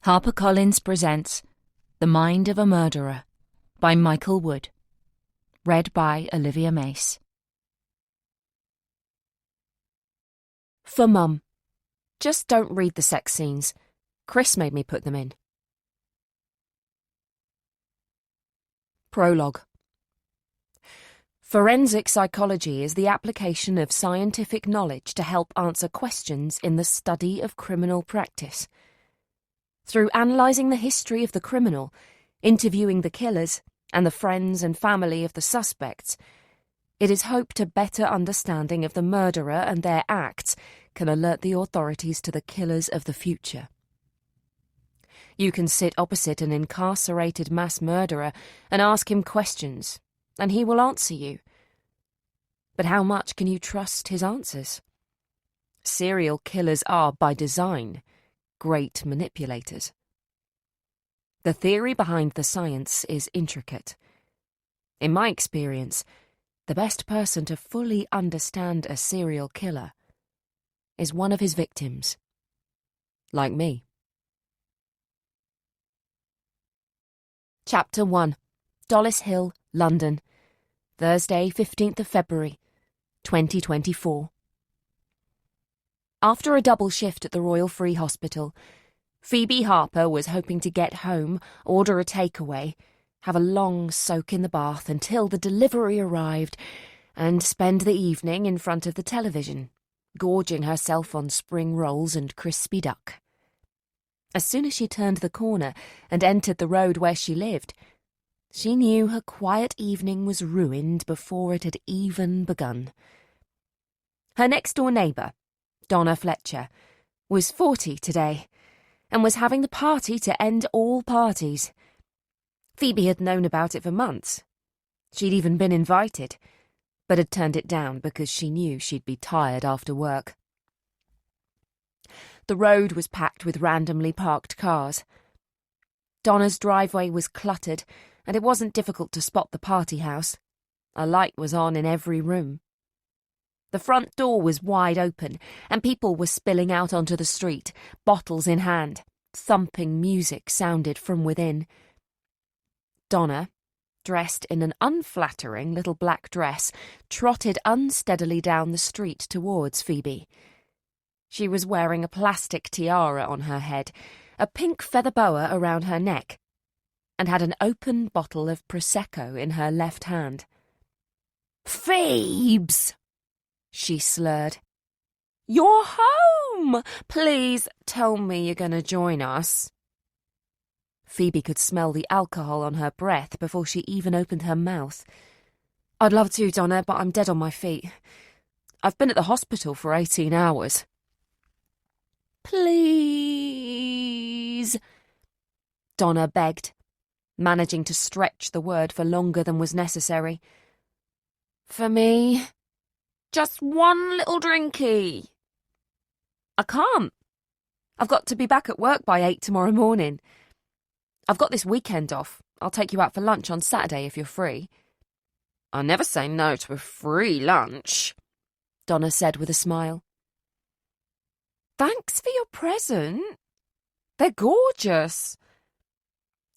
HarperCollins presents The Mind of a Murderer by Michael Wood. Read by Olivia Mace. For Mum. Just don't read the sex scenes. Chris made me put them in. Prologue. Forensic psychology is the application of scientific knowledge to help answer questions in the study of criminal practice. Through analysing the history of the criminal, interviewing the killers, and the friends and family of the suspects, it is hoped a better understanding of the murderer and their acts can alert the authorities to the killers of the future. You can sit opposite an incarcerated mass murderer and ask him questions, and he will answer you. But how much can you trust his answers? Serial killers are, by design, great manipulators. The theory behind the science is intricate. In my experience, the best person to fully understand a serial killer is one of his victims, like me. Chapter 1. Dollis Hill, London, Thursday, 15th of February, 2024. After a double shift at the Royal Free Hospital, Phoebe Harper was hoping to get home, order a takeaway, have a long soak in the bath until the delivery arrived, and spend the evening in front of the television, gorging herself on spring rolls and crispy duck. As soon as she turned the corner and entered the road where she lived, she knew her quiet evening was ruined before it had even begun. Her next-door neighbour, Donna Fletcher, was 40 today, and was having the party to end all parties. Phoebe had known about it for months. She'd even been invited, but had turned it down because she knew she'd be tired after work. The road was packed with randomly parked cars. Donna's driveway was cluttered, and it wasn't difficult to spot the party house. A light was on in every room. The front door was wide open, and people were spilling out onto the street, bottles in hand. Thumping music sounded from within. Donna, dressed in an unflattering little black dress, trotted unsteadily down the street towards Phoebe. She was wearing a plastic tiara on her head, a pink feather boa around her neck, and had an open bottle of Prosecco in her left hand. "Phoebes!" she slurred. "You're home! Please tell me you're going to join us." Phoebe could smell the alcohol on her breath before she even opened her mouth. "I'd love to, Donna, but I'm dead on my feet. I've been at the hospital for 18 hours. "Please," Donna begged, managing to stretch the word for longer than was necessary. "For me? Just one little drinky." "I can't. I've got to be back at work by 8 tomorrow morning. I've got this weekend off. I'll take you out for lunch on Saturday if you're free." "I never say no to a free lunch," Donna said with a smile. "Thanks for your present. They're gorgeous."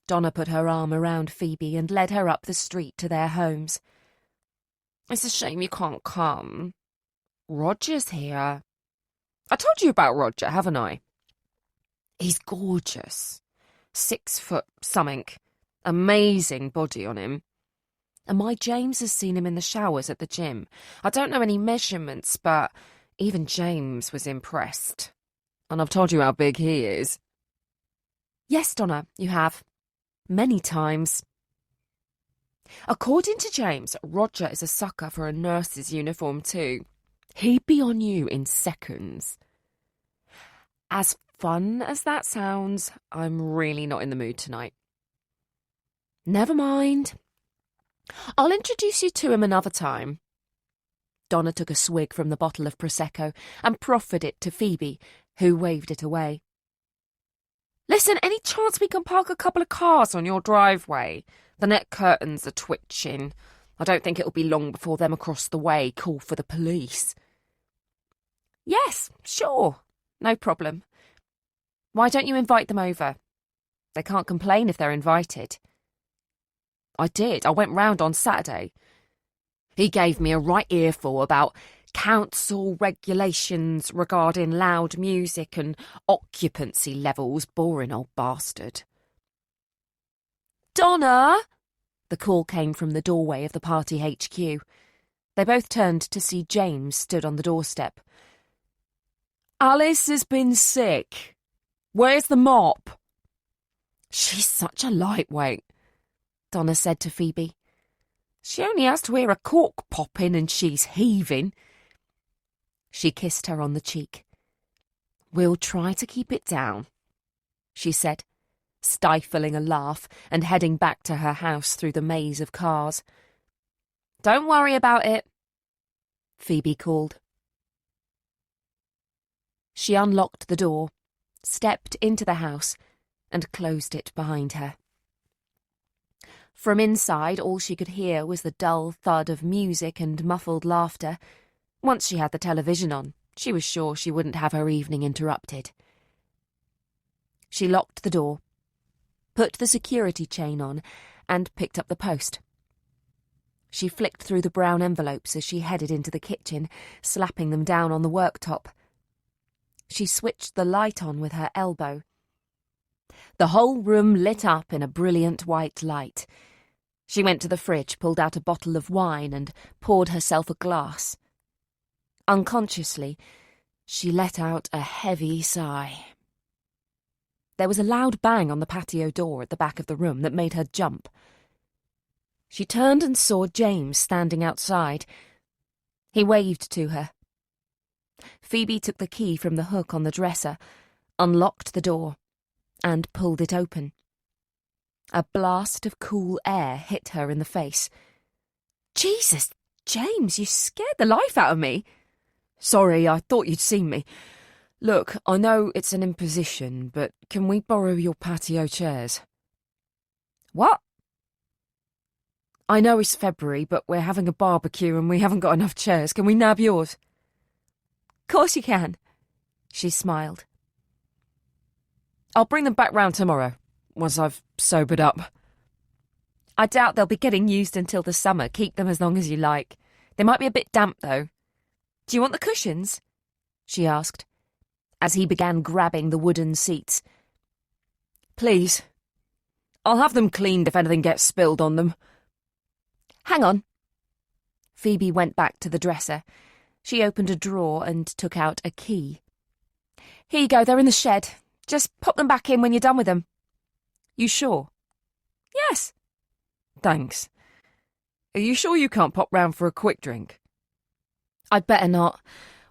Donna put her arm around Phoebe and led her up the street to their homes. "It's a shame you can't come. Roger's here. I told you about Roger, haven't I? He's gorgeous. 6 foot something. Amazing body on him. And my James has seen him in the showers at the gym. I don't know any measurements, but even James was impressed. And I've told you how big he is." "Yes, Donna, you have. Many times." "According to James, Roger is a sucker for a nurse's uniform too. He'd be on you in seconds." As fun as that sounds, I'm really not in the mood tonight. "Never mind. I'll introduce you to him another time." Donna took a swig from the bottle of Prosecco and proffered it to Phoebe, who waved it away. "Listen, any chance we can park a couple of cars on your driveway? The net curtains are twitching. I don't think it'll be long before them across the way call for the police." "Yes, sure. No problem. Why don't you invite them over? They can't complain if they're invited. I did. I went round on Saturday. He gave me a right earful about council regulations regarding loud music and occupancy levels. Boring old bastard. Donna! The call came from the doorway of the party HQ. They both turned to see James stood on the doorstep. Alice has been sick. Where's the mop? She's such a lightweight, Donna said to Phoebe. She only has to hear a cork popping and she's heaving. She kissed her on the cheek. We'll try to keep it down, she said, stifling a laugh and heading back to her house through the maze of cars. Don't worry about it, Phoebe called. She unlocked the door, stepped into the house, and closed it behind her. From inside, all she could hear was the dull thud of music and muffled laughter. Once she had the television on, she was sure she wouldn't have her evening interrupted. She locked the door, put the security chain on, and picked up the post. She flicked through the brown envelopes as she headed into the kitchen, slapping them down on the worktop. She switched the light on with her elbow. The whole room lit up in a brilliant white light. She went to the fridge, pulled out a bottle of wine, and poured herself a glass. Unconsciously, she let out a heavy sigh. There was a loud bang on the patio door at the back of the room that made her jump. She turned and saw James standing outside. He waved to her. Phoebe took the key from the hook on the dresser, unlocked the door, and pulled it open. A blast of cool air hit her in the face. Jesus, James, you scared the life out of me. Sorry, I thought you'd seen me. Look, I know it's an imposition, but can we borrow your patio chairs? What? I know it's February, but we're having a barbecue and we haven't got enough chairs. Can we nab yours? Course you can, she smiled. I'll bring them back round tomorrow, once I've sobered up. I doubt they'll be getting used until the summer. Keep them as long as you like. They might be a bit damp, though. Do you want the cushions? She asked, as he began grabbing the wooden seats. Please. I'll have them cleaned if anything gets spilled on them. Hang on. Phoebe went back to the dresser. She opened a drawer and took out a key. Here you go, they're in the shed. Just pop them back in when you're done with them. You sure? Yes. Thanks. Are you sure you can't pop round for a quick drink? I'd better not.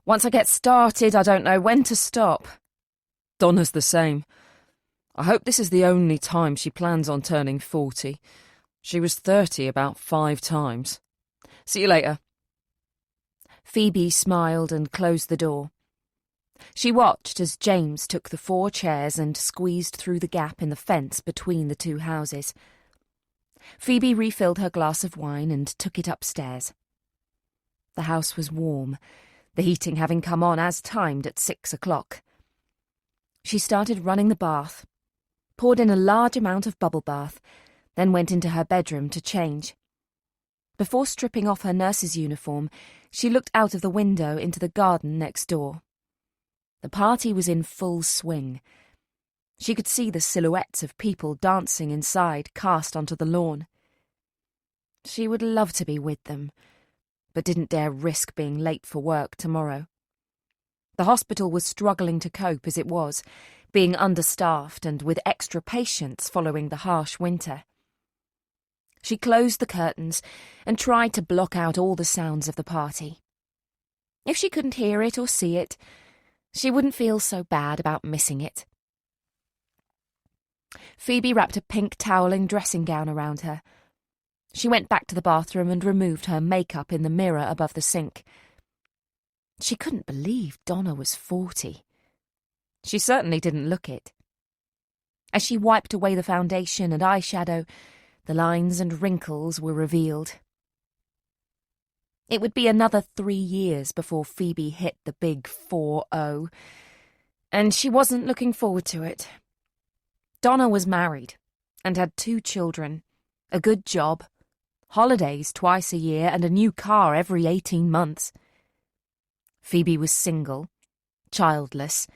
Once I get started, I don't know when to stop. Donna's the same. I hope this is the only time she plans on turning 40. She was 30 about 5 times. See you later. Phoebe smiled and closed the door. She watched as James took the 4 chairs and squeezed through the gap in the fence between the 2 houses. Phoebe refilled her glass of wine and took it upstairs. The house was warm, the heating having come on as timed at 6 o'clock. She started running the bath, poured in a large amount of bubble bath, then went into her bedroom to change. Before stripping off her nurse's uniform, she looked out of the window into the garden next door. The party was in full swing. She could see the silhouettes of people dancing inside cast onto the lawn. She would love to be with them, but didn't dare risk being late for work tomorrow. The hospital was struggling to cope as it was, being understaffed and with extra patients following the harsh winter. She closed the curtains and tried to block out all the sounds of the party. If she couldn't hear it or see it, she wouldn't feel so bad about missing it. Phoebe wrapped a pink toweling dressing gown around her. She went back to the bathroom and removed her makeup in the mirror above the sink. She couldn't believe Donna was 40. She certainly didn't look it. As she wiped away the foundation and eyeshadow, the lines and wrinkles were revealed. It would be another 3 years before Phoebe hit the big 4-0, and she wasn't looking forward to it. Donna was married and had 2 children, a good job, holidays twice a year, and a new car every 18 months. Phoebe was single, childless,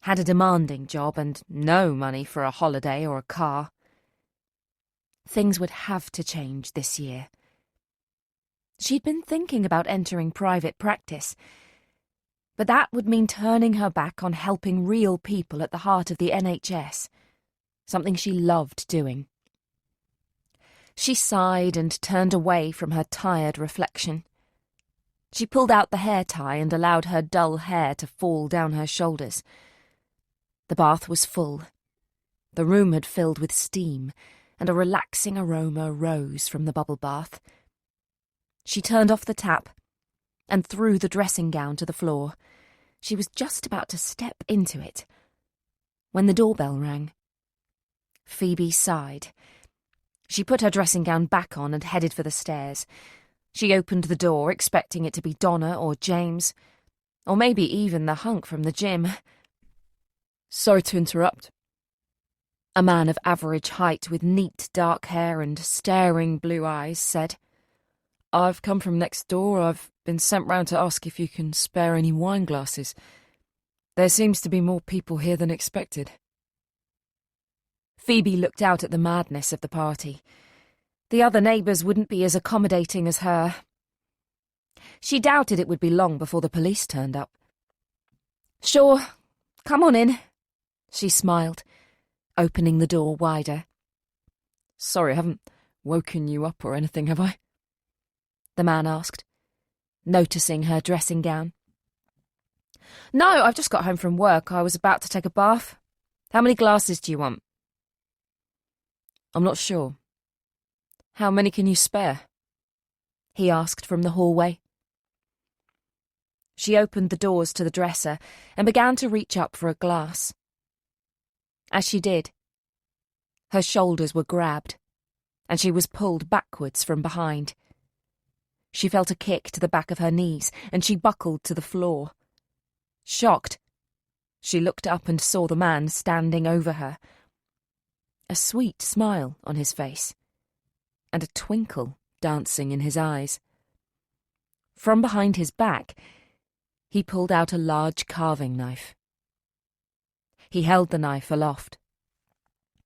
had a demanding job and no money for a holiday or a car. Things would have to change this year. She'd been thinking about entering private practice, but that would mean turning her back on helping real people at the heart of the NHS, something she loved doing. She sighed and turned away from her tired reflection. She pulled out the hair tie and allowed her dull hair to fall down her shoulders. The bath was full. The room had filled with steam, and a relaxing aroma rose from the bubble bath. She turned off the tap and threw the dressing gown to the floor. She was just about to step into it when the doorbell rang. Phoebe sighed. She put her dressing gown back on and headed for the stairs. She opened the door, expecting it to be Donna or James, or maybe even the hunk from the gym. "Sorry to interrupt." A man of average height with neat dark hair and staring blue eyes said. "I've come from next door. I've been sent round to ask if you can spare any wine glasses. There seems to be more people here than expected." Phoebe looked out at the madness of the party. The other neighbours wouldn't be as accommodating as her. She doubted it would be long before the police turned up. "Sure, come on in," she smiled, opening the door wider. "Sorry, I haven't woken you up or anything, have I?" the man asked, noticing her dressing gown. "No, I've just got home from work. I was about to take a bath. How many glasses do you want?" "I'm not sure. How many can you spare?" he asked from the hallway. She opened the doors to the dresser and began to reach up for a glass. As she did, her shoulders were grabbed, and she was pulled backwards from behind. She felt a kick to the back of her knees, and she buckled to the floor. Shocked, she looked up and saw the man standing over her. A sweet smile on his face, and a twinkle dancing in his eyes. From behind his back, he pulled out a large carving knife. He held the knife aloft.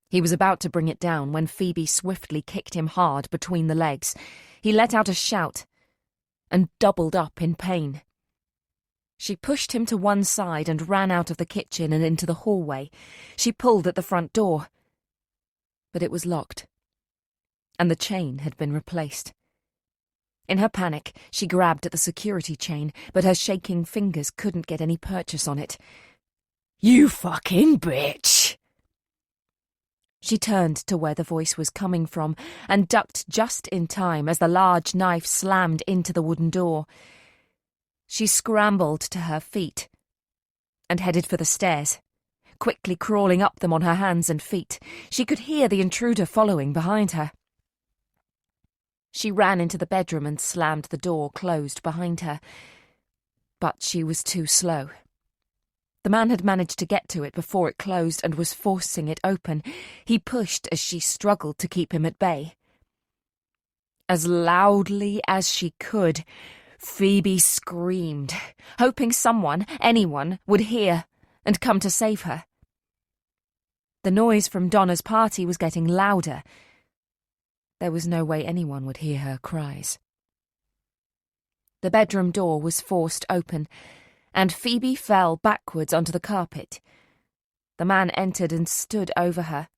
He was about to bring it down when Phoebe swiftly kicked him hard between the legs. He let out a shout and doubled up in pain. She pushed him to one side and ran out of the kitchen and into the hallway. She pulled at the front door, but it was locked, and the chain had been replaced. In her panic, she grabbed at the security chain, but her shaking fingers couldn't get any purchase on it. "You fucking bitch!" She turned to where the voice was coming from and ducked just in time as the large knife slammed into the wooden door. She scrambled to her feet and headed for the stairs, quickly crawling up them on her hands and feet. She could hear the intruder following behind her. She ran into the bedroom and slammed the door closed behind her. But she was too slow. The man had managed to get to it before it closed and was forcing it open. He pushed as she struggled to keep him at bay. As loudly as she could, Phoebe screamed, hoping someone, anyone, would hear and come to save her. The noise from Donna's party was getting louder. There was no way anyone would hear her cries. The bedroom door was forced open, and Phoebe fell backwards onto the carpet. The man entered and stood over her,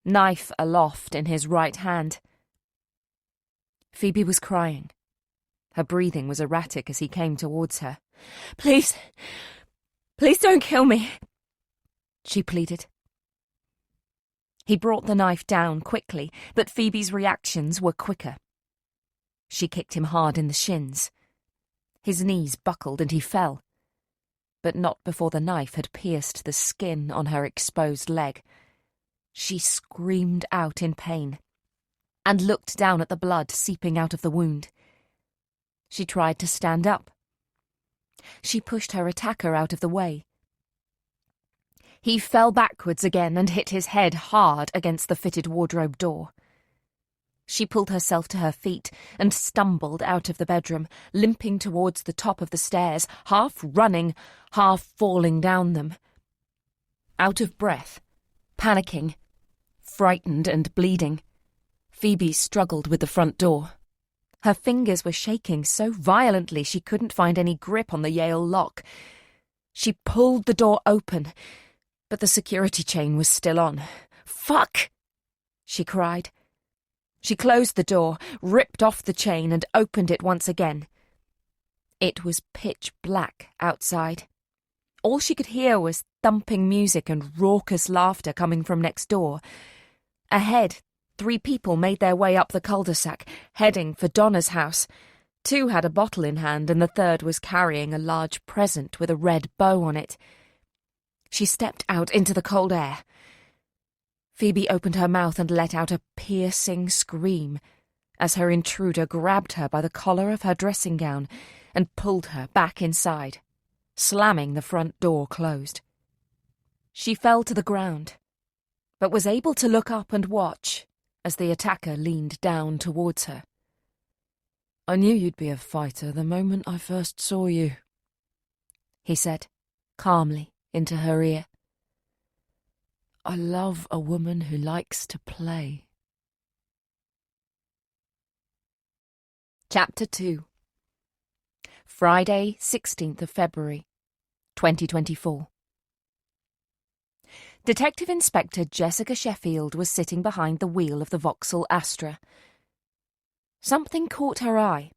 knife aloft in his right hand. Phoebe was crying. Her breathing was erratic as he came towards her. Please don't kill me," she pleaded. He brought the knife down quickly, but Phoebe's reactions were quicker. She kicked him hard in the shins. His knees buckled and he fell, but not before the knife had pierced the skin on her exposed leg. She screamed out in pain and looked down at the blood seeping out of the wound. She tried to stand up. She pushed her attacker out of the way. He fell backwards again and hit his head hard against the fitted wardrobe door. She pulled herself to her feet and stumbled out of the bedroom, limping towards the top of the stairs, half running, half falling down them. Out of breath, panicking, frightened and bleeding, Phoebe struggled with the front door. Her fingers were shaking so violently she couldn't find any grip on the Yale lock. She pulled the door open, but the security chain was still on. "Fuck!" she cried. She closed the door, ripped off the chain, and opened it once again. It was pitch black outside. All she could hear was thumping music and raucous laughter coming from next door. Ahead, 3 people made their way up the cul-de-sac, heading for Donna's house. 2 had a bottle in hand, and the 3rd was carrying a large present with a red bow on it. She stepped out into the cold air. Phoebe opened her mouth and let out a piercing scream as her intruder grabbed her by the collar of her dressing gown and pulled her back inside, slamming the front door closed. She fell to the ground, but was able to look up and watch as the attacker leaned down towards her. "I knew you'd be a fighter the moment I first saw you," he said, calmly, into her ear. "I love a woman who likes to play." Chapter 2. Friday, 16th of February, 2024. Detective Inspector Jessica Sheffield was sitting behind the wheel of the Vauxhall Astra. Something caught her eye.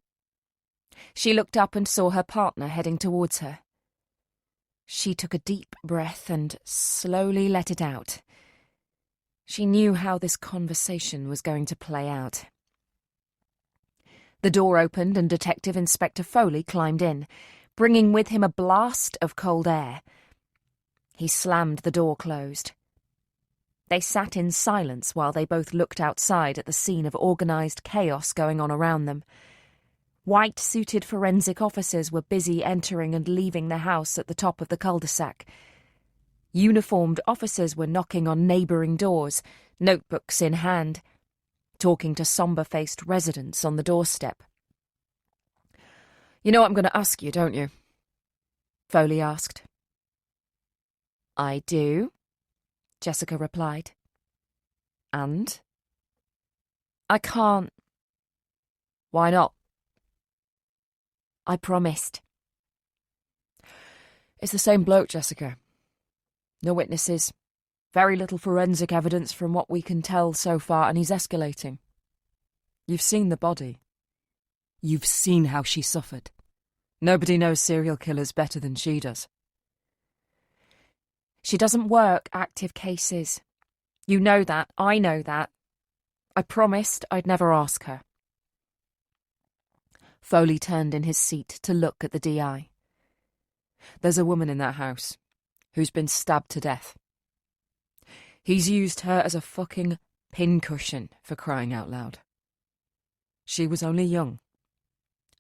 She looked up and saw her partner heading towards her. She took a deep breath and slowly let it out. She knew how this conversation was going to play out. The door opened and Detective Inspector Foley climbed in, bringing with him a blast of cold air. He slammed the door closed. They sat in silence while they both looked outside at the scene of organised chaos going on around them. White-suited forensic officers were busy entering and leaving the house at the top of the cul-de-sac. Uniformed officers were knocking on neighbouring doors, notebooks in hand, talking to sombre-faced residents on the doorstep. "You know what I'm going to ask you, don't you?" Foley asked. "I do," Jessica replied. "And?" "I can't." "Why not?" "I promised." "It's the same bloke, Jessica. No witnesses, very little forensic evidence from what we can tell so far, and he's escalating. You've seen the body. You've seen how she suffered. Nobody knows serial killers better than she does." "She doesn't work active cases. You know that, I know that. I promised I'd never ask her." Foley turned in his seat to look at the DI. "There's a woman in that house who's been stabbed to death. He's used her as a fucking pincushion, for crying out loud. She was only young,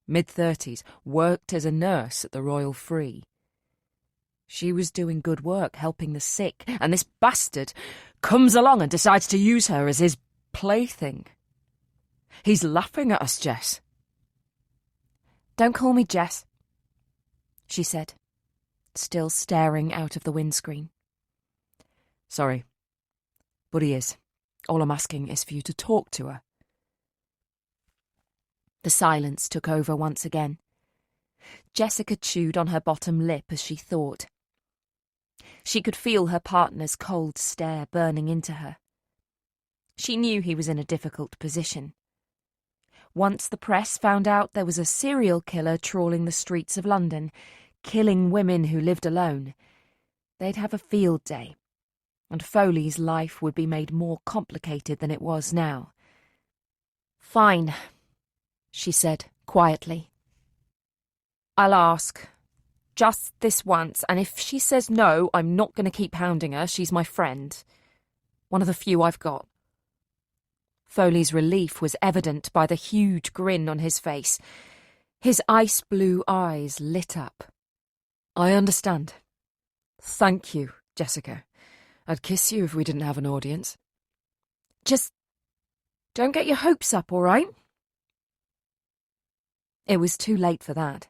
mid-30s, worked as a nurse at the Royal Free. She was doing good work helping the sick, and this bastard comes along and decides to use her as his plaything. He's laughing at us, Jess." "Don't call me Jess," she said, still staring out of the windscreen. "Sorry, but he is. All I'm asking is for you to talk to her." The silence took over once again. Jessica chewed on her bottom lip as she thought. She could feel her partner's cold stare burning into her. She knew he was in a difficult position. Once the press found out there was a serial killer trawling the streets of London, killing women who lived alone, they'd have a field day, and Foley's life would be made more complicated than it was now. "Fine," she said quietly. "I'll ask. Just this once, and if she says no, I'm not going to keep hounding her. She's my friend. One of the few I've got." Foley's relief was evident by the huge grin on his face. His ice-blue eyes lit up. "I understand. Thank you, Jessica. I'd kiss you if we didn't have an audience. Just don't get your hopes up, all right? It was too late for that.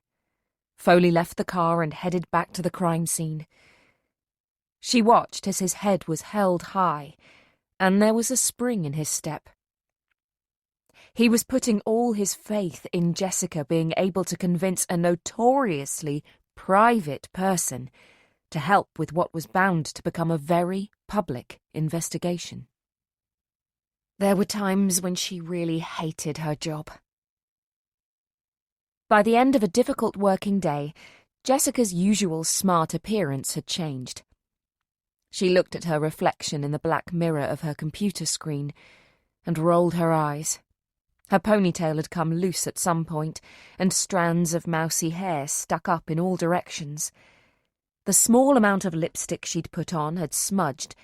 Foley left the car and headed back to the crime scene. She watched as his head was held high, and there was a spring in his step. He was putting all his faith in Jessica being able to convince a notoriously private person to help with what was bound to become a very public investigation. There were times when she really hated her job. By the end of a difficult working day, Jessica's usual smart appearance had changed. She looked at her reflection in the black mirror of her computer screen and rolled her eyes. Her ponytail had come loose at some point, and strands of mousy hair stuck up in all directions. The small amount of lipstick she'd put on had smudged,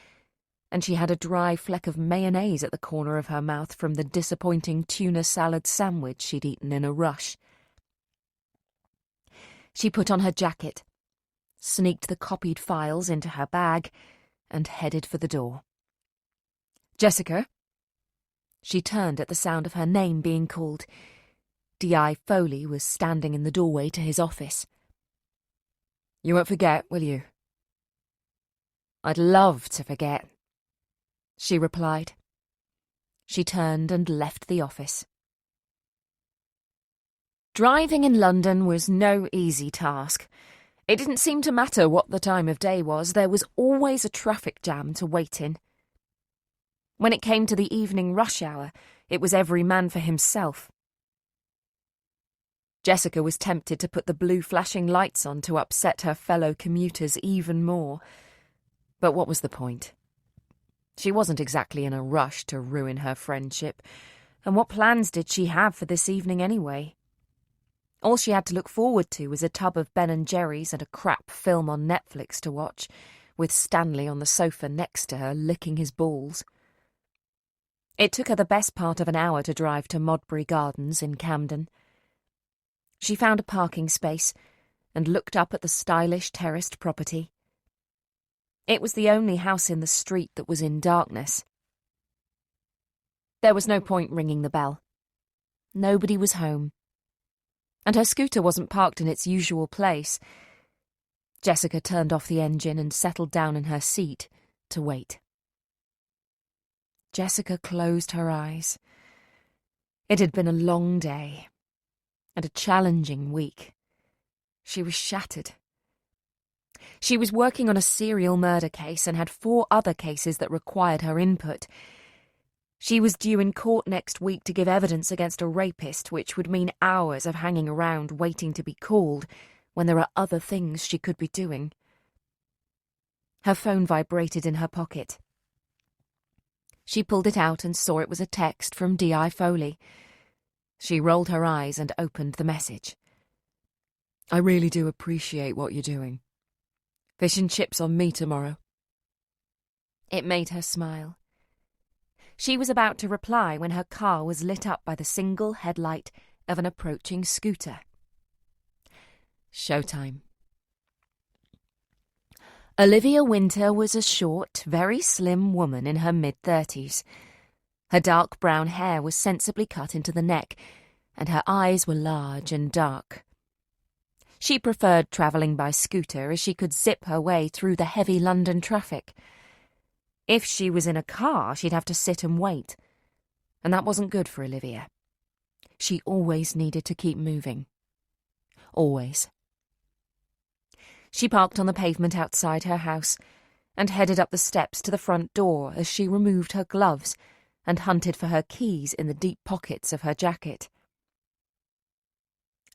and she had a dry fleck of mayonnaise at the corner of her mouth from the disappointing tuna salad sandwich she'd eaten in a rush. She put on her jacket, sneaked the copied files into her bag, and headed for the door. "Jessica?" She turned at the sound of her name being called. D.I. Foley was standing in the doorway to his office. "You won't forget, will you?" "I'd love to forget," she replied. She turned and left the office. Driving in London was no easy task. It didn't seem to matter what the time of day was, there was always a traffic jam to wait in. When it came to the evening rush hour, it was every man for himself. Jessica was tempted to put the blue flashing lights on to upset her fellow commuters even more. But what was the point? She wasn't exactly in a rush to ruin her friendship, and what plans did she have for this evening anyway? All she had to look forward to was a tub of Ben & Jerry's and a crap film on Netflix to watch, with Stanley on the sofa next to her licking his balls. It took her the best part of an hour to drive to Modbury Gardens in Camden. She found a parking space and looked up at the stylish terraced property. It was the only house in the street that was in darkness. There was no point ringing the bell. Nobody was home. And her scooter wasn't parked in its usual place. Jessica turned off the engine and settled down in her seat to wait. Jessica closed her eyes. It had been a long day and a challenging week. She was shattered. She was working on a serial murder case and had 4 other cases that required her input. She was due in court next week to give evidence against a rapist, which would mean hours of hanging around waiting to be called when there are other things she could be doing. Her phone vibrated in her pocket. She pulled it out and saw it was a text from D.I. Foley. She rolled her eyes and opened the message. "I really do appreciate what you're doing. Fish and chips on me tomorrow." It made her smile. She was about to reply when her car was lit up by the single headlight of an approaching scooter. Showtime. Olivia Winter was a short, very slim woman in her mid-30s. Her dark brown hair was sensibly cut into the neck, and her eyes were large and dark. She preferred travelling by scooter as she could zip her way through the heavy London traffic. If she was in a car, she'd have to sit and wait, and that wasn't good for Olivia. She always needed to keep moving. Always. She parked on the pavement outside her house and headed up the steps to the front door as she removed her gloves and hunted for her keys in the deep pockets of her jacket.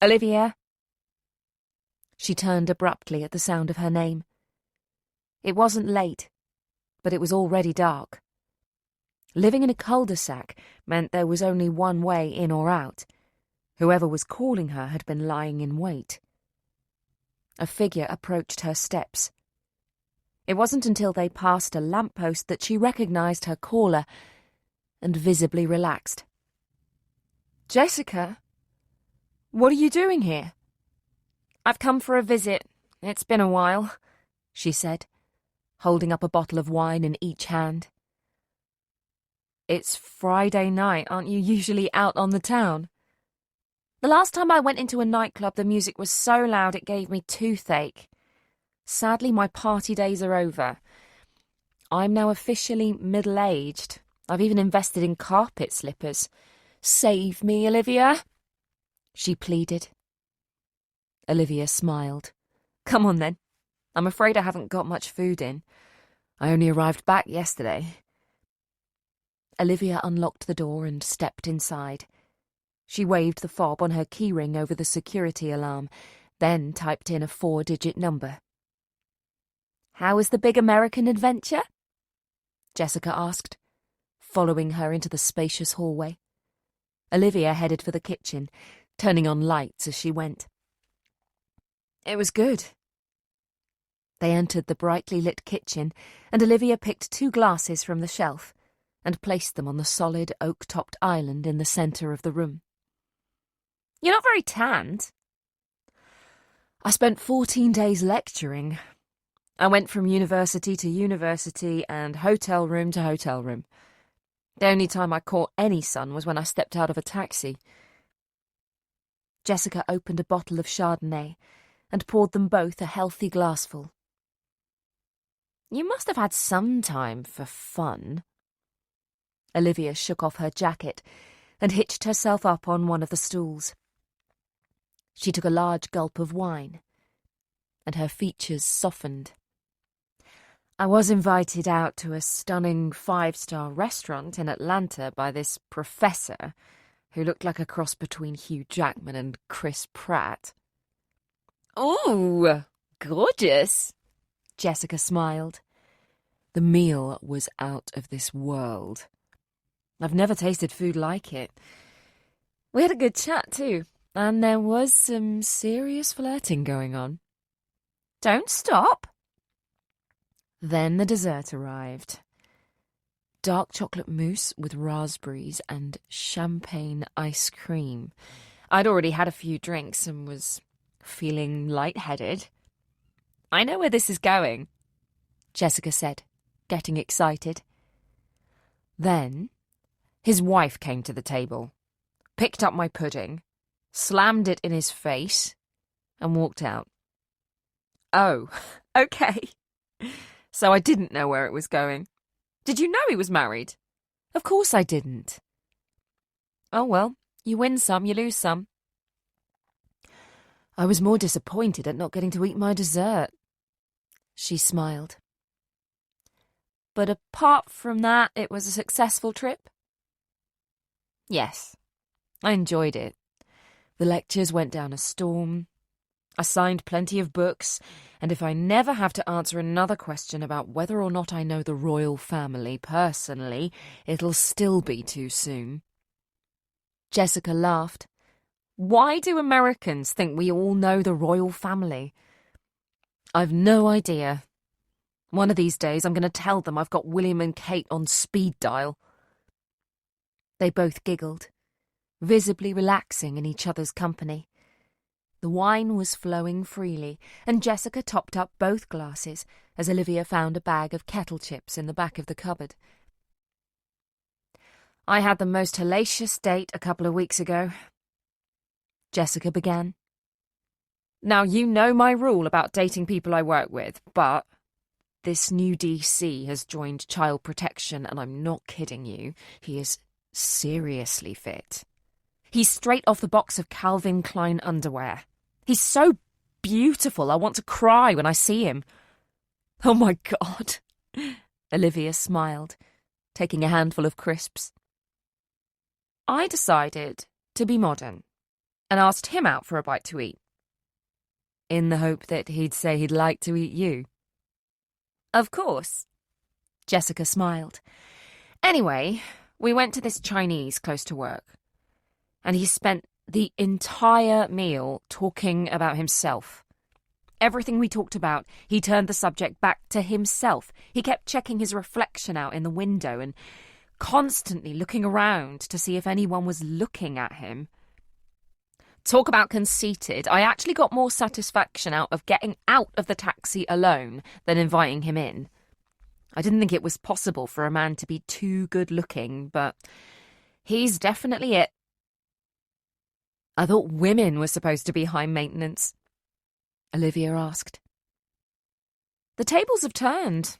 "Olivia?" She turned abruptly at the sound of her name. It wasn't late, but it was already dark. Living in a cul-de-sac meant there was only one way in or out. Whoever was calling her had been lying in wait. A figure approached her steps. It wasn't until they passed a lamppost that she recognised her caller and visibly relaxed. "Jessica? What are you doing here?" "I've come for a visit. It's been a while," she said. holding up a bottle of wine in each hand. "It's Friday night, aren't you usually out on the town?" "The last time I went into a nightclub, the music was so loud it gave me toothache. Sadly, my party days are over. I'm now officially middle-aged. I've even invested in carpet slippers. Save me, Olivia," she pleaded. Olivia smiled. "Come on then. I'm afraid I haven't got much food in. I only arrived back yesterday." Olivia unlocked the door and stepped inside. She waved the fob on her keyring over the security alarm, then typed in a 4-digit number. "How was the big American adventure?" Jessica asked, following her into the spacious hallway. Olivia headed for the kitchen, turning on lights as she went. "It was good." They entered the brightly lit kitchen, and Olivia picked 2 glasses from the shelf and placed them on the solid oak-topped island in the centre of the room. "You're not very tanned." "I spent 14 days lecturing. I went from university to university and hotel room to hotel room. The only time I caught any sun was when I stepped out of a taxi." Jessica opened a bottle of Chardonnay and poured them both a healthy glassful. "You must have had some time for fun." Olivia shook off her jacket and hitched herself up on one of the stools. She took a large gulp of wine, and her features softened. "I was invited out to a stunning 5-star restaurant in Atlanta by this professor who looked like a cross between Hugh Jackman and Chris Pratt." "Ooh, gorgeous," Jessica smiled. The meal was out of this world. I've never tasted food like it. We had a good chat too, and there was some serious flirting going on. "Don't stop." Then the dessert arrived. Dark chocolate mousse with raspberries and champagne ice cream. I'd already had a few drinks and was feeling lightheaded. "I know where this is going," Jessica said, getting excited. Then his wife came to the table, picked up my pudding, slammed it in his face, and walked out. "Oh, okay. So I didn't know where it was going. Did you know he was married?" Of course I didn't. "Oh well, you win some, you lose some." I was more disappointed at not getting to eat my dessert. She smiled. "But apart from that, it was a successful trip?" "Yes, I enjoyed it. The lectures went down a storm. I signed plenty of books, and if I never have to answer another question about whether or not I know the royal family personally, it'll still be too soon." Jessica laughed. "Why do Americans think we all know the royal family?" "I've no idea. One of these days I'm going to tell them I've got William and Kate on speed dial." They both giggled, visibly relaxing in each other's company. The wine was flowing freely, and Jessica topped up both glasses as Olivia found a bag of kettle chips in the back of the cupboard. "I had the most hellacious date a couple of weeks ago," Jessica began. "Now, you know my rule about dating people I work with, but this new DC has joined child protection, and I'm not kidding you. He is seriously fit. He's straight off the box of Calvin Klein underwear. He's so beautiful, I want to cry when I see him." "Oh my God," Olivia smiled, taking a handful of crisps. "I decided to be modern and asked him out for a bite to eat." "In the hope that he'd say he'd like to eat you?" "Of course." Jessica smiled. "Anyway, we went to this Chinese close to work, and he spent the entire meal talking about himself. Everything we talked about, he turned the subject back to himself. He kept checking his reflection out in the window and constantly looking around to see if anyone was looking at him. Talk about conceited. I actually got more satisfaction out of getting out of the taxi alone than inviting him in." I didn't think it was possible for a man to be too good-looking, but he's definitely it. I thought women were supposed to be high maintenance, Olivia asked. The tables have turned.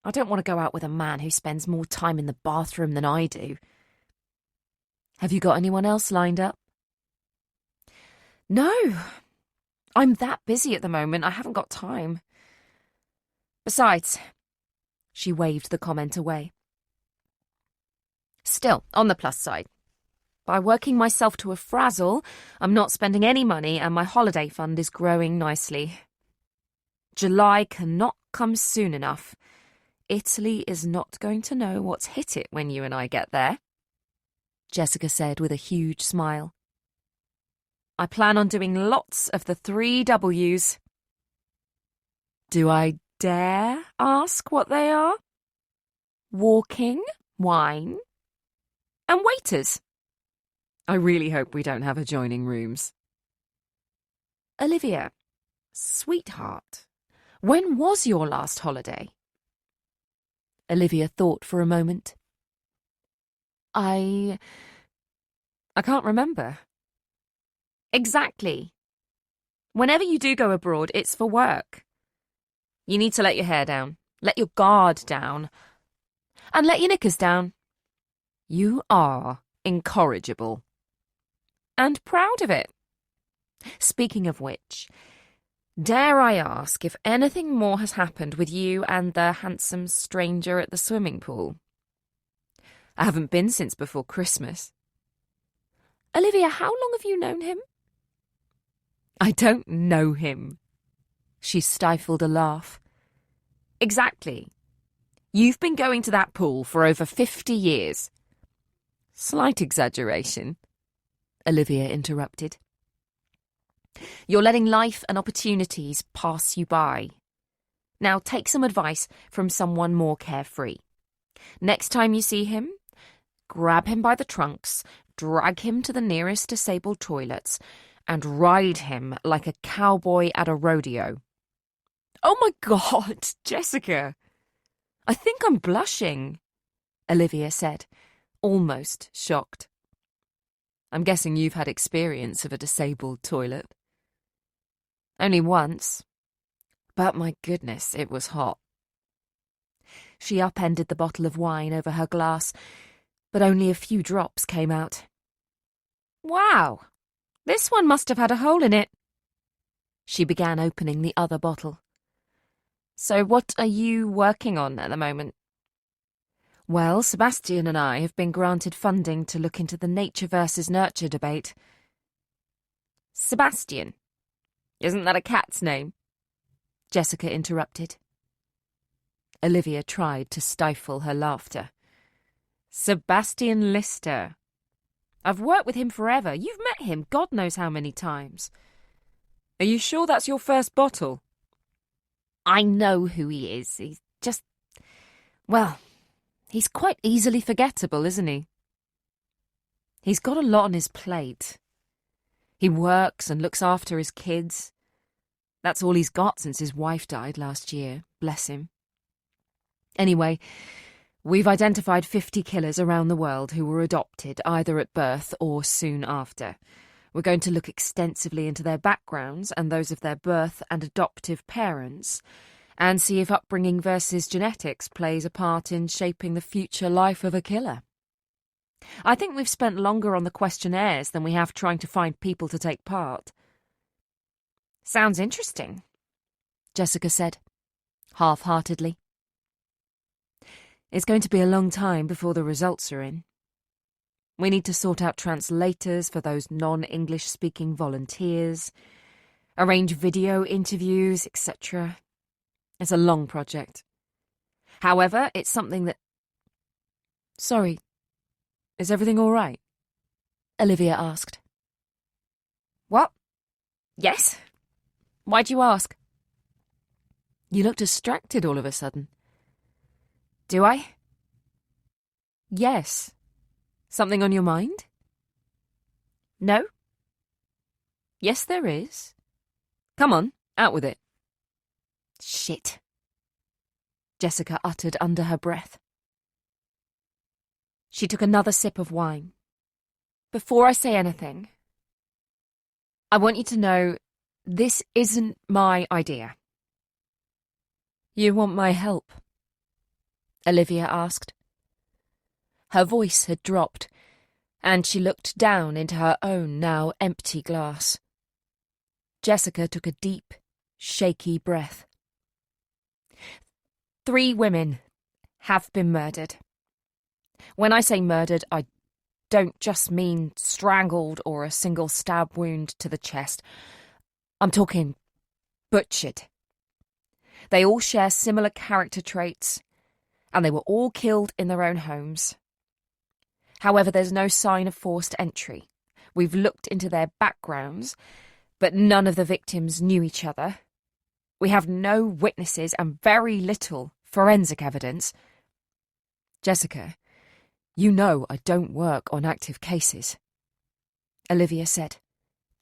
I don't want to go out with a man who spends more time in the bathroom than I do. Have you got anyone else lined up? No. I'm that busy at the moment, I haven't got time. Besides, she waved the comment away. Still, on the plus side, by working myself to a frazzle, I'm not spending any money and my holiday fund is growing nicely. July cannot come soon enough. Italy is not going to know what's hit it when you and I get there, Jessica said with a huge smile. I plan on doing lots of the 3 W's. Do I dare ask what they are? Walking, wine, and waiters. I really hope we don't have adjoining rooms. Olivia, sweetheart, when was your last holiday? Olivia thought for a moment. I can't remember. Exactly. Whenever you do go abroad, it's for work. You need to let your hair down, let your guard down, and let your knickers down. You are incorrigible. And proud of it. Speaking of which, dare I ask if anything more has happened with you and the handsome stranger at the swimming pool? I haven't been since before Christmas. Olivia, how long have you known him? I don't know him. She stifled a laugh. Exactly. You've been going to that pool for over 50 years. Slight exaggeration, Olivia interrupted. You're letting life and opportunities pass you by. Now take some advice from someone more carefree. Next time you see him, grab him by the trunks, drag him to the nearest disabled toilets, and ride him like a cowboy at a rodeo. Oh my God, Jessica! I think I'm blushing, Olivia said, almost shocked. I'm guessing you've had experience of a disabled toilet. Only once. But my goodness, it was hot. She upended the bottle of wine over her glass, but only a few drops came out. Wow! This one must have had a hole in it. She began opening the other bottle. So what are you working on at the moment? Well, Sebastian and I have been granted funding to look into the nature versus nurture debate. Sebastian? Isn't that a cat's name? Jessica interrupted. Olivia tried to stifle her laughter. Sebastian Lister. I've worked with him forever. You've met him God knows how many times. Are you sure that's your first bottle? I know who he is. He's just... well, he's quite easily forgettable, isn't he? He's got a lot on his plate. He works and looks after his kids. That's all he's got since his wife died last year, bless him. Anyway, we've identified 50 killers around the world who were adopted either at birth or soon after. We're going to look extensively into their backgrounds and those of their birth and adoptive parents, and see if upbringing versus genetics plays a part in shaping the future life of a killer. I think we've spent longer on the questionnaires than we have trying to find people to take part. Sounds interesting, Jessica said, half-heartedly. It's going to be a long time before the results are in. We need to sort out translators for those non-English-speaking volunteers, arrange video interviews, etc. It's a long project. However, it's something that... Sorry, is everything all right? Olivia asked. What? Yes? Why'd you ask? You look distracted all of a sudden. Do I? Yes. Something on your mind? No? Yes, there is. Come on, out with it. Shit. Jessica uttered under her breath. She took another sip of wine. Before I say anything, I want you to know this isn't my idea. You want my help? Olivia asked. Her voice had dropped, and she looked down into her own now empty glass. Jessica took a deep, shaky breath. 3 women have been murdered. When I say murdered, I don't just mean strangled or a single stab wound to the chest. I'm talking butchered. They all share similar character traits, and they were all killed in their own homes. However, there's no sign of forced entry. We've looked into their backgrounds, but none of the victims knew each other. We have no witnesses and very little forensic evidence. Jessica, you know I don't work on active cases, Olivia said,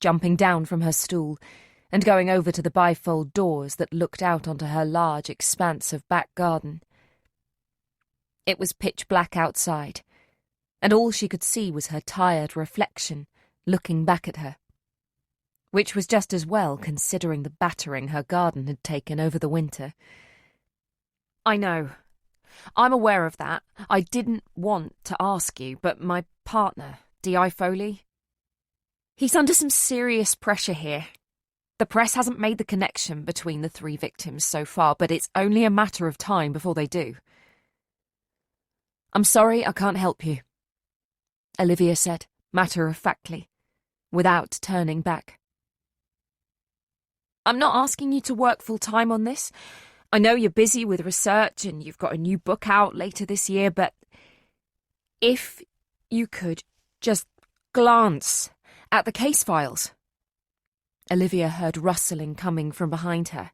jumping down from her stool and going over to the bifold doors that looked out onto her large expanse of back garden. It was pitch black outside, and all she could see was her tired reflection looking back at her, which was just as well considering the battering her garden had taken over the winter. I know. I'm aware of that. I didn't want to ask you, but my partner, D.I. Foley, he's under some serious pressure here. The press hasn't made the connection between the 3 victims so far, but it's only a matter of time before they do. I'm sorry I can't help you, Olivia said, matter-of-factly, without turning back. I'm not asking you to work full-time on this. I know you're busy with research and you've got a new book out later this year, but if you could just glance at the case files. Olivia heard rustling coming from behind her.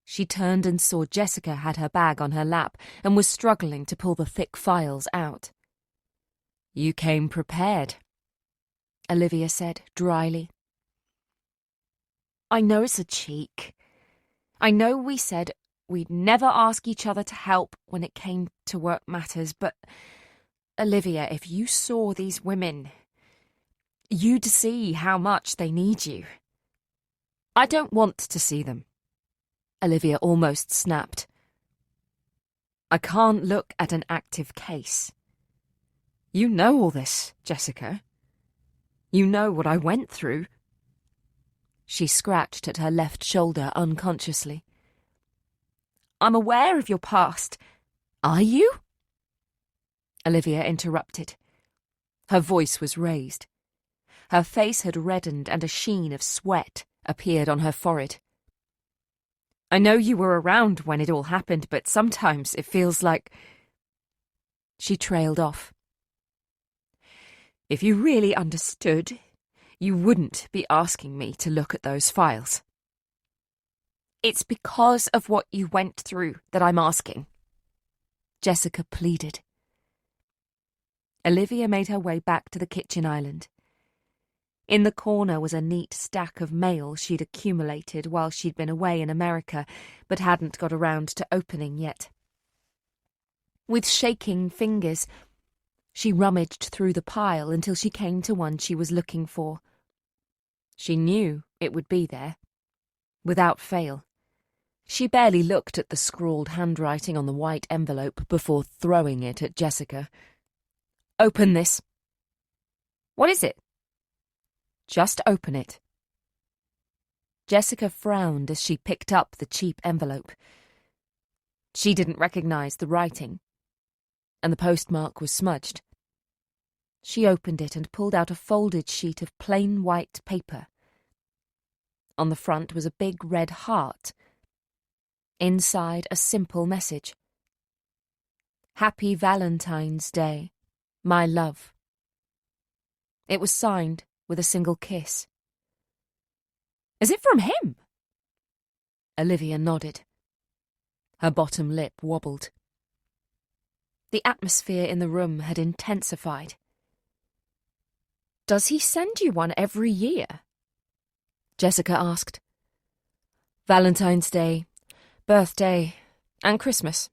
She turned and saw Jessica had her bag on her lap and was struggling to pull the thick files out. You came prepared, Olivia said dryly. I know it's a cheek. I know we said we'd never ask each other to help when it came to work matters, but, Olivia, if you saw these women, you'd see how much they need you. I don't want to see them, Olivia almost snapped. I can't look at an active case. You know all this, Jessica. You know what I went through. She scratched at her left shoulder unconsciously. I'm aware of your past. Are you? Olivia interrupted. Her voice was raised. Her face had reddened and a sheen of sweat appeared on her forehead. I know you were around when it all happened, but sometimes it feels like... She trailed off. If you really understood, you wouldn't be asking me to look at those files. It's because of what you went through that I'm asking, Jessica pleaded. Olivia made her way back to the kitchen island. In the corner was a neat stack of mail she'd accumulated while she'd been away in America, but hadn't got around to opening yet. With shaking fingers, she rummaged through the pile until she came to one she was looking for. She knew it would be there, without fail. She barely looked at the scrawled handwriting on the white envelope before throwing it at Jessica. Open this. What is it? Just open it. Jessica frowned as she picked up the cheap envelope. She didn't recognize the writing, and the postmark was smudged. She opened it and pulled out a folded sheet of plain white paper. On the front was a big red heart. Inside, a simple message. Happy Valentine's Day, my love. It was signed with a single kiss. Is it from him? Olivia nodded. Her bottom lip wobbled. The atmosphere in the room had intensified. Does he send you one every year? Jessica asked. Valentine's Day, birthday, and Christmas.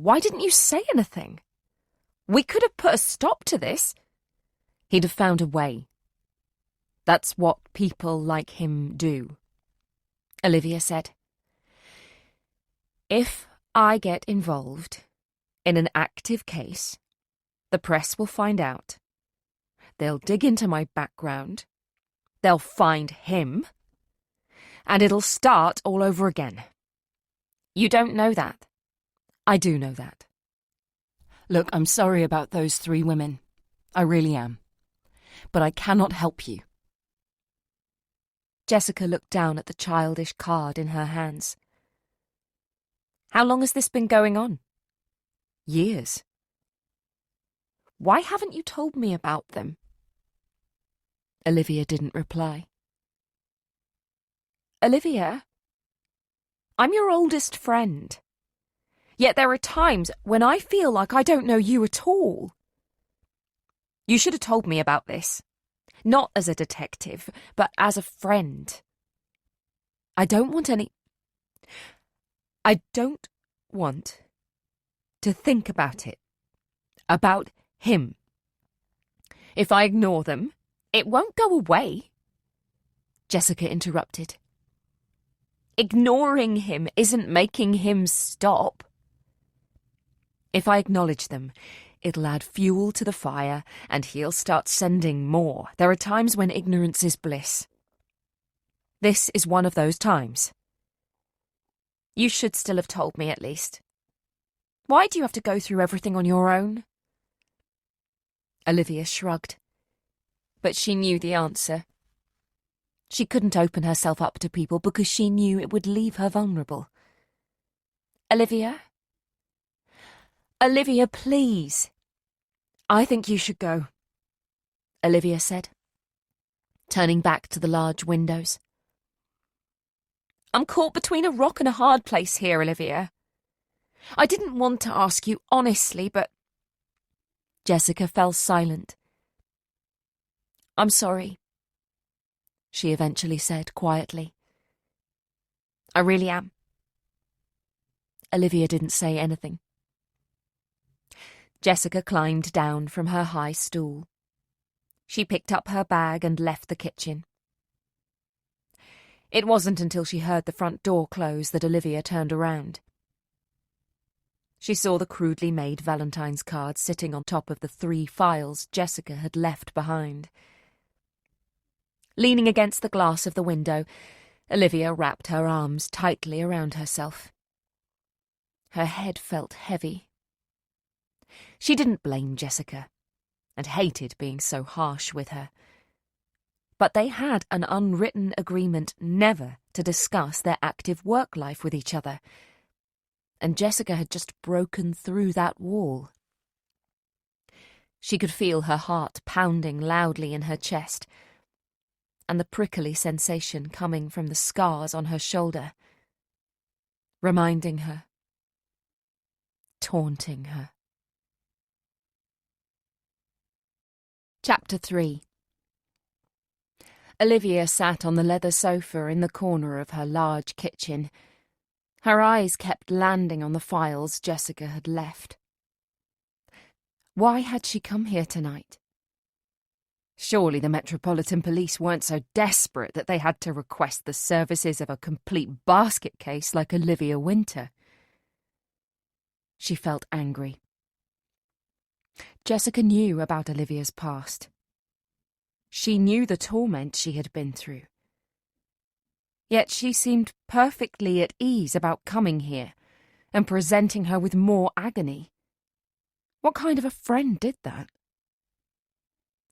Why didn't you say anything? We could have put a stop to this. He'd have found a way. That's what people like him do, Olivia said. If I get involved in an active case, the press will find out. They'll dig into my background. They'll find him. And it'll start all over again. You don't know that. I do know that. Look, I'm sorry about those 3 women. I really am. But I cannot help you. Jessica looked down at the childish card in her hands. How long has this been going on? Years. Why haven't you told me about them? Olivia didn't reply. Olivia, I'm your oldest friend. Yet there are times when I feel like I don't know you at all. You should have told me about this. Not as a detective, but as a friend. I don't want to think about it. About him. If I ignore them, it won't go away. Jessica interrupted. Ignoring him isn't making him stop. If I acknowledge them, it'll add fuel to the fire, and he'll start sending more. There are times when ignorance is bliss. This is one of those times. You should still have told me at least. Why do you have to go through everything on your own? Olivia shrugged. But she knew the answer. She couldn't open herself up to people because she knew it would leave her vulnerable. Olivia? Olivia, please. I think you should go, Olivia said, turning back to the large windows. I'm caught between a rock and a hard place here, Olivia. I didn't want to ask you honestly, but... Jessica fell silent. I'm sorry, she eventually said quietly. I really am. Olivia didn't say anything. Jessica climbed down from her high stool. She picked up her bag and left the kitchen. It wasn't until she heard the front door close that Olivia turned around. She saw the crudely made Valentine's card sitting on top of the 3 files Jessica had left behind. Leaning against the glass of the window, Olivia wrapped her arms tightly around herself. Her head felt heavy. She didn't blame Jessica, and hated being so harsh with her. But they had an unwritten agreement never to discuss their active work life with each other, and Jessica had just broken through that wall. She could feel her heart pounding loudly in her chest, and the prickly sensation coming from the scars on her shoulder, reminding her, taunting her. Chapter 3. Olivia sat on the leather sofa in the corner of her large kitchen. Her eyes kept landing on the files Jessica had left. Why had she come here tonight? Surely the Metropolitan Police weren't so desperate that they had to request the services of a complete basket case like Olivia Winter. She felt angry. Jessica knew about Olivia's past. She knew the torment she had been through. Yet she seemed perfectly at ease about coming here and presenting her with more agony. What kind of a friend did that?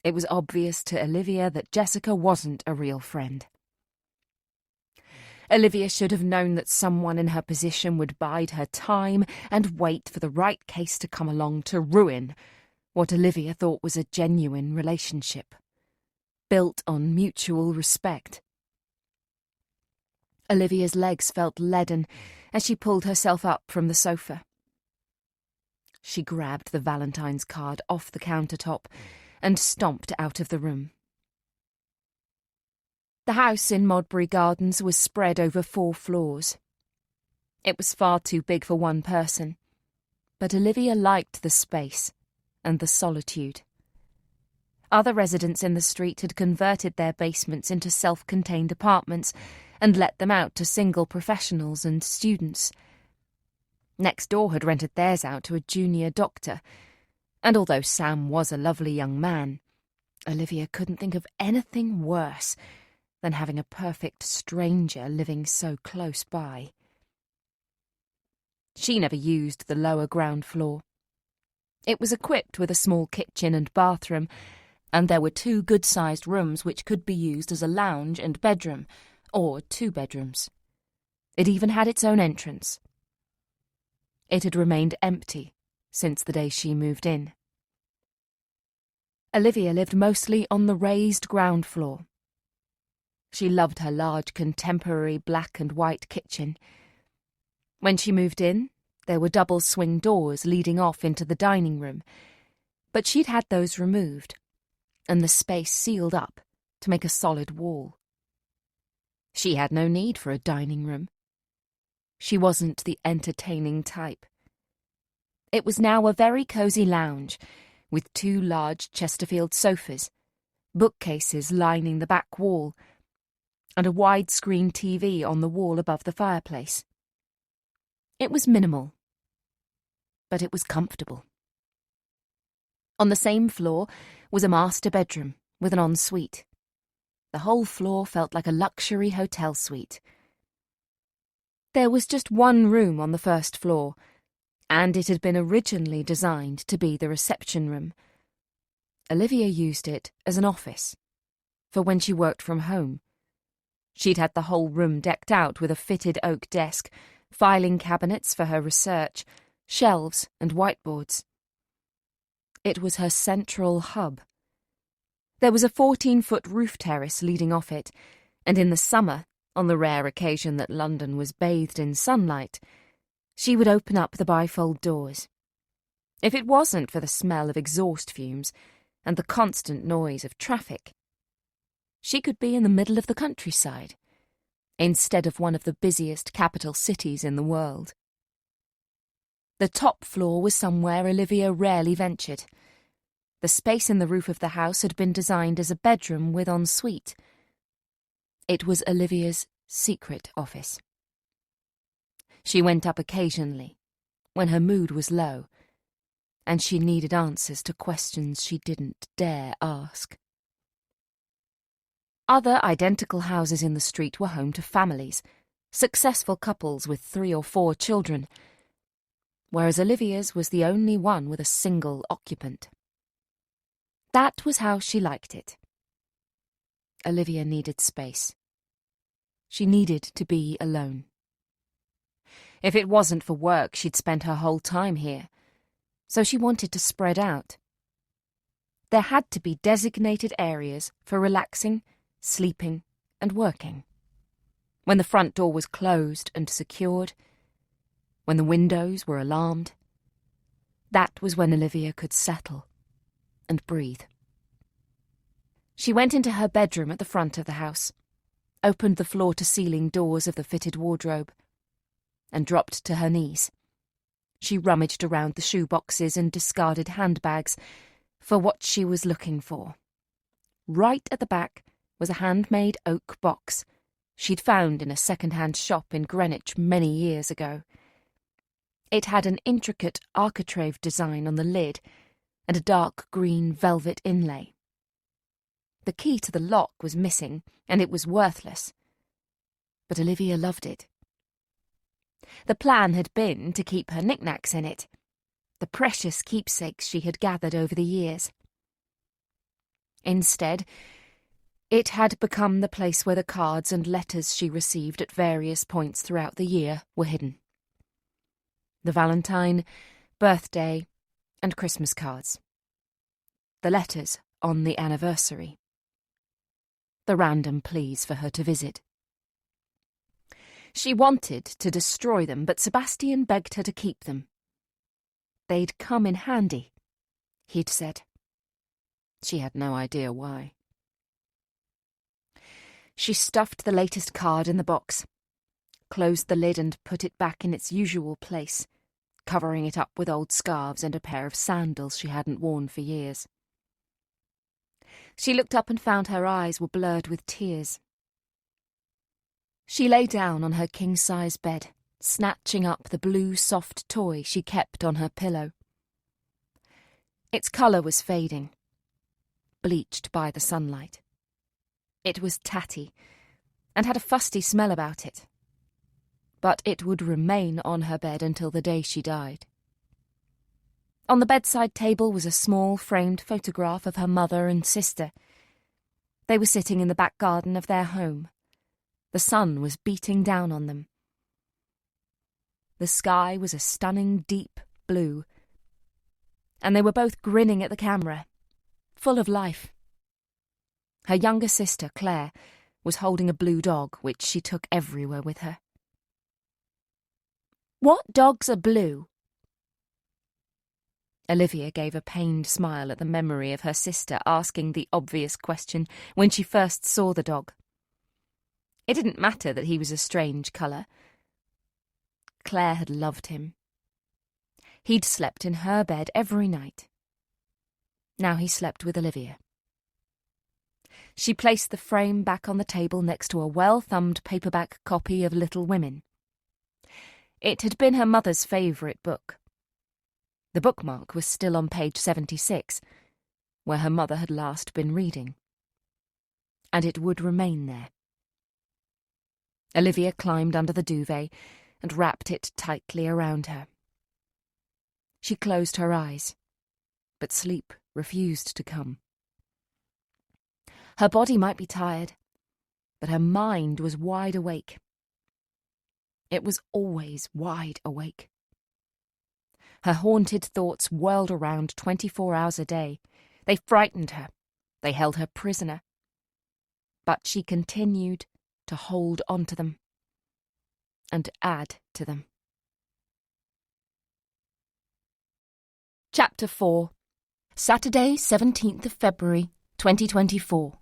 It was obvious to Olivia that Jessica wasn't a real friend. Olivia should have known that someone in her position would bide her time and wait for the right case to come along to ruin what Olivia thought was a genuine relationship, built on mutual respect. Olivia's legs felt leaden as she pulled herself up from the sofa. She grabbed the Valentine's card off the countertop and stomped out of the room. The house in Modbury Gardens was spread over 4 floors. It was far too big for one person. But Olivia liked the space and the solitude. Other residents in the street had converted their basements into self-contained apartments and let them out to single professionals and students. Next door had rented theirs out to a junior doctor, and although Sam was a lovely young man, Olivia couldn't think of anything worse than having a perfect stranger living so close by. She never used the lower ground floor. It was equipped with a small kitchen and bathroom, and there were 2 good-sized rooms which could be used as a lounge and bedroom, or 2 bedrooms. It even had its own entrance. It had remained empty since the day she moved in. Olivia lived mostly on the raised ground floor. She loved her large contemporary black and white kitchen. When she moved in, there were double swing doors leading off into the dining room, but she'd had those removed, and the space sealed up to make a solid wall. She had no need for a dining room. She wasn't the entertaining type. It was now a very cosy lounge, with 2 large Chesterfield sofas, bookcases lining the back wall, and a widescreen TV on the wall above the fireplace. It was minimal, but it was comfortable. On the same floor was a master bedroom with an ensuite. The whole floor felt like a luxury hotel suite. There was just 1 room on the first floor, and it had been originally designed to be the reception room. Olivia used it as an office, for when she worked from home. She'd had the whole room decked out with a fitted oak desk, filing cabinets for her research, shelves and whiteboards. It was her central hub. There was a 14-foot roof terrace leading off it, and in the summer, on the rare occasion that London was bathed in sunlight, she would open up the bifold doors. If it wasn't for the smell of exhaust fumes and the constant noise of traffic, she could be in the middle of the countryside, instead of one of the busiest capital cities in the world. The top floor was somewhere Olivia rarely ventured. The space in the roof of the house had been designed as a bedroom with ensuite. It was Olivia's secret office. She went up occasionally, when her mood was low, and she needed answers to questions she didn't dare ask. Other identical houses in the street were home to families, successful couples with 3 or 4 children, whereas Olivia's was the only one with a single occupant. That was how she liked it. Olivia needed space. She needed to be alone. If it wasn't for work, she'd spend her whole time here, so she wanted to spread out. There had to be designated areas for relaxing, sleeping, and working. When the front door was closed and secured, when the windows were alarmed, that was when Olivia could settle and breathe. She went into her bedroom at the front of the house, opened the floor-to-ceiling doors of the fitted wardrobe, and dropped to her knees. She rummaged around the shoe boxes and discarded handbags for what she was looking for. Right at the back was a handmade oak box she'd found in a second-hand shop in Greenwich many years ago. It had an intricate architrave design on the lid and a dark green velvet inlay. The key to the lock was missing, and it was worthless. But Olivia loved it. The plan had been to keep her knickknacks in it, the precious keepsakes she had gathered over the years. Instead, it had become the place where the cards and letters she received at various points throughout the year were hidden. The Valentine, birthday, and Christmas cards. The letters on the anniversary. The random pleas for her to visit. She wanted to destroy them, but Sebastian begged her to keep them. They'd come in handy, he'd said. She had no idea why. She stuffed the latest card in the box, closed the lid and put it back in its usual place, covering it up with old scarves and a pair of sandals she hadn't worn for years. She looked up and found her eyes were blurred with tears. She lay down on her king-size bed, snatching up the blue soft toy she kept on her pillow. Its colour was fading, bleached by the sunlight. It was tatty, and had a fusty smell about it. But it would remain on her bed until the day she died. On the bedside table was a small framed photograph of her mother and sister. They were sitting in the back garden of their home. The sun was beating down on them. The sky was a stunning deep blue, and they were both grinning at the camera, full of life. Her younger sister, Claire, was holding a blue dog, which she took everywhere with her. "What dogs are blue?" Olivia gave a pained smile at the memory of her sister asking the obvious question when she first saw the dog. It didn't matter that he was a strange colour. Claire had loved him. He'd slept in her bed every night. Now he slept with Olivia. She placed the frame back on the table next to a well-thumbed paperback copy of Little Women. It had been her mother's favourite book. The bookmark was still on page 76, where her mother had last been reading. And it would remain there. Olivia climbed under the duvet and wrapped it tightly around her. She closed her eyes, but sleep refused to come. Her body might be tired, but her mind was wide awake. It was always wide awake. Her haunted thoughts whirled around 24 hours a day. They frightened her. They held her prisoner. But she continued to hold on to them and add to them. Chapter 4. Saturday, 17th of February, 2024.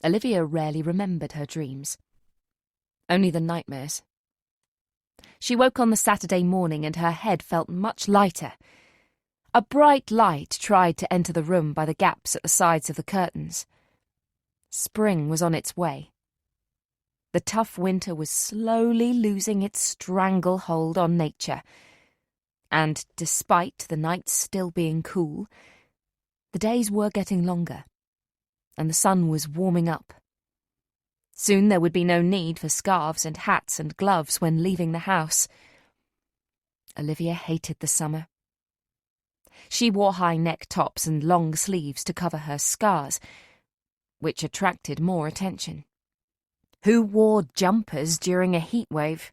Olivia rarely remembered her dreams. Only the nightmares. She woke on the Saturday morning and her head felt much lighter. A bright light tried to enter the room by the gaps at the sides of the curtains. Spring was on its way. The tough winter was slowly losing its stranglehold on nature. And despite the nights still being cool, the days were getting longer, and the sun was warming up. Soon there would be no need for scarves and hats and gloves when leaving the house. Olivia hated the summer. She wore high neck tops and long sleeves to cover her scars, which attracted more attention. Who wore jumpers during a heat wave?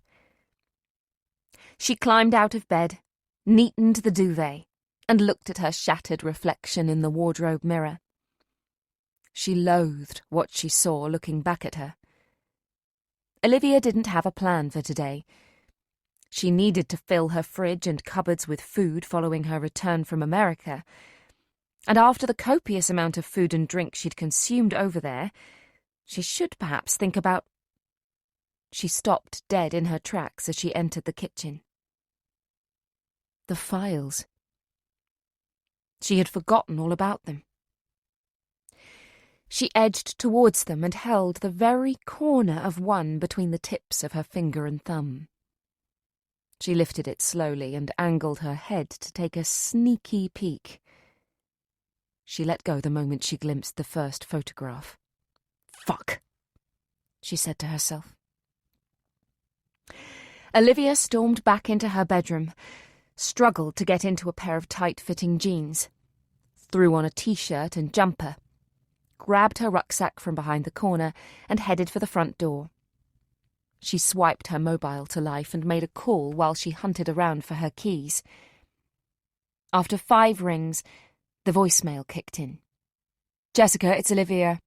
She climbed out of bed, neatened the duvet, and looked at her shattered reflection in the wardrobe mirror. She loathed what she saw looking back at her. Olivia didn't have a plan for today. She needed to fill her fridge and cupboards with food following her return from America, and after the copious amount of food and drink she'd consumed over there, she should perhaps think about... She stopped dead in her tracks as she entered the kitchen. The files. She had forgotten all about them. She edged towards them and held the very corner of one between the tips of her finger and thumb. She lifted it slowly and angled her head to take a sneaky peek. She let go the moment she glimpsed the first photograph. "Fuck," she said to herself. Olivia stormed back into her bedroom, struggled to get into a pair of tight-fitting jeans, threw on a t-shirt and jumper, grabbed her rucksack from behind the corner, and headed for the front door. She swiped her mobile to life and made a call while she hunted around for her keys. After 5 rings, the voicemail kicked in. "Jessica, it's Olivia.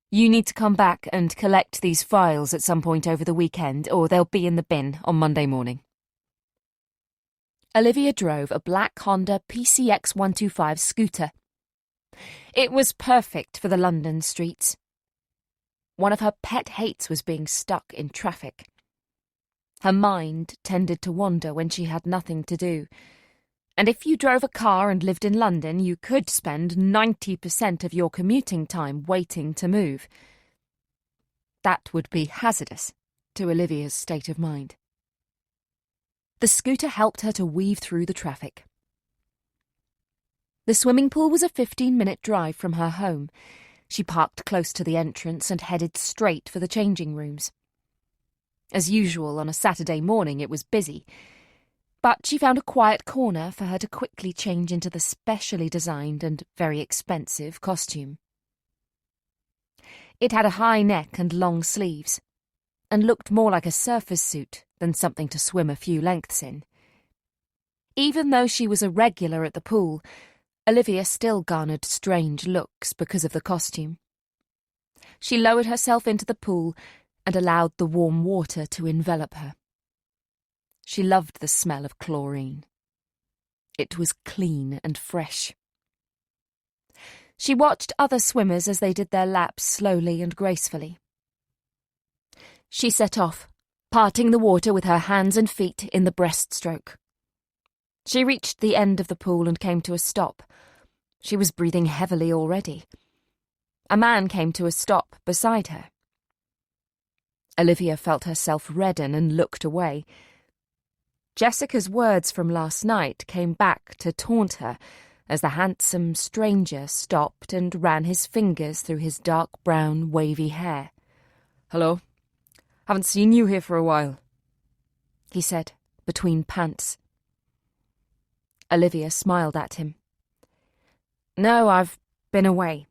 You need to come back and collect these files at some point over the weekend, or they'll be in the bin on Monday morning." Olivia drove a black Honda PCX 125 scooter. It was perfect for the London streets. One of her pet hates was being stuck in traffic. Her mind tended to wander when she had nothing to do. And if you drove a car and lived in London, you could spend 90% of your commuting time waiting to move. That would be hazardous to Olivia's state of mind. The scooter helped her to weave through the traffic. The swimming pool was a 15-minute drive from her home. She parked close to the entrance and headed straight for the changing rooms. As usual on a Saturday morning, it was busy, but she found a quiet corner for her to quickly change into the specially designed and very expensive costume. It had a high neck and long sleeves, and looked more like a surfer's suit than something to swim a few lengths in. Even though she was a regular at the pool, Olivia still garnered strange looks because of the costume. She lowered herself into the pool and allowed the warm water to envelop her. She loved the smell of chlorine. It was clean and fresh. She watched other swimmers as they did their laps slowly and gracefully. She set off, parting the water with her hands and feet in the breaststroke. She reached the end of the pool and came to a stop. She was breathing heavily already. A man came to a stop beside her. Olivia felt herself redden and looked away. Jessica's words from last night came back to taunt her as the handsome stranger stopped and ran his fingers through his dark brown, wavy hair. "Hello. Haven't seen you here for a while," he said, between pants. Olivia smiled at him. "No, I've been away."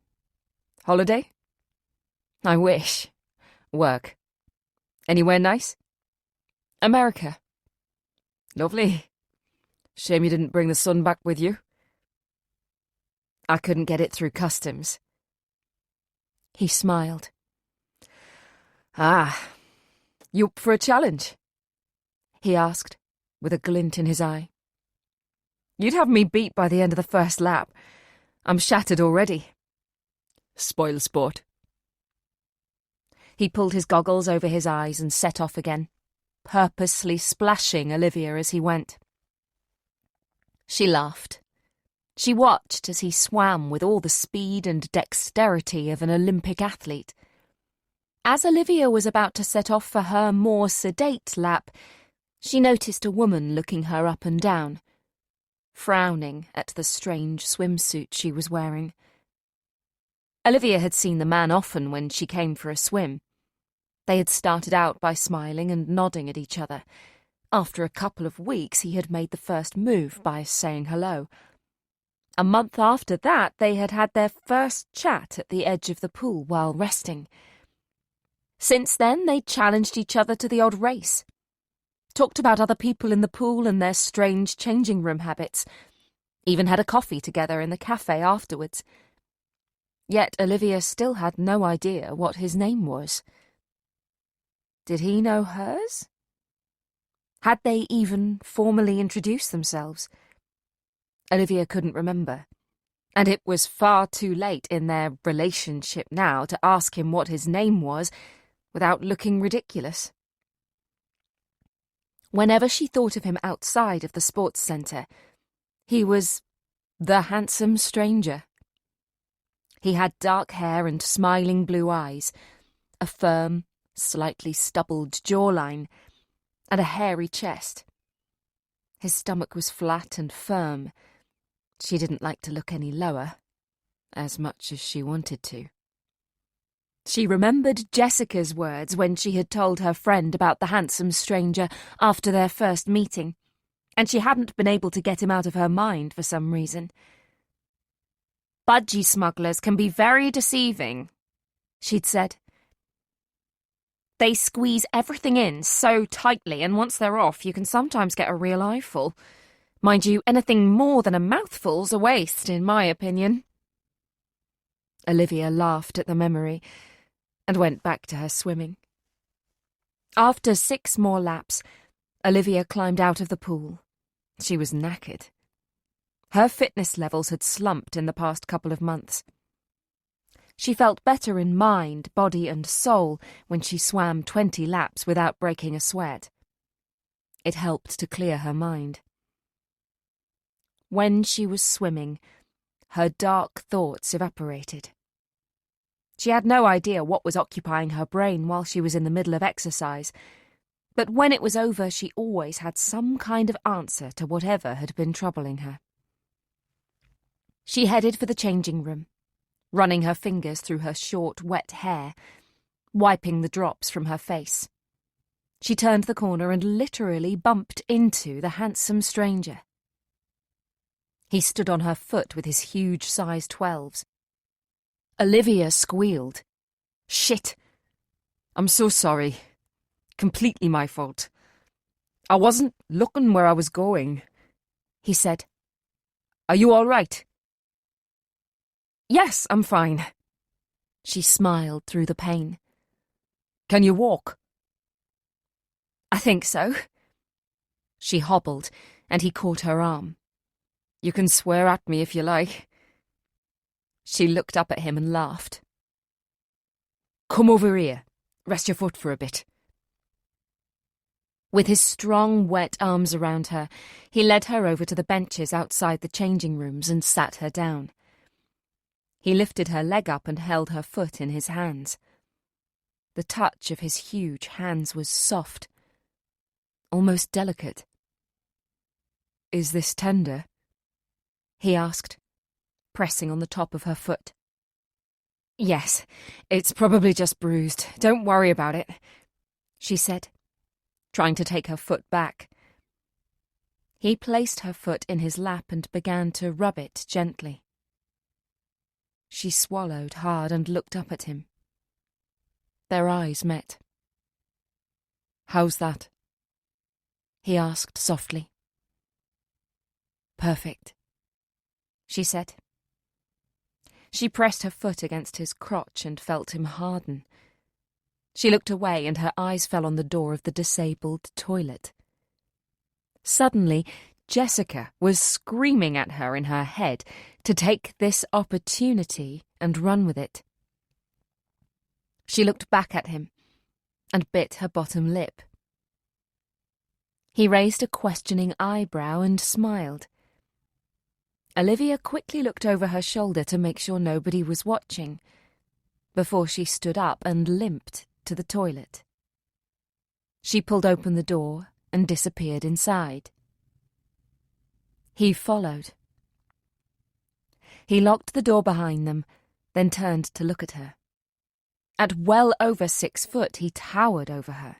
"Holiday?" "I wish. Work." "Anywhere nice?" "America." "Lovely. Shame you didn't bring the sun back with you." "I couldn't get it through customs." He smiled. "Ah, you up for a challenge?" he asked, with a glint in his eye. "You'd have me beat by the end of the first lap. I'm shattered already." "Spoil sport." He pulled his goggles over his eyes and set off again, purposely splashing Olivia as he went. She laughed. She watched as he swam with all the speed and dexterity of an Olympic athlete. As Olivia was about to set off for her more sedate lap, she noticed a woman looking her up and down, frowning at the strange swimsuit she was wearing. Olivia had seen the man often when she came for a swim. They had started out by smiling and nodding at each other. After a couple of weeks, he had made the first move by saying hello. A month after that, they had had their first chat at the edge of the pool while resting. Since then, they challenged each other to the odd race, talked about other people in the pool and their strange changing room habits, even had a coffee together in the cafe afterwards. Yet Olivia still had no idea what his name was. Did he know hers? Had they even formally introduced themselves? Olivia couldn't remember, and it was far too late in their relationship now to ask him what his name was without looking ridiculous. Whenever she thought of him outside of the sports centre, he was the handsome stranger. He had dark hair and smiling blue eyes, a firm, slightly stubbled jawline, and a hairy chest. His stomach was flat and firm. She didn't like to look any lower, as much as she wanted to. She remembered Jessica's words when she had told her friend about the handsome stranger after their first meeting, and she hadn't been able to get him out of her mind for some reason. "Budgie smugglers can be very deceiving," she'd said. "They squeeze everything in so tightly, and once they're off, you can sometimes get a real eyeful. Mind you, anything more than a mouthful's a waste, in my opinion." Olivia laughed at the memory and went back to her swimming. After 6 more laps, Olivia climbed out of the pool. She was knackered. Her fitness levels had slumped in the past couple of months. She felt better in mind, body and soul when she swam 20 laps without breaking a sweat. It helped to clear her mind. When she was swimming, her dark thoughts evaporated. She had no idea what was occupying her brain while she was in the middle of exercise, but when it was over, she always had some kind of answer to whatever had been troubling her. She headed for the changing room, running her fingers through her short, wet hair, wiping the drops from her face. She turned the corner and literally bumped into the handsome stranger. He stood on her foot with his huge size 12s. Olivia squealed. "Shit! I'm so sorry. Completely my fault. I wasn't looking where I was going," he said. "Are you all right?" "Yes, I'm fine." She smiled through the pain. "Can you walk?" "I think so." She hobbled, and he caught her arm. "You can swear at me if you like." She looked up at him and laughed. "Come over here. Rest your foot for a bit." With his strong, wet arms around her, he led her over to the benches outside the changing rooms and sat her down. He lifted her leg up and held her foot in his hands. The touch of his huge hands was soft, almost delicate. "Is this tender?" he asked, pressing on the top of her foot. "Yes, it's probably just bruised. Don't worry about it," she said, trying to take her foot back. He placed her foot in his lap and began to rub it gently. She swallowed hard and looked up at him. Their eyes met. "How's that?" he asked softly. "Perfect," she said. She pressed her foot against his crotch and felt him harden. She looked away and her eyes fell on the door of the disabled toilet. Suddenly, Jessica was screaming at her in her head to take this opportunity and run with it. She looked back at him and bit her bottom lip. He raised a questioning eyebrow and smiled. Olivia quickly looked over her shoulder to make sure nobody was watching, before she stood up and limped to the toilet. She pulled open the door and disappeared inside. He followed. He locked the door behind them, then turned to look at her. At well over 6 foot, he towered over her.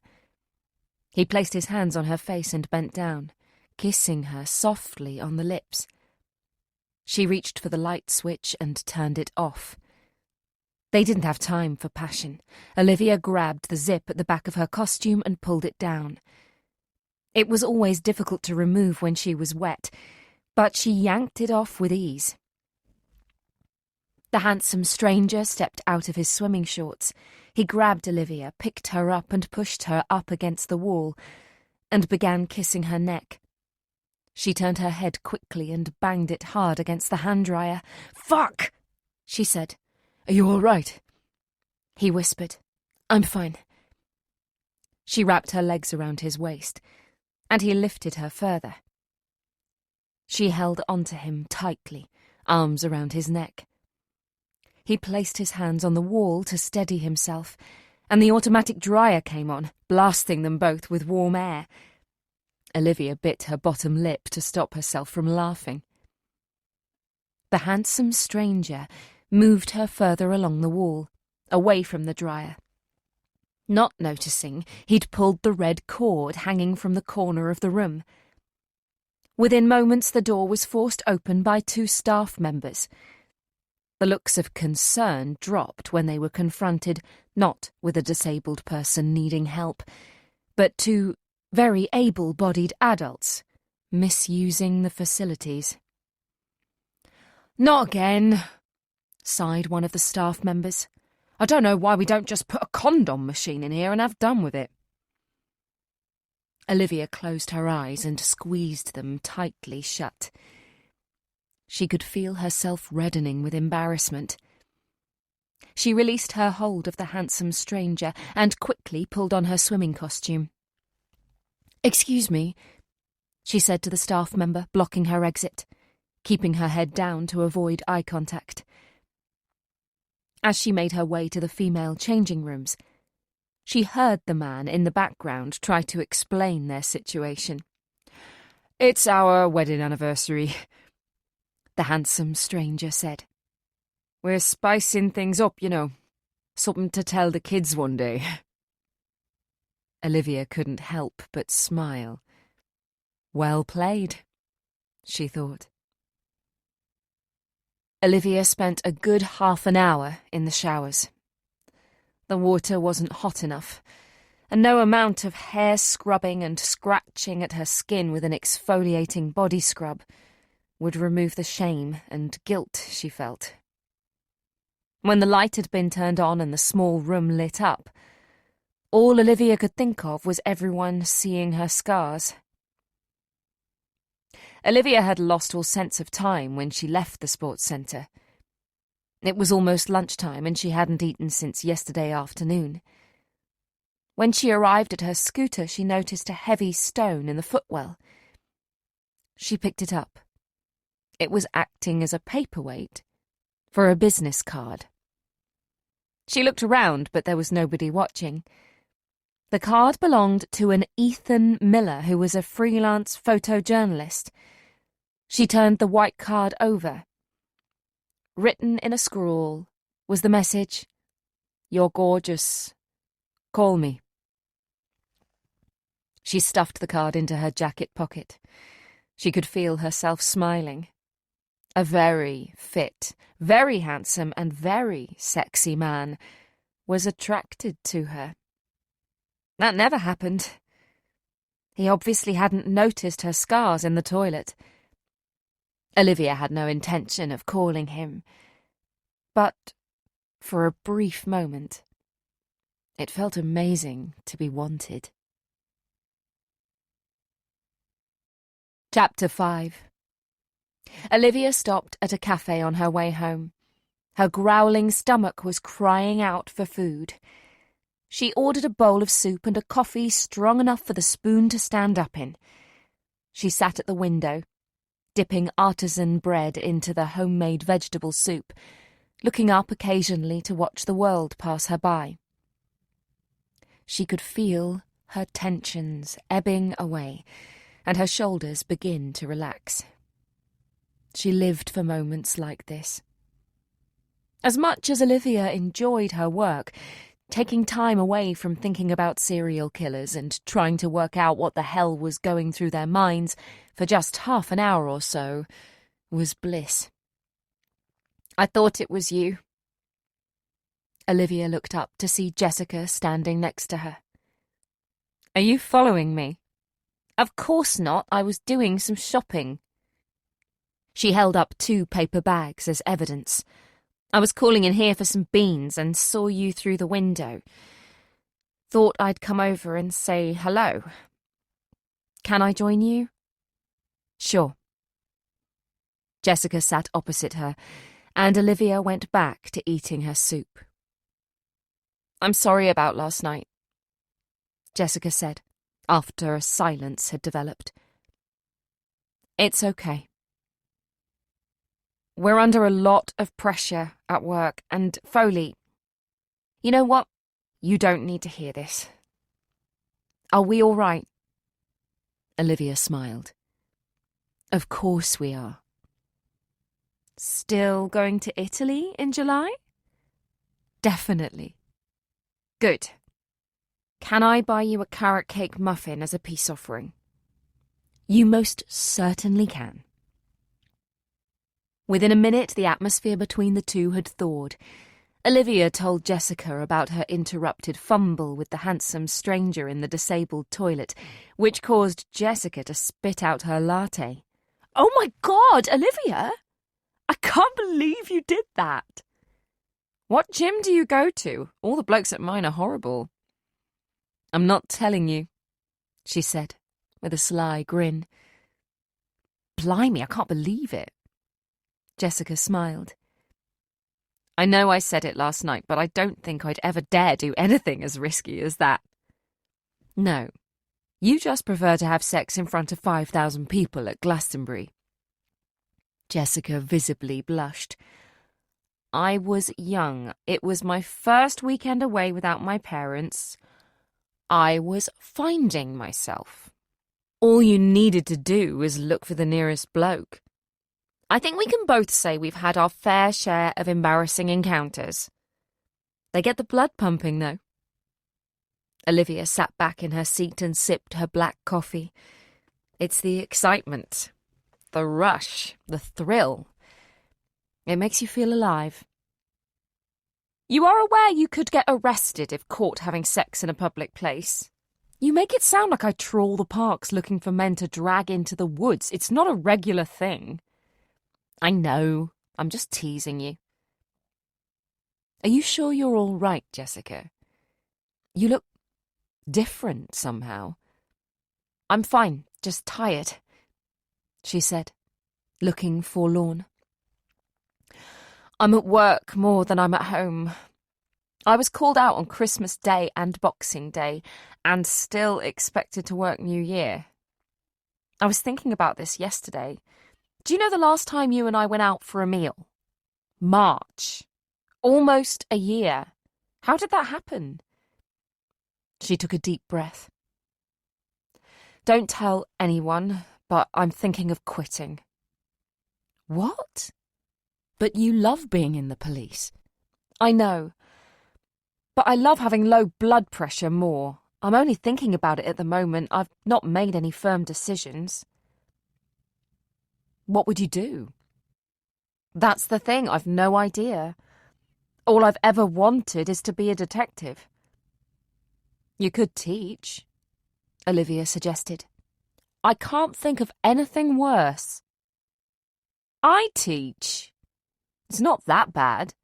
He placed his hands on her face and bent down, kissing her softly on the lips. She reached for the light switch and turned it off. They didn't have time for passion. Olivia grabbed the zip at the back of her costume and pulled it down. It was always difficult to remove when she was wet, but she yanked it off with ease. The handsome stranger stepped out of his swimming shorts. He grabbed Olivia, picked her up and pushed her up against the wall, and began kissing her neck. She turned her head quickly and banged it hard against the hand dryer. "Fuck!" she said. "Are you all right?" He whispered. "I'm fine." She wrapped her legs around his waist, and he lifted her further. She held onto him tightly, arms around his neck. He placed his hands on the wall to steady himself, and the automatic dryer came on, blasting them both with warm air. Olivia bit her bottom lip to stop herself from laughing. The handsome stranger moved her further along the wall, away from the dryer. Not noticing, he'd pulled the red cord hanging from the corner of the room. Within moments, the door was forced open by 2 staff members. The looks of concern dropped when they were confronted not with a disabled person needing help, but 2 very able-bodied adults misusing the facilities. "Not again," sighed one of the staff members. "I don't know why we don't just put a condom machine in here and have done with it." Olivia closed her eyes and squeezed them tightly shut. She could feel herself reddening with embarrassment. She released her hold of the handsome stranger and quickly pulled on her swimming costume. "Excuse me," she said to the staff member, blocking her exit, keeping her head down to avoid eye contact. As she made her way to the female changing rooms, she heard the man in the background try to explain their situation. "It's our wedding anniversary," the handsome stranger said. "We're spicing things up, you know. Something to tell the kids one day." Olivia couldn't help but smile. Well played, she thought. Olivia spent a good half an hour in the showers. The water wasn't hot enough, and no amount of hair scrubbing and scratching at her skin with an exfoliating body scrub would remove the shame and guilt she felt. When the light had been turned on and the small room lit up, all Olivia could think of was everyone seeing her scars. Olivia had lost all sense of time when she left the sports centre. It was almost lunchtime and she hadn't eaten since yesterday afternoon. When she arrived at her scooter, she noticed a heavy stone in the footwell. She picked it up. It was acting as a paperweight for a business card. She looked around, but there was nobody watching. The card belonged to an Ethan Miller, who was a freelance photojournalist. She turned the white card over. Written in a scrawl was the message, "You're gorgeous. Call me." She stuffed the card into her jacket pocket. She could feel herself smiling. A very fit, very handsome, and very sexy man was attracted to her. That never happened. He obviously hadn't noticed her scars in the toilet. Olivia had no intention of calling him, but for a brief moment, it felt amazing to be wanted. Chapter 5. Olivia stopped at a cafe on her way home. Her growling stomach was crying out for food. She ordered a bowl of soup and a coffee strong enough for the spoon to stand up in. She sat at the window, dipping artisan bread into the homemade vegetable soup, looking up occasionally to watch the world pass her by. She could feel her tensions ebbing away, and her shoulders begin to relax. She lived for moments like this. As much as Olivia enjoyed her work, taking time away from thinking about serial killers and trying to work out what the hell was going through their minds for just half an hour or so was bliss. "I thought it was you." Olivia looked up to see Jessica standing next to her. "Are you following me?" "Of course not. I was doing some shopping." She held up 2 paper bags as evidence. "I was calling in here for some beans and saw you through the window. Thought I'd come over and say hello. Can I join you?" "Sure." Jessica sat opposite her, and Olivia went back to eating her soup. "I'm sorry about last night," Jessica said, after a silence had developed. "It's okay. We're under a lot of pressure at work, and Foley, you know what? You don't need to hear this. Are we all right?" Olivia smiled. "Of course we are." "Still going to Italy in July?" "Definitely." "Good. Can I buy you a carrot cake muffin as a peace offering?" "You most certainly can." Within a minute, the atmosphere between the two had thawed. Olivia told Jessica about her interrupted fumble with the handsome stranger in the disabled toilet, which caused Jessica to spit out her latte. "Oh my God, Olivia! I can't believe you did that." "What gym do you go to? All the blokes at mine are horrible." "I'm not telling you," she said, with a sly grin. "Blimey, I can't believe it." Jessica smiled. "I know I said it last night, but I don't think I'd ever dare do anything as risky as that." "No, You just prefer to have sex in front of 5,000 people at Glastonbury. Jessica visibly blushed. I was young. It was my first weekend away without my parents. I was finding myself. All you needed to do was look for the nearest bloke. I think we can both say we've had our fair share of embarrassing encounters. They get the blood pumping, though. Olivia sat back in her seat and sipped her black coffee. It's the excitement, the rush, the thrill. It makes you feel alive. You are aware you could get arrested if caught having sex in a public place. You make it sound like I trawl the parks looking for men to drag into the woods. It's not a regular thing. I know. I'm just teasing you. Are you sure you're all right, Jessica? You look different somehow. I'm fine, just tired, she said, looking forlorn. I'm at work more than I'm at home. I was called out on Christmas Day and Boxing Day and still expected to work New Year. I was thinking about this yesterday. Do you know the last time you and I went out for a meal? March. Almost a year. How did that happen? She took a deep breath. Don't tell anyone, but I'm thinking of quitting. What? But you love being in the police. I know. But I love having low blood pressure more. I'm only thinking about it at the moment. I've not made any firm decisions. What would you do? That's the thing, I've no idea. All I've ever wanted is to be a detective. You could teach, Olivia suggested. I can't think of anything worse. I teach. It's not that bad.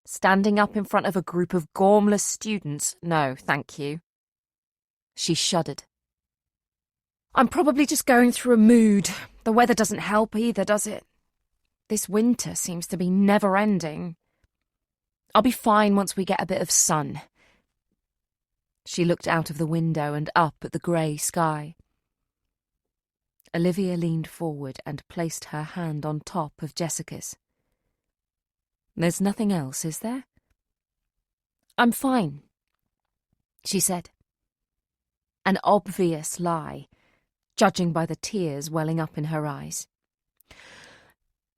Standing up in front of a group of gormless students? No, thank you. She shuddered. I'm probably just going through a mood. The weather doesn't help either, does it? This winter seems to be never-ending. I'll be fine once we get a bit of sun. She looked out of the window and up at the grey sky. Olivia leaned forward and placed her hand on top of Jessica's. There's nothing else, is there? I'm fine, she said. An obvious lie, judging by the tears welling up in her eyes.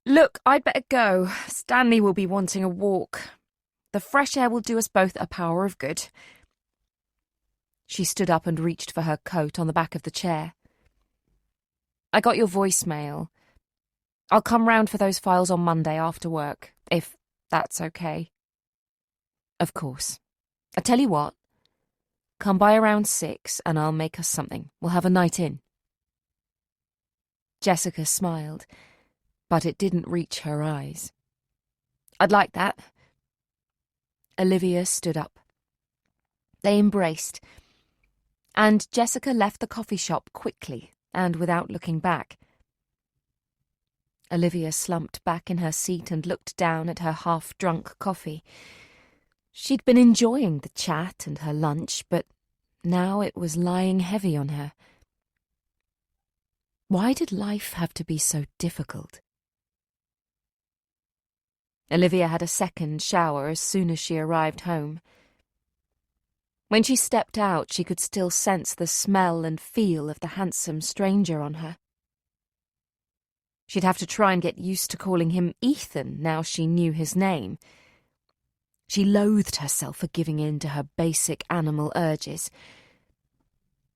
Look, I'd better go. Stanley will be wanting a walk. The fresh air will do us both a power of good. She stood up and reached for her coat on the back of the chair. I got your voicemail. I'll come round for those files on Monday after work, if that's okay. Of course. I tell you what. Come by around 6 and I'll make us something. We'll have a night in. Jessica smiled, but it didn't reach her eyes. I'd like that. Olivia stood up. They embraced, and Jessica left the coffee shop quickly and without looking back. Olivia slumped back in her seat and looked down at her half-drunk coffee. She'd been enjoying the chat and her lunch, but now it was lying heavy on her. Why did life have to be so difficult? Olivia had a second shower as soon as she arrived home. When she stepped out, she could still sense the smell and feel of the handsome stranger on her. She'd have to try and get used to calling him Ethan now she knew his name. She loathed herself for giving in to her basic animal urges.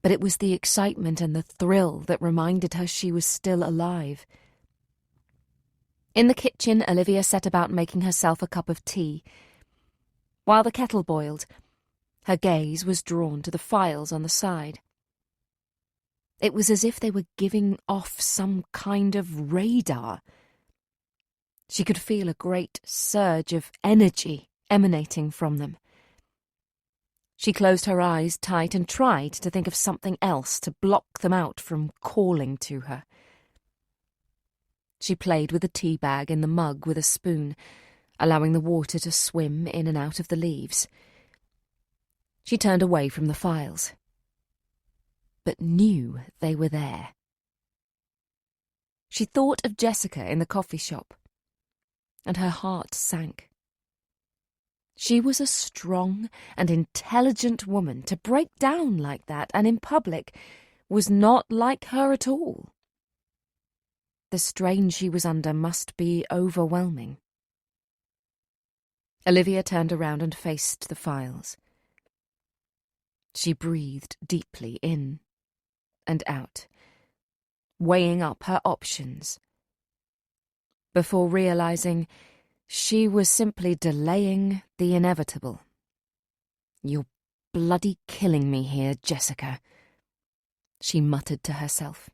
But it was the excitement and the thrill that reminded her she was still alive. In the kitchen, Olivia set about making herself a cup of tea. While the kettle boiled, her gaze was drawn to the files on the side. It was as if they were giving off some kind of radar. She could feel a great surge of energy emanating from them. She closed her eyes tight and tried to think of something else to block them out from calling to her. She played with the tea bag in the mug with a spoon, allowing the water to swim in and out of the leaves. She turned away from the files. but knew they were there. She thought of Jessica in the coffee shop, and her heart sank. She was a strong and intelligent woman. To break down like that and in public was not like her at all. The strain she was under must be overwhelming. Olivia turned around and faced the files. She breathed deeply in and out, weighing up her options, before realizing she was simply delaying the inevitable. "You're bloody killing me here, Jessica," she muttered to herself.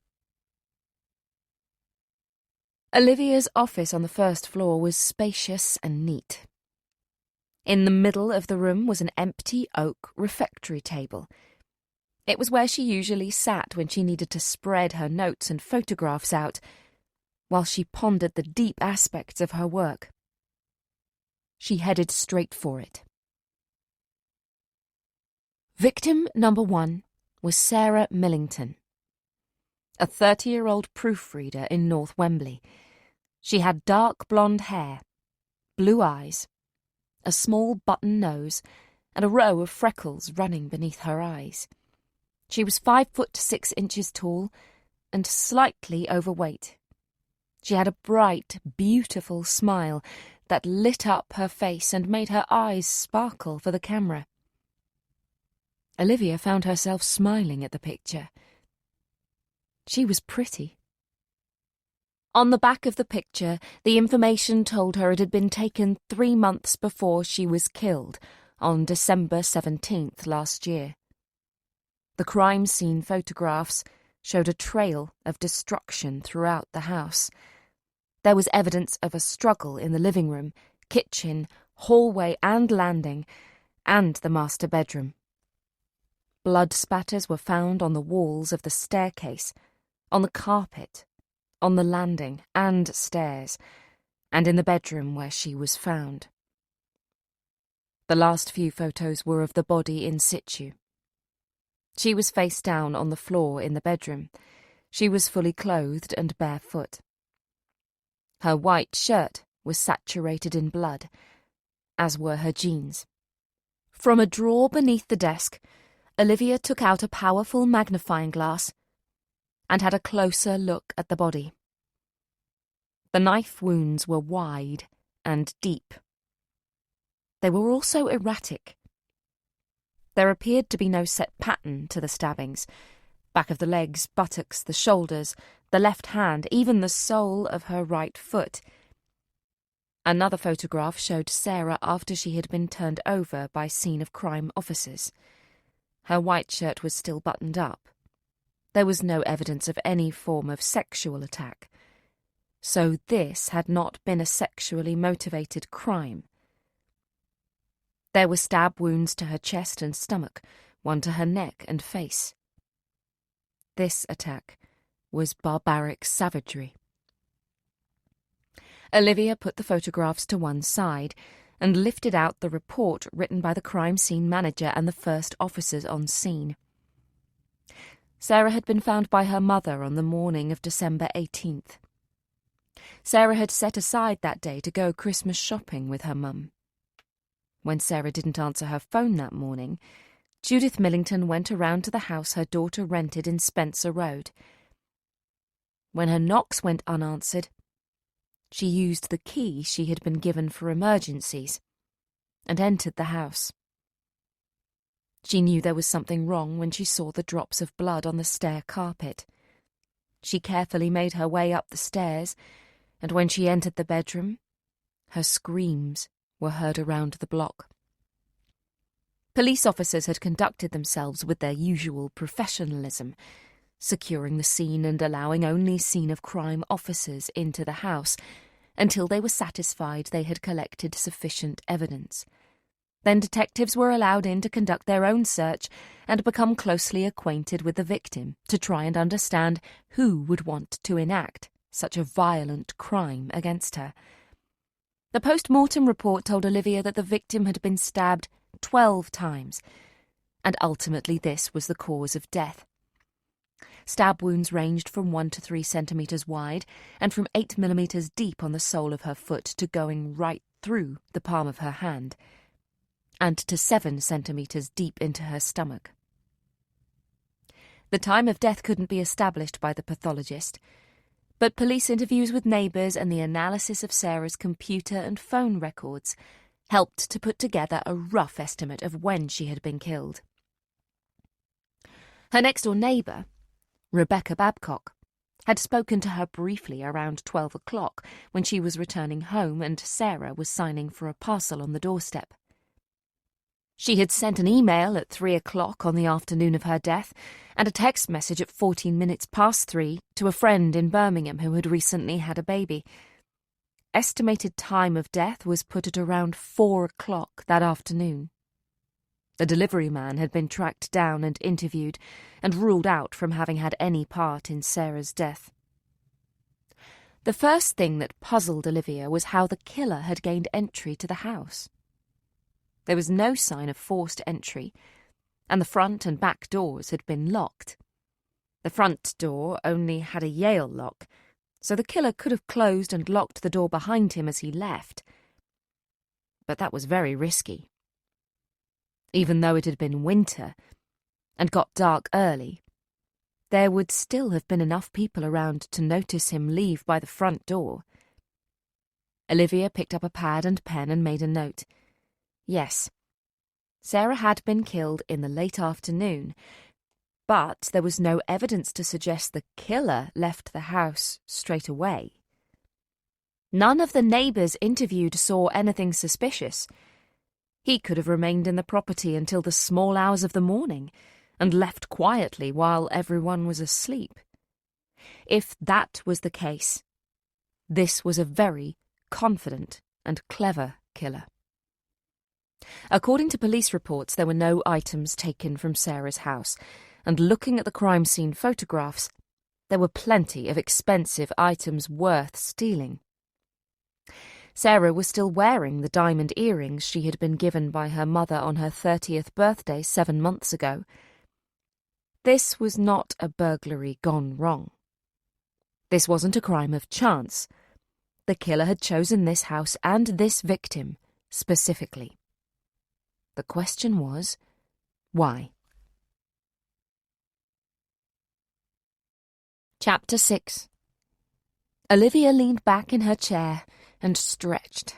Olivia's office on the first floor was spacious and neat. In the middle of the room was an empty oak refectory table. It was where she usually sat when she needed to spread her notes and photographs out, while she pondered the deep aspects of her work. She headed straight for it. Victim number 1 was Sarah Millington, a 30-year-old proofreader in North Wembley. She had dark blonde hair, blue eyes, a small button nose, and a row of freckles running beneath her eyes. She was 5'6" tall and slightly overweight. She had a bright, beautiful smile that lit up her face and made her eyes sparkle for the camera. Olivia found herself smiling at the picture. She was pretty. On the back of the picture, the information told her it had been taken 3 months before she was killed, on December 17th last year. The crime scene photographs showed a trail of destruction throughout the house. There was evidence of a struggle in the living room, kitchen, hallway and landing, and the master bedroom. Blood spatters were found on the walls of the staircase, on the carpet, on the landing and stairs, and in the bedroom where she was found. The last few photos were of the body in situ. She was face down on the floor in the bedroom. She was fully clothed and barefoot. Her white shirt was saturated in blood, as were her jeans. From a drawer beneath the desk, Olivia took out a powerful magnifying glass and had a closer look at the body. The knife wounds were wide and deep. They were also erratic. There appeared to be no set pattern to the stabbings. Back of the legs, buttocks, the shoulders, the left hand, even the sole of her right foot. Another photograph showed Sarah after she had been turned over by scene of crime officers. Her white shirt was still buttoned up. There was no evidence of any form of sexual attack. So this had not been a sexually motivated crime. There were stab wounds to her chest and stomach, one to her neck and face. This attack was barbaric savagery. Olivia put the photographs to one side and lifted out the report written by the crime scene manager and the first officers on scene. Sarah had been found by her mother on the morning of December 18th. Sarah had set aside that day to go Christmas shopping with her mum. When Sarah didn't answer her phone that morning, Judith Millington went around to the house her daughter rented in Spencer Road. When her knocks went unanswered, she used the key she had been given for emergencies and entered the house. She knew there was something wrong when she saw the drops of blood on the stair carpet. She carefully made her way up the stairs, and when she entered the bedroom, her screams were heard around the block. Police officers had conducted themselves with their usual professionalism, securing the scene and allowing only scene-of-crime officers into the house until they were satisfied they had collected sufficient evidence. Then detectives were allowed in to conduct their own search and become closely acquainted with the victim to try and understand who would want to enact such a violent crime against her. The post-mortem report told Olivia that the victim had been stabbed 12 times, and ultimately this was the cause of death. Stab wounds ranged from 1 to 3 centimetres wide and from 8 millimetres deep on the sole of her foot to going right through the palm of her hand, and to 7 centimetres deep into her stomach. The time of death couldn't be established by the pathologist, but police interviews with neighbours and the analysis of Sarah's computer and phone records helped to put together a rough estimate of when she had been killed. Her next-door neighbour, Rebecca Babcock, had spoken to her briefly around 12 o'clock when she was returning home and Sarah was signing for a parcel on the doorstep. She had sent an email at 3 o'clock on the afternoon of her death and a text message at 14 minutes past 3 to a friend in Birmingham who had recently had a baby. Estimated time of death was put at around 4 o'clock that afternoon. The delivery man had been tracked down and interviewed and ruled out from having had any part in Sarah's death. The first thing that puzzled Olivia was how the killer had gained entry to the house. There was no sign of forced entry, and the front and back doors had been locked. The front door only had a Yale lock, so the killer could have closed and locked the door behind him as he left. But that was very risky. Even though it had been winter and got dark early, there would still have been enough people around to notice him leave by the front door. Olivia picked up a pad and pen and made a note. Yes, Sarah had been killed in the late afternoon, but there was no evidence to suggest the killer left the house straight away. None of the neighbours interviewed saw anything suspicious. He could have remained in the property until the small hours of the morning and left quietly while everyone was asleep. If that was the case, this was a very confident and clever killer. According to police reports, there were no items taken from Sarah's house, and looking at the crime scene photographs, there were plenty of expensive items worth stealing. Sarah was still wearing the diamond earrings she had been given by her mother on her 30th birthday 7 months ago. This was not a burglary gone wrong. This wasn't a crime of chance. The killer had chosen this house and this victim specifically. The question was, why? Chapter 6. Olivia leaned back in her chair and stretched.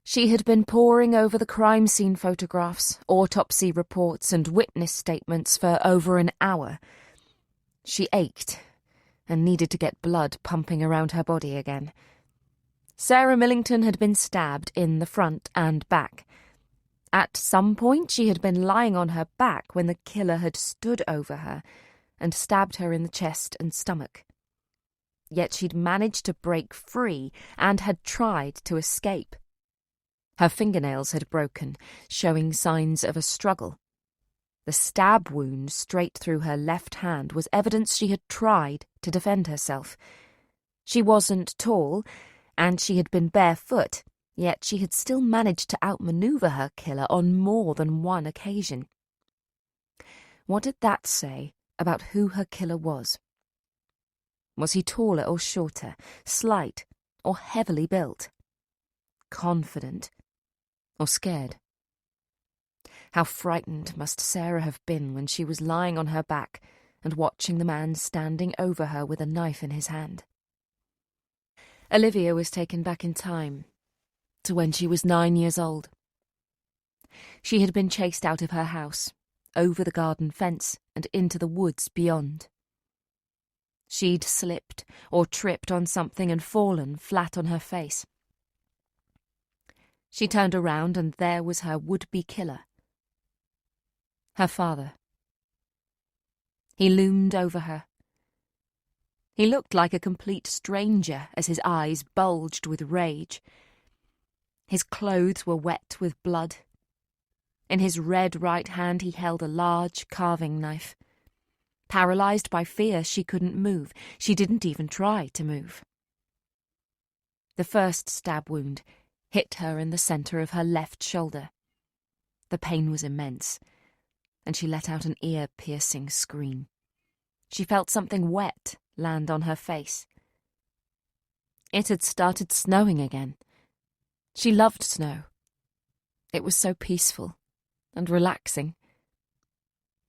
She had been poring over the crime scene photographs, autopsy reports, and witness statements for over an hour. She ached and needed to get blood pumping around her body again. Sarah Millington had been stabbed in the front and back. At some point she had been lying on her back when the killer had stood over her and stabbed her in the chest and stomach. Yet she'd managed to break free and had tried to escape. Her fingernails had broken, showing signs of a struggle. The stab wound straight through her left hand was evidence she had tried to defend herself. She wasn't tall, and she had been barefoot, yet she had still managed to outmaneuver her killer on more than one occasion. What did that say about who her killer was? Was he taller or shorter, slight or heavily built? Confident or scared? How frightened must Sarah have been when she was lying on her back and watching the man standing over her with a knife in his hand. Olivia was taken back in time to when she was 9 years old. She had been chased out of her house, over the garden fence and into the woods beyond. She'd slipped or tripped on something and fallen flat on her face. She turned around and there was her would-be killer. Her father. He loomed over her. He looked like a complete stranger as his eyes bulged with rage. His clothes were wet with blood. In his red right hand he held a large carving knife. Paralysed by fear, she couldn't move. She didn't even try to move. The first stab wound hit her in the centre of her left shoulder. The pain was immense, and she let out an ear-piercing scream. she felt something wet land on her face. It had started snowing again. She loved snow. It was so peaceful and relaxing.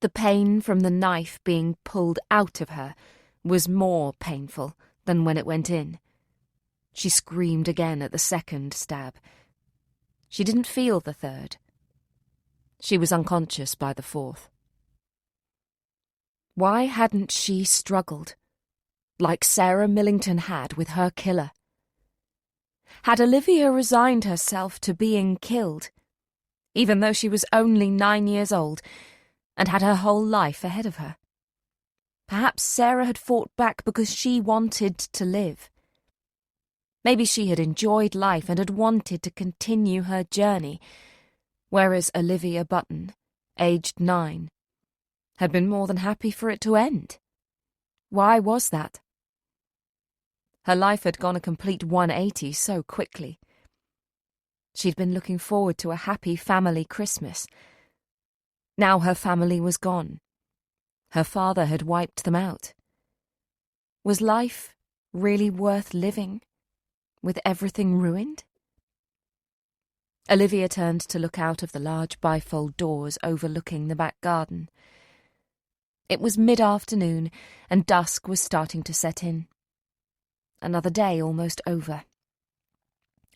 The pain from the knife being pulled out of her was more painful than when it went in. She screamed again at the second stab. She didn't feel the third. She was unconscious by the fourth. Why hadn't she struggled, like Sarah Millington had with her killer? Had Olivia resigned herself to being killed, even though she was only 9 years old and had her whole life ahead of her? Perhaps Sarah had fought back because she wanted to live. Maybe she had enjoyed life and had wanted to continue her journey, whereas Olivia Button, aged 9, had been more than happy for it to end. Why was that? Her life had gone a complete 180 so quickly. She'd been looking forward to a happy family Christmas. Now her family was gone. Her father had wiped them out. Was life really worth living, with everything ruined? Olivia turned to look out of the large bifold doors overlooking the back garden. It was mid-afternoon, and dusk was starting to set in. Another day almost over.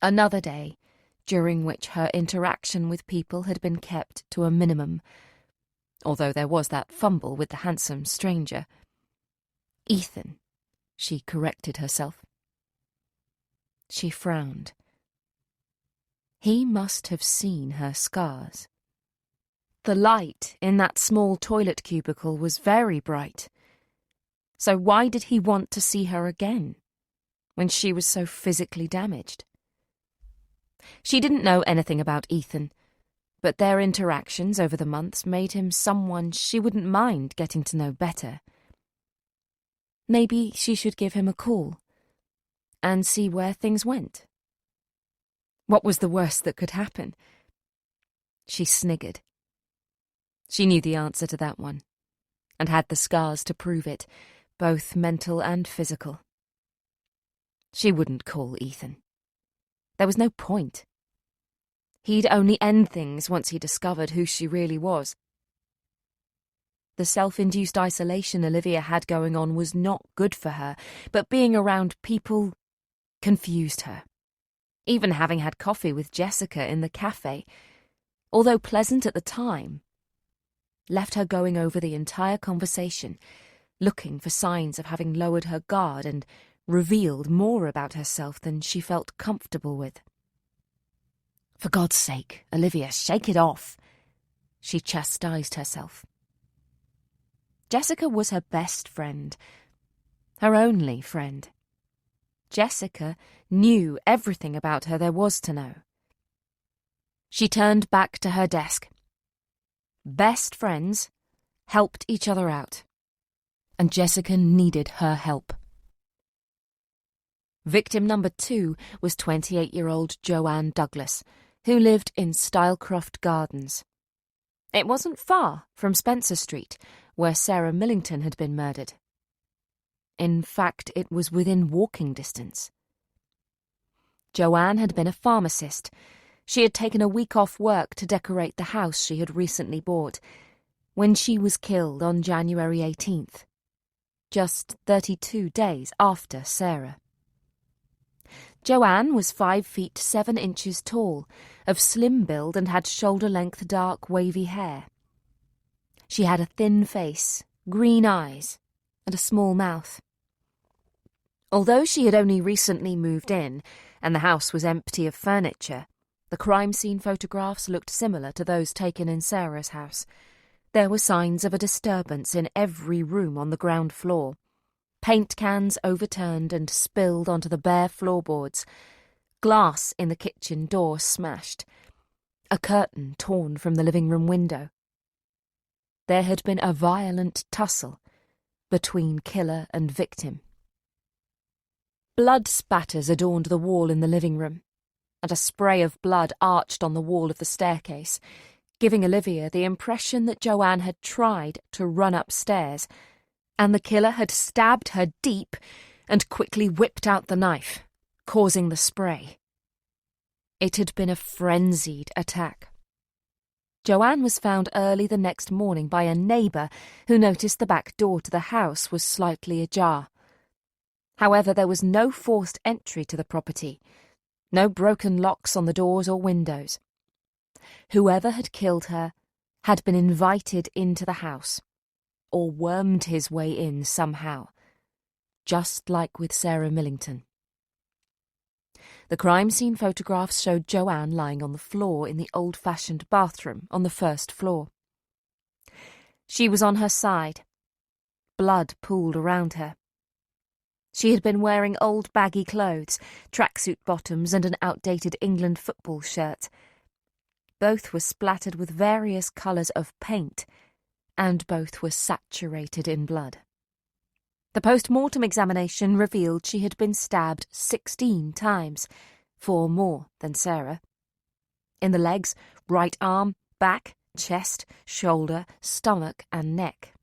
Another day during which her interaction with people had been kept to a minimum, although there was that fumble with the handsome stranger. Ethan, she corrected herself. She frowned. He must have seen her scars. The light in that small toilet cubicle was very bright. So why did he want to see her again, when she was so physically damaged? She didn't know anything about Ethan, but their interactions over the months made him someone she wouldn't mind getting to know better. Maybe she should give him a call and see where things went. What was the worst that could happen? She sniggered. She knew the answer to that one, and had the scars to prove it, both mental and physical. She wouldn't call Ethan. There was no point. He'd only end things once he discovered who she really was. The self-induced isolation Olivia had going on was not good for her, but being around people confused her. Even having had coffee with Jessica in the cafe, although pleasant at the time, left her going over the entire conversation, looking for signs of having lowered her guard and revealed more about herself than she felt comfortable with. For God's sake, Olivia, shake it off, she chastised herself. Jessica was her best friend, her only friend. Jessica knew everything about her there was to know. She turned back to her desk. Best friends helped each other out, and Jessica needed her help. Victim number 2 was 28-year-old Joanne Douglas, who lived in Stylecroft Gardens. It wasn't far from Spencer Street, where Sarah Millington had been murdered. In fact, it was within walking distance. Joanne had been a pharmacist. She had taken a week off work to decorate the house she had recently bought, when she was killed on January 18th, just 32 days after Sarah. Joanne was 5 feet 7 inches tall, of slim build, and had shoulder-length dark wavy hair. She had a thin face, green eyes, and a small mouth. Although she had only recently moved in, and the house was empty of furniture, the crime scene photographs looked similar to those taken in Sarah's house. There were signs of a disturbance in every room on the ground floor. Paint cans overturned and spilled onto the bare floorboards, glass in the kitchen door smashed, a curtain torn from the living room window. There had been a violent tussle between killer and victim. Blood spatters adorned the wall in the living room, and a spray of blood arched on the wall of the staircase, giving Olivia the impression that Joanne had tried to run upstairs, and the killer had stabbed her deep and quickly whipped out the knife, causing the spray. It had been a frenzied attack. Joanne was found early the next morning by a neighbour who noticed the back door to the house was slightly ajar. However, there was no forced entry to the property, no broken locks on the doors or windows. Whoever had killed her had been invited into the house, or wormed his way in somehow, just like with Sarah Millington. The crime scene photographs showed Joanne lying on the floor in the old-fashioned bathroom on the first floor. She was on her side. Blood pooled around her. She had been wearing old baggy clothes, tracksuit bottoms and an outdated England football shirt. Both were splattered with various colours of paint, and both were saturated in blood. The post-mortem examination revealed she had been stabbed 16 times, 4 more than Sarah. In the legs, right arm, back, chest, shoulder, stomach and neck.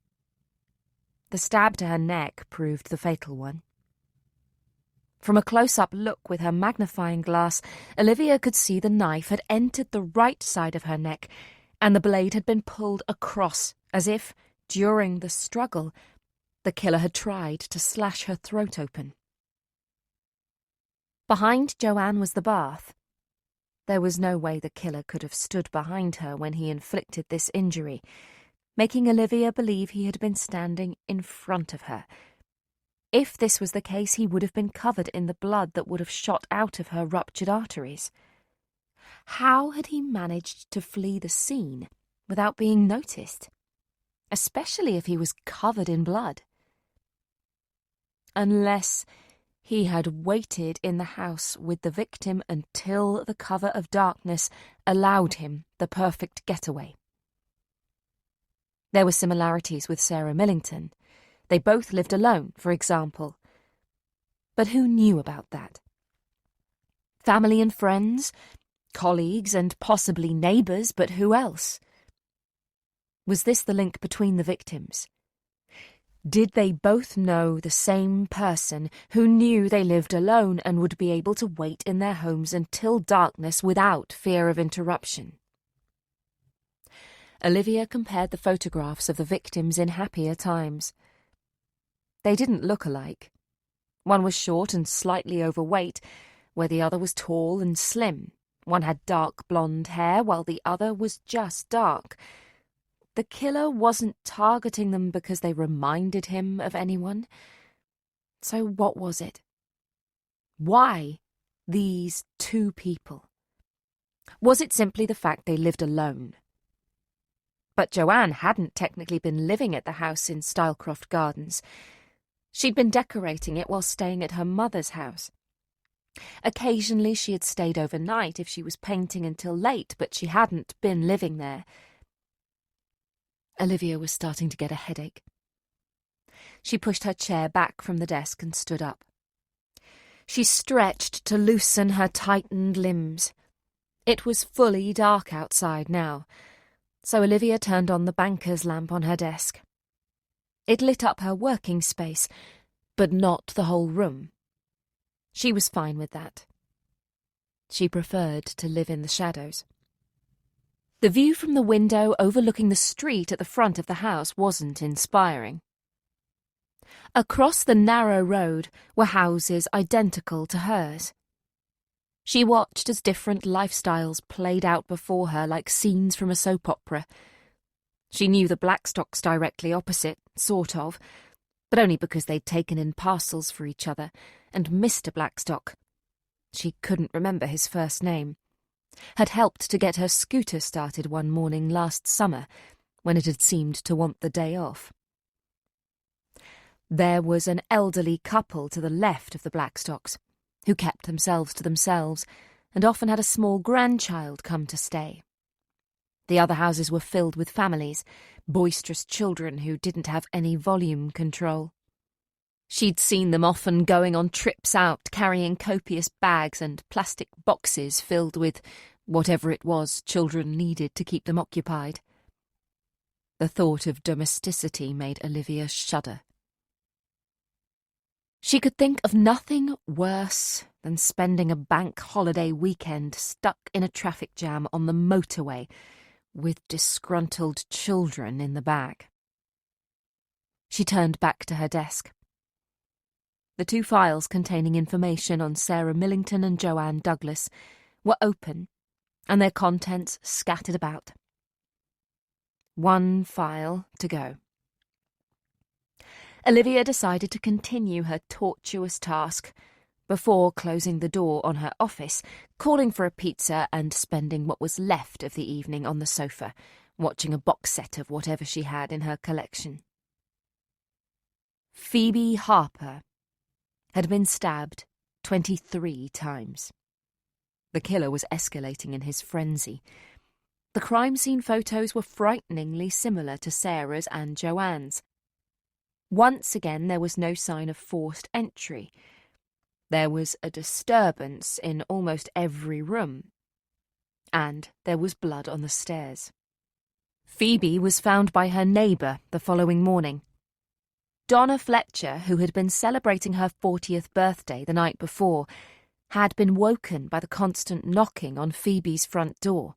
The stab to her neck proved the fatal one. From a close-up look with her magnifying glass, Olivia could see the knife had entered the right side of her neck, and the blade had been pulled across, as if, during the struggle, the killer had tried to slash her throat open. Behind Joanne was the bath. There was no way the killer could have stood behind her when he inflicted this injury, making Olivia believe he had been standing in front of her. If this was the case, he would have been covered in the blood that would have shot out of her ruptured arteries. How had he managed to flee the scene without being noticed, especially if he was covered in blood? Unless he had waited in the house with the victim until the cover of darkness allowed him the perfect getaway. There were similarities with Sarah Millington. They both lived alone, for example. But who knew about that? Family and friends, colleagues and possibly neighbours, but who else? Was this the link between the victims? Did they both know the same person who knew they lived alone and would be able to wait in their homes until darkness without fear of interruption? Olivia compared the photographs of the victims in happier times. They didn't look alike. One was short and slightly overweight, where the other was tall and slim. One had dark blonde hair, while the other was just dark. The killer wasn't targeting them because they reminded him of anyone. So what was it? Why these two people? Was it simply the fact they lived alone? But Joanne hadn't technically been living at the house in Stylecroft Gardens. She'd been decorating it while staying at her mother's house. Occasionally she had stayed overnight if she was painting until late, but she hadn't been living there. Olivia was starting to get a headache. She pushed her chair back from the desk and stood up. She stretched to loosen her tightened limbs. It was fully dark outside now, so Olivia turned on the banker's lamp on her desk. It lit up her working space, but not the whole room. She was fine with that. She preferred to live in the shadows. The view from the window overlooking the street at the front of the house wasn't inspiring. Across the narrow road were houses identical to hers. She watched as different lifestyles played out before her like scenes from a soap opera. She knew the Blackstocks directly opposite, sort of, but only because they'd taken in parcels for each other, and Mr. Blackstock, she couldn't remember his first name, had helped to get her scooter started one morning last summer when it had seemed to want the day off. There was an elderly couple to the left of the Blackstocks, who kept themselves to themselves and often had a small grandchild come to stay. The other houses were filled with families, boisterous children who didn't have any volume control. She'd seen them often going on trips out, carrying copious bags and plastic boxes filled with whatever it was children needed to keep them occupied. The thought of domesticity made Olivia shudder. She could think of nothing worse than spending a bank holiday weekend stuck in a traffic jam on the motorway with disgruntled children in the back. She turned back to her desk. The 2 files containing information on Sarah Millington and Joanne Douglas were open and their contents scattered about. 1 file to go. Olivia decided to continue her tortuous task before closing the door on her office, calling for a pizza and spending what was left of the evening on the sofa, watching a box set of whatever she had in her collection. Phoebe Harper had been stabbed 23 times. The killer was escalating in his frenzy. The crime scene photos were frighteningly similar to Sarah's and Joanne's. Once again, there was no sign of forced entry. There was a disturbance in almost every room. And there was blood on the stairs. Phoebe was found by her neighbour the following morning. Donna Fletcher, who had been celebrating her 40th birthday the night before, had been woken by the constant knocking on Phoebe's front door.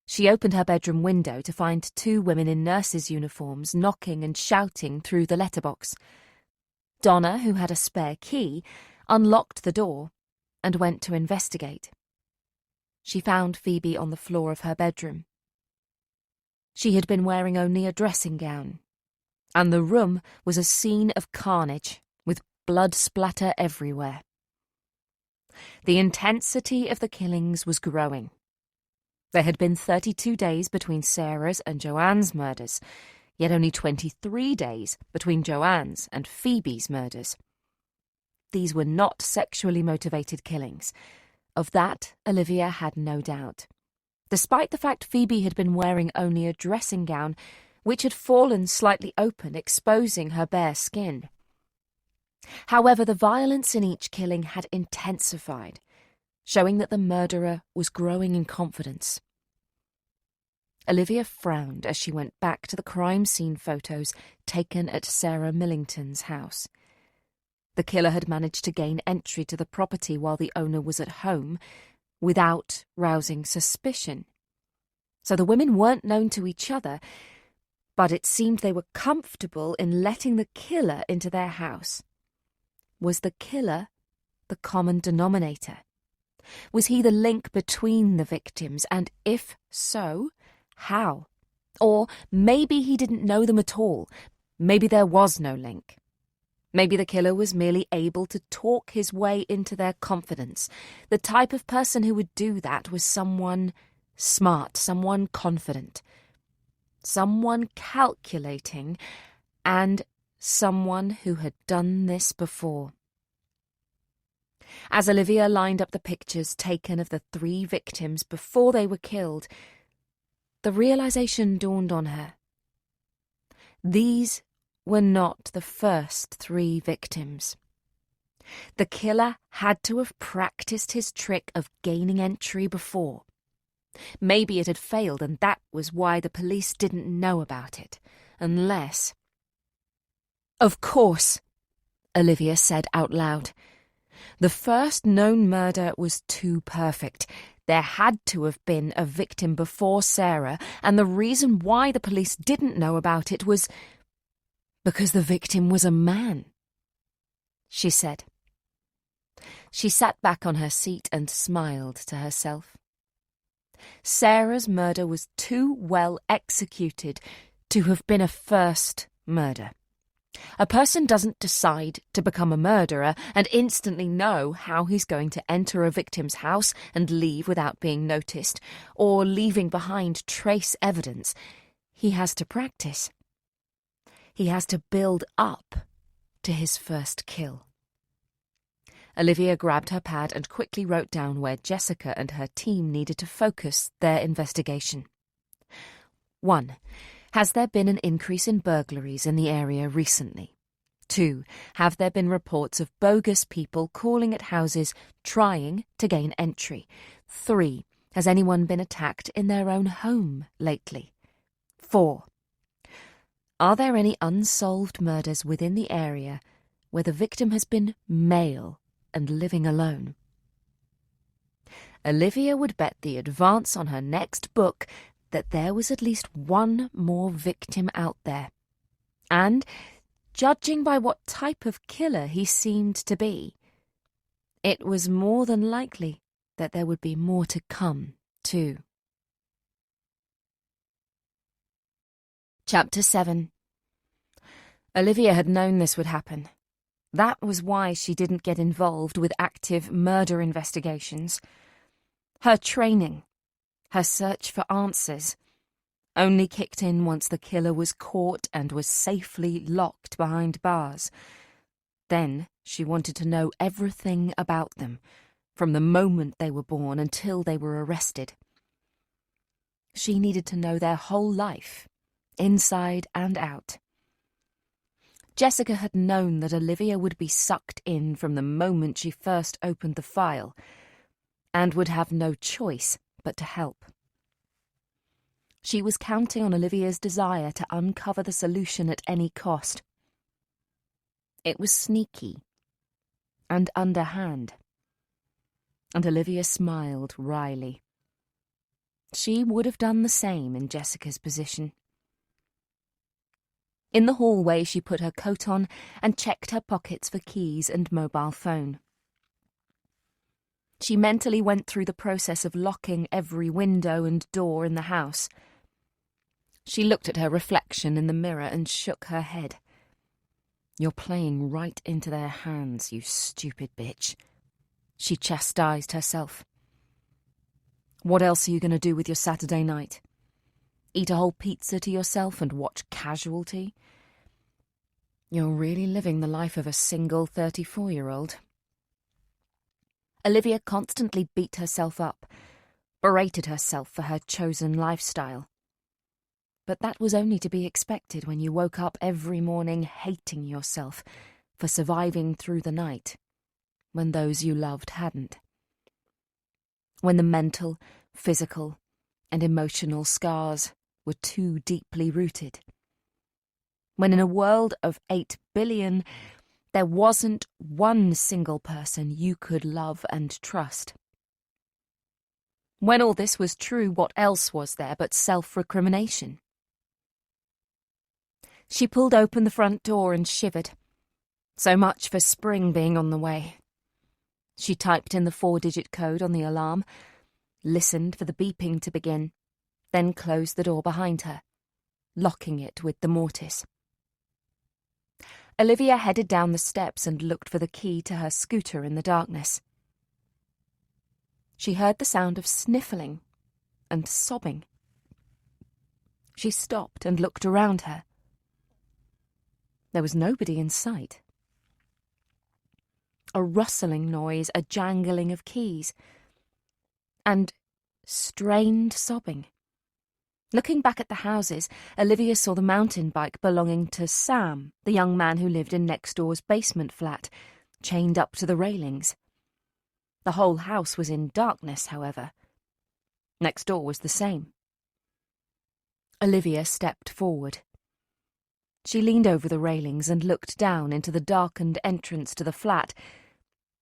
She opened her bedroom window to find 2 women in nurses' uniforms knocking and shouting through the letterbox. Donna, who had a spare key, unlocked the door and went to investigate. She found Phoebe on the floor of her bedroom. She had been wearing only a dressing gown, and the room was a scene of carnage, with blood splatter everywhere. The intensity of the killings was growing. There had been 32 days between Sarah's and Joanne's murders, yet only 23 days between Joanne's and Phoebe's murders. These were not sexually motivated killings. Of that, Olivia had no doubt. Despite the fact Phoebe had been wearing only a dressing gown, which had fallen slightly open, exposing her bare skin. However, the violence in each killing had intensified, showing that the murderer was growing in confidence. Olivia frowned as she went back to the crime scene photos taken at Sarah Millington's house. The killer had managed to gain entry to the property while the owner was at home, without rousing suspicion. So the women weren't known to each other, but it seemed they were comfortable in letting the killer into their house. Was the killer the common denominator? Was he the link between the victims, and if so, how? Or maybe he didn't know them at all. Maybe there was no link. Maybe the killer was merely able to talk his way into their confidence. The type of person who would do that was someone smart, someone confident, someone calculating, and someone who had done this before. As Olivia lined up the pictures taken of the 3 victims before they were killed, the realization dawned on her. These were not the first 3 victims. The killer had to have practiced his trick of gaining entry before. Maybe it had failed, and that was why the police didn't know about it, unless... "Of course," Olivia said out loud. The first known murder was too perfect. There had to have been a victim before Sarah, and the reason why the police didn't know about it was because the victim was a man, she said. She sat back on her seat and smiled to herself. Sarah's murder was too well executed to have been a first murder. A person doesn't decide to become a murderer and instantly know how he's going to enter a victim's house and leave without being noticed, or leaving behind trace evidence. He has to practice. He has to build up to his first kill. Olivia grabbed her pad and quickly wrote down where Jessica and her team needed to focus their investigation. 1. Has there been an increase in burglaries in the area recently? 2. Have there been reports of bogus people calling at houses trying to gain entry? 3. Has anyone been attacked in their own home lately? 4. Are there any unsolved murders within the area where the victim has been male and living alone. Olivia would bet the advance on her next book that there was at least one more victim out there. And, judging by what type of killer he seemed to be, it was more than likely that there would be more to come, too. Chapter 7. Olivia had known this would happen. That was why she didn't get involved with active murder investigations. Her training, her search for answers, only kicked in once the killer was caught and was safely locked behind bars. Then she wanted to know everything about them, from the moment they were born until they were arrested. She needed to know their whole life, inside and out. Jessica had known that Olivia would be sucked in from the moment she first opened the file, and would have no choice but to help. She was counting on Olivia's desire to uncover the solution at any cost. It was sneaky and underhand, and Olivia smiled wryly. She would have done the same in Jessica's position. In the hallway, she put her coat on and checked her pockets for keys and mobile phone. She mentally went through the process of locking every window and door in the house. She looked at her reflection in the mirror and shook her head. "You're playing right into their hands, you stupid bitch," she chastised herself. "What else are you going to do with your Saturday night? Eat a whole pizza to yourself and watch Casualty? You're really living the life of a single 34-year-old. Olivia constantly beat herself up, berated herself for her chosen lifestyle. But that was only to be expected when you woke up every morning hating yourself for surviving through the night, when those you loved hadn't. When the mental, physical, and emotional scars were too deeply rooted. When in a world of 8 billion, there wasn't one single person you could love and trust. When all this was true, what else was there but self-recrimination? She pulled open the front door and shivered. So much for spring being on the way. She typed in the 4-digit code on the alarm, listened for the beeping to begin, then closed the door behind her, locking it with the mortise. Olivia headed down the steps and looked for the key to her scooter in the darkness. She heard the sound of sniffling and sobbing. She stopped and looked around her. There was nobody in sight. A rustling noise, a jangling of keys, and strained sobbing. Looking back at the houses, Olivia saw the mountain bike belonging to Sam, the young man who lived in next door's basement flat, chained up to the railings. The whole house was in darkness, however. Next door was the same. Olivia stepped forward. She leaned over the railings and looked down into the darkened entrance to the flat,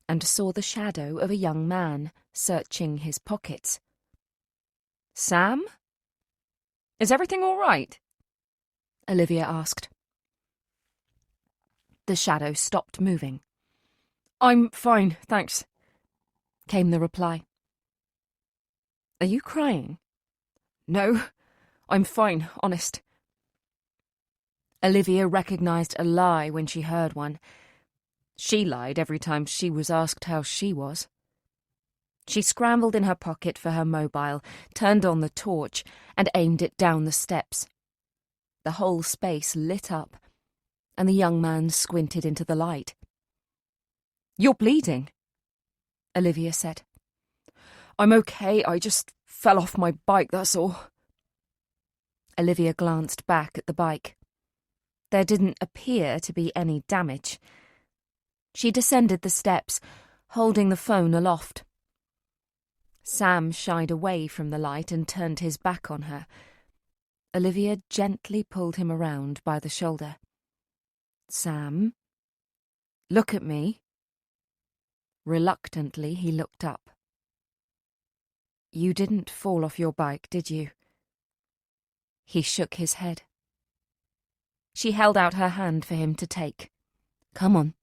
and saw the shadow of a young man searching his pockets. "Sam? Is everything all right?" Olivia asked. The shadow stopped moving. "I'm fine, thanks," came the reply. "Are you crying?" "No, I'm fine, honest." Olivia recognised a lie when she heard one. She lied every time she was asked how she was. She scrambled in her pocket for her mobile, turned on the torch, and aimed it down the steps. The whole space lit up, and the young man squinted into the light. "You're bleeding," Olivia said. "I'm okay, I just fell off my bike, that's all." Olivia glanced back at the bike. There didn't appear to be any damage. She descended the steps, holding the phone aloft. Sam shied away from the light and turned his back on her. Olivia gently pulled him around by the shoulder. "Sam?" Look at me." Reluctantly, he looked up. "You didn't fall off your bike, did you?" He shook his head. She held out her hand for him to take. "Come on.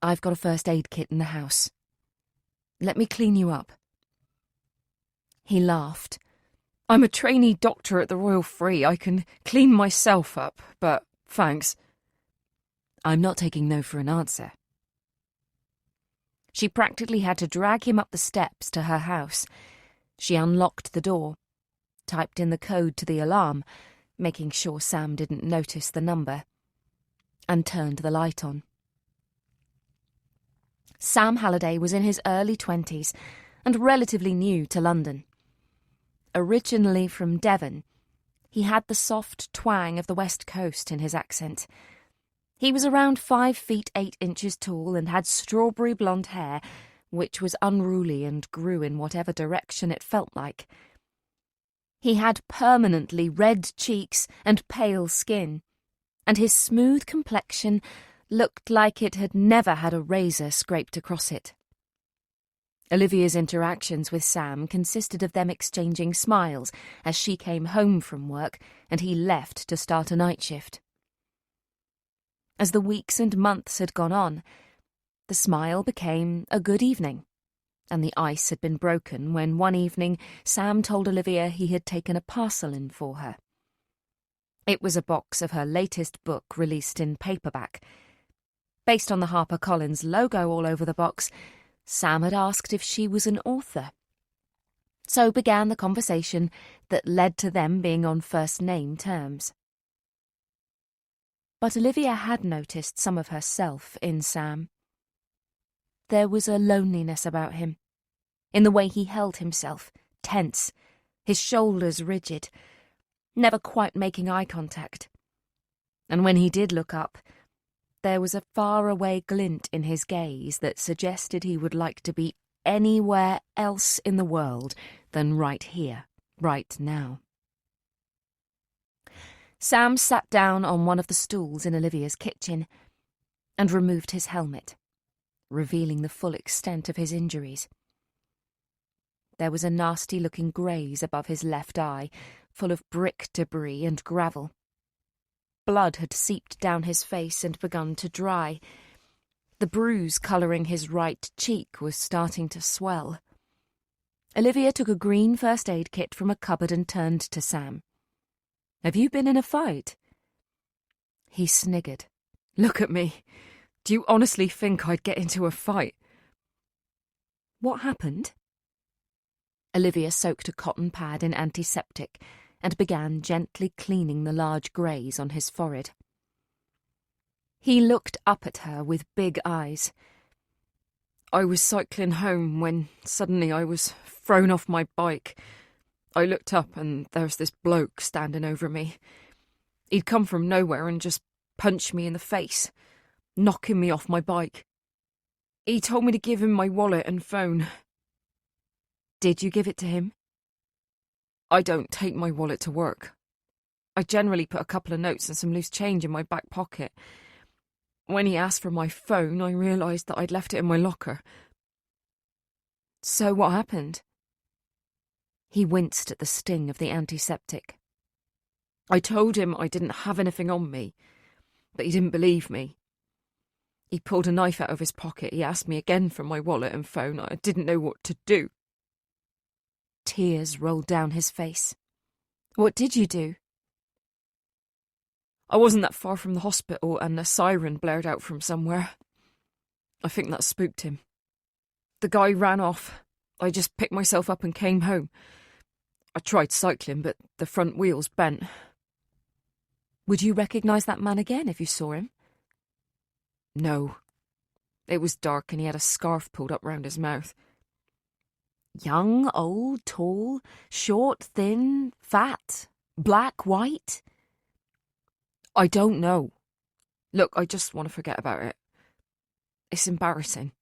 I've got a first aid kit in the house. Let me clean you up." He laughed. "I'm a trainee doctor at the Royal Free. I can clean myself up, but thanks." "I'm not taking no for an answer." She practically had to drag him up the steps to her house. She unlocked the door, typed in the code to the alarm, making sure Sam didn't notice the number, and turned the light on. Sam Halliday was in his early 20s and relatively new to London. Originally from Devon, he had the soft twang of the West Coast in his accent. He was around 5 feet 8 inches tall and had strawberry blonde hair, which was unruly and grew in whatever direction it felt like. He had permanently red cheeks and pale skin, and his smooth complexion looked like it had never had a razor scraped across it. Olivia's interactions with Sam consisted of them exchanging smiles as she came home from work and he left to start a night shift. As the weeks and months had gone on, the smile became a good evening, and the ice had been broken when one evening Sam told Olivia he had taken a parcel in for her. It was a box of her latest book released in paperback. Based on the HarperCollins logo all over the box, Sam had asked if she was an author. So began the conversation that led to them being on first-name terms. But Olivia had noticed some of herself in Sam. There was a loneliness about him, in the way he held himself, tense, his shoulders rigid, never quite making eye contact. And when he did look up, there was a faraway glint in his gaze that suggested he would like to be anywhere else in the world than right here, right now. Sam sat down on one of the stools in Olivia's kitchen and removed his helmet, revealing the full extent of his injuries. There was a nasty-looking graze above his left eye, full of brick debris and gravel. Blood had seeped down his face and begun to dry. The bruise colouring his right cheek was starting to swell. Olivia took a green first aid kit from a cupboard and turned to Sam. "Have you been in a fight?" He sniggered. "Look at me. Do you honestly think I'd get into a fight?" "What happened?" Olivia soaked a cotton pad in antiseptic and began gently cleaning the large graze on his forehead. He looked up at her with big eyes. "I was cycling home when suddenly I was thrown off my bike. I looked up and there's this bloke standing over me. He'd come from nowhere and just punched me in the face, knocking me off my bike. He told me to give him my wallet and phone." "Did you give it to him?" "I don't take my wallet to work. I generally put a couple of notes and some loose change in my back pocket. When he asked for my phone, I realised that I'd left it in my locker." "So what happened?" He winced at the sting of the antiseptic. "I told him I didn't have anything on me, but he didn't believe me. He pulled a knife out of his pocket. He asked me again for my wallet and phone. I didn't know what to do." Tears rolled down his face. "What did you do?" "I wasn't that far from the hospital and a siren blared out from somewhere. I think that spooked him. The guy ran off. I just picked myself up and came home. I tried cycling, but the front wheels bent." "Would you recognise that man again if you saw him?" "No. It was dark and he had a scarf pulled up round his mouth." "Young, old, tall, short, thin, fat, black, white?" "I don't know. Look, I just want to forget about it. It's embarrassing."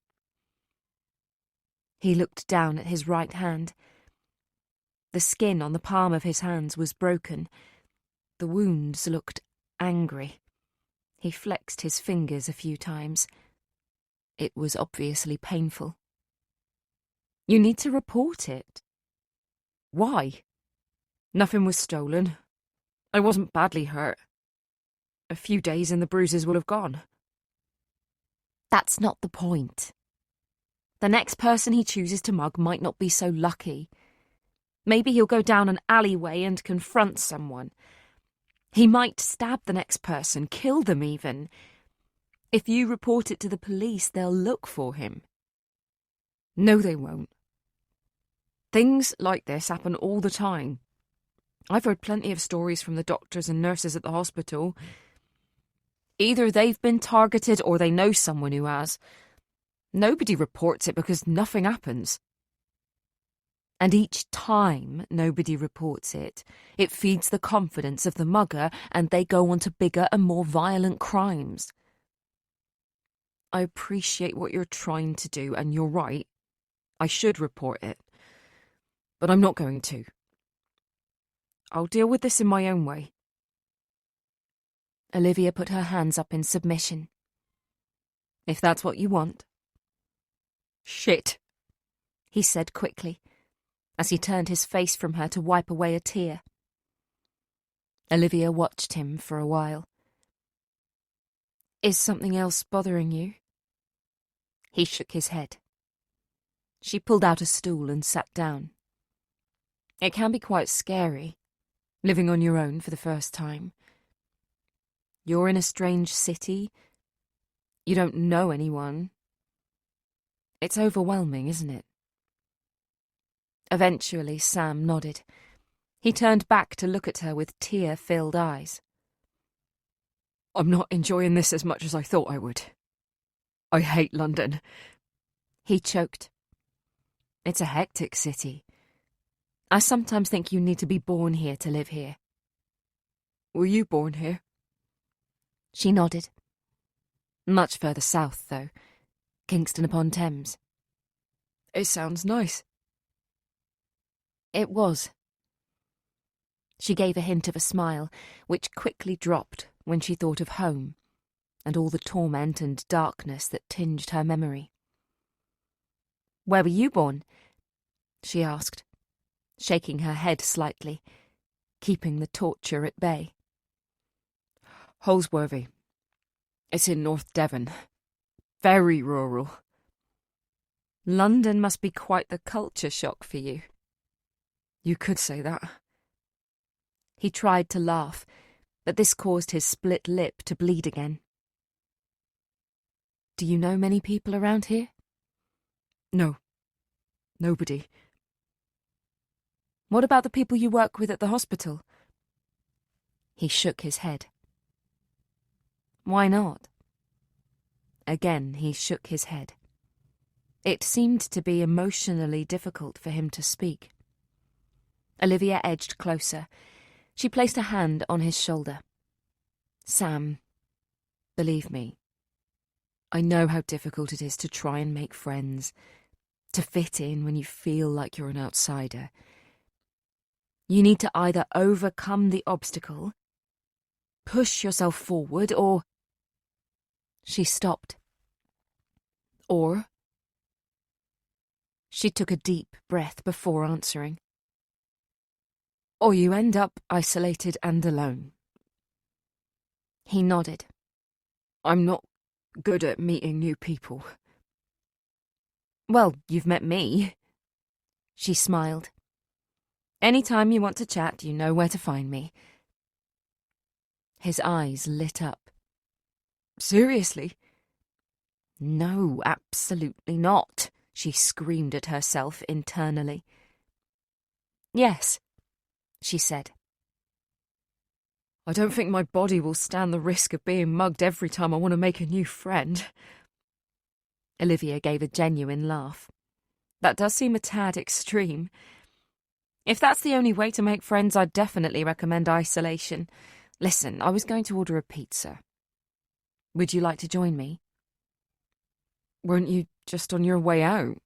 He looked down at his right hand. The skin on the palm of his hands was broken. The wounds looked angry. He flexed his fingers a few times. It was obviously painful. You need to report it. Why? Nothing was stolen. I wasn't badly hurt. A few days and the bruises will have gone. That's not the point. The next person he chooses to mug might not be so lucky. Maybe he'll go down an alleyway and confront someone. He might stab the next person, kill them even. If you report it to the police, they'll look for him. No, they won't. Things like this happen all the time. I've heard plenty of stories from the doctors and nurses at the hospital. Either they've been targeted or they know someone who has. Nobody reports it because nothing happens. And each time nobody reports it, it feeds the confidence of the mugger and they go on to bigger and more violent crimes. I appreciate what you're trying to do, and you're right. I should report it. But I'm not going to. I'll deal with this in my own way. Olivia put her hands up in submission. If that's what you want. Shit, he said quickly, as he turned his face from her to wipe away a tear. Olivia watched him for a while. Is something else bothering you? He shook his head. She pulled out a stool and sat down. It can be quite scary, living on your own for the first time. You're in a strange city. You don't know anyone. It's overwhelming, isn't it? Eventually, Sam nodded. He turned back to look at her with tear-filled eyes. I'm not enjoying this as much as I thought I would. I hate London. He choked. It's a hectic city. I sometimes think you need to be born here to live here. Were you born here? She nodded. Much further south, though. Kingston-upon-Thames. It sounds nice. It was. She gave a hint of a smile, which quickly dropped when she thought of home and all the torment and darkness that tinged her memory. Where were you born? She asked, shaking her head slightly, keeping the torture at bay. Holsworthy. It's in North Devon. Very rural. London must be quite the culture shock for you. You could say that. He tried to laugh, but this caused his split lip to bleed again. Do you know many people around here? No. Nobody. What about the people you work with at the hospital? He shook his head. Why not? Again, he shook his head. It seemed to be emotionally difficult for him to speak. Olivia edged closer. She placed a hand on his shoulder. Sam, believe me, I know how difficult it is to try and make friends, to fit in when you feel like you're an outsider. You need to either overcome the obstacle, push yourself forward, or... She stopped. Or... She took a deep breath before answering. Or you end up isolated and alone. He nodded. I'm not good at meeting new people. Well, you've met me. She smiled. Any time you want to chat, you know where to find me. His eyes lit up. Seriously? No, absolutely not, she screamed at herself internally. Yes, she said. I don't think my body will stand the risk of being mugged every time I want to make a new friend. Olivia gave a genuine laugh. That does seem a tad extreme. If that's the only way to make friends, I'd definitely recommend isolation. Listen, I was going to order a pizza. Would you like to join me? Weren't you just on your way out?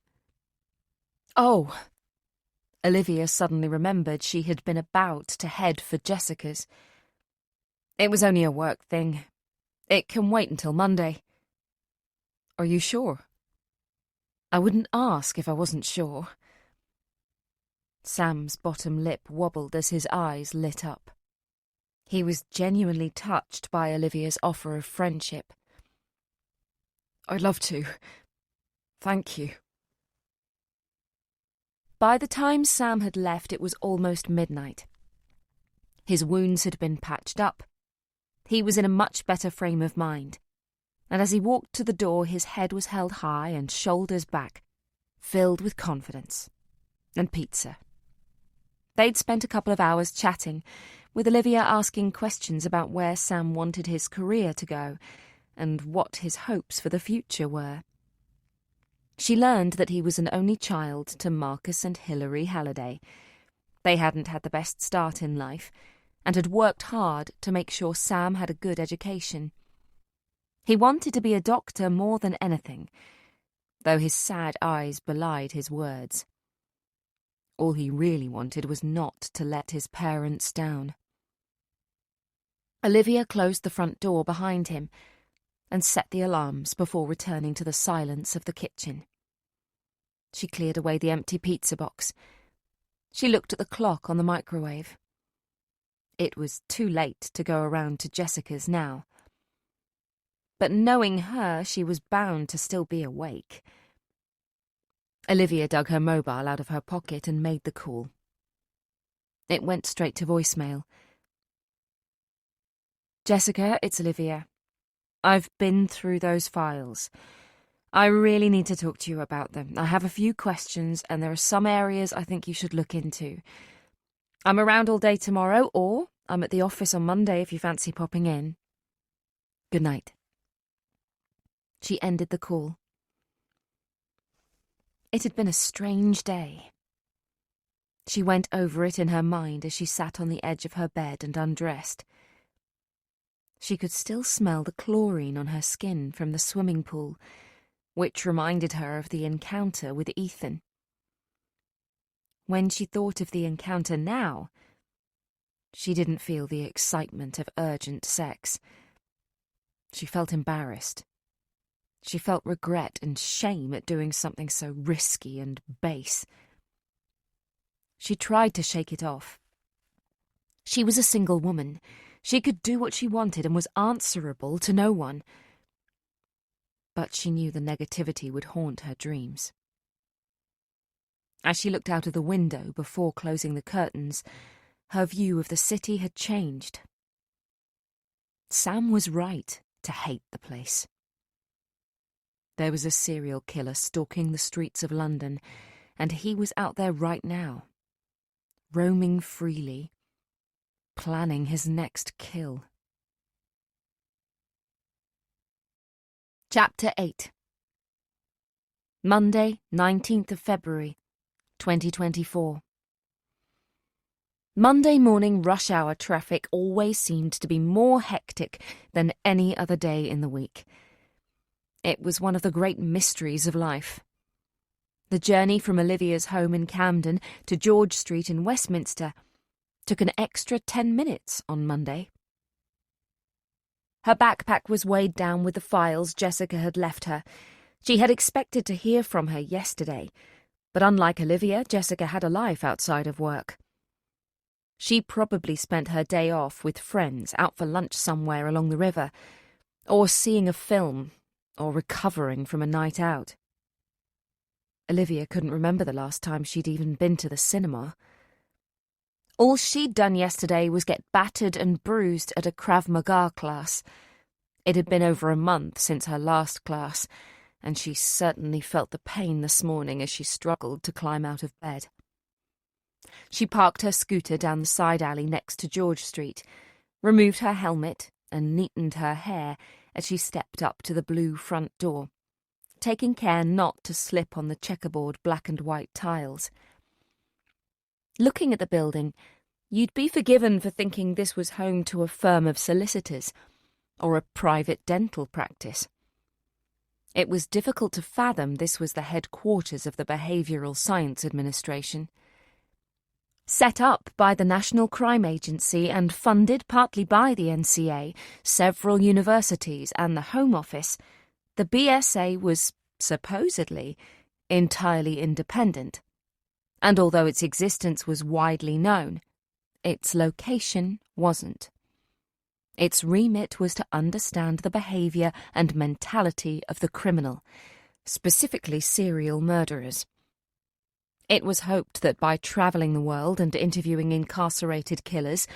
Oh. Olivia suddenly remembered she had been about to head for Jessica's. It was only a work thing. It can wait until Monday. Are you sure? I wouldn't ask if I wasn't sure. Sam's bottom lip wobbled as his eyes lit up. He was genuinely touched by Olivia's offer of friendship. I'd love to. Thank you. By the time Sam had left, it was almost midnight. His wounds had been patched up. He was in a much better frame of mind, and as he walked to the door, his head was held high and shoulders back, filled with confidence and pizza. They'd spent a couple of hours chatting, with Olivia asking questions about where Sam wanted his career to go and what his hopes for the future were. She learned that he was an only child to Marcus and Hilary Halliday. They hadn't had the best start in life and had worked hard to make sure Sam had a good education. He wanted to be a doctor more than anything, though his sad eyes belied his words. All he really wanted was not to let his parents down. Olivia closed the front door behind him and set the alarms before returning to the silence of the kitchen. She cleared away the empty pizza box. She looked at the clock on the microwave. It was too late to go around to Jessica's now. But knowing her, she was bound to still be awake. Olivia dug her mobile out of her pocket and made the call. It went straight to voicemail. Jessica, it's Olivia. I've been through those files. I really need to talk to you about them. I have a few questions, and there are some areas I think you should look into. I'm around all day tomorrow, or I'm at the office on Monday if you fancy popping in. Good night. She ended the call. It had been a strange day. She went over it in her mind as she sat on the edge of her bed and undressed. She could still smell the chlorine on her skin from the swimming pool, which reminded her of the encounter with Ethan. When she thought of the encounter now, she didn't feel the excitement of urgent sex. She felt embarrassed. She felt regret and shame at doing something so risky and base. She tried to shake it off. She was a single woman. She could do what she wanted and was answerable to no one. But she knew the negativity would haunt her dreams. As she looked out of the window before closing the curtains, her view of the city had changed. Sam was right to hate the place. There was a serial killer stalking the streets of London, and he was out there right now, roaming freely, planning his next kill. Chapter 8. Monday, 19th of February, 2024. Monday morning rush hour traffic always seemed to be more hectic than any other day in the week. It was one of the great mysteries of life. The journey from Olivia's home in Camden to George Street in Westminster took an extra 10 minutes on Monday. Her backpack was weighed down with the files Jessica had left her. She had expected to hear from her yesterday, but unlike Olivia, Jessica had a life outside of work. She probably spent her day off with friends out for lunch somewhere along the river, or seeing a film, or recovering from a night out. Olivia couldn't remember the last time she'd even been to the cinema. All she'd done yesterday was get battered and bruised at a Krav Maga class. It had been over a month since her last class, and she certainly felt the pain this morning as she struggled to climb out of bed. She parked her scooter down the side alley next to George Street, removed her helmet, and neatened her hair as she stepped up to the blue front door, taking care not to slip on the checkerboard black and white tiles. Looking at the building, you'd be forgiven for thinking this was home to a firm of solicitors or a private dental practice. It was difficult to fathom this was the headquarters of the Behavioural Science Administration. Set up by the National Crime Agency and funded partly by the NCA, several universities and the Home Office, The BSA was, supposedly, entirely independent, and although its existence was widely known, its location wasn't. Its remit was to understand the behaviour and mentality of the criminal, specifically serial murderers. It was hoped that by travelling the world and interviewing incarcerated killers,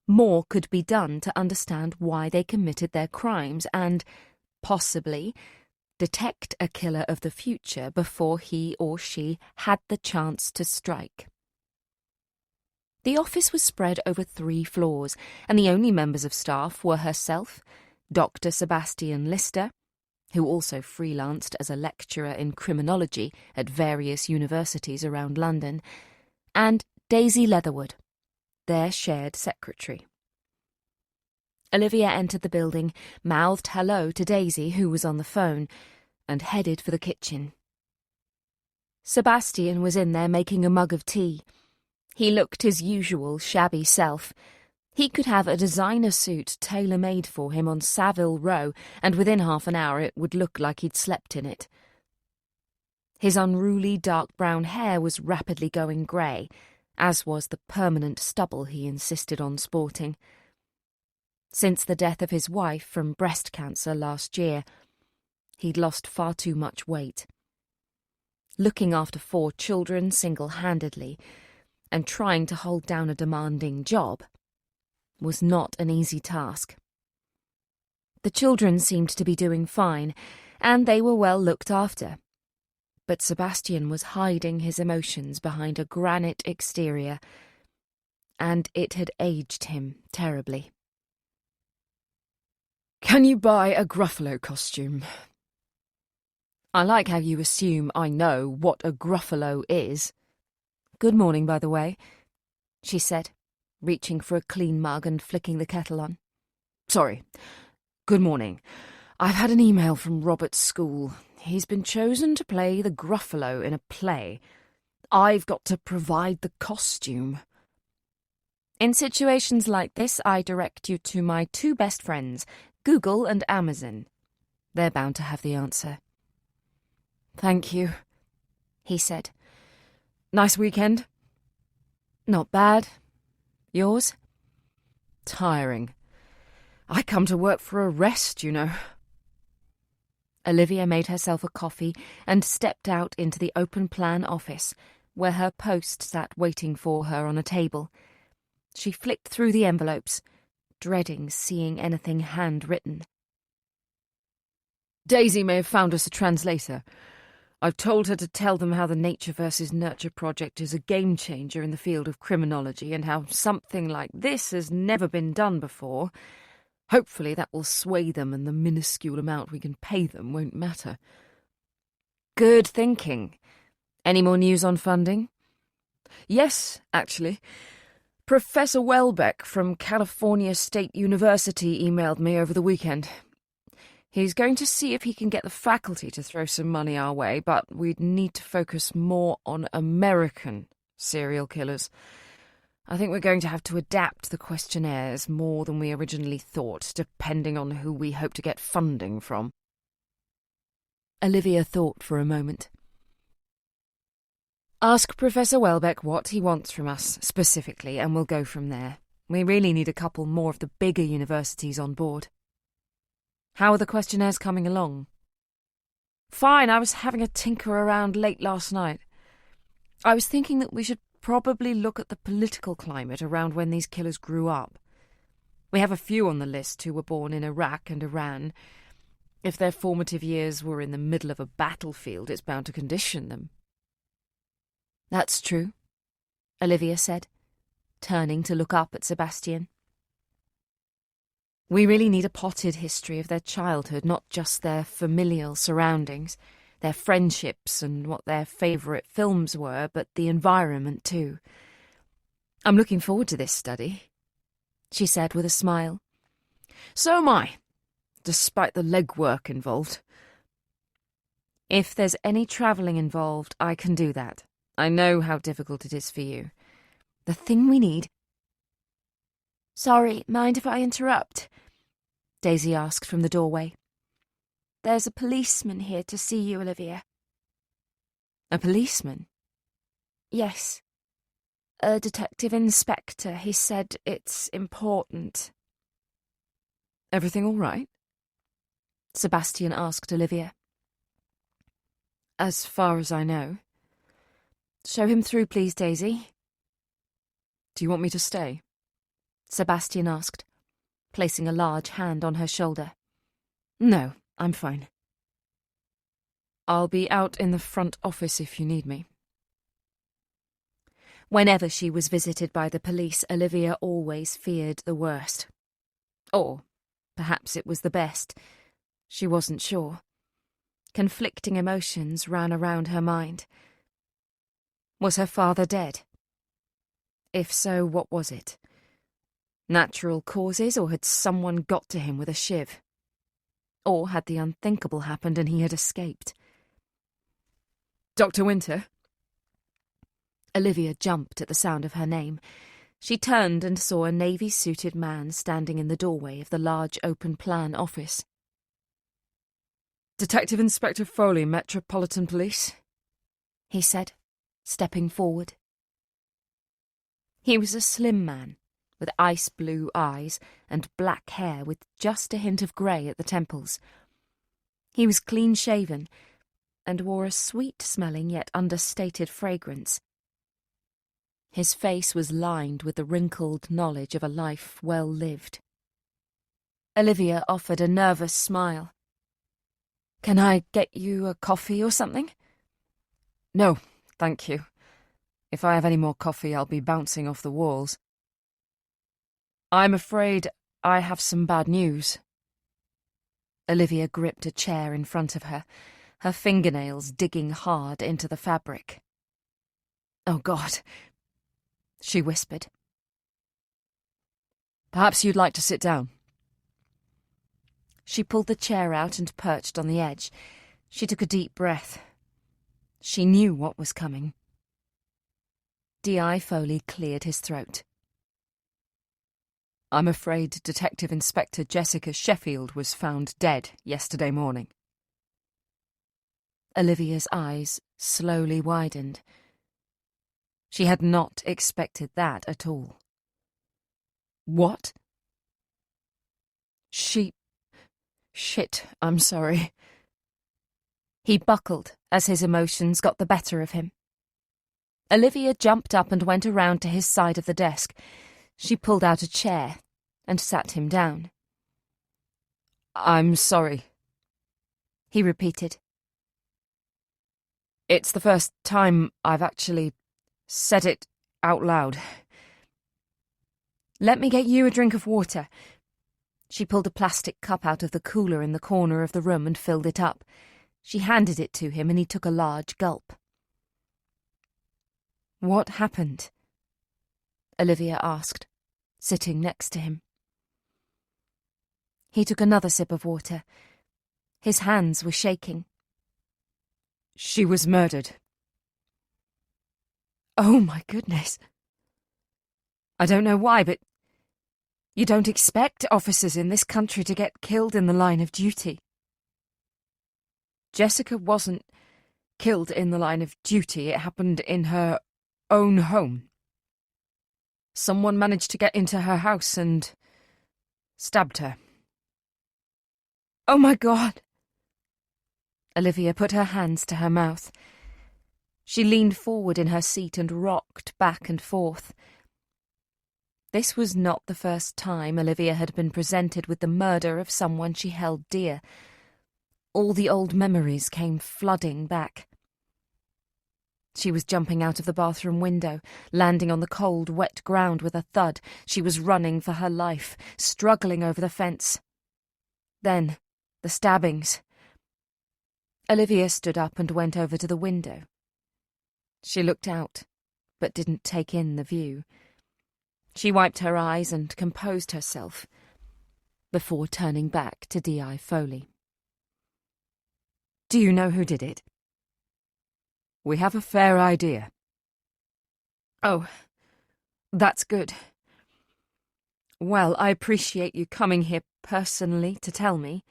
more could be done to understand why they committed their crimes and, possibly, detect a killer of the future before he or she had the chance to strike. The office was spread over 3 floors, and the only members of staff were herself, Dr. Sebastian Lister, who also freelanced as a lecturer in criminology at various universities around London, and Daisy Leatherwood, their shared secretary. Olivia entered the building, mouthed hello to Daisy, who was on the phone, and headed for the kitchen. Sebastian was in there making a mug of tea. He looked his usual shabby self. He could have a designer suit tailor-made for him on Savile Row, and within half an hour it would look like he'd slept in it. His unruly dark brown hair was rapidly going grey, as was the permanent stubble he insisted on sporting. Since the death of his wife from breast cancer last year, he'd lost far too much weight. Looking after 4 children single-handedly, and trying to hold down a demanding job, was not an easy task. The children seemed to be doing fine, and they were well looked after. But Sebastian was hiding his emotions behind a granite exterior, and it had aged him terribly. "Can you buy a Gruffalo costume?" "I like how you assume I know what a Gruffalo is." "Good morning, by the way," she said, reaching for a clean mug and flicking the kettle on. "Sorry. Good morning. I've had an email from Robert's school. He's been chosen to play the Gruffalo in a play. I've got to provide the costume." "In situations like this, I direct you to my 2 best friends, Google and Amazon. They're bound to have the answer." "Thank you," he said. "Nice weekend?" "Not bad. Yours?" "Tiring. I come to work for a rest, you know." Olivia made herself a coffee and stepped out into the open-plan office, where her post sat waiting for her on a table. She flicked through the envelopes, dreading seeing anything handwritten. "Daisy may have found us a translator. I've told her to tell them how the Nature versus Nurture project is a game-changer in the field of criminology and how something like this has never been done before. Hopefully that will sway them and the minuscule amount we can pay them won't matter." "Good thinking. Any more news on funding?" "Yes, actually. Professor Welbeck from California State University emailed me over the weekend. He's going to see if he can get the faculty to throw some money our way, but we'd need to focus more on American serial killers. I think we're going to have to adapt the questionnaires more than we originally thought, depending on who we hope to get funding from." Olivia thought for a moment. "Ask Professor Welbeck what he wants from us, specifically, and we'll go from there. We really need a couple more of the bigger universities on board." "How are the questionnaires coming along?" "Fine. I was having a tinker around late last night. I was thinking that we should probably look at the political climate around when these killers grew up. We have a few on the list who were born in Iraq and Iran. If their formative years were in the middle of a battlefield, it's bound to condition them." "That's true," Olivia said, turning to look up at Sebastian. "We really need a potted history of their childhood, not just their familial surroundings, their friendships and what their favourite films were, but the environment too. I'm looking forward to this study," she said with a smile. "So am I, despite the legwork involved." "If there's any travelling involved, I can do that. I know how difficult it is for you. The thing we need—" "Sorry, mind if I interrupt?" Daisy asked from the doorway. There's a policeman here to see you, Olivia. A policeman? Yes. A detective inspector. He said it's important. Everything all right? Sebastian asked Olivia. As far as I know. Show him through, please, Daisy. Do you want me to stay? Sebastian asked, placing a large hand on her shoulder. No, I'm fine. I'll be out in the front office if you need me. Whenever she was visited by the police, Olivia always feared the worst. Or perhaps it was the best. She wasn't sure. Conflicting emotions ran around her mind. Was her father dead? If so, what was it? Natural causes, or had someone got to him with a shiv? Or had the unthinkable happened and he had escaped? Dr. Winter? Olivia jumped at the sound of her name. She turned and saw a navy-suited man standing in the doorway of the large open-plan office. Detective Inspector Foley, Metropolitan Police, he said, stepping forward. He was a slim man, with ice-blue eyes and black hair with just a hint of grey at the temples. He was clean-shaven and wore a sweet-smelling yet understated fragrance. His face was lined with the wrinkled knowledge of a life well lived. Olivia offered a nervous smile. "Can I get you a coffee or something?" "No, thank you. If I have any more coffee, I'll be bouncing off the walls." "I'm afraid I have some bad news." Olivia gripped a chair in front of her, her fingernails digging hard into the fabric. "Oh, God," she whispered. "Perhaps you'd like to sit down." She pulled the chair out and perched on the edge. She took a deep breath. She knew what was coming. D.I. Foley cleared his throat. "I'm afraid Detective Inspector Jessica Sheffield was found dead yesterday morning." Olivia's eyes slowly widened. She had not expected that at all. "What?" Shit, I'm sorry." He buckled as his emotions got the better of him. Olivia jumped up and went around to his side of the desk. She pulled out a chair and sat him down. "I'm sorry," he repeated. "It's the first time I've actually said it out loud." "Let me get you a drink of water." She pulled a plastic cup out of the cooler in the corner of the room and filled it up. She handed it to him and he took a large gulp. "What happened?" Olivia asked, sitting next to him. He took another sip of water. His hands were shaking. "She was murdered." "Oh, my goodness." "I don't know why, but you don't expect officers in this country to get killed in the line of duty." "Jessica wasn't killed in the line of duty. It happened in her own home. Someone managed to get into her house and stabbed her." "Oh, my God." Olivia put her hands to her mouth. She leaned forward in her seat and rocked back and forth. This was not the first time Olivia had been presented with the murder of someone she held dear. All the old memories came flooding back. She was jumping out of the bathroom window, landing on the cold, wet ground with a thud. She was running for her life, struggling over the fence. Then, the stabbings. Olivia stood up and went over to the window. She looked out, but didn't take in the view. She wiped her eyes and composed herself, before turning back to D.I. Foley. "Do you know who did it?" "We have a fair idea." "Oh, that's good. Well, I appreciate you coming here personally to tell me.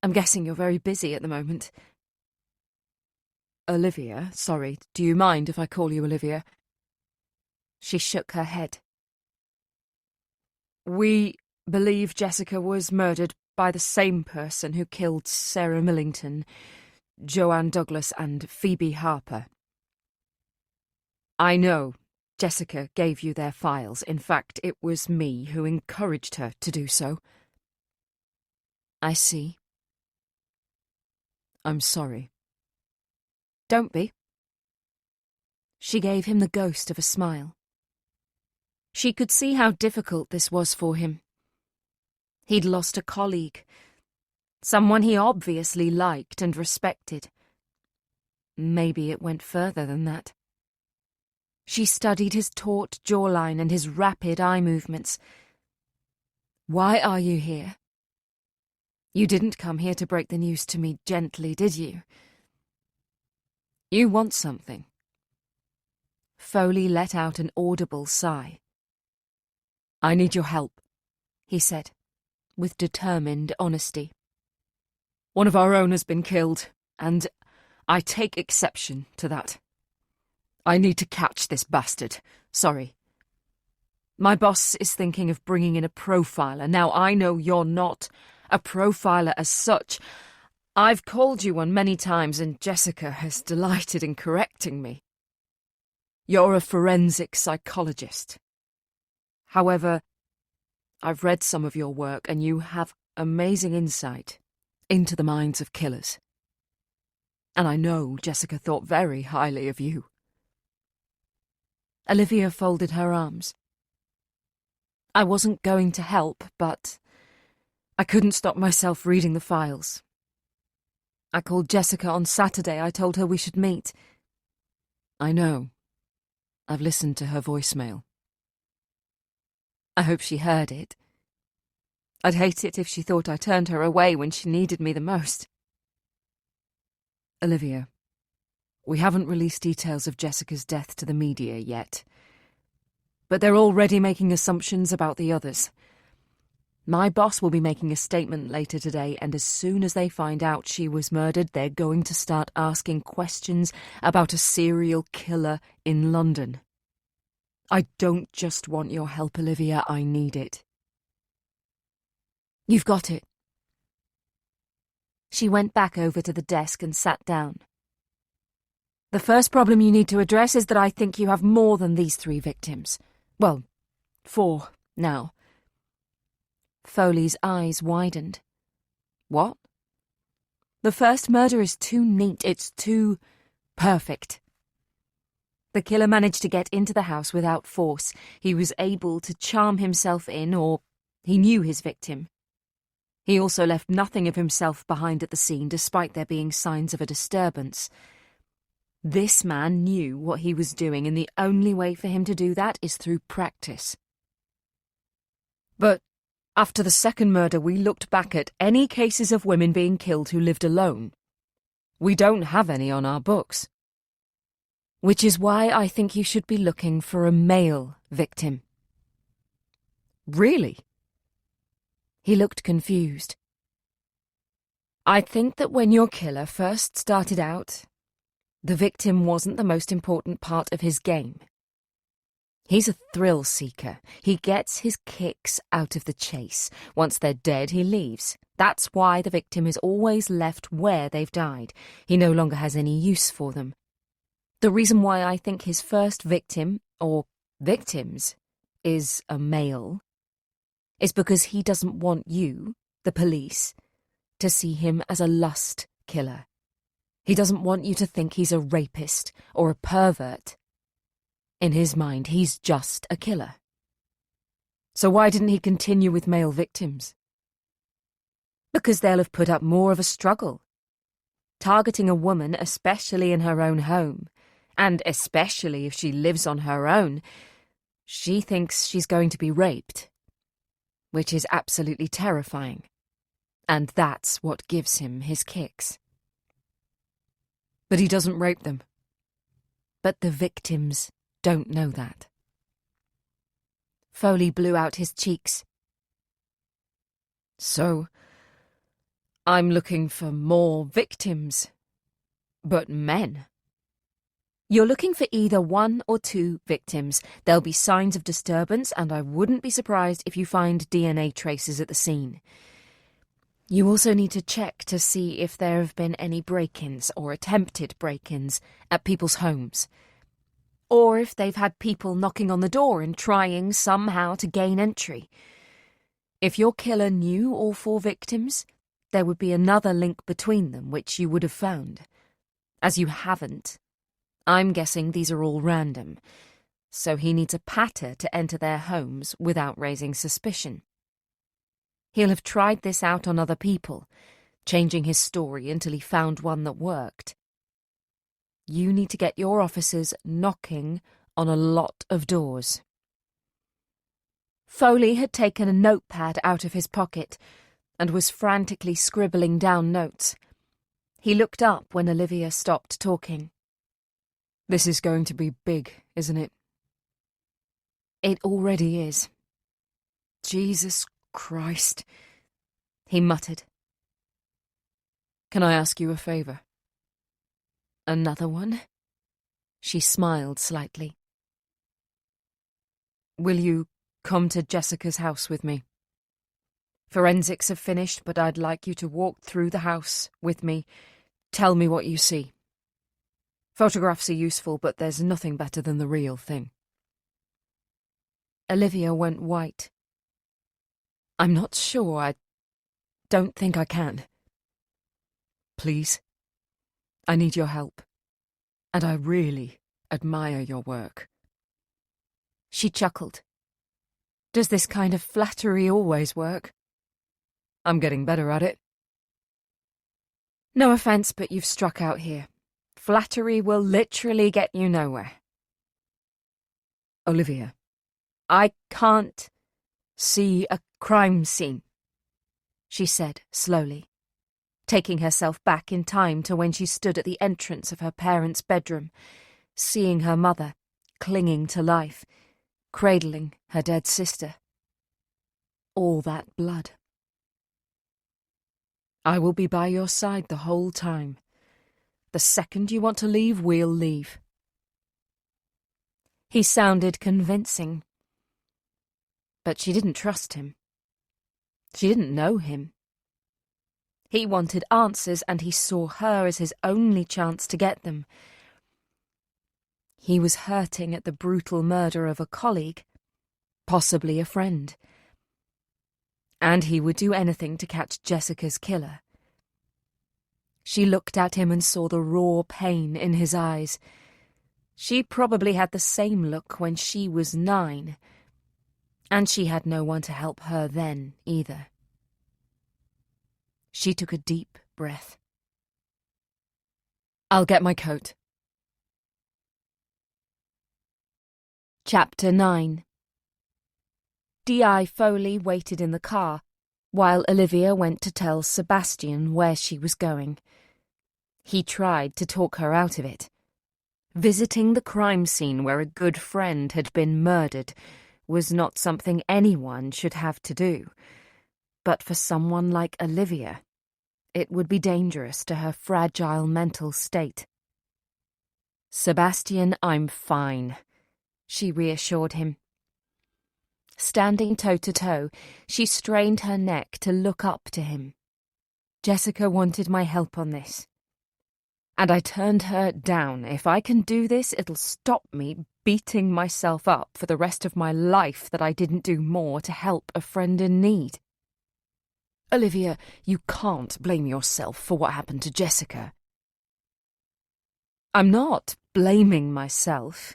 I'm guessing you're very busy at the moment. Olivia, sorry, do you mind if I call you Olivia? She shook her head. We believe Jessica was murdered by the same person who killed Sarah Millington, Joanne Douglas, and Phoebe Harper. I know Jessica gave you their files. In fact, it was me who encouraged her to do so. I see. I'm sorry. Don't be. She gave him the ghost of a smile. She could see how difficult this was for him. He'd lost a colleague, someone he obviously liked and respected. Maybe it went further than that. She studied his taut jawline and his rapid eye movements. Why are you here? You didn't come here to break the news to me gently, did you? You want something. Foley let out an audible sigh. I need your help, he said, with determined honesty. One of our own has been killed, and I take exception to that. I need to catch this bastard. Sorry. My boss is thinking of bringing in a profiler. Now, I know you're not a profiler as such. I've called you one many times, and Jessica has delighted in correcting me. You're a forensic psychologist. However, I've read some of your work, and you have amazing insight into the minds of killers. And I know Jessica thought very highly of you. Olivia folded her arms. I wasn't going to help, but I couldn't stop myself reading the files. I called Jessica on Saturday. I told her we should meet. I know. I've listened to her voicemail. I hope she heard it. I'd hate it if she thought I turned her away when she needed me the most. Olivia, we haven't released details of Jessica's death to the media yet, but they're already making assumptions about the others. My boss will be making a statement later today, and as soon as they find out she was murdered, they're going to start asking questions about a serial killer in London. I don't just want your help, Olivia, I need it. You've got it. She went back over to the desk and sat down. The first problem you need to address is that I think you have more than these 3 victims. Well, 4 now. Foley's eyes widened. What? The first murder is too neat, it's too perfect. The killer managed to get into the house without force. He was able to charm himself in, or he knew his victim. He also left nothing of himself behind at the scene, despite there being signs of a disturbance. This man knew what he was doing, and the only way for him to do that is through practice. But after the second murder, we looked back at any cases of women being killed who lived alone. We don't have any on our books. Which is why I think you should be looking for a male victim. Really? He looked confused. I think that when your killer first started out, the victim wasn't the most important part of his game. He's a thrill seeker. He gets his kicks out of the chase. Once they're dead, he leaves. That's why the victim is always left where they've died. He no longer has any use for them. The reason why I think his first victim, or victims, is a male, is because he doesn't want you, the police, to see him as a lust killer. He doesn't want you to think he's a rapist or a pervert. In his mind, he's just a killer. So why didn't he continue with male victims? Because they'll have put up more of a struggle. Targeting a woman, especially in her own home, and especially if she lives on her own, she thinks she's going to be raped, which is absolutely terrifying. And that's what gives him his kicks. But he doesn't rape them. But the victims don't know that. Foley blew out his cheeks. So, I'm looking for more victims. But men? You're looking for either 1 or 2 victims. There'll be signs of disturbance, and I wouldn't be surprised if you find DNA traces at the scene. You also need to check to see if there have been any break-ins or attempted break-ins at people's homes. Or if they've had people knocking on the door and trying somehow to gain entry. If your killer knew all 4 victims, there would be another link between them which you would have found. As you haven't, I'm guessing these are all random, so he needs a patter to enter their homes without raising suspicion. He'll have tried this out on other people, changing his story until he found one that worked. You need to get your officers knocking on a lot of doors. Foley had taken a notepad out of his pocket and was frantically scribbling down notes. He looked up when Olivia stopped talking. This is going to be big, isn't it? It already is. Jesus Christ, he muttered. Can I ask you a favour? Another one? She smiled slightly. Will you come to Jessica's house with me? Forensics have finished, but I'd like you to walk through the house with me. Tell me what you see. Photographs are useful, but there's nothing better than the real thing. Olivia went white. I'm not sure. I don't think I can. Please. I need your help. And I really admire your work. She chuckled. Does this kind of flattery always work? I'm getting better at it. No offence, but you've struck out here. Flattery will literally get you nowhere. Olivia. I can't see a crime scene, she said slowly, taking herself back in time to when she stood at the entrance of her parents' bedroom, seeing her mother clinging to life, cradling her dead sister. All that blood. I will be by your side the whole time. The second you want to leave, we'll leave. He sounded convincing. But she didn't trust him. She didn't know him. He wanted answers, and he saw her as his only chance to get them. He was hurting at the brutal murder of a colleague, possibly a friend. And he would do anything to catch Jessica's killer. She looked at him and saw the raw pain in his eyes. She probably had the same look when she was 9, and she had no one to help her then either. She took a deep breath. I'll get my coat. Chapter 9. D.I. Foley waited in the car, while Olivia went to tell Sebastian where she was going. He tried to talk her out of it. Visiting the crime scene where a good friend had been murdered was not something anyone should have to do. But for someone like Olivia, it would be dangerous to her fragile mental state. "Sebastian, I'm fine," she reassured him. Standing toe-to-toe, she strained her neck to look up to him. "Jessica wanted my help on this. And I turned her down. If I can do this, it'll stop me beating myself up for the rest of my life that I didn't do more to help a friend in need." Olivia, you can't blame yourself for what happened to Jessica. I'm not blaming myself.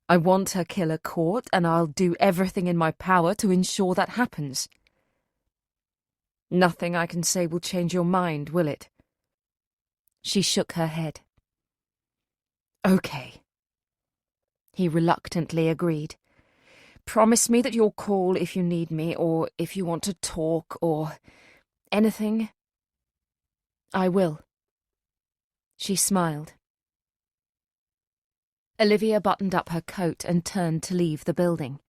I want her killer caught, and I'll do everything in my power to ensure that happens. Nothing I can say will change your mind, will it? She shook her head. Okay. He reluctantly agreed. Promise me that you'll call if you need me, or if you want to talk, or anything. I will. She smiled. Olivia buttoned up her coat and turned to leave the building.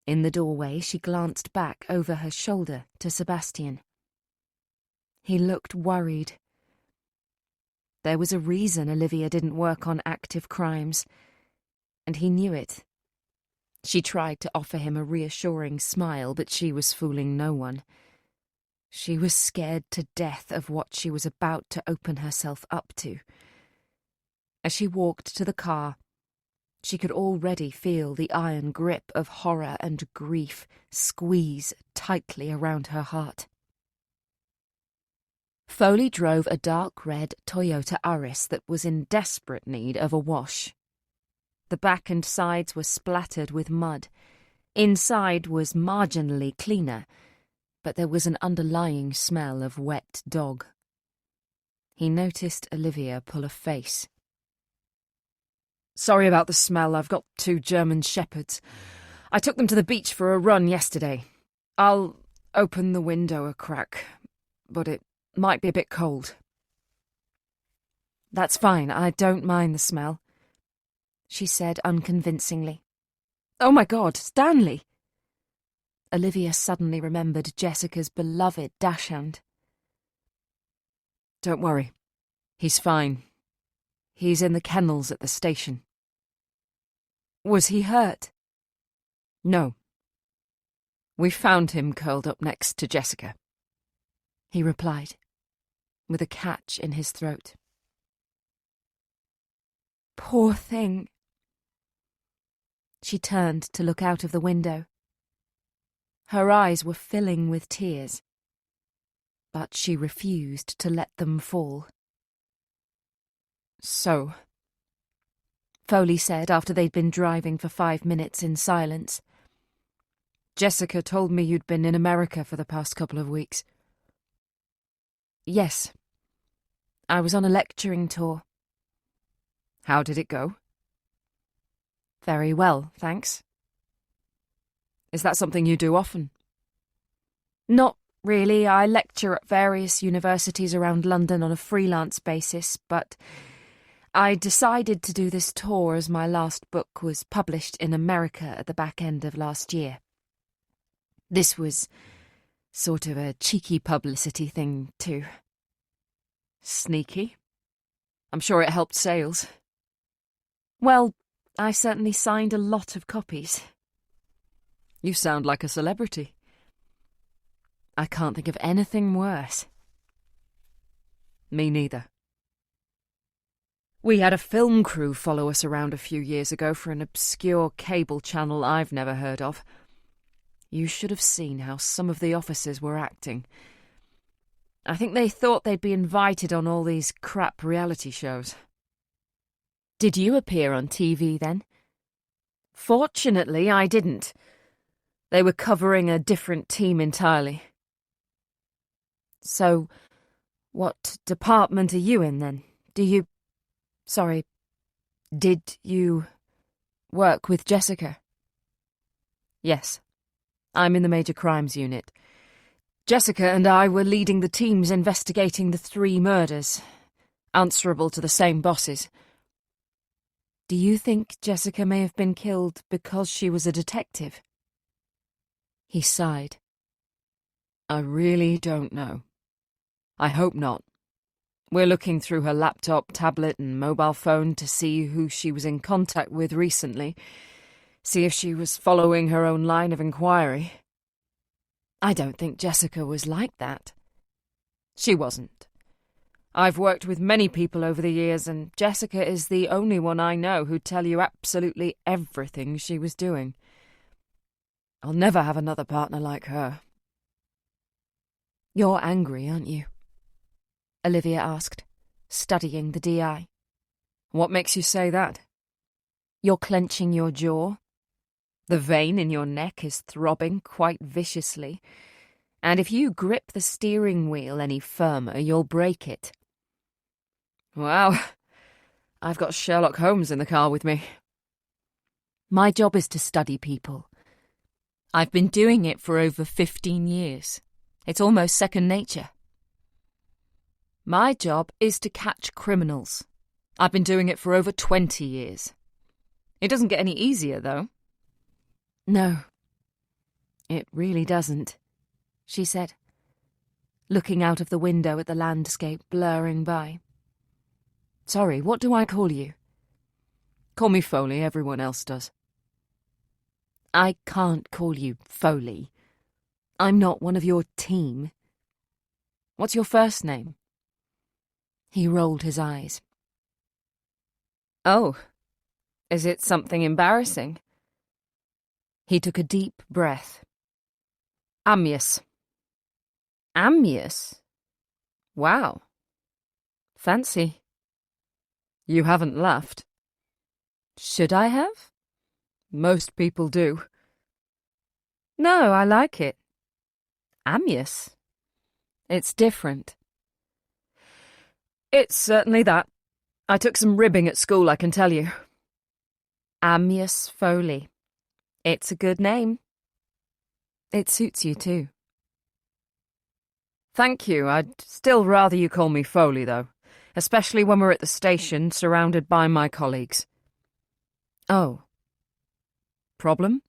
In the doorway, she glanced back over her shoulder to Sebastian. He looked worried. There was a reason Olivia didn't work on active crimes, and he knew it. She tried to offer him a reassuring smile, but she was fooling no one. She was scared to death of what she was about to open herself up to. As she walked to the car, she could already feel the iron grip of horror and grief squeeze tightly around her heart. Foley drove a dark red Toyota Auris that was in desperate need of a wash. The back and sides were splattered with mud. Inside was marginally cleaner, but there was an underlying smell of wet dog. He noticed Olivia pull a face. Sorry about the smell, I've got 2 German shepherds. I took them to the beach for a run yesterday. I'll open the window a crack, but it might be a bit cold. That's fine, I don't mind the smell, she said unconvincingly. Oh my God, Stanley! Olivia suddenly remembered Jessica's beloved dachshund. Don't worry, he's fine. He's in the kennels at the station. Was he hurt? No. We found him curled up next to Jessica, he replied, with a catch in his throat. Poor thing. She turned to look out of the window. Her eyes were filling with tears, but she refused to let them fall. So, Foley said after they'd been driving for 5 minutes in silence, Jessica told me you'd been in America for the past couple of weeks. Yes. I was on a lecturing tour. How did it go? Very well, thanks. Is that something you do often? Not really. I lecture at various universities around London on a freelance basis, but I decided to do this tour as my last book was published in America at the back end of last year. This was sort of a cheeky publicity thing, too. Sneaky? I'm sure it helped sales. Well, I certainly signed a lot of copies. You sound like a celebrity. I can't think of anything worse. Me neither. We had a film crew follow us around a few years ago for an obscure cable channel I've never heard of. You should have seen how some of the officers were acting. I think they thought they'd be invited on all these crap reality shows. Did you appear on TV then? Fortunately, I didn't. They were covering a different team entirely. So, what department are you in then? Did you work with Jessica? Yes. I'm in the Major Crimes Unit. Jessica and I were leading the teams investigating the 3 murders, answerable to the same bosses. Do you think Jessica may have been killed because she was a detective? He sighed. I really don't know. I hope not. We're looking through her laptop, tablet and mobile phone to see who she was in contact with recently, see if she was following her own line of inquiry. I don't think Jessica was like that. She wasn't. I've worked with many people over the years, and Jessica is the only one I know who'd tell you absolutely everything she was doing. I'll never have another partner like her. You're angry, aren't you? Olivia asked, studying the DI. What makes you say that? You're clenching your jaw. The vein in your neck is throbbing quite viciously, and if you grip the steering wheel any firmer, you'll break it. Wow, I've got Sherlock Holmes in the car with me. My job is to study people. I've been doing it for over 15 years. It's almost second nature. My job is to catch criminals. I've been doing it for over 20 years. It doesn't get any easier, though. No, it really doesn't, she said. looking out of the window at the landscape blurring by. "Sorry, what do I call you?" "Call me Foley, everyone else does." "I can't call you Foley. I'm not one of your team." "What's your first name?" He rolled his eyes. "Oh, is it something embarrassing?" He took a deep breath. "Amyas." "Amyas? Wow. Fancy." You haven't laughed. "Should I have?" Most people do. "No, I like it. Amyas. It's different." It's certainly that. I took some ribbing at school, I can tell you. Amyas Foley. It's a good name. It suits you too. Thank you. I'd still rather you call me Foley, though, especially when we're at the station, surrounded by my colleagues. Oh. Problem?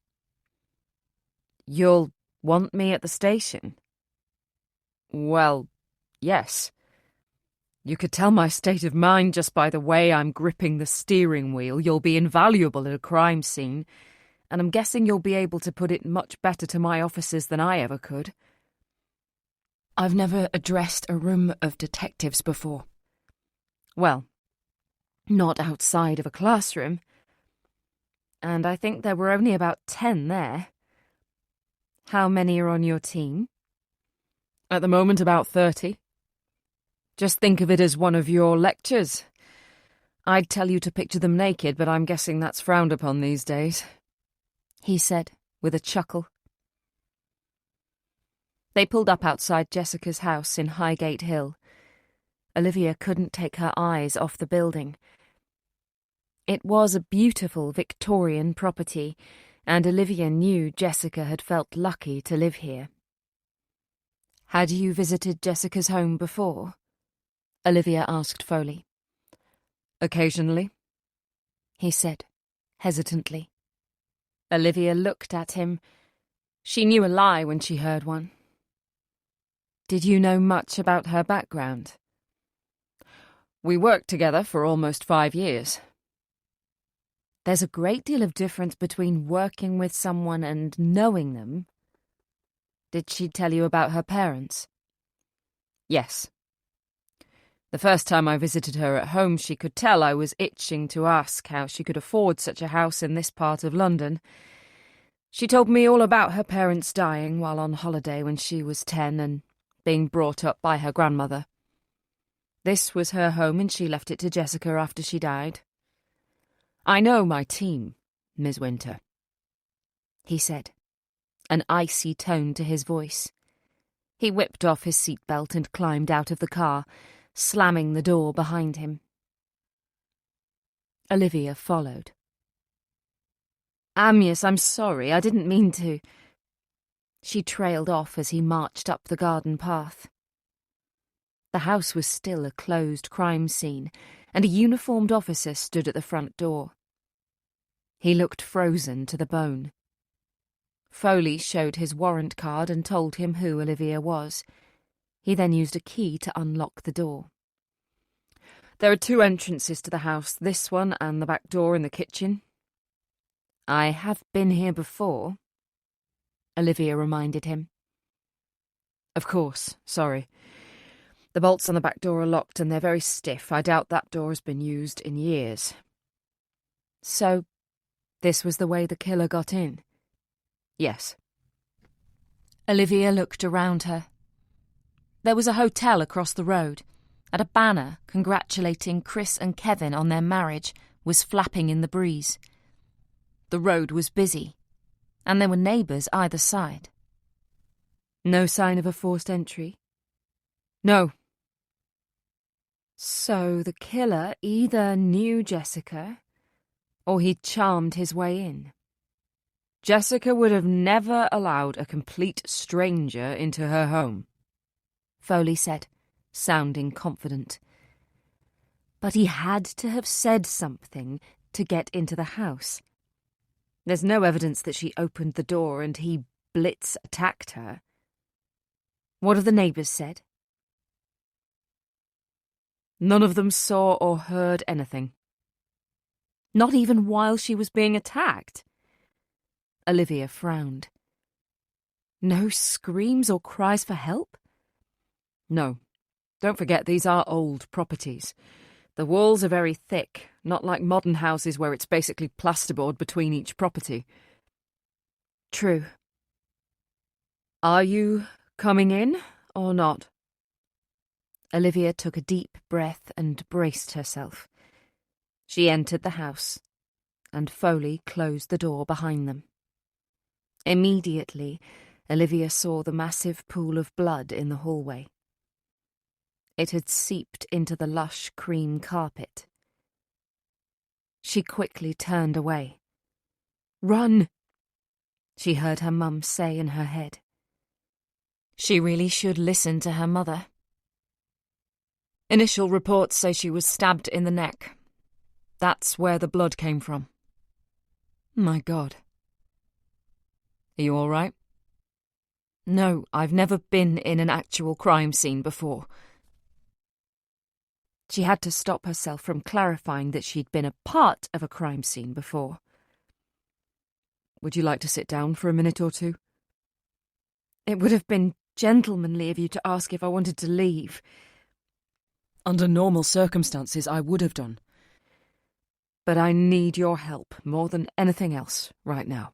You'll want me at the station? Well, yes. You could tell my state of mind just by the way I'm gripping the steering wheel. You'll be invaluable at a crime scene, and I'm guessing you'll be able to put it much better to my officers than I ever could. I've never addressed a room of detectives before. Well, not outside of a classroom. And I think there were only about 10 there. How many are on your team? At the moment, about 30. Just think of it as one of your lectures. I'd tell you to picture them naked, but I'm guessing that's frowned upon these days," he said, with a chuckle. They pulled up outside Jessica's house in Highgate Hill. Olivia couldn't take her eyes off the building. It was a beautiful Victorian property, and Olivia knew Jessica had felt lucky to live here. "Had you visited Jessica's home before?" Olivia asked Foley. "Occasionally," he said, hesitantly. Olivia looked at him. She knew a lie when she heard one. "Did you know much about her background?" "We worked together for almost 5 years. There's a great deal of difference between working with someone and knowing them. Did she tell you about her parents?" "Yes. The first time I visited her at home, she could tell I was itching to ask how she could afford such a house in this part of London. She told me all about her parents dying while on holiday when she was 10 and being brought up by her grandmother. This was her home and she left it to Jessica after she died. I know my team, Miss Winter," he said, an icy tone to his voice. He whipped off his seatbelt and climbed out of the car, slamming the door behind him. Olivia followed. "Amyas, I'm sorry, I didn't mean to." She trailed off as he marched up the garden path. The house was still a closed crime scene, and a uniformed officer stood at the front door. He looked frozen to the bone. Foley showed his warrant card and told him who Olivia was. He then used a key to unlock the door. "There are 2 entrances to the house, this one and the back door in the kitchen." "I have been here before," Olivia reminded him. "Of course, sorry. The bolts on the back door are locked and they're very stiff. I doubt that door has been used in years." "So, this was the way the killer got in?" "Yes." Olivia looked around her. There was a hotel across the road, and a banner congratulating Chris and Kevin on their marriage was flapping in the breeze. The road was busy, and there were neighbours either side. No sign of a forced entry? "No." So the killer either knew Jessica, or he charmed his way in. Jessica would have never allowed a complete stranger into her home, Foley said, sounding confident. But he had to have said something to get into the house. There's no evidence that she opened the door and he blitz attacked her. What have the neighbours said? None of them saw or heard anything. Not even while she was being attacked. Olivia frowned. No screams or cries for help? No. Don't forget, these are old properties. The walls are very thick, not like modern houses where it's basically plasterboard between each property. True. Are you coming in, or not? Olivia took a deep breath and braced herself. She entered the house, and Foley closed the door behind them. Immediately, Olivia saw the massive pool of blood in the hallway. It had seeped into the lush cream carpet. She quickly turned away. "Run!" she heard her mum say in her head. She really should listen to her mother. Initial reports say she was stabbed in the neck. That's where the blood came from. My God. Are you all right? No, I've never been in an actual crime scene before. She had to stop herself from clarifying that she'd been a part of a crime scene before. Would you like to sit down for a minute or two? It would have been gentlemanly of you to ask if I wanted to leave. Under normal circumstances, I would have done. But I need your help more than anything else right now.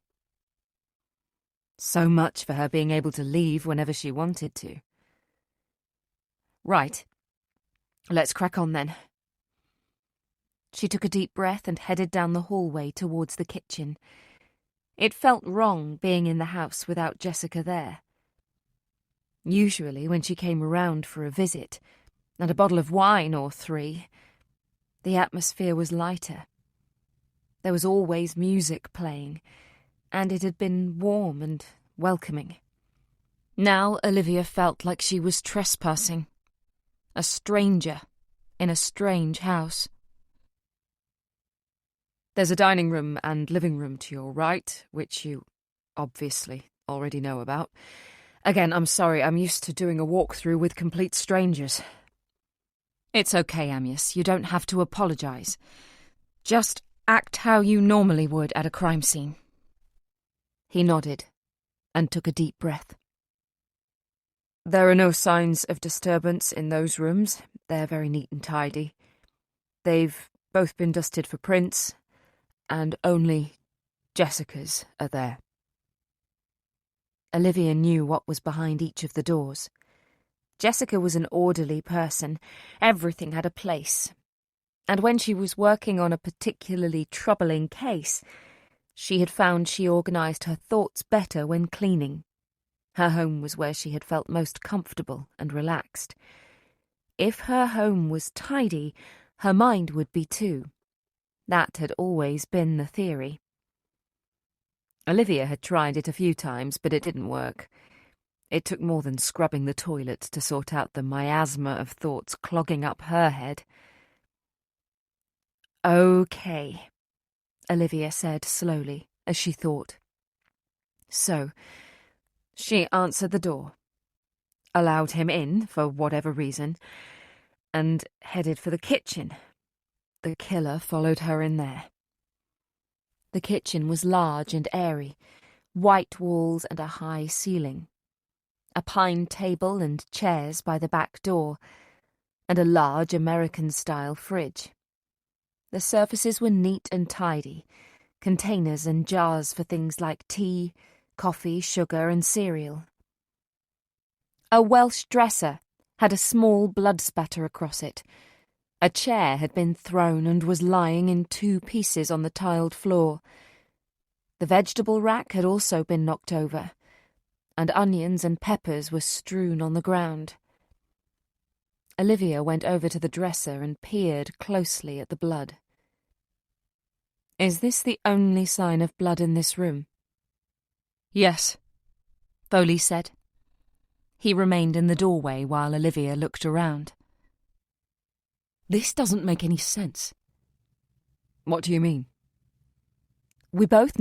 So much for her being able to leave whenever she wanted to. Right. Let's crack on then. She took a deep breath and headed down the hallway towards the kitchen. It felt wrong being in the house without Jessica there. Usually when she came around for a visit, and a bottle of wine or 3, the atmosphere was lighter. There was always music playing, and it had been warm and welcoming. Now Olivia felt like she was trespassing. A stranger in a strange house. There's a dining room and living room to your right, which you obviously already know about. Again, I'm sorry, I'm used to doing a walkthrough with complete strangers. It's okay, Amius, you don't have to apologise. Just act how you normally would at a crime scene. He nodded and took a deep breath. There are no signs of disturbance in those rooms. They're very neat and tidy. They've both been dusted for prints, and only Jessica's are there. Olivia knew what was behind each of the doors. Jessica was an orderly person. Everything had a place. And when she was working on a particularly troubling case, she had found she organised her thoughts better when cleaning. Her home was where she had felt most comfortable and relaxed. If her home was tidy, her mind would be too. That had always been the theory. Olivia had tried it a few times, but it didn't work. It took more than scrubbing the toilet to sort out the miasma of thoughts clogging up her head. Okay, Olivia said slowly, as she thought. So, she answered the door, allowed him in for whatever reason, and headed for the kitchen. The killer followed her in there. The kitchen was large and airy, white walls and a high ceiling. A pine table and chairs by the back door, and a large American-style fridge. The surfaces were neat and tidy, containers and jars for things like tea, coffee, sugar and cereal. A Welsh dresser had a small blood spatter across it. A chair had been thrown and was lying in 2 pieces on the tiled floor. The vegetable rack had also been knocked over, and onions and peppers were strewn on the ground. Olivia went over to the dresser and peered closely at the blood. Is this the only sign of blood in this room? Yes, Foley said. He remained in the doorway while Olivia looked around. This doesn't make any sense. What do you mean? We both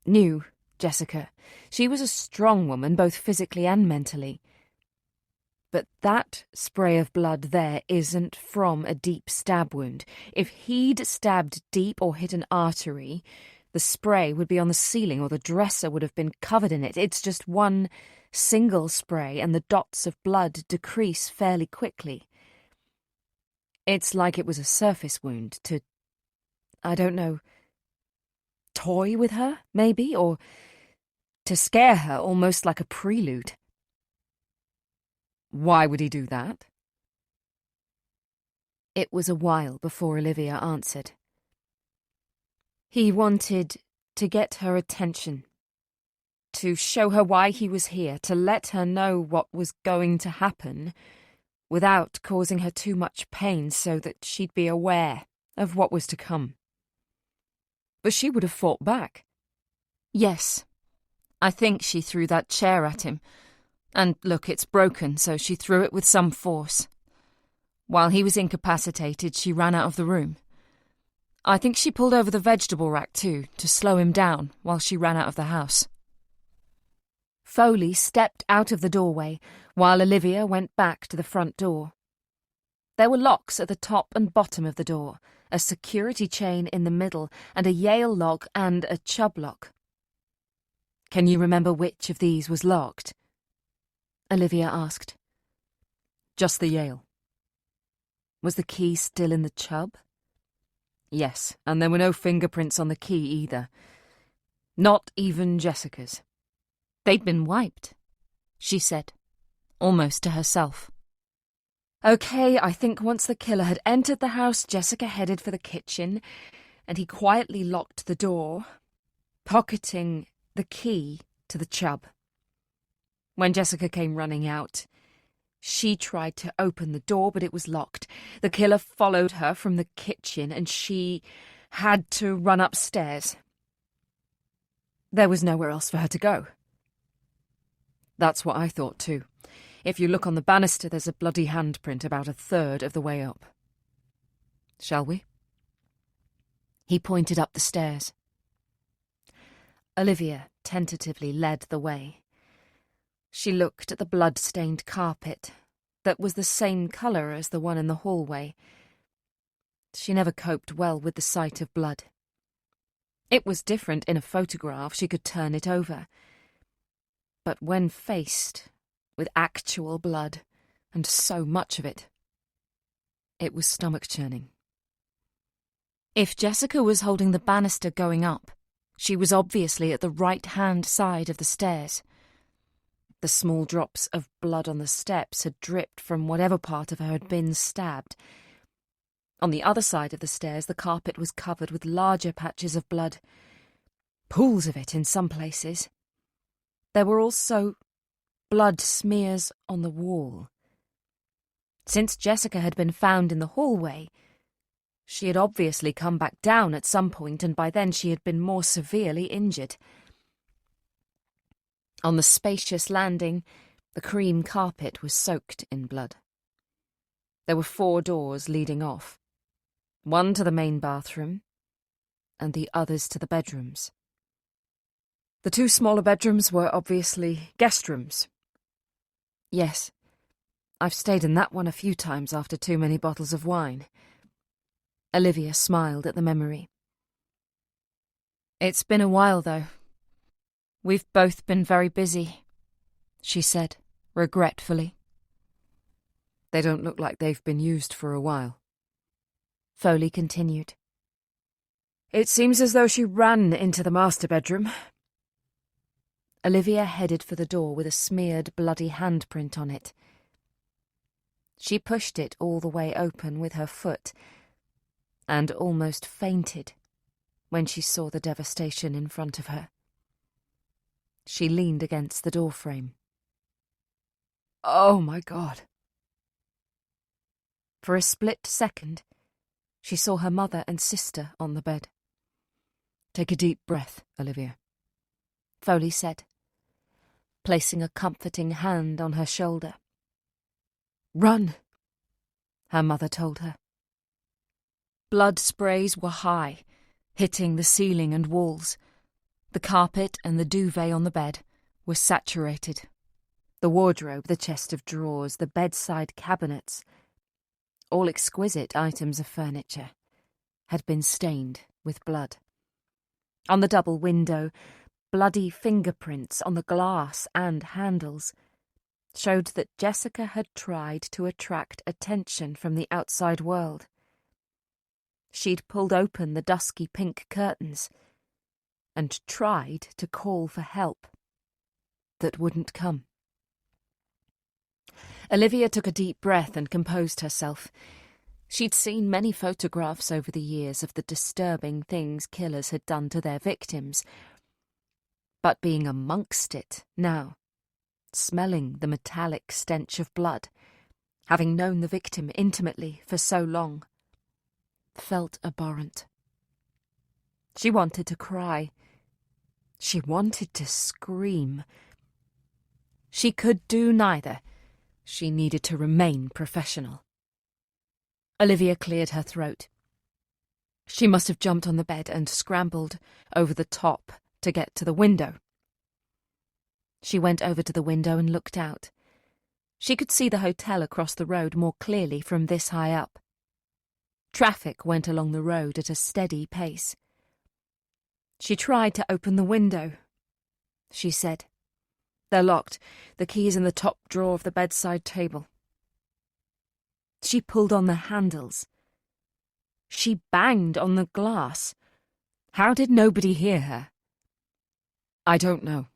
knew Jessica. She was a strong woman, both physically and mentally. But that spray of blood there isn't from a deep stab wound. If he'd stabbed deep or hit an artery, the spray would be on the ceiling or the dresser would have been covered in it. It's just one single spray and the dots of blood decrease fairly quickly. It's like it was a surface wound to, I don't know, toy with her, maybe, or to scare her, almost like a prelude. Why would he do that? It was a while before Olivia answered. He wanted to get her attention, to show her why he was here, to let her know what was going to happen without causing her too much pain so that she'd be aware of what was to come. But she would have fought back. Yes, I think she threw that chair at him. And look, it's broken, so she threw it with some force. While he was incapacitated, she ran out of the room. I think she pulled over the vegetable rack too, to slow him down while she ran out of the house. Foley stepped out of the doorway while Olivia went back to the front door. There were locks at the top and bottom of the door, a security chain in the middle, and a Yale lock and a Chubb lock. Can you remember which of these was locked? Olivia asked. Just the Yale. Was the key still in the Chubb? Yes, and there were no fingerprints on the key either. Not even Jessica's. They'd been wiped, she said, almost to herself. Okay, I think once the killer had entered the house, Jessica headed for the kitchen, and he quietly locked the door, pocketing the key to the Chubb. When Jessica came running out, she tried to open the door, but it was locked. The killer followed her from the kitchen, and she had to run upstairs. There was nowhere else for her to go. That's what I thought too. If you look on the banister, there's a bloody handprint about a third of the way up. Shall we? He pointed up the stairs. Olivia tentatively led the way. She looked at the blood-stained carpet that was the same colour as the one in the hallway. She never coped well with the sight of blood. It was different in a photograph, she could turn it over. But when faced with actual blood, and so much of it, it was stomach-churning. If Jessica was holding the banister going up, she was obviously at the right-hand side of the stairs. The small drops of blood on the steps had dripped from whatever part of her had been stabbed. On the other side of the stairs, the carpet was covered with larger patches of blood, pools of it in some places. There were also blood smears on the wall. Since Jessica had been found in the hallway, she had obviously come back down at some point, and by then she had been more severely injured. On the spacious landing, the cream carpet was soaked in blood. There were 4 doors leading off, one to the main bathroom, and the others to the bedrooms. The 2 smaller bedrooms were obviously guest rooms. Yes, I've stayed in that one a few times after too many bottles of wine. Olivia smiled at the memory. It's been a while, though. We've both been very busy, she said, regretfully. They don't look like they've been used for a while. Foley continued. It seems as though she ran into the master bedroom. Olivia headed for the door with a smeared, bloody handprint on it. She pushed it all the way open with her foot, and almost fainted when she saw the devastation in front of her. She leaned against the doorframe. Oh, my God. For a split second, she saw her mother and sister on the bed. Take a deep breath, Olivia, Foley said, placing a comforting hand on her shoulder. Run, her mother told her. Blood sprays were high, hitting the ceiling and walls. The carpet and the duvet on the bed were saturated. The wardrobe, the chest of drawers, the bedside cabinets, all exquisite items of furniture, had been stained with blood. On the double window, bloody fingerprints on the glass and handles showed that Jessica had tried to attract attention from the outside world. She'd pulled open the dusky pink curtains and tried to call for help that wouldn't come. Olivia took a deep breath and composed herself. She'd seen many photographs over the years of the disturbing things killers had done to their victims, but being amongst it now, smelling the metallic stench of blood, having known the victim intimately for so long, felt abhorrent. She wanted to cry. She wanted to scream. She could do neither. She needed to remain professional. Olivia cleared her throat. She must have jumped on the bed and scrambled over the top to get to the window. She went over to the window and looked out. She could see the hotel across the road more clearly from this high up. Traffic went along the road at a steady pace. She tried to open the window. She said, "They're locked. The key's in the top drawer of the bedside table." She pulled on the handles. She banged on the glass. How did nobody hear her? "I don't know."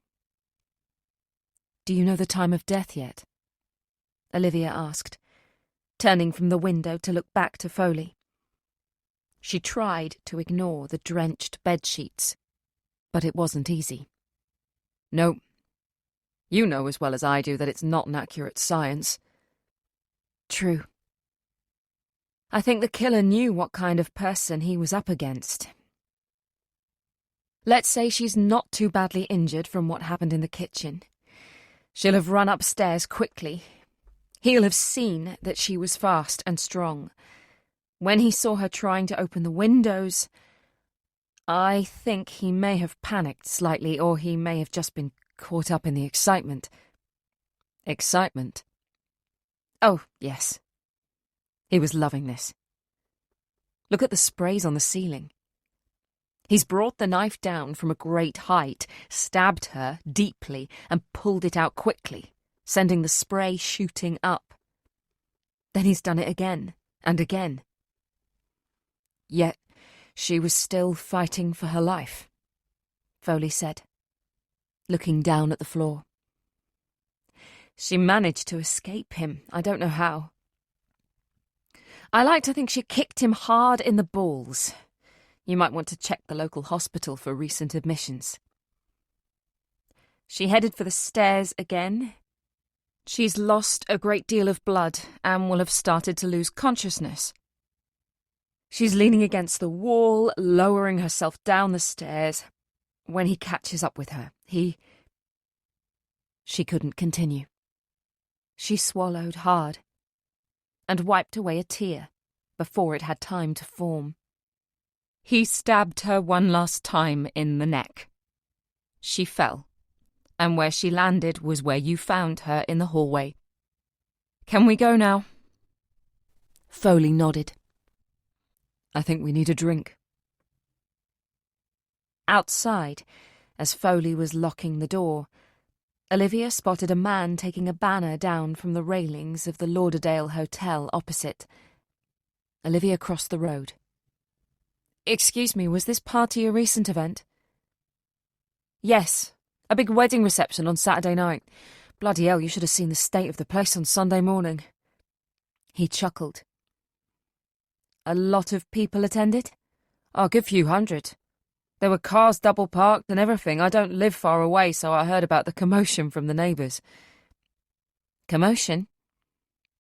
"Do you know the time of death yet?" Olivia asked, turning from the window to look back to Foley. She tried to ignore the drenched bedsheets, but it wasn't easy. "No. You know as well as I do that it's not an accurate science." "True. I think the killer knew what kind of person he was up against. Let's say she's not too badly injured from what happened in the kitchen. She'll have run upstairs quickly. He'll have seen that she was fast and strong. When he saw her trying to open the windows, I think he may have panicked slightly, or he may have just been caught up in the excitement." "Excitement?" "Oh, yes. He was loving this. Look at the sprays on the ceiling. He's brought the knife down from a great height, stabbed her deeply, and pulled it out quickly, sending the spray shooting up. Then he's done it again and again. Yet she was still fighting for her life," Foley said, looking down at the floor. "She managed to escape him. I don't know how. I like to think she kicked him hard in the balls. You might want to check the local hospital for recent admissions." She headed for the stairs again. "She's lost a great deal of blood and will have started to lose consciousness. She's leaning against the wall, lowering herself down the stairs. When he catches up with her, She couldn't continue. She swallowed hard and wiped away a tear before it had time to form. He stabbed her one last time in the neck. She fell, and where she landed was where you found her in the hallway. Can we go now?" Foley nodded. "I think we need a drink." Outside, as Foley was locking the door, Olivia spotted a man taking a banner down from the railings of the Lauderdale Hotel opposite. Olivia crossed the road. "Excuse me, was this party a recent event?" "Yes, a big wedding reception on Saturday night. Bloody hell, you should have seen the state of the place on Sunday morning." He chuckled. "A lot of people attended?" "Oh, a good few hundred. There were cars double parked and everything. I don't live far away, so I heard about the commotion from the neighbours." "Commotion?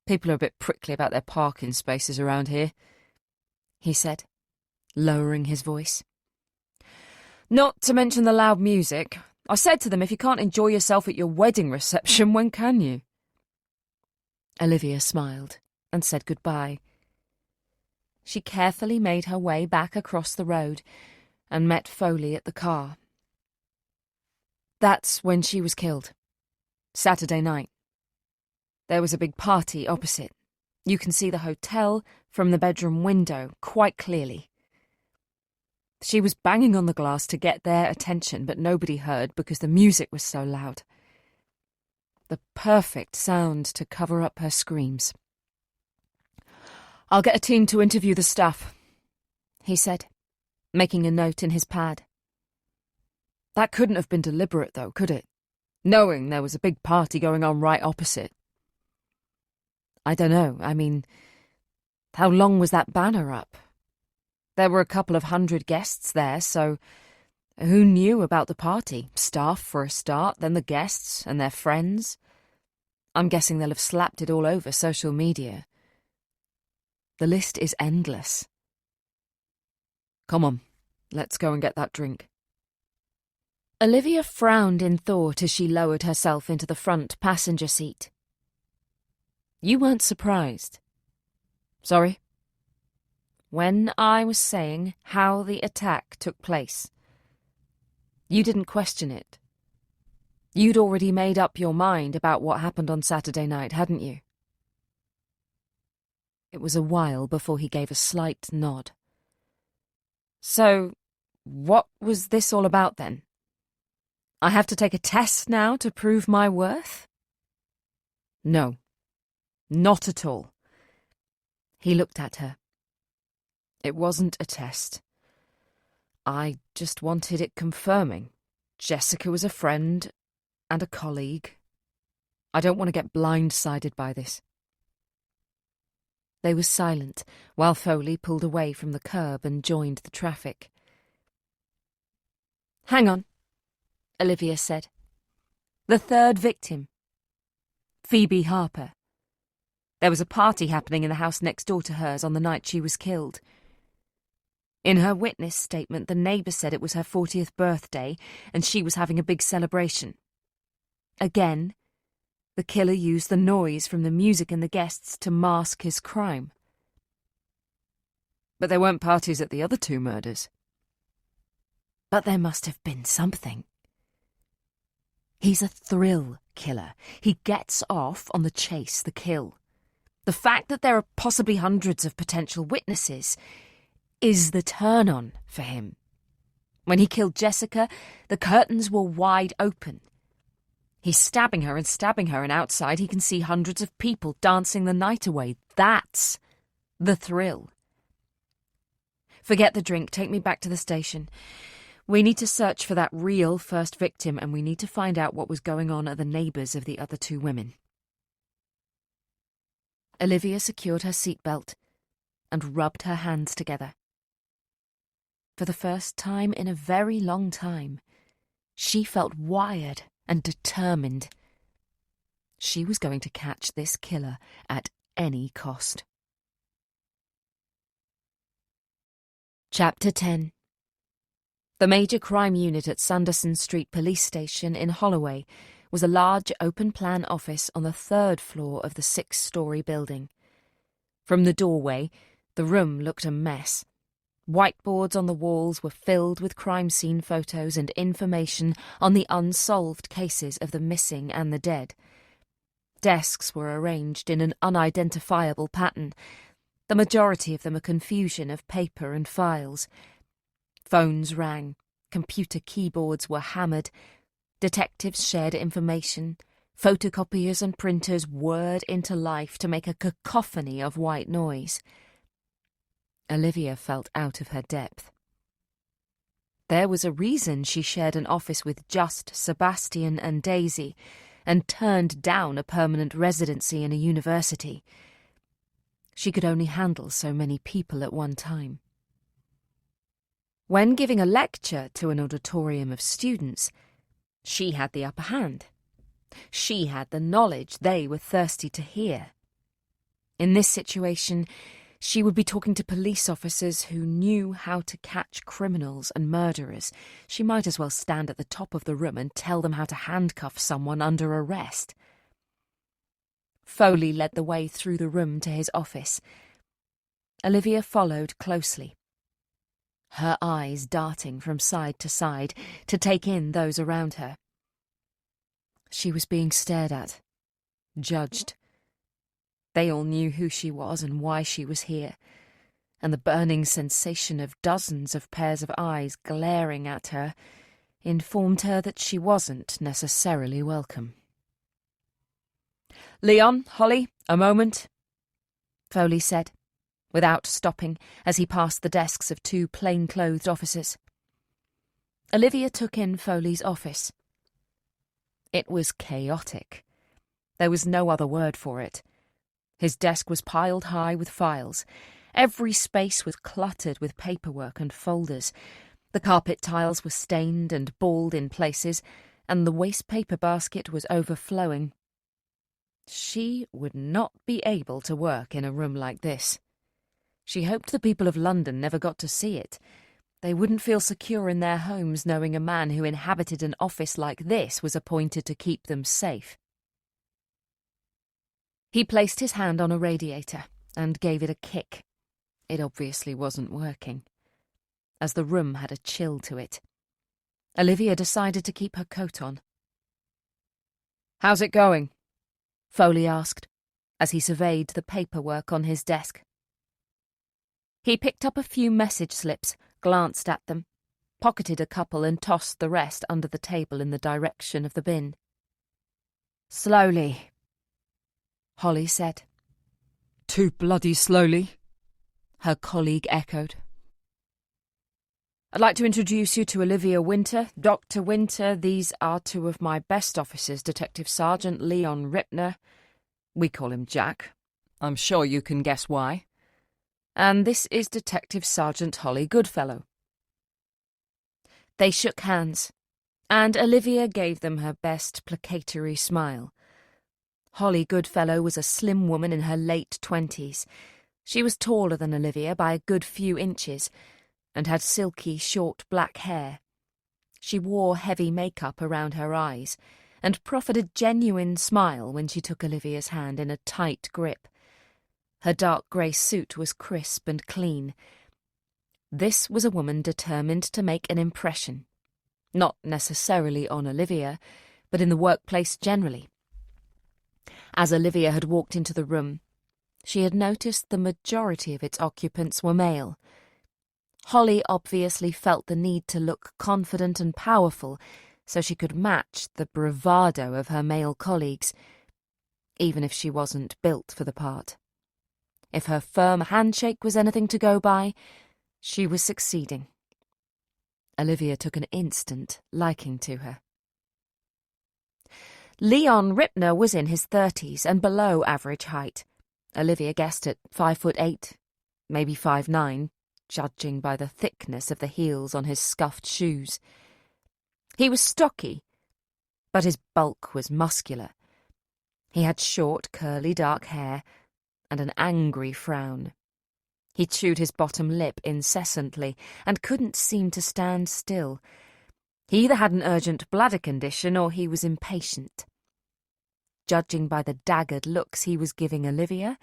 People are a bit prickly about their parking spaces around here," he said, lowering his voice. "Not to mention the loud music. I said to them, if you can't enjoy yourself at your wedding reception, when can you?" Olivia smiled and said goodbye. She carefully made her way back across the road and met Foley at the car. "That's when she was killed. Saturday night," There was a big party opposite. You can see the hotel from the bedroom window quite clearly. She was banging on the glass to get their attention, but nobody heard because the music was so loud. The perfect sound to cover up her screams. "I'll get a team to interview the staff," he said, making a note in his pad. That couldn't have been deliberate, though, could it? Knowing there was a big party going on right opposite. I don't know, I mean, how long was that banner up? There were a couple of 100 guests there, so who knew about the party? Staff for a start, then the guests and their friends. I'm guessing they'll have slapped it all over social media. The list is endless. Come on, let's go and get that drink. Olivia frowned in thought as she lowered herself into the front passenger seat. You weren't surprised. Sorry? When I was saying how the attack took place, you didn't question it. You'd already made up your mind about what happened on Saturday night, hadn't you? It was a while before he gave a slight nod. So, what was this all about then? I have to take a test now to prove my worth? No, not at all. He looked at her. It wasn't a test. I just wanted it confirming. Jessica was a friend and a colleague. I don't want to get blindsided by this. They were silent while Foley pulled away from the curb and joined the traffic. Hang on, Olivia said. The third victim. Phoebe Harper. There was a party happening in the house next door to hers on the night she was killed. In her witness statement, the neighbour said it was her 40th birthday and she was having a big celebration. Again, the killer used the noise from the music and the guests to mask his crime. But there weren't parties at the other two murders. But there must have been something. He's a thrill killer. He gets off on the chase, the kill. The fact that there are possibly hundreds of potential witnesses is the turn-on for him. When he killed Jessica, the curtains were wide open. He's stabbing her, and outside he can see hundreds of people dancing the night away. That's the thrill. Forget the drink. Take me back to the station. We need to search for that real first victim, and we need to find out what was going on at the neighbours of the other two women. Olivia secured her seatbelt and rubbed her hands together. For the first time in a very long time, she felt wired and determined. She was going to catch this killer at any cost. Chapter 10. The major crime unit at Sanderson Street Police Station in Holloway was a large open-plan office on the 3rd floor of the 6-story building. From the doorway, the room looked a mess. Whiteboards on the walls were filled with crime scene photos and information on the unsolved cases of the missing and the dead. Desks were arranged in an unidentifiable pattern, the majority of them a confusion of paper and files. Phones rang, computer keyboards were hammered, detectives shared information, photocopiers and printers whirred into life to make a cacophony of white noise. Olivia felt out of her depth. There was a reason she shared an office with just Sebastian and Daisy, and turned down a permanent residency in a university. She could only handle so many people at one time. When giving a lecture to an auditorium of students, she had the upper hand. She had the knowledge they were thirsty to hear. In this situation, she would be talking to police officers who knew how to catch criminals and murderers. She might as well stand at the top of the room and tell them how to handcuff someone under arrest. Foley led the way through the room to his office. Olivia followed closely, her eyes darting from side to side to take in those around her. She was being stared at, judged, They all knew who she was and why she was here, and the burning sensation of dozens of pairs of eyes glaring at her informed her that she wasn't necessarily welcome. "Leon, Holly, a moment," Foley said, without stopping as he passed the desks of two plain-clothed officers. Olivia took in Foley's office. It was chaotic. There was no other word for it. His desk was piled high with files. Every space was cluttered with paperwork and folders. The carpet tiles were stained and bald in places, and the waste paper basket was overflowing. She would not be able to work in a room like this. She hoped the people of London never got to see it. They wouldn't feel secure in their homes knowing a man who inhabited an office like this was appointed to keep them safe. He placed his hand on a radiator and gave it a kick. It obviously wasn't working, as the room had a chill to it. Olivia decided to keep her coat on. "How's it going?" Foley asked, as he surveyed the paperwork on his desk. He picked up a few message slips, glanced at them, pocketed a couple and tossed the rest under the table in the direction of the bin. "Slowly," Holly said. "Too bloody slowly," her colleague echoed. "I'd like to introduce you to Olivia Winter, Dr. Winter. These are two of my best officers, Detective Sergeant Leon Ripner. We call him Jack. I'm sure you can guess why. And this is Detective Sergeant Holly Goodfellow." They shook hands, and Olivia gave them her best placatory smile. Holly Goodfellow was a slim woman in her late 20s. She was taller than Olivia by a good few inches, and had silky, short black hair. She wore heavy makeup around her eyes, and proffered a genuine smile when she took Olivia's hand in a tight grip. Her dark grey suit was crisp and clean. This was a woman determined to make an impression, not necessarily on Olivia, but in the workplace generally. As Olivia had walked into the room, she had noticed the majority of its occupants were male. Holly obviously felt the need to look confident and powerful so she could match the bravado of her male colleagues, even if she wasn't built for the part. If her firm handshake was anything to go by, she was succeeding. Olivia took an instant liking to her. Leon Ripner was in his 30s and below average height. Olivia guessed at 5'8", maybe 5'9", judging by the thickness of the heels on his scuffed shoes. He was stocky, but his bulk was muscular. He had short, curly dark hair and an angry frown. He chewed his bottom lip incessantly and couldn't seem to stand still. He either had an urgent bladder condition or he was impatient. Judging by the daggered looks he was giving Olivia,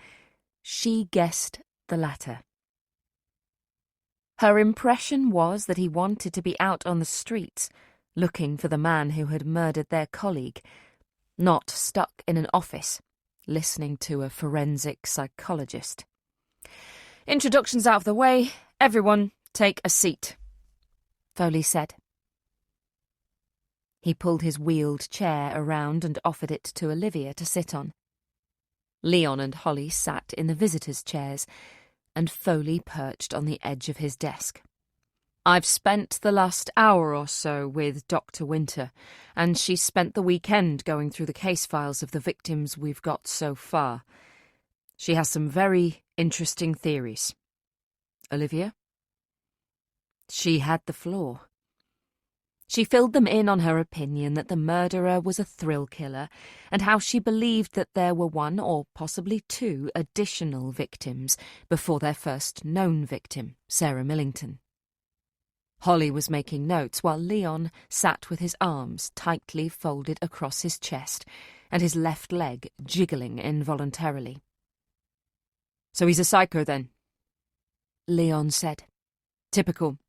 she guessed the latter. Her impression was that he wanted to be out on the streets, looking for the man who had murdered their colleague, not stuck in an office, listening to a forensic psychologist. "Introductions out of the way. Everyone, take a seat," Foley said. He pulled his wheeled chair around and offered it to Olivia to sit on. Leon and Holly sat in the visitors' chairs, and Foley perched on the edge of his desk. "I've spent the last hour or so with Dr. Winter, and she's spent the weekend going through the case files of the victims we've got so far. She has some very interesting theories." Olivia? She had the floor. She filled them in on her opinion that the murderer was a thrill killer, and how she believed that there were one or possibly two additional victims before their first known victim, Sarah Millington. Holly was making notes while Leon sat with his arms tightly folded across his chest and his left leg jiggling involuntarily. "So he's a psycho then?" Leon said. "Typical.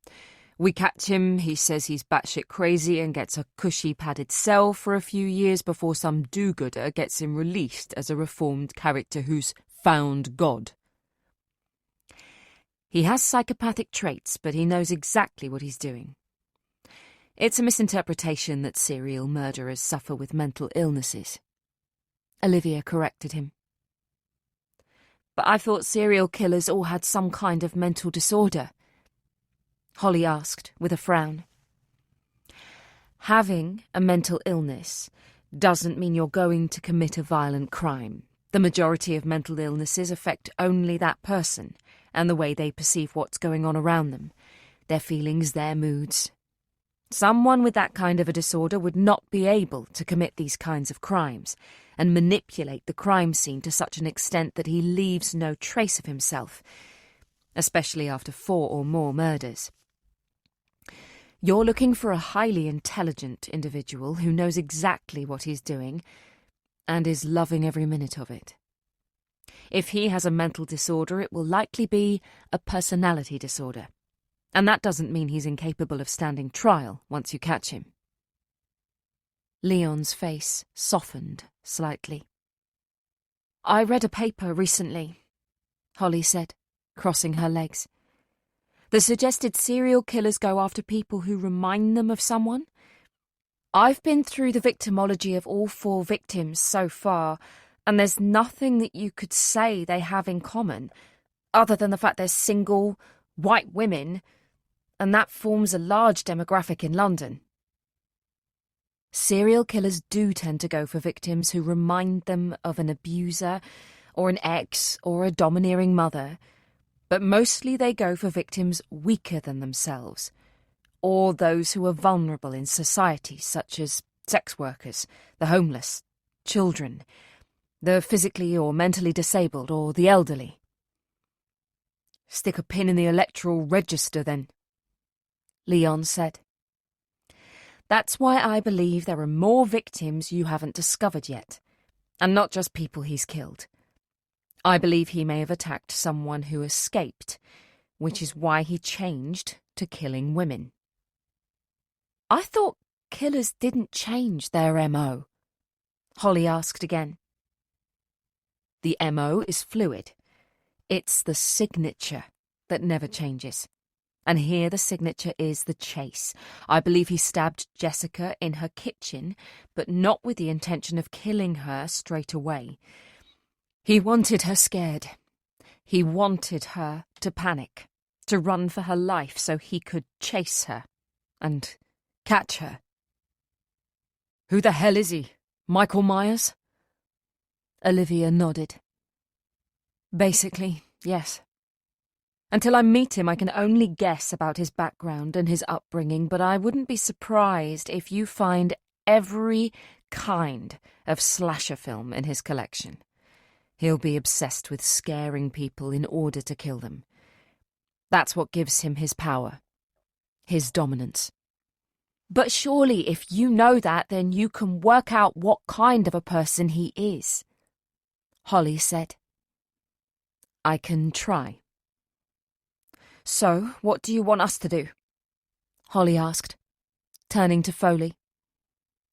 We catch him, he says he's batshit crazy and gets a cushy padded cell for a few years before some do-gooder gets him released as a reformed character who's found God. He has psychopathic traits, but he knows exactly what he's doing. It's a misinterpretation that serial murderers suffer with mental illnesses. Olivia corrected him. But I thought serial killers all had some kind of mental disorder, Holly asked, with a frown. Having a mental illness doesn't mean you're going to commit a violent crime. The majority of mental illnesses affect only that person and the way they perceive what's going on around them, their feelings, their moods. Someone with that kind of a disorder would not be able to commit these kinds of crimes and manipulate the crime scene to such an extent that he leaves no trace of himself, especially after 4 or more murders. You're looking for a highly intelligent individual who knows exactly what he's doing and is loving every minute of it. If he has a mental disorder, it will likely be a personality disorder. And that doesn't mean he's incapable of standing trial once you catch him. Leon's face softened slightly. I read a paper recently, Holly said, crossing her legs. The suggested serial killers go after people who remind them of someone. I've been through the victimology of all 4 victims so far, and there's nothing that you could say they have in common, other than the fact they're single, white women, and that forms a large demographic in London. Serial killers do tend to go for victims who remind them of an abuser, or an ex, or a domineering mother, but mostly they go for victims weaker than themselves, or those who are vulnerable in society, such as sex workers, the homeless, children, the physically or mentally disabled, or the elderly. Stick a pin in the electoral register, then, Leon said. That's why I believe there are more victims you haven't discovered yet, and not just people he's killed. I believe he may have attacked someone who escaped, which is why he changed to killing women. I thought killers didn't change their MO, Holly asked again. The MO is fluid. It's the signature that never changes. And here the signature is the chase. I believe he stabbed Jessica in her kitchen, but not with the intention of killing her straight away. He wanted her scared. He wanted her to panic, to run for her life so he could chase her and catch her. Who the hell is he? Michael Myers? Olivia nodded. Basically, yes. Until I meet him, I can only guess about his background and his upbringing, but I wouldn't be surprised if you find every kind of slasher film in his collection. He'll be obsessed with scaring people in order to kill them. That's what gives him his power, his dominance. But surely if you know that, then you can work out what kind of a person he is, Holly said. I can try. So, what do you want us to do? Holly asked, turning to Foley.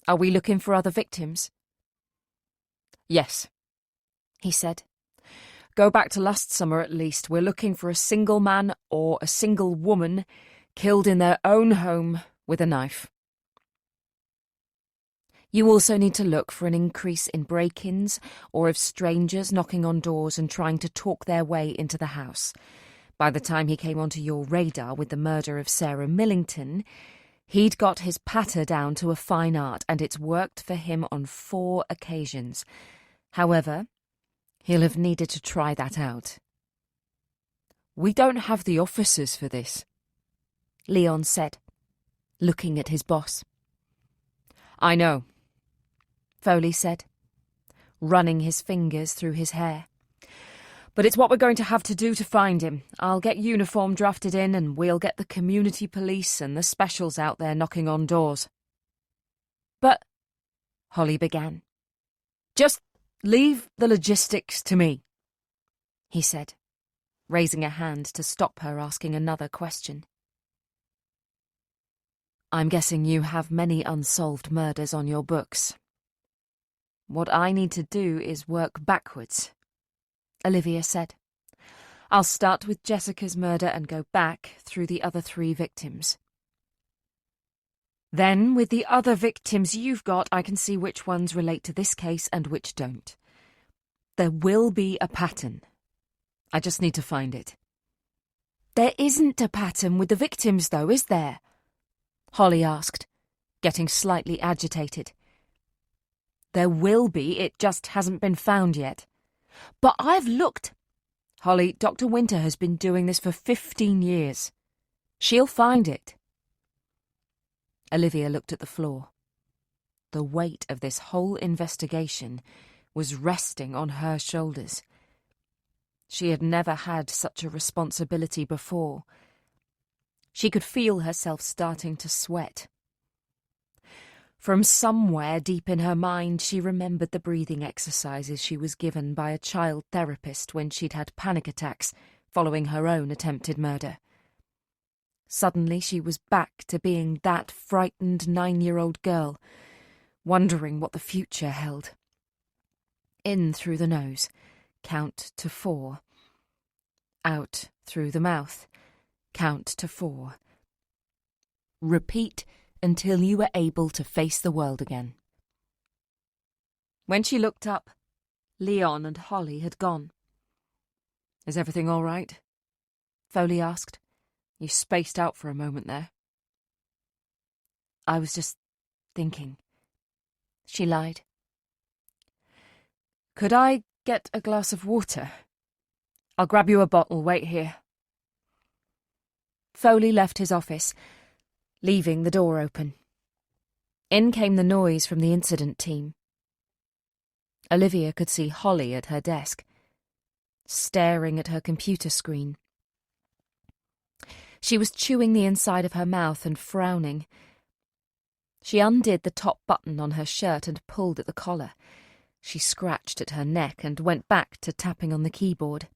Are we looking for other victims? Yes, he said. Go back to last summer at least. We're looking for a single man or a single woman killed in their own home with a knife. You also need to look for an increase in break-ins or of strangers knocking on doors and trying to talk their way into the house. By the time he came onto your radar with the murder of Sarah Millington, he'd got his patter down to a fine art, and it's worked for him on 4 occasions. However, he'll have needed to try that out. We don't have the officers for this, Leon said, looking at his boss. I know, Foley said, running his fingers through his hair. But it's what we're going to have to do to find him. I'll get uniform drafted in and we'll get the community police and the specials out there knocking on doors. But, Holly began. Just leave the logistics to me, he said, raising a hand to stop her asking another question. I'm guessing you have many unsolved murders on your books. What I need to do is work backwards. Olivia said. "I'll start with Jessica's murder and go back through the other 3 victims. Then, with the other victims you've got, I can see which ones relate to this case and which don't. There will be a pattern. I just need to find it." "There isn't a pattern with the victims, though, is there?" Holly asked, getting slightly agitated. "There will be, it just hasn't been found yet." "But I've looked—" "Holly, Dr. Winter has been doing this for 15 years. She'll find it." Olivia looked at the floor. The weight of this whole investigation was resting on her shoulders. She had never had such a responsibility before. She could feel herself starting to sweat. From somewhere deep in her mind, she remembered the breathing exercises she was given by a child therapist when she'd had panic attacks following her own attempted murder. Suddenly she was back to being that frightened 9-year-old girl, wondering what the future held. In through the nose, count to 4. Out through the mouth, count to 4. Repeat until you were able to face the world again. When she looked up, Leon and Holly had gone. "Is everything all right?" Foley asked. "You spaced out for a moment there." "I was just thinking," she lied. "Could I get a glass of water? I'll grab you a bottle, wait here." Foley left his office, leaving the door open. In came the noise from the incident team. Olivia could see Holly at her desk, staring at her computer screen. She was chewing the inside of her mouth and frowning. She undid the top button on her shirt and pulled at the collar. She scratched at her neck and went back to tapping on the keyboard.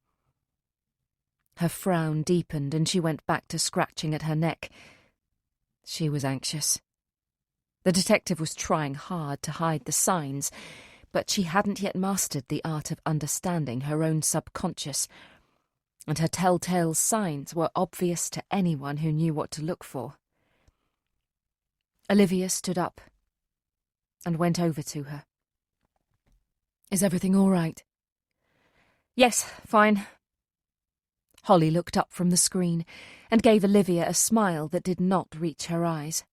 Her frown deepened and she went back to scratching at her neck. She was anxious. The detective was trying hard to hide the signs, but she hadn't yet mastered the art of understanding her own subconscious, and her telltale signs were obvious to anyone who knew what to look for. Olivia stood up and went over to her. "Is everything all right?" "Yes, fine." Holly looked up from the screen and gave Olivia a smile that did not reach her eyes.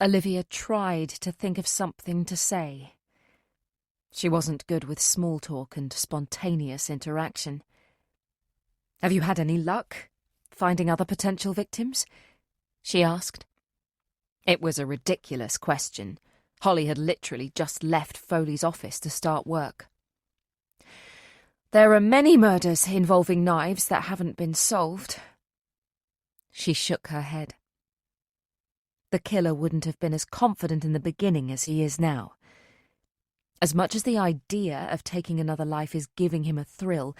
Olivia tried to think of something to say. She wasn't good with small talk and spontaneous interaction. "Have you had any luck finding other potential victims?" she asked. It was a ridiculous question. Holly had literally just left Foley's office to start work. "There are many murders involving knives that haven't been solved." She shook her head. The killer wouldn't have been as confident in the beginning as he is now. As much as the idea of taking another life is giving him a thrill,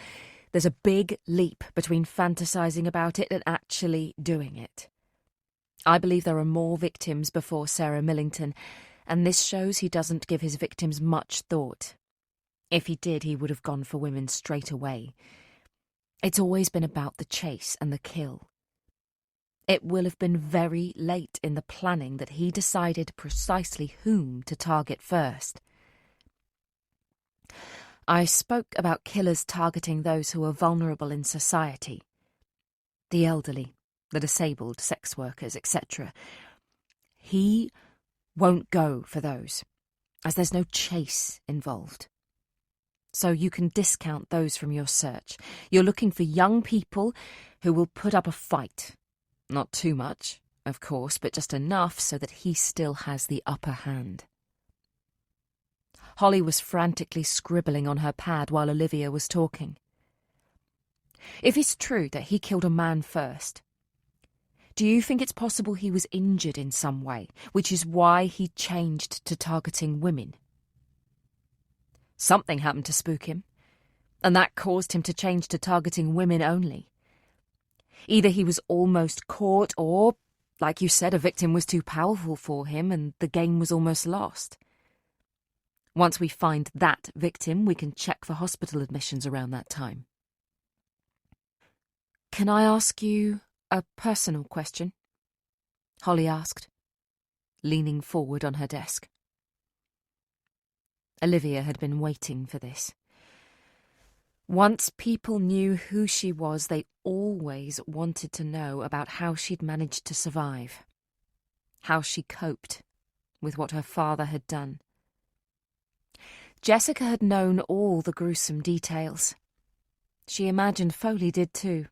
there's a big leap between fantasizing about it and actually doing it. I believe there are more victims before Sarah Millington, and this shows he doesn't give his victims much thought. If he did, he would have gone for women straight away. It's always been about the chase and the kill. It will have been very late in the planning that he decided precisely whom to target first. I spoke about killers targeting those who are vulnerable in society. The elderly, the disabled, sex workers, etc. He won't go for those, as there's no chase involved. So you can discount those from your search. You're looking for young people who will put up a fight. Not too much, of course, but just enough so that he still has the upper hand. Holly was frantically scribbling on her pad while Olivia was talking. "If it's true that he killed a man first, do you think it's possible he was injured in some way, which is why he changed to targeting women? Something happened to spook him, and that caused him to change to targeting women only. Either he was almost caught or, like you said, a victim was too powerful for him and the game was almost lost. Once we find that victim, we can check for hospital admissions around that time. Can I ask you a personal question? Holly asked, leaning forward on her desk. Olivia had been waiting for this. Once people knew who she was, they always wanted to know about how she'd managed to survive, how she coped with what her father had done. Jessica had known all the gruesome details. She imagined Foley did too.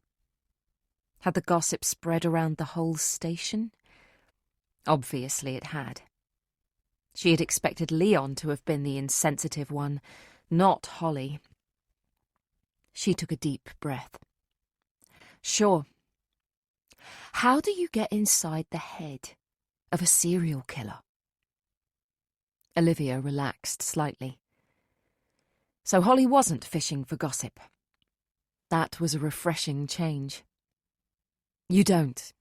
Had the gossip spread around the whole station? Obviously it had. She had expected Leon to have been the insensitive one, not Holly. She took a deep breath. Sure. How do you get inside the head of a serial killer? Olivia relaxed slightly. So Holly wasn't fishing for gossip. That was a refreshing change. You don't.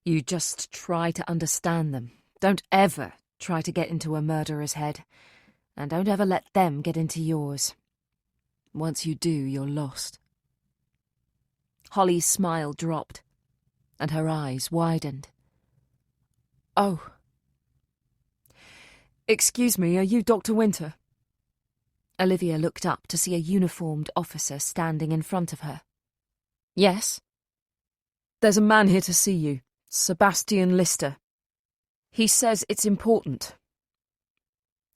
You just try to understand them. Don't ever try to get into a murderer's head, and don't ever let them get into yours. Once you do, you're lost. Holly's smile dropped, and her eyes widened. Oh. Excuse me, are you Dr. Winter? Olivia looked up to see a uniformed officer standing in front of her. Yes. There's a man here to see you, Sebastian Lister. He says it's important.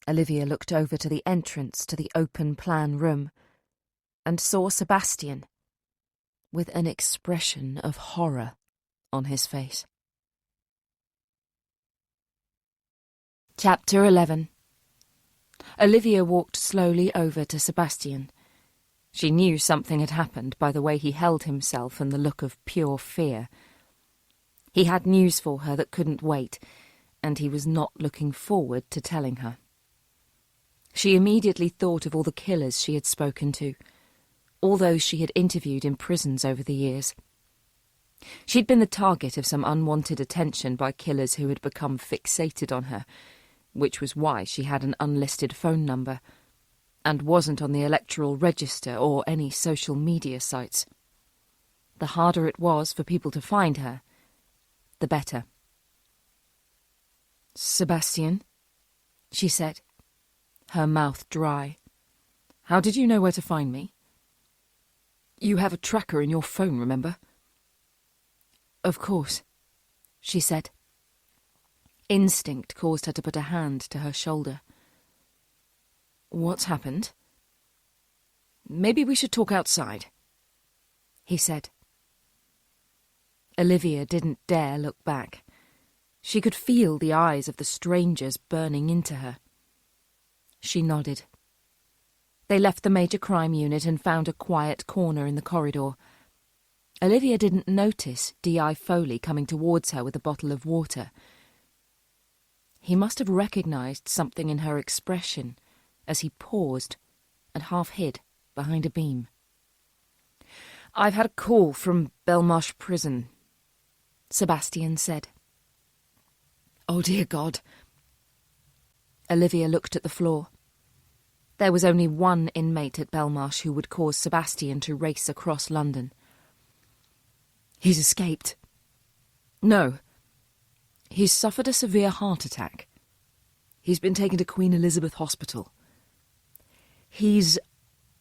Olivia looked over to the entrance to the open-plan room and saw Sebastian with an expression of horror on his face. Chapter 11. Olivia walked slowly over to Sebastian. She knew something had happened by the way he held himself and the look of pure fear. He had news for her that couldn't wait, and he was not looking forward to telling her. She immediately thought of all the killers she had spoken to, all those she had interviewed in prisons over the years. She'd been the target of some unwanted attention by killers who had become fixated on her, which was why she had an unlisted phone number, and wasn't on the electoral register or any social media sites. The harder it was for people to find her, the better. Sebastian, she said, her mouth dry. How did you know where to find me? You have a tracker in your phone, remember? Of course, she said. Instinct caused her to put a hand to her shoulder. What's happened? Maybe we should talk outside, he said. Olivia didn't dare look back. She could feel the eyes of the strangers burning into her. She nodded. They left the major crime unit and found a quiet corner in the corridor. Olivia didn't notice D.I. Foley coming towards her with a bottle of water. He must have recognised something in her expression as he paused and half hid behind a beam. I've had a call from Belmarsh Prison, Sebastian said. Oh, dear God. Olivia looked at the floor. There was only one inmate at Belmarsh who would cause Sebastian to race across London. He's escaped. No. He's suffered a severe heart attack. He's been taken to Queen Elizabeth Hospital. He's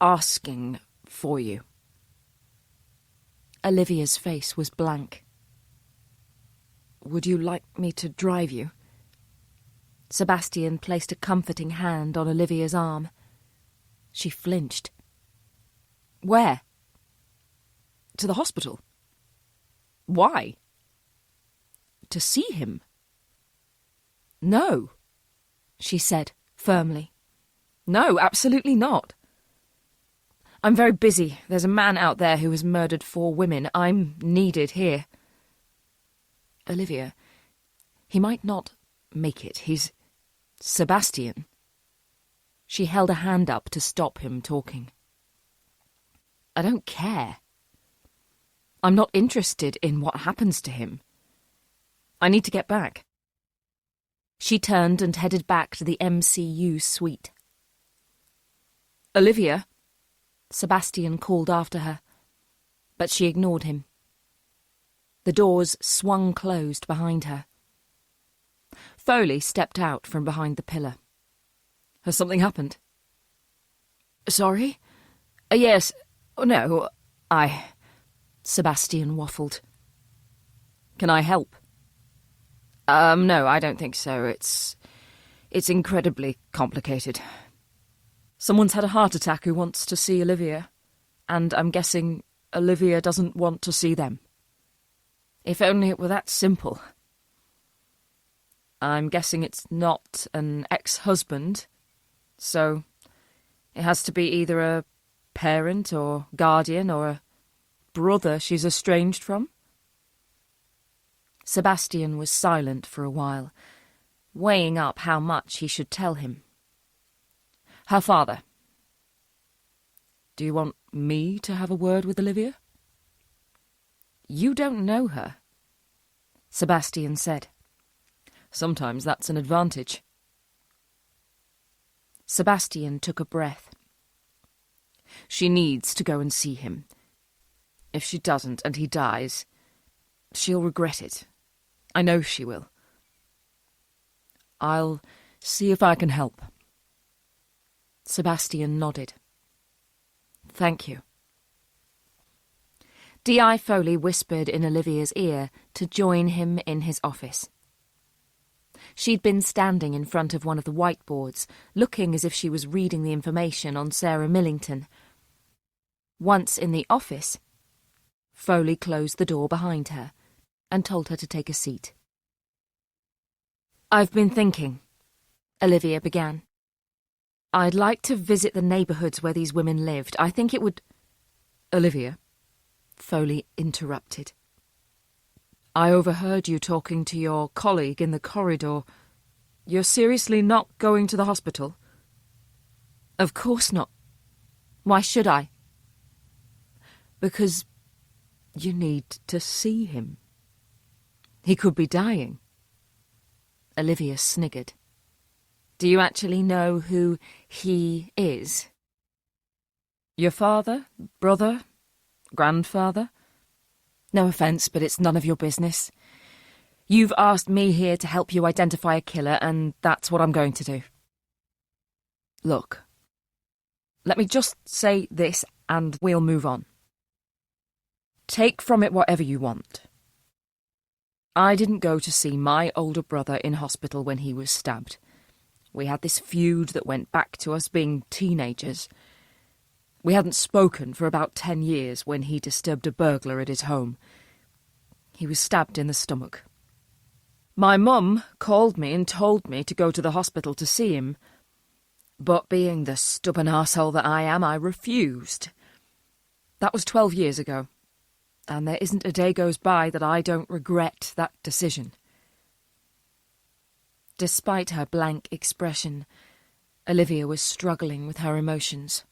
asking for you. Olivia's face was blank. Would you like me to drive you? Sebastian placed a comforting hand on Olivia's arm. She flinched. Where? To the hospital. Why? To see him. No, she said firmly. No, absolutely not. I'm very busy. There's a man out there who has murdered 4 women. I'm needed here. Olivia, he might not make it. He's Sebastian. She held a hand up to stop him talking. I don't care. I'm not interested in what happens to him. I need to get back. She turned and headed back to the MCU suite. Olivia, Sebastian called after her, but she ignored him. The doors swung closed behind her. Foley stepped out from behind the pillar. Has something happened? Sorry? Yes. No, Sebastian waffled. Can I help? No, I don't think so. It's incredibly complicated. Someone's had a heart attack who wants to see Olivia, and I'm guessing Olivia doesn't want to see them. If only it were that simple. I'm guessing it's not an ex-husband, so it has to be either a parent or guardian or a brother she's estranged from. Sebastian was silent for a while, weighing up how much he should tell him. Her father. Do you want me to have a word with Olivia? You don't know her, Sebastian said. Sometimes that's an advantage. Sebastian took a breath. She needs to go and see him. If she doesn't and he dies, she'll regret it. I know she will. I'll see if I can help. Sebastian nodded. Thank you. D.I. Foley whispered in Olivia's ear to join him in his office. She'd been standing in front of one of the whiteboards, looking as if she was reading the information on Sarah Millington. Once in the office, Foley closed the door behind her and told her to take a seat. I've been thinking, Olivia began. I'd like to visit the neighbourhoods where these women lived. I think it would... Olivia, Foley interrupted. I overheard you talking to your colleague in the corridor. You're seriously not going to the hospital? Of course not. Why should I? Because you need to see him. He could be dying. Olivia sniggered. Do you actually know who he is? Your father? Brother? Grandfather? No offence, but it's none of your business. You've asked me here to help you identify a killer, and that's what I'm going to do. Look, let me just say this, and we'll move on. Take from it whatever you want. I didn't go to see my older brother in hospital when he was stabbed. We had this feud that went back to us being teenagers. We hadn't spoken for about 10 years when he disturbed a burglar at his home. He was stabbed in the stomach. My mum called me and told me to go to the hospital to see him. But being the stubborn arsehole that I am, I refused. That was 12 years ago, and there isn't a day goes by that I don't regret that decision. Despite her blank expression, Olivia was struggling with her emotions.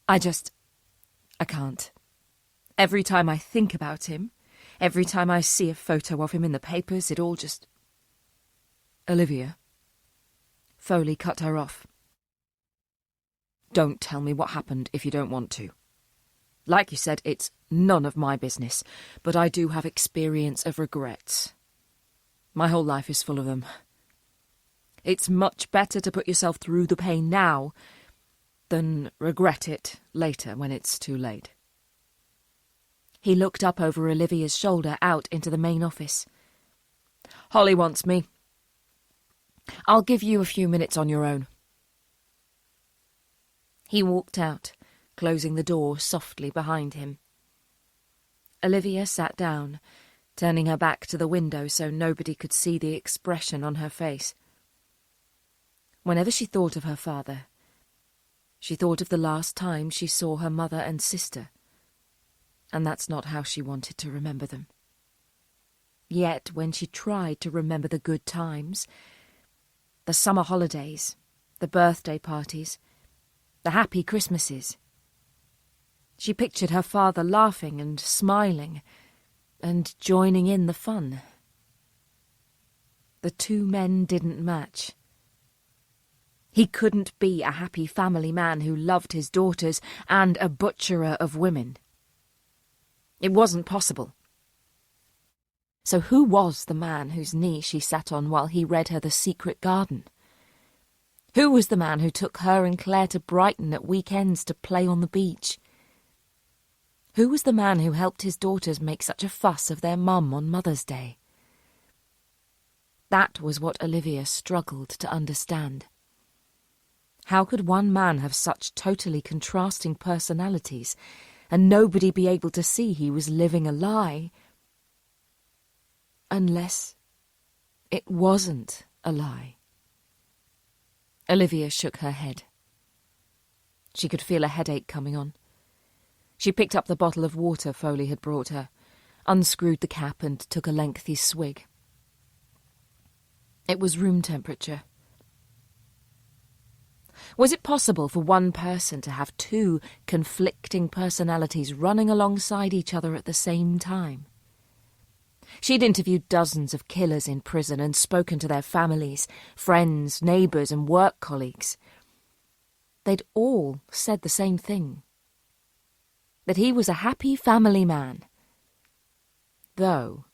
I can't. Every time I think about him, every time I see a photo of him in the papers, it all just... Olivia. Foley cut her off. Don't tell me what happened if you don't want to. Like you said, it's none of my business, but I do have experience of regrets. My whole life is full of them. It's much better to put yourself through the pain now than regret it later when it's too late. He looked up over Olivia's shoulder out into the main office. Holly wants me. I'll give you a few minutes on your own. He walked out, closing the door softly behind him. Olivia sat down, turning her back to the window so nobody could see the expression on her face. Whenever she thought of her father, she thought of the last time she saw her mother and sister, and that's not how she wanted to remember them. Yet when she tried to remember the good times, the summer holidays, the birthday parties, the happy Christmases, she pictured her father laughing and smiling and joining in the fun. The two men didn't match. He couldn't be a happy family man who loved his daughters and a butcherer of women. It wasn't possible. So who was the man whose knee she sat on while he read her The Secret Garden? Who was the man who took her and Claire to Brighton at weekends to play on the beach? Who was the man who helped his daughters make such a fuss of their mum on Mother's Day? That was what Olivia struggled to understand. How could one man have such totally contrasting personalities and nobody be able to see he was living a lie? Unless it wasn't a lie. Olivia shook her head. She could feel a headache coming on. She picked up the bottle of water Foley had brought her, unscrewed the cap and took a lengthy swig. It was room temperature. Was it possible for one person to have two conflicting personalities running alongside each other at the same time? She'd interviewed dozens of killers in prison and spoken to their families, friends, neighbours and work colleagues. They'd all said the same thing. That he was a happy family man. Though,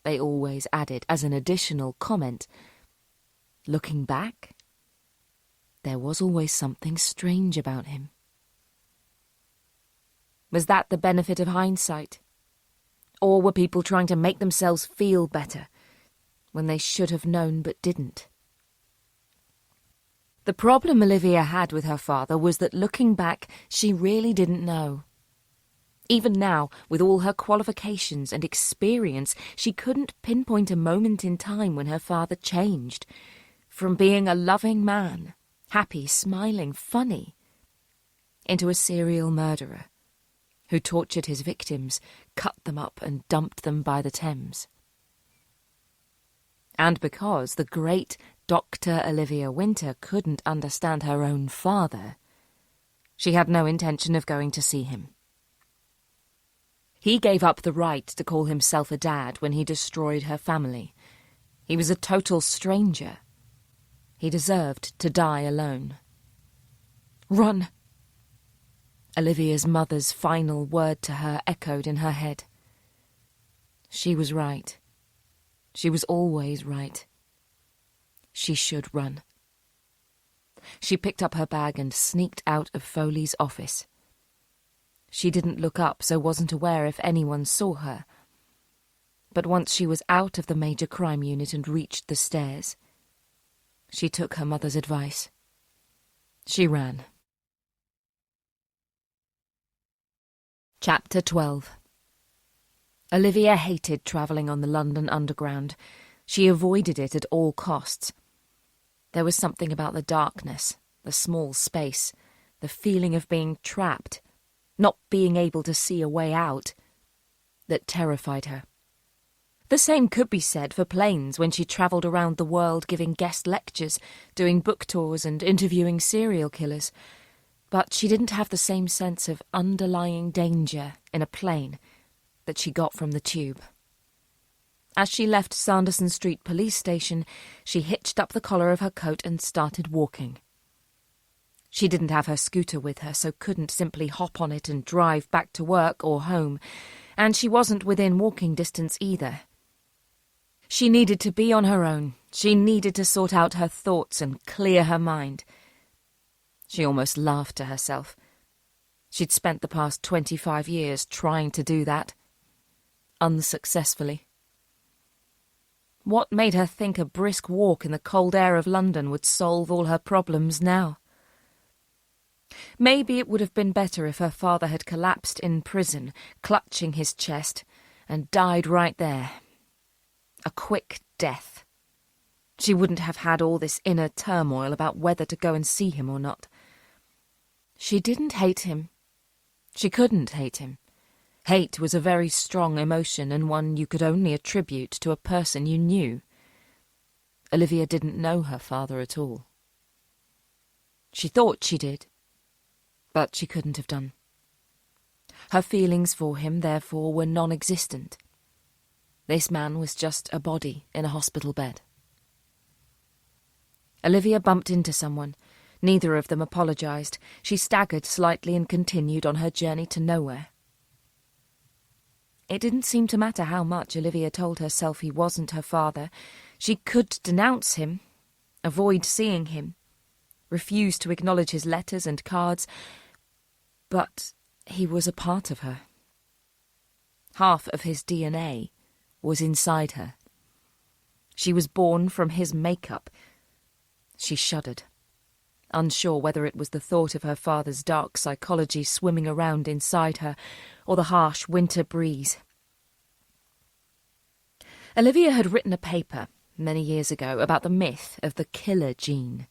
they always added as an additional comment, looking back, there was always something strange about him. Was that the benefit of hindsight? Or were people trying to make themselves feel better when they should have known but didn't? The problem Olivia had with her father was that looking back, she really didn't know. Even now, with all her qualifications and experience, she couldn't pinpoint a moment in time when her father changed, from being a loving man, happy, smiling, funny, into a serial murderer who tortured his victims, cut them up and dumped them by the Thames. And because the great Dr. Olivia Winter couldn't understand her own father, she had no intention of going to see him. He gave up the right to call himself a dad when he destroyed her family. He was a total stranger. He deserved to die alone. Run! Olivia's mother's final word to her echoed in her head. She was right. She was always right. She should run. She picked up her bag and sneaked out of Foley's office. She didn't look up, so wasn't aware if anyone saw her. But once she was out of the major crime unit and reached the stairs, she took her mother's advice. She ran. Chapter 12. Olivia hated travelling on the London Underground. She avoided it at all costs. There was something about the darkness, the small space, the feeling of being trapped, not being able to see a way out, that terrified her. The same could be said for planes when she travelled around the world giving guest lectures, doing book tours and interviewing serial killers. But she didn't have the same sense of underlying danger in a plane that she got from the tube. As she left Sanderson Street Police Station, she hitched up the collar of her coat and started walking. She didn't have her scooter with her, so couldn't simply hop on it and drive back to work or home, and she wasn't within walking distance either. She needed to be on her own. She needed to sort out her thoughts and clear her mind. She almost laughed to herself. She'd spent the past 25 years trying to do that. Unsuccessfully. What made her think a brisk walk in the cold air of London would solve all her problems now? Maybe it would have been better if her father had collapsed in prison, clutching his chest, and died right there. A quick death. She wouldn't have had all this inner turmoil about whether to go and see him or not. She didn't hate him. She couldn't hate him. Hate was a very strong emotion and one you could only attribute to a person you knew. Olivia didn't know her father at all. She thought she did, but she couldn't have done. Her feelings for him, therefore, were non-existent. This man was just a body in a hospital bed. Olivia bumped into someone, Neither of them apologised. She staggered slightly and continued on her journey to nowhere. It didn't seem to matter how much Olivia told herself he wasn't her father. She could denounce him, avoid seeing him, refuse to acknowledge his letters and cards, but he was a part of her. Half of his DNA was inside her. She was born from his makeup. She shuddered, unsure whether it was the thought of her father's dark psychology swimming around inside her, or the harsh winter breeze. Olivia had written a paper many years ago about the myth of the killer gene.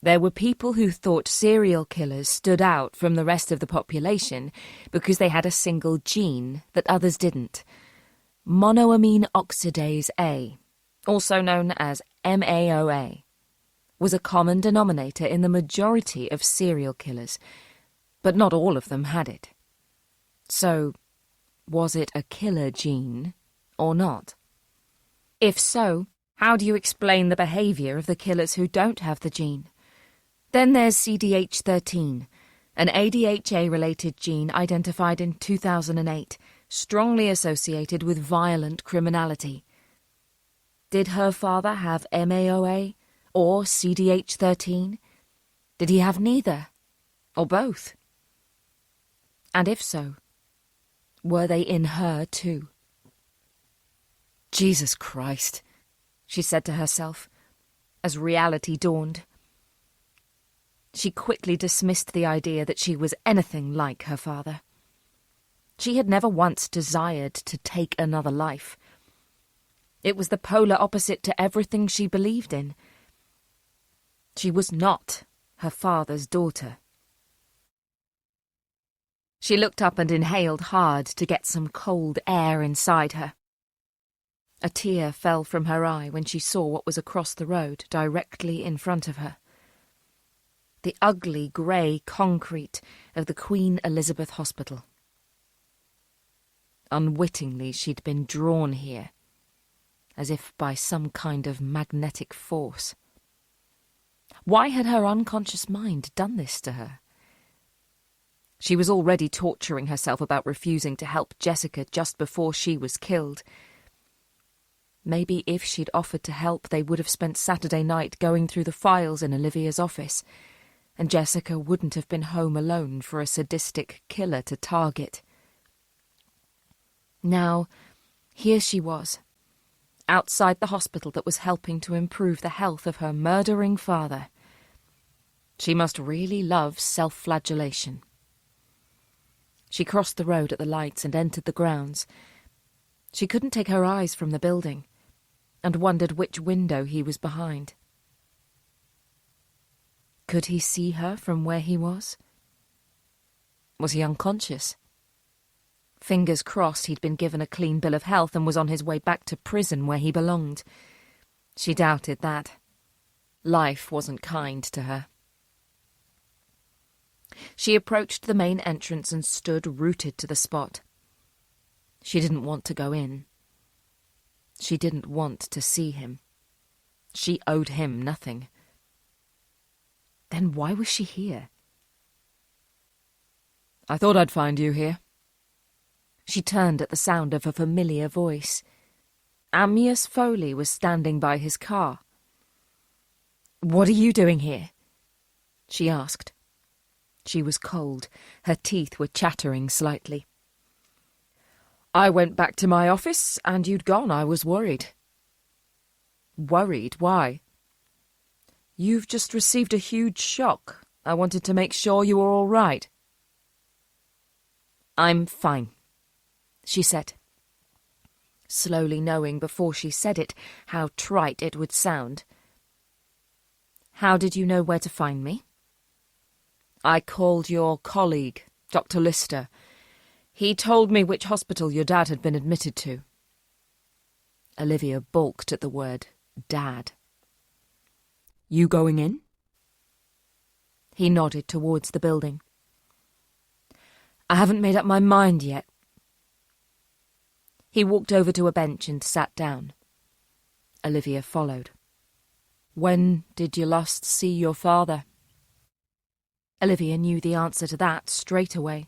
There were people who thought serial killers stood out from the rest of the population because they had a single gene that others didn't. Monoamine oxidase A, also known as MAOA, was a common denominator in the majority of serial killers, but not all of them had it. So, was it a killer gene or not? If so, how do you explain the behaviour of the killers who don't have the gene? Then there's CDH13, an ADHA-related gene identified in 2008, strongly associated with violent criminality. Did her father have MAOA or CDH13? Did he have neither, or both? And if so, were they in her too? Jesus Christ, she said to herself, as reality dawned. She quickly dismissed the idea that she was anything like her father. She had never once desired to take another life. It was the polar opposite to everything she believed in. She was not her father's daughter. She looked up and inhaled hard to get some cold air inside her. A tear fell from her eye when she saw what was across the road directly in front of her. The ugly grey concrete of the Queen Elizabeth Hospital. Unwittingly, she'd been drawn here, as if by some kind of magnetic force. Why had her unconscious mind done this to her? She was already torturing herself about refusing to help Jessica just before she was killed. Maybe if she'd offered to help, they would have spent Saturday night going through the files in Olivia's office, and Jessica wouldn't have been home alone for a sadistic killer to target. Now, here she was, outside the hospital that was helping to improve the health of her murdering father. She must really love self-flagellation. She crossed the road at the lights and entered the grounds. She couldn't take her eyes from the building, and wondered which window he was behind. Could he see her from where he was? Was he unconscious? Fingers crossed he'd been given a clean bill of health and was on his way back to prison where he belonged. She doubted that. Life wasn't kind to her. She approached the main entrance and stood rooted to the spot. She didn't want to go in. She didn't want to see him. She owed him nothing. Then why was she here? I thought I'd find you here. She turned at the sound of a familiar voice. Amyas Foley was standing by his car. What are you doing here? She asked. She was cold. Her teeth were chattering slightly. I went back to my office, and you'd gone. I was worried. Worried? Why? You've just received a huge shock. I wanted to make sure you were all right. I'm fine, she said, slowly knowing before she said it how trite it would sound. How did you know where to find me? I called your colleague, Dr. Lister. He told me which hospital your dad had been admitted to. Olivia balked at the word dad. You going in? He nodded towards the building. I haven't made up my mind yet. He walked over to a bench and sat down. Olivia followed. When did you last see your father? Olivia knew the answer to that straight away.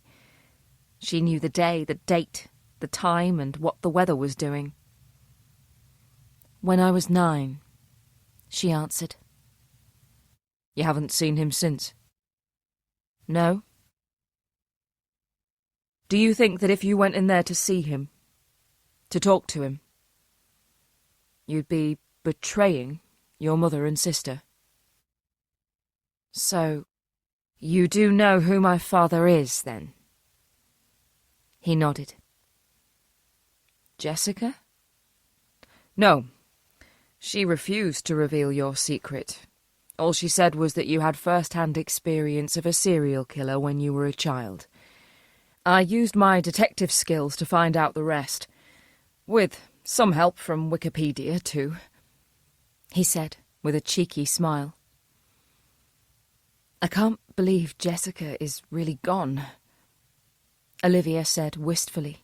She knew the day, the date, the time, and what the weather was doing. "When I was 9, she answered. You haven't seen him since? "No." Do you think that if you went in there to see him, to talk to him, you'd be betraying your mother and sister?" "So, you do know who my father is, then?" He nodded. "Jessica?" "No. She refused to reveal your secret. All she said was that you had first-hand experience of a serial killer when you were a child. I used my detective skills to find out the rest. With some help from Wikipedia, too," he said, with a cheeky smile. "I can't believe Jessica is really gone," Olivia said wistfully.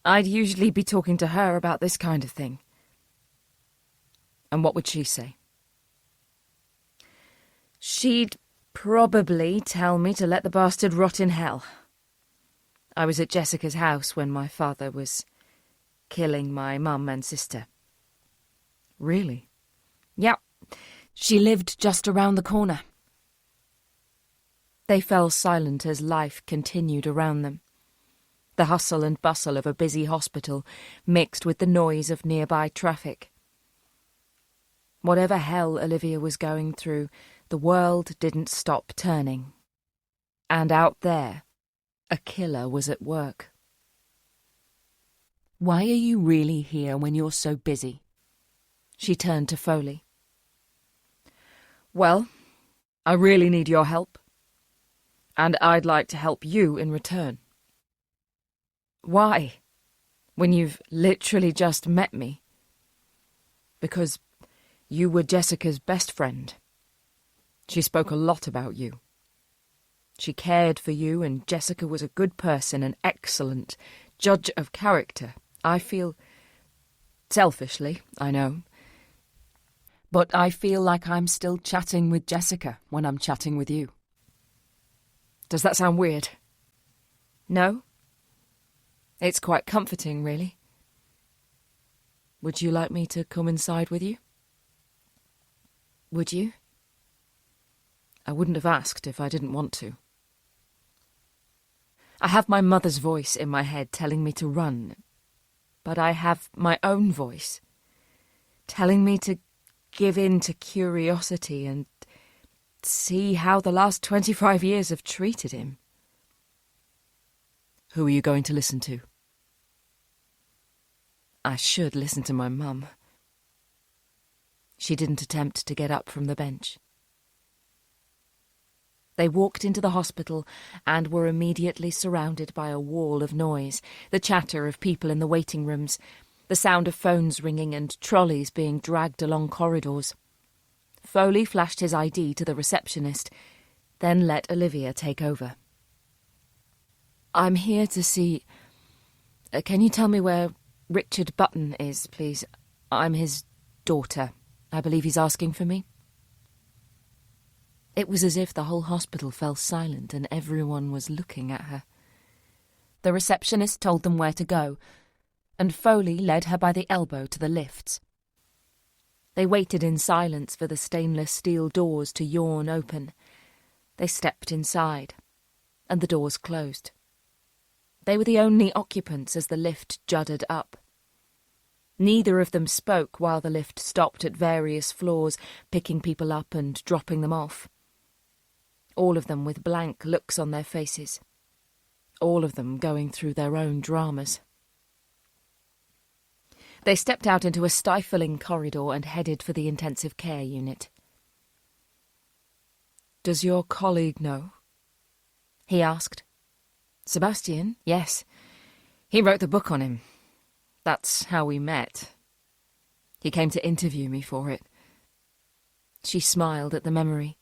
"I'd usually be talking to her about this kind of thing." "And what would she say?" "She'd probably tell me to let the bastard rot in hell. I was at Jessica's house when my father was killing my mum and sister." "Really?" "Yep. She lived just around the corner." They fell silent as life continued around them. The hustle and bustle of a busy hospital mixed with the noise of nearby traffic. Whatever hell Olivia was going through, the world didn't stop turning. And out there, a killer was at work. "Why are you really here when you're so busy?" She turned to Foley. "Well, I really need your help. And I'd like to help you in return." "Why? When you've literally just met me?" "Because you were Jessica's best friend. She spoke a lot about you. She cared for you, and Jessica was a good person, an excellent judge of character. I feel... selfishly, I know. But I feel like I'm still chatting with Jessica when I'm chatting with you. Does that sound weird?" "No. It's quite comforting, really. Would you like me to come inside with you?" Would you?" "I wouldn't have asked if I didn't want to. I have my mother's voice in my head telling me to run, but I have my own voice telling me to give in to curiosity and see how the last 25 years have treated him." "Who are you going to listen to?" "I should listen to my mum." She didn't attempt to get up from the bench. They walked into the hospital and were immediately surrounded by a wall of noise, the chatter of people in the waiting rooms, the sound of phones ringing and trolleys being dragged along corridors. Foley flashed his ID to the receptionist, then let Olivia take over. "I'm here to see... Can you tell me where Richard Button is, please? I'm his daughter. I believe he's asking for me." It was as if the whole hospital fell silent and everyone was looking at her. The receptionist told them where to go, and Foley led her by the elbow to the lifts. They waited in silence for the stainless steel doors to yawn open. They stepped inside, and the doors closed. They were the only occupants as the lift juddered up. Neither of them spoke while the lift stopped at various floors, picking people up and dropping them off. All of them with blank looks on their faces. All of them going through their own dramas. They stepped out into a stifling corridor and headed for the intensive care unit. "Does your colleague know?" he asked. "Sebastian? Yes. He wrote the book on him. That's how we met. He came to interview me for it." She smiled at the memory.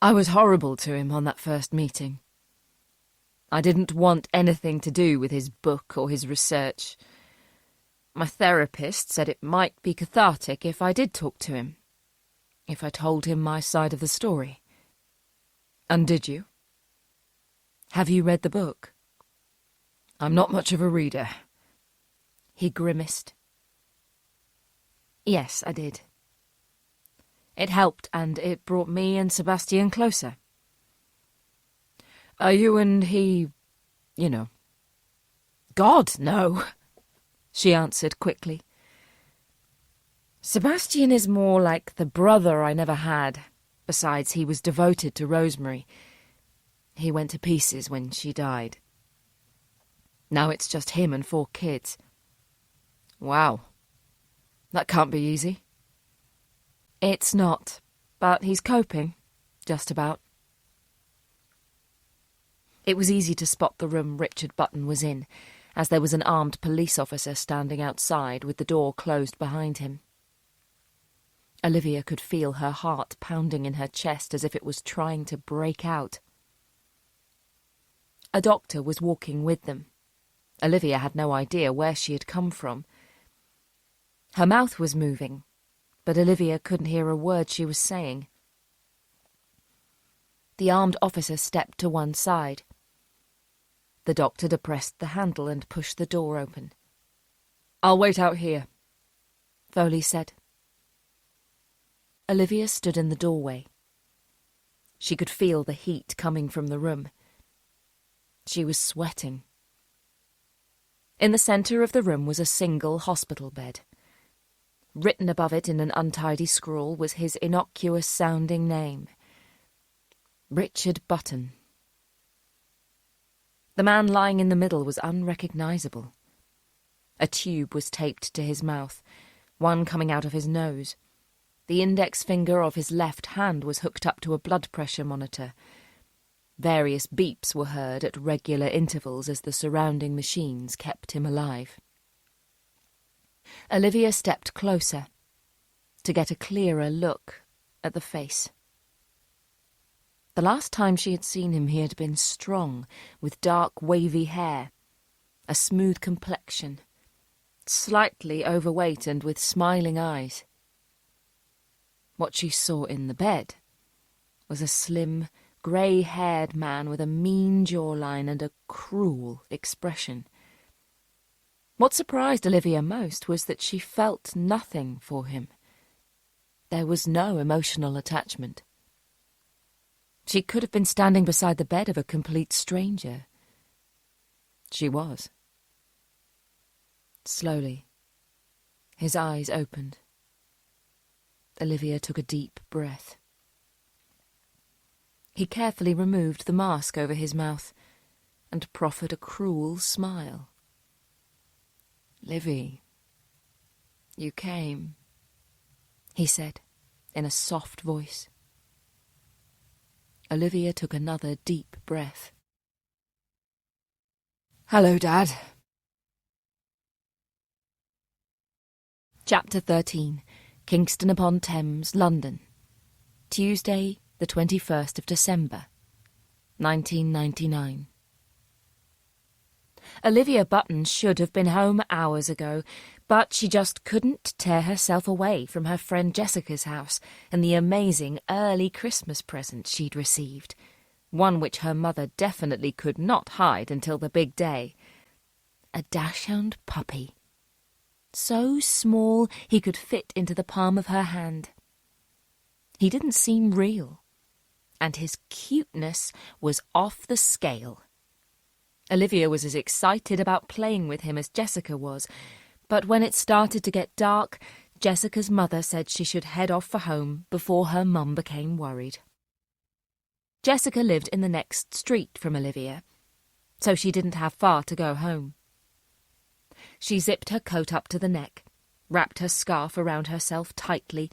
"I was horrible to him on that first meeting. I didn't want anything to do with his book or his research. My therapist said it might be cathartic if I did talk to him, if I told him my side of the story. And did you? Have you read the book? I'm not much of a reader. He grimaced. Yes, I did. It helped, and it brought me and Sebastian closer. Are you and he, God, no, she answered quickly. Sebastian is more like the brother I never had. Besides, he was devoted to Rosemary. He went to pieces when she died. Now it's just him and 4 kids. Wow. That can't be easy. It's not, but he's coping, just about. It was easy to spot the room Richard Button was in, as there was an armed police officer standing outside with the door closed behind him. Olivia could feel her heart pounding in her chest as if it was trying to break out. A doctor was walking with them. Olivia had no idea where she had come from. Her mouth was moving, but Olivia couldn't hear a word she was saying. The armed officer stepped to one side. The doctor depressed the handle and pushed the door open. I'll wait out here, Foley said. Olivia stood in the doorway. She could feel the heat coming from the room. She was sweating. In the centre of the room was a single hospital bed. Written above it in an untidy scrawl was his innocuous-sounding name. Richard Button. The man lying in the middle was unrecognisable. A tube was taped to his mouth, one coming out of his nose. The index finger of his left hand was hooked up to a blood pressure monitor. Various beeps were heard at regular intervals as the surrounding machines kept him alive. Olivia stepped closer to get a clearer look at the face. The last time she had seen him he had been strong, with dark wavy hair, a smooth complexion, slightly overweight and with smiling eyes. What she saw in the bed was a slim, grey-haired man with a mean jawline and a cruel expression. What surprised Olivia most was that she felt nothing for him. There was no emotional attachment. She could have been standing beside the bed of a complete stranger. She was. Slowly, his eyes opened. Olivia took a deep breath. He carefully removed the mask over his mouth and proffered a cruel smile. Livy, you came, he said in a soft voice. Olivia took another deep breath. Hello, Dad. Chapter 13. Kingston-upon-Thames, London. Tuesday, the 21st of December, 1999. Olivia Button should have been home hours ago, but she just couldn't tear herself away from her friend Jessica's house and the amazing early Christmas present she'd received, one which her mother definitely could not hide until the big day. A dachshund puppy. So small he could fit into the palm of her hand. He didn't seem real, and his cuteness was off the scale. Olivia was as excited about playing with him as Jessica was, but when it started to get dark, Jessica's mother said she should head off for home before her mum became worried. Jessica lived in the next street from Olivia, so she didn't have far to go home. She zipped her coat up to the neck, wrapped her scarf around herself tightly,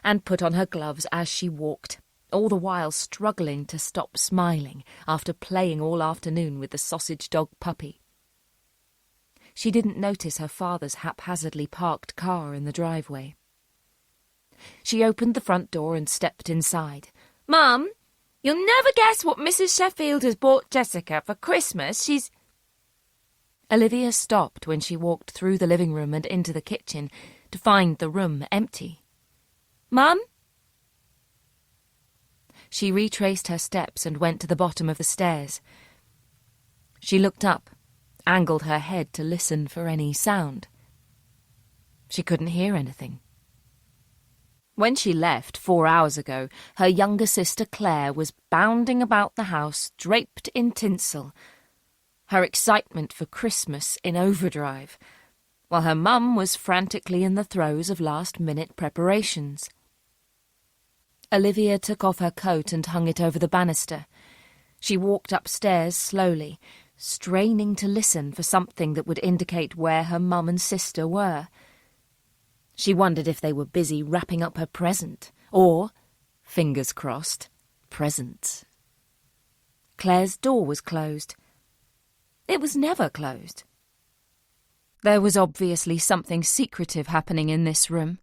and put on her gloves as she walked, all the while struggling to stop smiling after playing all afternoon with the sausage dog puppy. She didn't notice her father's haphazardly parked car in the driveway. She opened the front door and stepped inside. "Mum, you'll never guess what Mrs. Sheffield has bought Jessica for Christmas. She's—" Olivia stopped when she walked through the living room and into the kitchen to find the room empty. "Mum?" she retraced her steps and went to the bottom of the stairs. She looked up, angled her head to listen for any sound. She couldn't hear anything. When she left 4 hours ago, her younger sister Claire was bounding about the house, draped in tinsel, her excitement for Christmas in overdrive, while her mum was frantically in the throes of last-minute preparations. Olivia took off her coat and hung it over the banister. She walked upstairs slowly, straining to listen for something that would indicate where her mum and sister were. She wondered if they were busy wrapping up her present, or, fingers crossed, presents. Claire's door was closed. It was never closed. There was obviously something secretive happening in this room.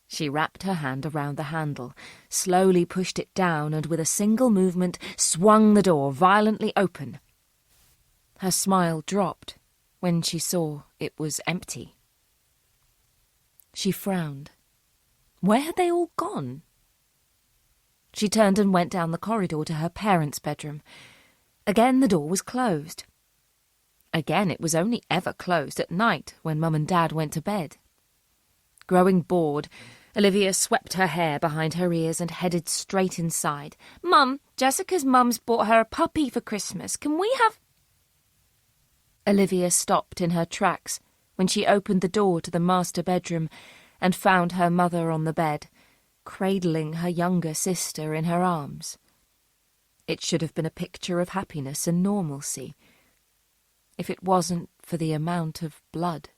She wrapped her hand around the handle, slowly pushed it down, and with a single movement swung the door violently open. Her smile dropped when she saw it was empty. She frowned. Where had they all gone? She turned and went down the corridor to her parents' bedroom. Again the door was closed. Again it was only ever closed at night when Mum and Dad went to bed. Growing bored, Olivia swept her hair behind her ears and headed straight inside. "Mum, Jessica's mum's bought her a puppy for Christmas. Can we have—" Olivia stopped in her tracks when she opened the door to the master bedroom and found her mother on the bed, cradling her younger sister in her arms. It should have been a picture of happiness and normalcy, if it wasn't for the amount of blood.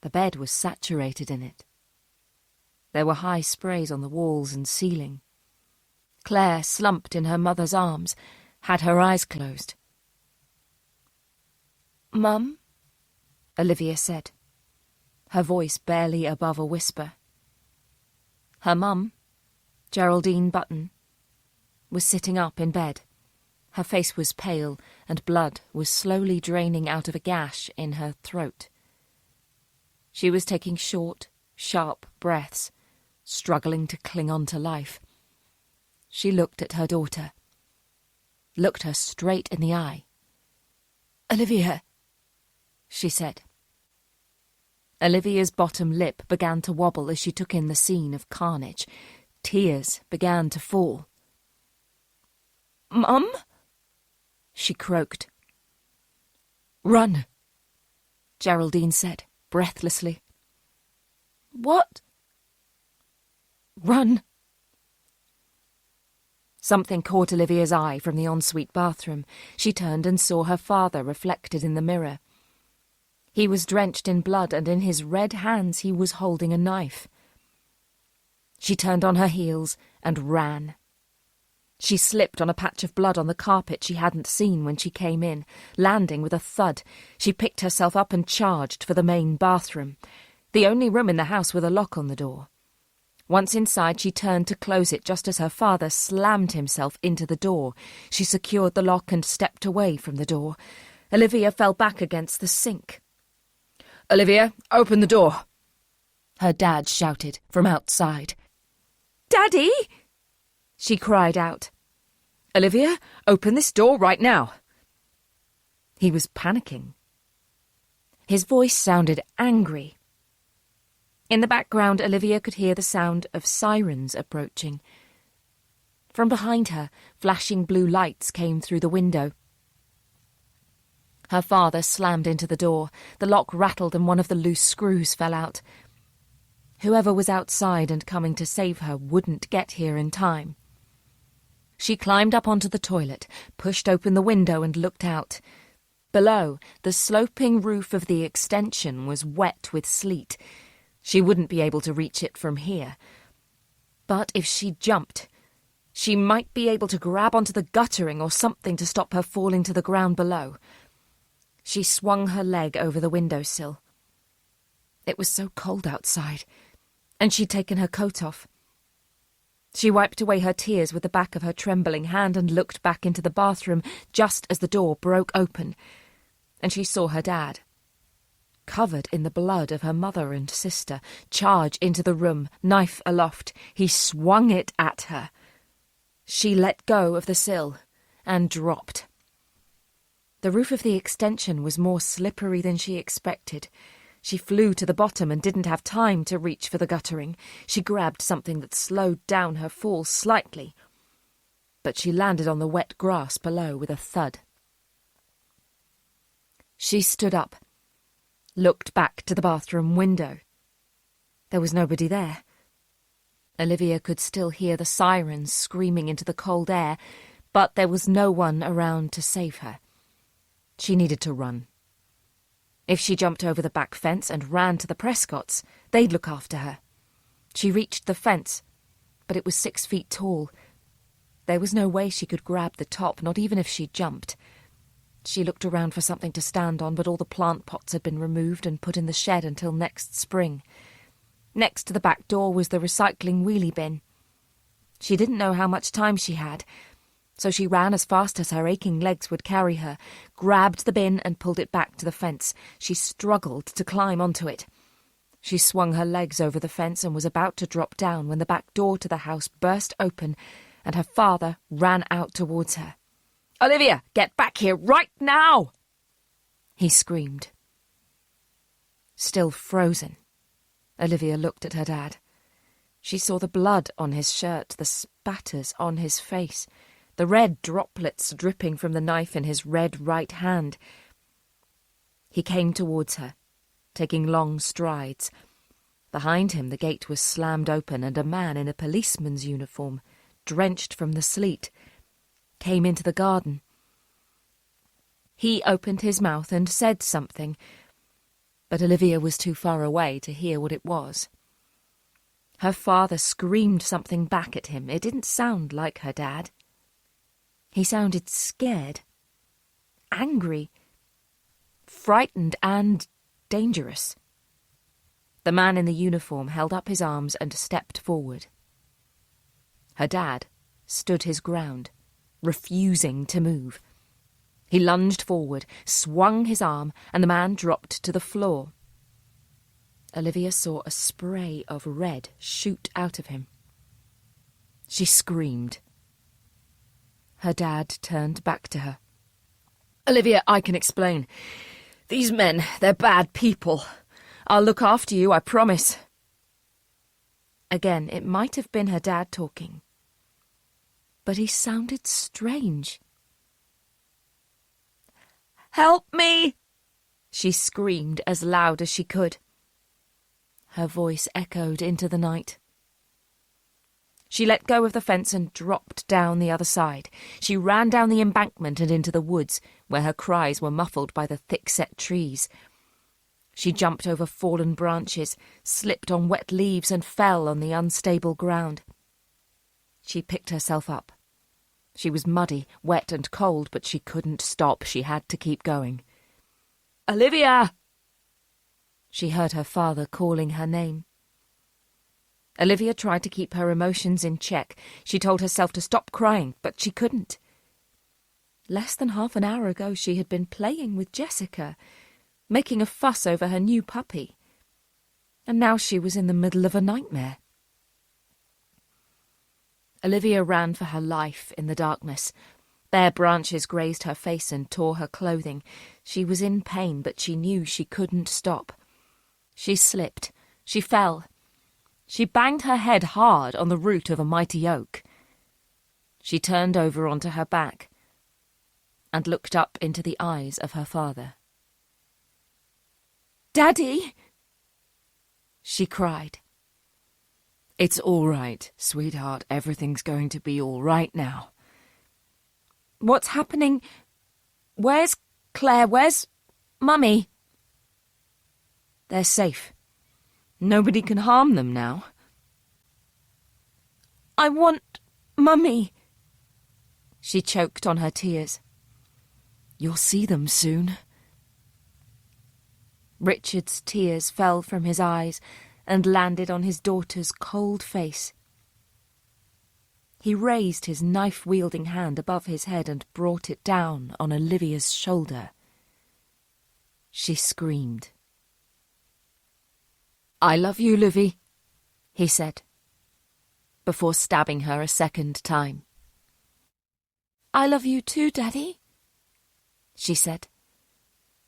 The bed was saturated in it. There were high sprays on the walls and ceiling. Claire slumped in her mother's arms, had her eyes closed. "Mum?" Olivia said, her voice barely above a whisper. Her mum, Geraldine Button, was sitting up in bed. Her face was pale, and blood was slowly draining out of a gash in her throat. She was taking short, sharp breaths, struggling to cling on to life. She looked at her daughter, looked her straight in the eye. "Olivia," she said. Olivia's bottom lip began to wobble as she took in the scene of carnage. Tears began to fall. "Mum?" she croaked. "Run," Geraldine said, breathlessly. "What?" "Run." Something caught Olivia's eye from the ensuite bathroom. She turned and saw her father reflected in the mirror. He was drenched in blood, and in his red hands he was holding a knife. She turned on her heels and ran. She slipped on a patch of blood on the carpet she hadn't seen when she came in. Landing with a thud, she picked herself up and charged for the main bathroom, the only room in the house with a lock on the door. Once inside, she turned to close it just as her father slammed himself into the door. She secured the lock and stepped away from the door. Olivia fell back against the sink. "Olivia, open the door!" her dad shouted from outside. "Daddy!" she cried out. "Olivia, open this door right now!" He was panicking. His voice sounded angry. In the background, Olivia could hear the sound of sirens approaching. From behind her, flashing blue lights came through the window. Her father slammed into the door. The lock rattled and one of the loose screws fell out. Whoever was outside and coming to save her wouldn't get here in time. She climbed up onto the toilet, pushed open the window and looked out. Below, the sloping roof of the extension was wet with sleet. She wouldn't be able to reach it from here. But if she jumped, she might be able to grab onto the guttering or something to stop her falling to the ground below. She swung her leg over the windowsill. It was so cold outside, and she'd taken her coat off. She wiped away her tears with the back of her trembling hand and looked back into the bathroom just as the door broke open, and she saw her dad. covered in the blood of her mother and sister, charge into the room, knife aloft. He swung it at her. She let go of the sill and dropped. The roof of the extension was more slippery than she expected. She flew to the bottom and didn't have time to reach for the guttering. She grabbed something that slowed down her fall slightly, but she landed on the wet grass below with a thud. She stood up, looked back to the bathroom window. There was nobody there. Olivia could still hear the sirens screaming into the cold air, but there was no one around to save her. She needed to run. If she jumped over the back fence and ran to the Prescotts, they'd look after her. She reached the fence, but it was 6 feet tall. There was no way she could grab the top, not even if she jumped. She looked around for something to stand on, but all the plant pots had been removed and put in the shed until next spring. Next to the back door was the recycling wheelie bin. She didn't know how much time she had, so she ran as fast as her aching legs would carry her, grabbed the bin and pulled it back to the fence. She struggled to climb onto it. She swung her legs over the fence and was about to drop down when the back door to the house burst open and her father ran out towards her. "Olivia, get back here right now!" he screamed. Still frozen, Olivia looked at her dad. She saw the blood on his shirt, the spatters on his face, the red droplets dripping from the knife in his red right hand. He came towards her, taking long strides. Behind him the gate was slammed open and a man in a policeman's uniform, drenched from the sleet, came into the garden. He opened his mouth and said something, but Olivia was too far away to hear what it was. Her father screamed something back at him. It didn't sound like her dad. He sounded scared, angry, frightened and dangerous. The man in the uniform held up his arms and stepped forward. Her dad stood his ground, refusing to move. He lunged forward, swung his arm, and the man dropped to the floor. Olivia saw a spray of red shoot out of him. She screamed. Her dad turned back to her. "Olivia, I can explain. These men, they're bad people. I'll look after you, I promise." Again, it might have been her dad talking, but he sounded strange. "Help me!" she screamed as loud as she could. Her voice echoed into the night. She let go of the fence and dropped down the other side. She ran down the embankment and into the woods, where her cries were muffled by the thick-set trees. She jumped over fallen branches, slipped on wet leaves and fell on the unstable ground. She picked herself up. She was muddy, wet and cold, but she couldn't stop. She had to keep going. "Olivia!" She heard her father calling her name. Olivia tried to keep her emotions in check. She told herself to stop crying, but she couldn't. Less than half an hour ago she had been playing with Jessica, making a fuss over her new puppy. And now she was in the middle of a nightmare. Olivia ran for her life in the darkness. Bare branches grazed her face and tore her clothing. She was in pain, but she knew she couldn't stop. She slipped. She fell. She banged her head hard on the root of a mighty oak. She turned over onto her back and looked up into the eyes of her father. "Daddy!" she cried. "It's all right, sweetheart. Everything's going to be all right now." "What's happening? Where's Claire? Where's Mummy?" "They're safe. Nobody can harm them now." "I want Mummy." She choked on her tears. "You'll see them soon." Richard's tears fell from his eyes and landed on his daughter's cold face. He raised his knife-wielding hand above his head and brought it down on Olivia's shoulder. She screamed. I love you, Livy, he said, before stabbing her a second time. I love you too, Daddy, she said,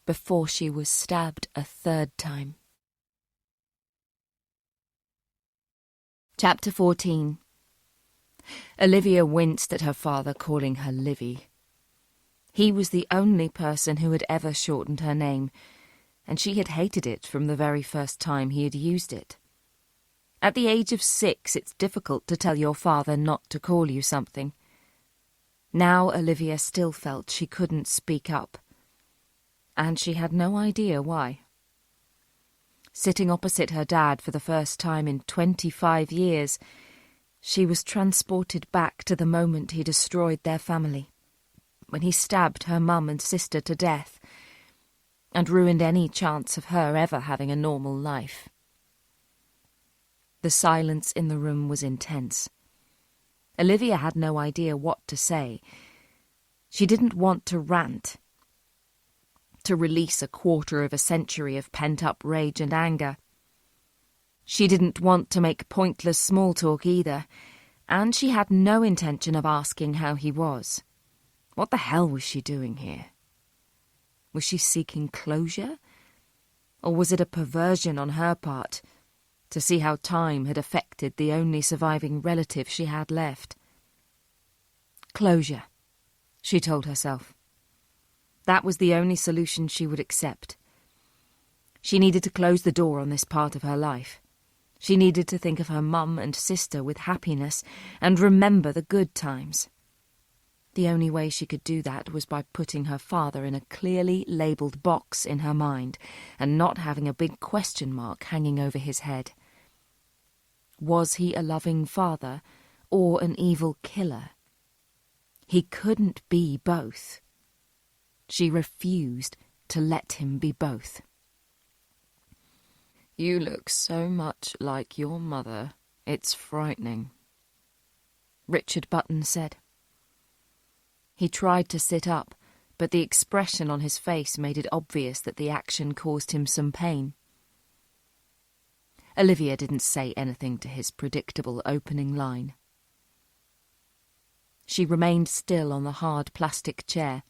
before she was stabbed a third time. Chapter 14. Olivia winced at her father calling her Livy. He was the only person who had ever shortened her name, and she had hated it from the very first time he had used it. At the age of 6, it's difficult to tell your father not to call you something. Now Olivia still felt she couldn't speak up, and she had no idea why. Sitting opposite her dad for the first time in 25 years, she was transported back to the moment he destroyed their family, when he stabbed her mum and sister to death, and ruined any chance of her ever having a normal life. The silence in the room was intense. Olivia had no idea what to say. She didn't want to rant, to release a quarter of a century of pent-up rage and anger. She didn't want to make pointless small talk either, and she had no intention of asking how he was. What the hell was she doing here? Was she seeking closure? Or was it a perversion on her part, to see how time had affected the only surviving relative she had left? Closure, she told herself. That was the only solution she would accept. She needed to close the door on this part of her life. She needed to think of her mum and sister with happiness and remember the good times. The only way she could do that was by putting her father in a clearly labelled box in her mind and not having a big question mark hanging over his head. Was he a loving father or an evil killer? He couldn't be both. She refused to let him be both. You look so much like your mother, it's frightening, Richard Button said. He tried to sit up, but the expression on his face made it obvious that the action caused him some pain. Olivia didn't say anything to his predictable opening line. She remained still on the hard plastic chair,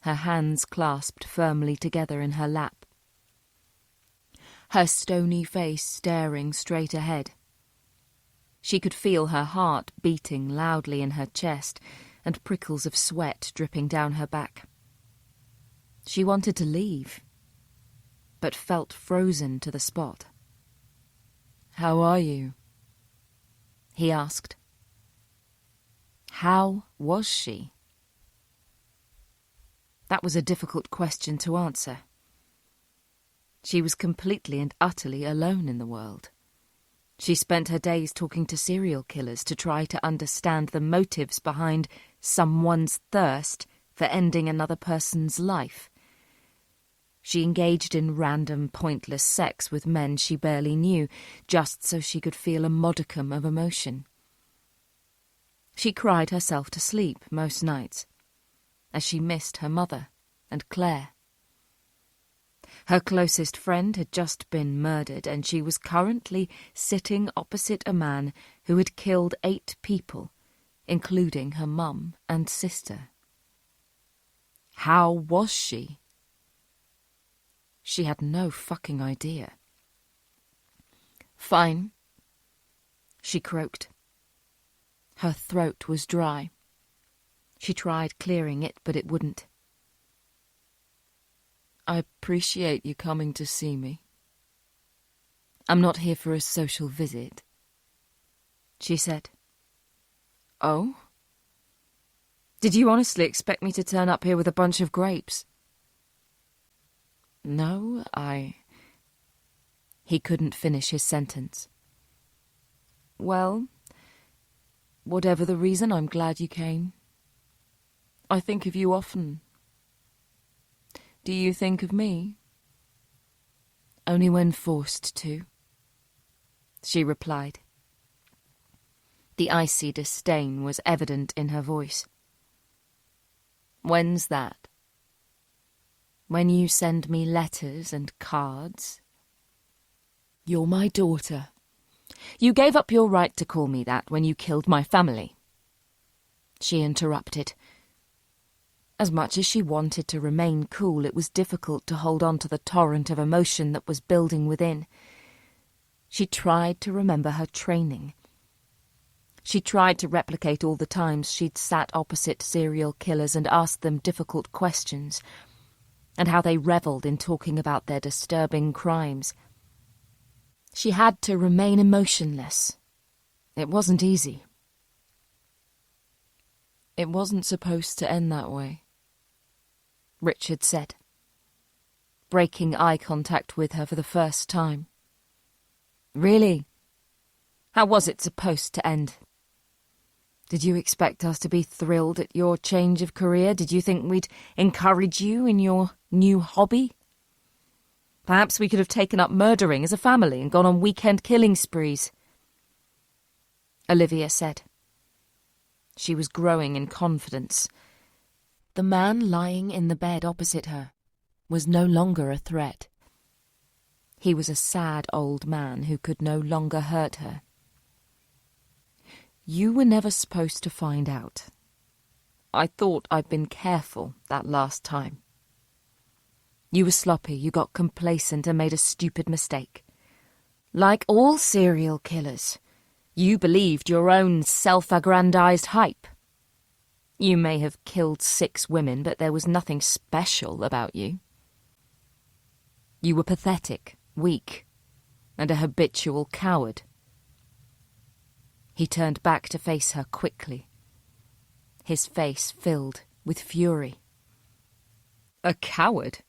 her hands clasped firmly together in her lap, her stony face staring straight ahead. She could feel her heart beating loudly in her chest and prickles of sweat dripping down her back. She wanted to leave, but felt frozen to the spot. "How are you?" he asked. How was she? That was a difficult question to answer. She was completely and utterly alone in the world. She spent her days talking to serial killers to try to understand the motives behind someone's thirst for ending another person's life. She engaged in random, pointless sex with men she barely knew, just so she could feel a modicum of emotion. She cried herself to sleep most nights, as she missed her mother and Claire. Her closest friend had just been murdered, and she was currently sitting opposite a man who had killed 8 people, including her mum and sister. How was she? She had no fucking idea. "Fine," she croaked. Her throat was dry. She tried clearing it, but it wouldn't. "I appreciate you coming to see me. I'm not here for a social visit," she said. "Oh? Did you honestly expect me to turn up here with a bunch of grapes?" "No, He couldn't finish his sentence. "Well, whatever the reason, I'm glad you came. I think of you often. Do you think of me?" "Only when forced to," she replied. The icy disdain was evident in her voice. "When's that?" "When you send me letters and cards." You're my daughter. You gave up your right to call me that when you killed my family. She interrupted. As much as she wanted to remain cool, it was difficult to hold on to the torrent of emotion that was building within. She tried to remember her training. She tried to replicate all the times she'd sat opposite serial killers and asked them difficult questions, and how they revelled in talking about their disturbing crimes. She had to remain emotionless. It wasn't easy. It wasn't supposed to end that way, Richard said, breaking eye contact with her for the first time. Really? How was it supposed to end? Did you expect us to be thrilled at your change of career? Did you think we'd encourage you in your new hobby? Perhaps we could have taken up murdering as a family and gone on weekend killing sprees. Olivia said. She was growing in confidence. The man lying in the bed opposite her was no longer a threat. He was a sad old man who could no longer hurt her. You were never supposed to find out. I thought I'd been careful that last time. You were sloppy, you got complacent and made a stupid mistake. Like all serial killers, you believed your own self-aggrandized hype. You may have killed 6 women, but there was nothing special about you. You were pathetic, weak, and a habitual coward. He turned back to face her quickly. His face filled with fury. A coward?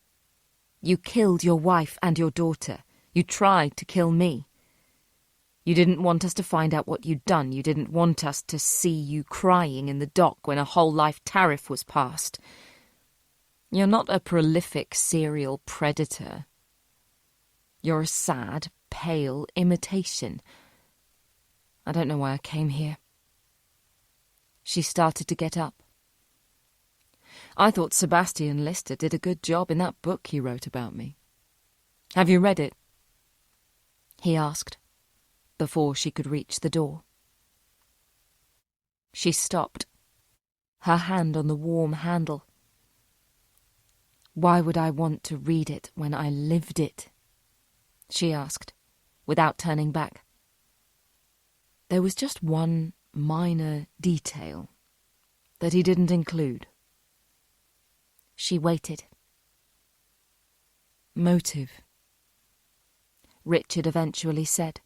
You killed your wife and your daughter. You tried to kill me. You didn't want us to find out what you'd done. You didn't want us to see you crying in the dock when a whole life tariff was passed. You're not a prolific serial predator. You're a sad, pale imitation. I don't know why I came here. She started to get up. I thought Sebastian Lister did a good job in that book he wrote about me. Have you read it? He asked, before she could reach the door. She stopped, her hand on the warm handle. Why would I want to read it when I lived it? She asked, without turning back. There was just one minor detail that he didn't include. She waited. Motive, Richard eventually said,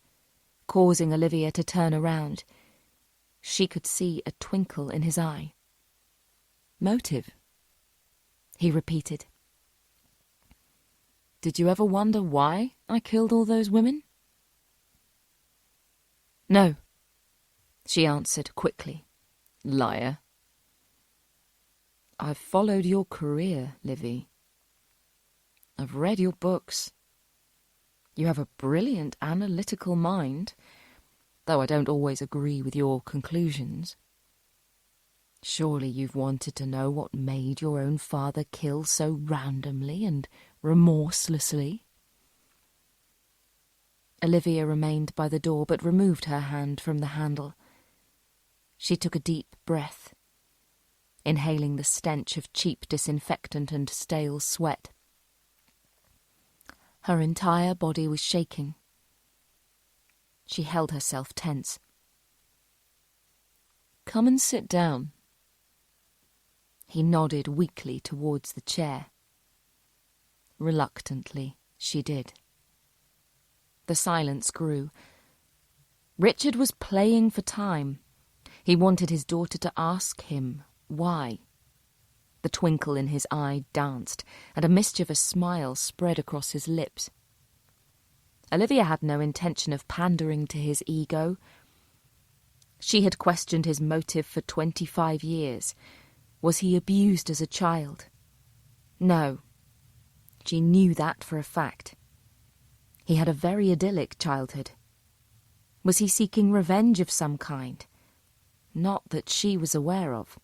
causing Olivia to turn around. She could see a twinkle in his eye. Motive, he repeated. Did you ever wonder why I killed all those women? No, she answered quickly. Liar. I've followed your career, Livy. I've read your books. You have a brilliant analytical mind, though I don't always agree with your conclusions. Surely you've wanted to know what made your own father kill so randomly and remorselessly. Olivia remained by the door, but removed her hand from the handle. She took a deep breath, inhaling the stench of cheap disinfectant and stale sweat. Her entire body was shaking. She held herself tense. Come and sit down. He nodded weakly towards the chair. Reluctantly, she did. The silence grew. Richard was playing for time. He wanted his daughter to ask him why. The twinkle in his eye danced, and a mischievous smile spread across his lips. Olivia had no intention of pandering to his ego. She had questioned his motive for 25 years. Was he abused as a child? No. She knew that for a fact. He had a very idyllic childhood. Was he seeking revenge of some kind? Not that she was aware of.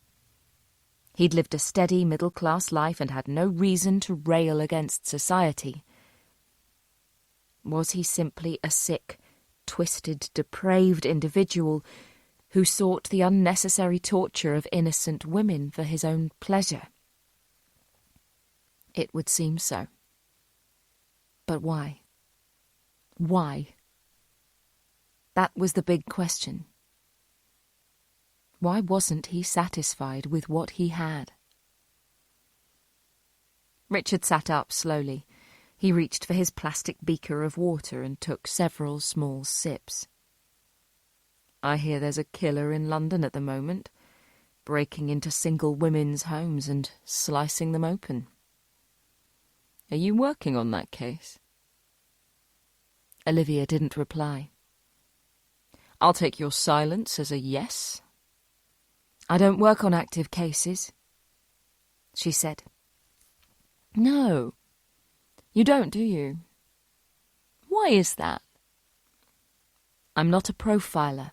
He'd lived a steady middle-class life and had no reason to rail against society. Was he simply a sick, twisted, depraved individual who sought the unnecessary torture of innocent women for his own pleasure? It would seem so. But why? Why? That was the big question. Why wasn't he satisfied with what he had? Richard sat up slowly. He reached for his plastic beaker of water and took several small sips. I hear there's a killer in London at the moment, breaking into single women's homes and slicing them open. Are you working on that case? Olivia didn't reply. I'll take your silence as a yes. I don't work on active cases, she said. No, you don't, do you? Why is that? I'm not a profiler.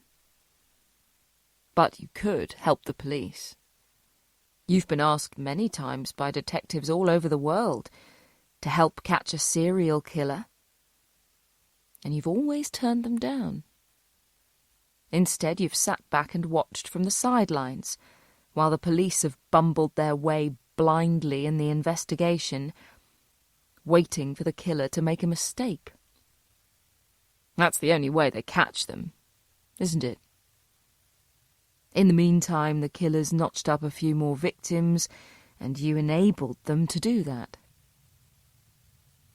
But you could help the police. You've been asked many times by detectives all over the world to help catch a serial killer, and you've always turned them down. Instead, you've sat back and watched from the sidelines, while the police have bumbled their way blindly in the investigation, waiting for the killer to make a mistake. That's the only way they catch them, isn't it? In the meantime, the killers notched up a few more victims, and you enabled them to do that.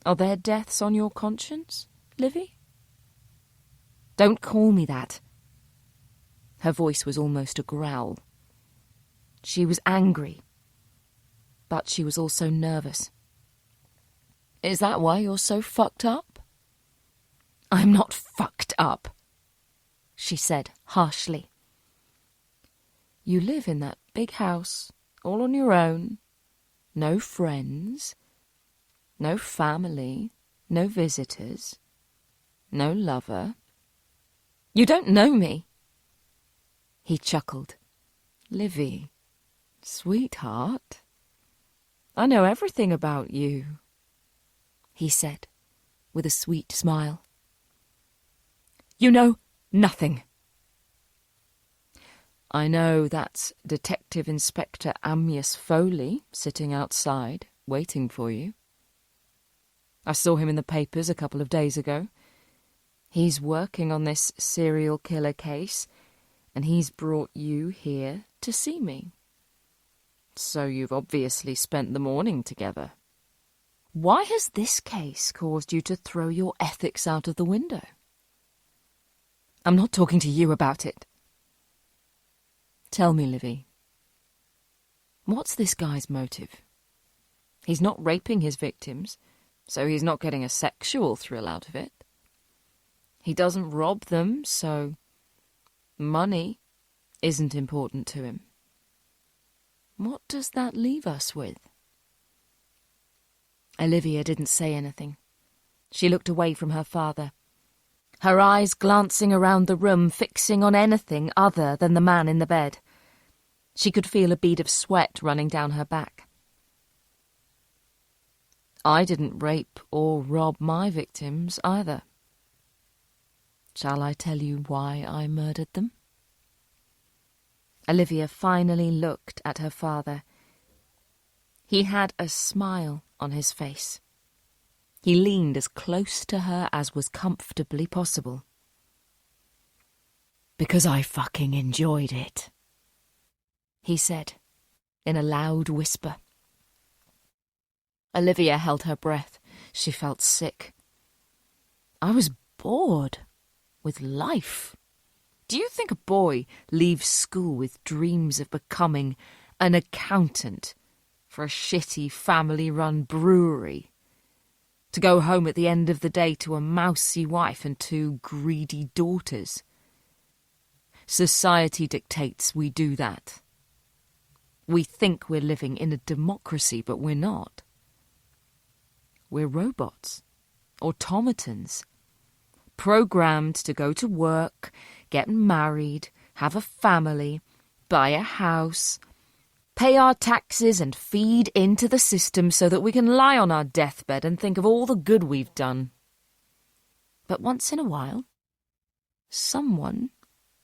Are there deaths on your conscience, Livy? Don't call me that. Her voice was almost a growl. She was angry, but she was also nervous. Is that why you're so fucked up? I'm not fucked up, she said harshly. You live in that big house, all on your own, no friends, no family, no visitors, no lover. You don't know me. He chuckled. Livy, sweetheart, I know everything about you, he said, with a sweet smile. You know nothing. I know that's Detective Inspector Amyas Foley sitting outside, waiting for you. I saw him in the papers a couple of days ago. He's working on this serial killer case, and he's brought you here to see me. So you've obviously spent the morning together. Why has this case caused you to throw your ethics out of the window? I'm not talking to you about it. Tell me, Livy, what's this guy's motive? He's not raping his victims, so he's not getting a sexual thrill out of it. He doesn't rob them, so money isn't important to him. What does that leave us with? Olivia didn't say anything. She looked away from her father, her eyes glancing around the room, fixing on anything other than the man in the bed. She could feel a bead of sweat running down her back. I didn't rape or rob my victims either. Shall I tell you why I murdered them? Olivia finally looked at her father. He had a smile on his face. He leaned as close to her as was comfortably possible. Because I fucking enjoyed it, he said, in a loud whisper. Olivia held her breath. She felt sick. I was bored with life. Do you think a boy leaves school with dreams of becoming an accountant for a shitty family-run brewery, to go home at the end of the day to a mousy wife and 2 greedy daughters? Society dictates we do that. We think we're living in a democracy, but we're not. We're robots, automatons, programmed to go to work, get married, have a family, buy a house, pay our taxes and feed into the system so that we can lie on our deathbed and think of all the good we've done. But once in a while, someone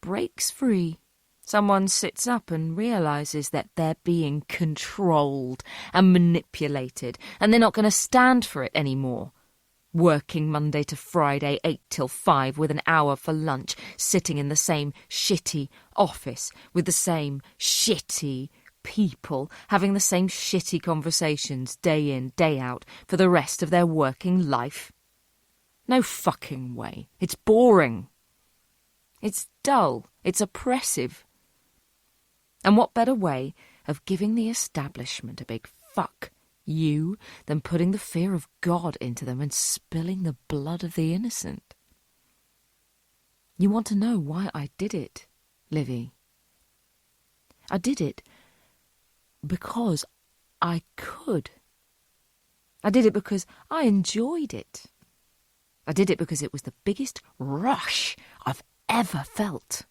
breaks free. Someone sits up and realises that they're being controlled and manipulated, and they're not going to stand for it anymore. Working Monday to Friday, 8 till 5, with an hour for lunch, sitting in the same shitty office, with the same shitty people, having the same shitty conversations day in, day out, for the rest of their working life. No fucking way. It's boring. It's dull. It's oppressive. And what better way of giving the establishment a big fuck you than putting the fear of God into them and spilling the blood of the innocent? You want to know why I did it, Livy? I did it because I could. I did it because I enjoyed it. I did it because it was the biggest rush I've ever felt.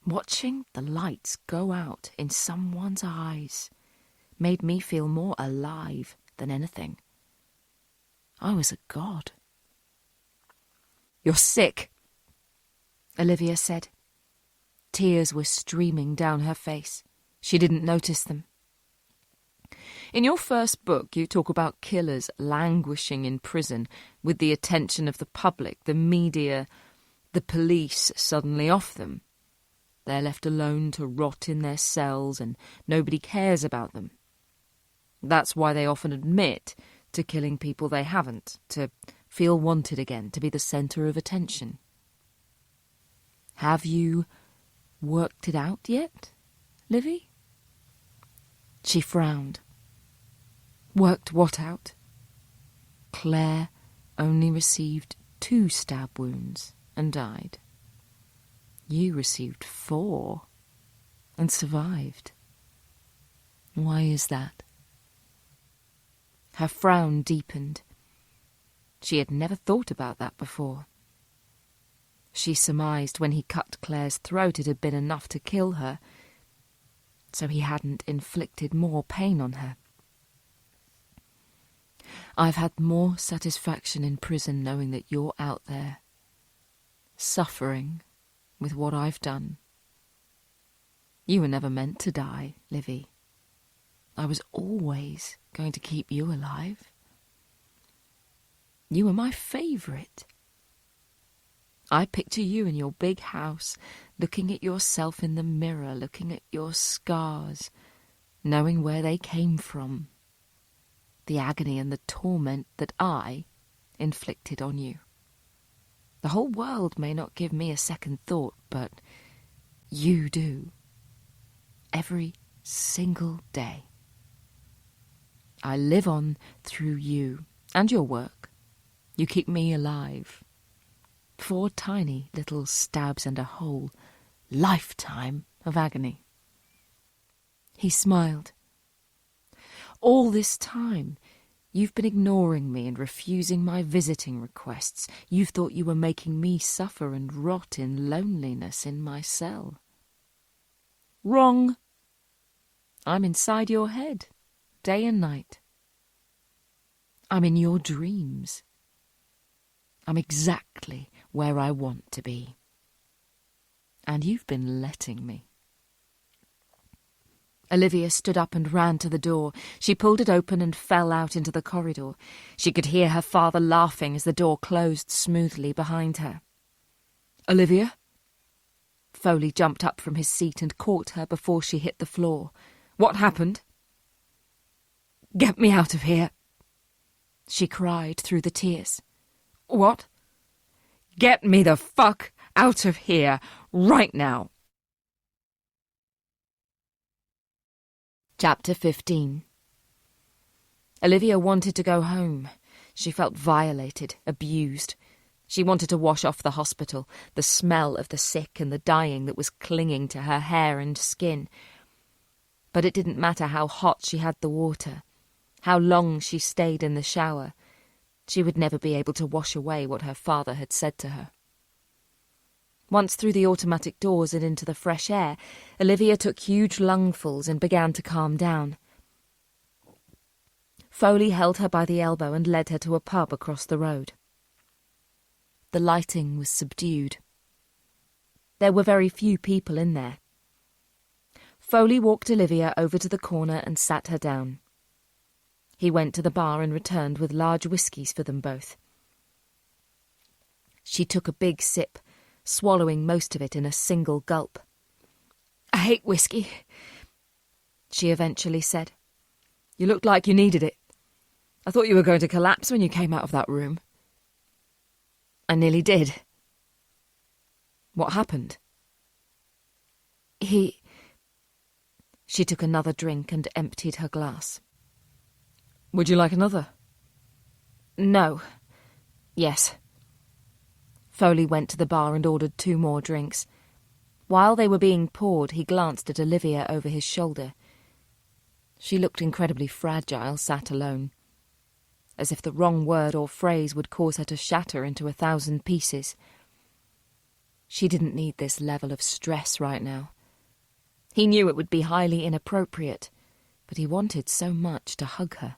Watching the lights go out in someone's eyes made me feel more alive than anything. I was a god. "You're sick," Olivia said. Tears were streaming down her face. She didn't notice them. "In your first book, you talk about killers languishing in prison with the attention of the public, the media, the police suddenly off them. They're left alone to rot in their cells and nobody cares about them. That's why they often admit to killing people they haven't, to feel wanted again, to be the centre of attention. Have you worked it out yet, Livy?" She frowned. Worked what out? Claire only received 2 stab wounds and died. You received 4 and survived. Why is that? Her frown deepened. She had never thought about that before. She surmised when he cut Claire's throat it had been enough to kill her, so he hadn't inflicted more pain on her. "I've had more satisfaction in prison knowing that you're out there, suffering with what I've done. You were never meant to die, Livy. I was always going to keep you alive. You were my favourite. I picture you in your big house, looking at yourself in the mirror, looking at your scars, knowing where they came from, the agony and the torment that I inflicted on you. The whole world may not give me a second thought, but you do. Every single day. I live on through you and your work. You keep me alive. 4 tiny little stabs and a whole lifetime of agony." He smiled. "All this time, you've been ignoring me and refusing my visiting requests. You've thought you were making me suffer and rot in loneliness in my cell. Wrong. I'm inside your head, day and night. I'm in your dreams. I'm exactly where I want to be. And you've been letting me." Olivia stood up and ran to the door. She pulled it open and fell out into the corridor. She could hear her father laughing as the door closed smoothly behind her. "Olivia?" Foley jumped up from his seat and caught her before she hit the floor. "What happened?" "Get me out of here," she cried through the tears. "What?" "Get me the fuck out of here, right now." Chapter 15. Olivia wanted to go home. She felt violated, abused. She wanted to wash off the hospital, the smell of the sick and the dying that was clinging to her hair and skin. But it didn't matter how hot she had the water, how long she stayed in the shower. She would never be able to wash away what her father had said to her. Once through the automatic doors and into the fresh air, Olivia took huge lungfuls and began to calm down. Foley held her by the elbow and led her to a pub across the road. The lighting was subdued. There were very few people in there. Foley walked Olivia over to the corner and sat her down. He went to the bar and returned with large whiskies for them both. She took a big sip, swallowing most of it in a single gulp. "I hate whiskey," she eventually said. "You looked like you needed it. I thought you were going to collapse when you came out of that room." "I nearly did." "What happened?" She took another drink and emptied her glass. "Would you like another?" "No. Yes." Foley went to the bar and ordered 2 more drinks. While they were being poured, he glanced at Olivia over his shoulder. She looked incredibly fragile, sat alone, as if the wrong word or phrase would cause her to shatter into 1,000 pieces. She didn't need this level of stress right now. He knew it would be highly inappropriate, but he wanted so much to hug her.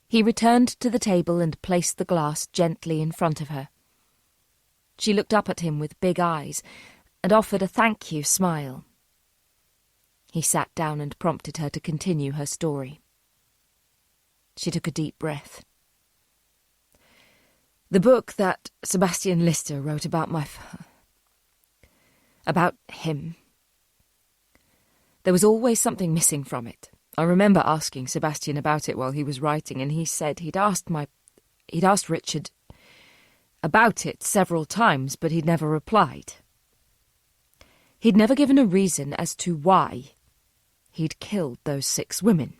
He returned to the table and placed the glass gently in front of her. She looked up at him with big eyes and offered a thank you smile. He sat down and prompted her to continue her story. She took a deep breath. "The book that Sebastian Lister wrote about about him. There was always something missing from it. I remember asking Sebastian about it while he was writing, and he said he'd asked Richard about it several times, but he'd never replied. He'd never given a reason as to why he'd killed those 6 women."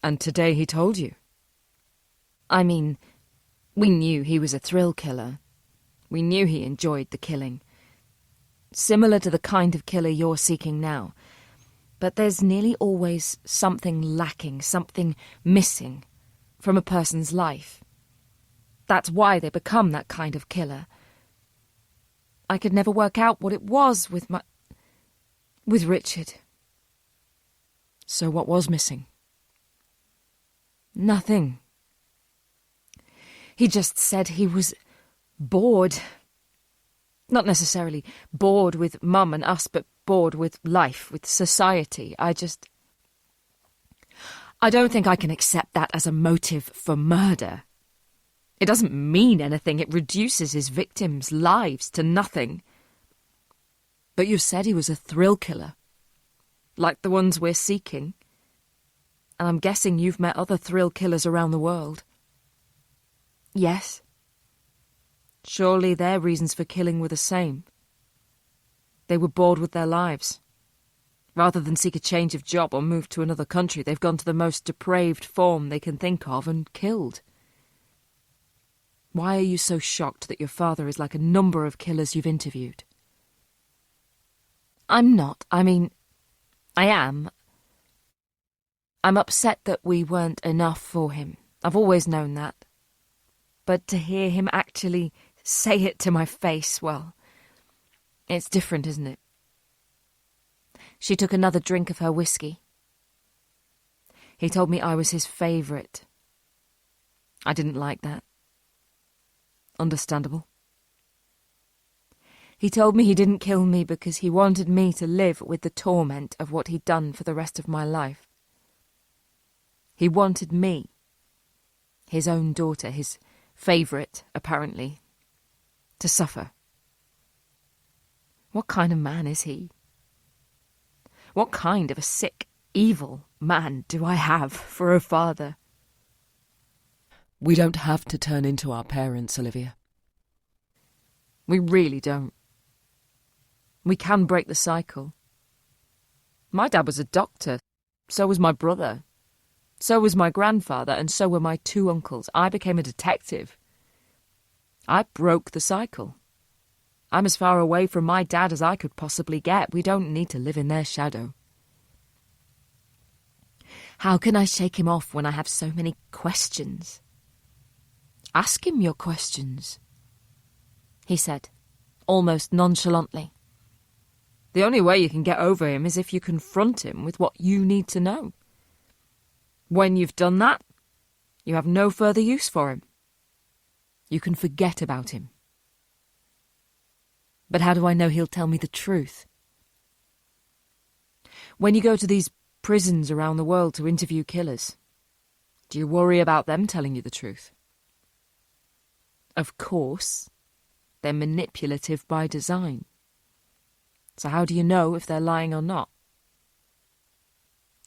"And today he told you?" "I mean, we knew he was a thrill killer. We knew he enjoyed the killing. Similar to the kind of killer you're seeking now. But there's nearly always something lacking, something missing from a person's life. That's why they become that kind of killer. I could never work out what it was with Richard." "So what was missing?" "Nothing. He just said he was bored. Not necessarily bored with Mum and us, but bored with life, with society. I don't think I can accept that as a motive for murder. It doesn't mean anything. It reduces his victims' lives to nothing." "But you said he was a thrill killer, like the ones we're seeking. And I'm guessing you've met other thrill killers around the world." "Yes." "Surely their reasons for killing were the same. They were bored with their lives. Rather than seek a change of job or move to another country, they've gone to the most depraved form they can think of and killed. Why are you so shocked that your father is like a number of killers you've interviewed?" "I'm not. I mean, I am. I'm upset that we weren't enough for him. I've always known that. But to hear him actually say it to my face, well, it's different, isn't it?" She took another drink of her whiskey. "He told me I was his favourite. I didn't like that. Understandable. He told me he didn't kill me because he wanted me to live with the torment of what he'd done for the rest of my life. He wanted me, his own daughter, his favourite, apparently, to suffer. What kind of man is he? What kind of a sick, evil man do I have for a father?" "We don't have to turn into our parents, Olivia." "We really don't. We can break the cycle. My dad was a doctor, so was my brother, so was my grandfather, and so were my 2 uncles. I became a detective. I broke the cycle. I'm as far away from my dad as I could possibly get. We don't need to live in their shadow." "How can I shake him off when I have so many questions?" "Ask him your questions," he said, almost nonchalantly. "The only way you can get over him is if you confront him with what you need to know. When you've done that, you have no further use for him. You can forget about him. But how do I know he'll tell me the truth? When you go to these prisons around the world to interview killers, do you worry about them telling you the truth? Of course, they're manipulative by design. So how do you know if they're lying or not?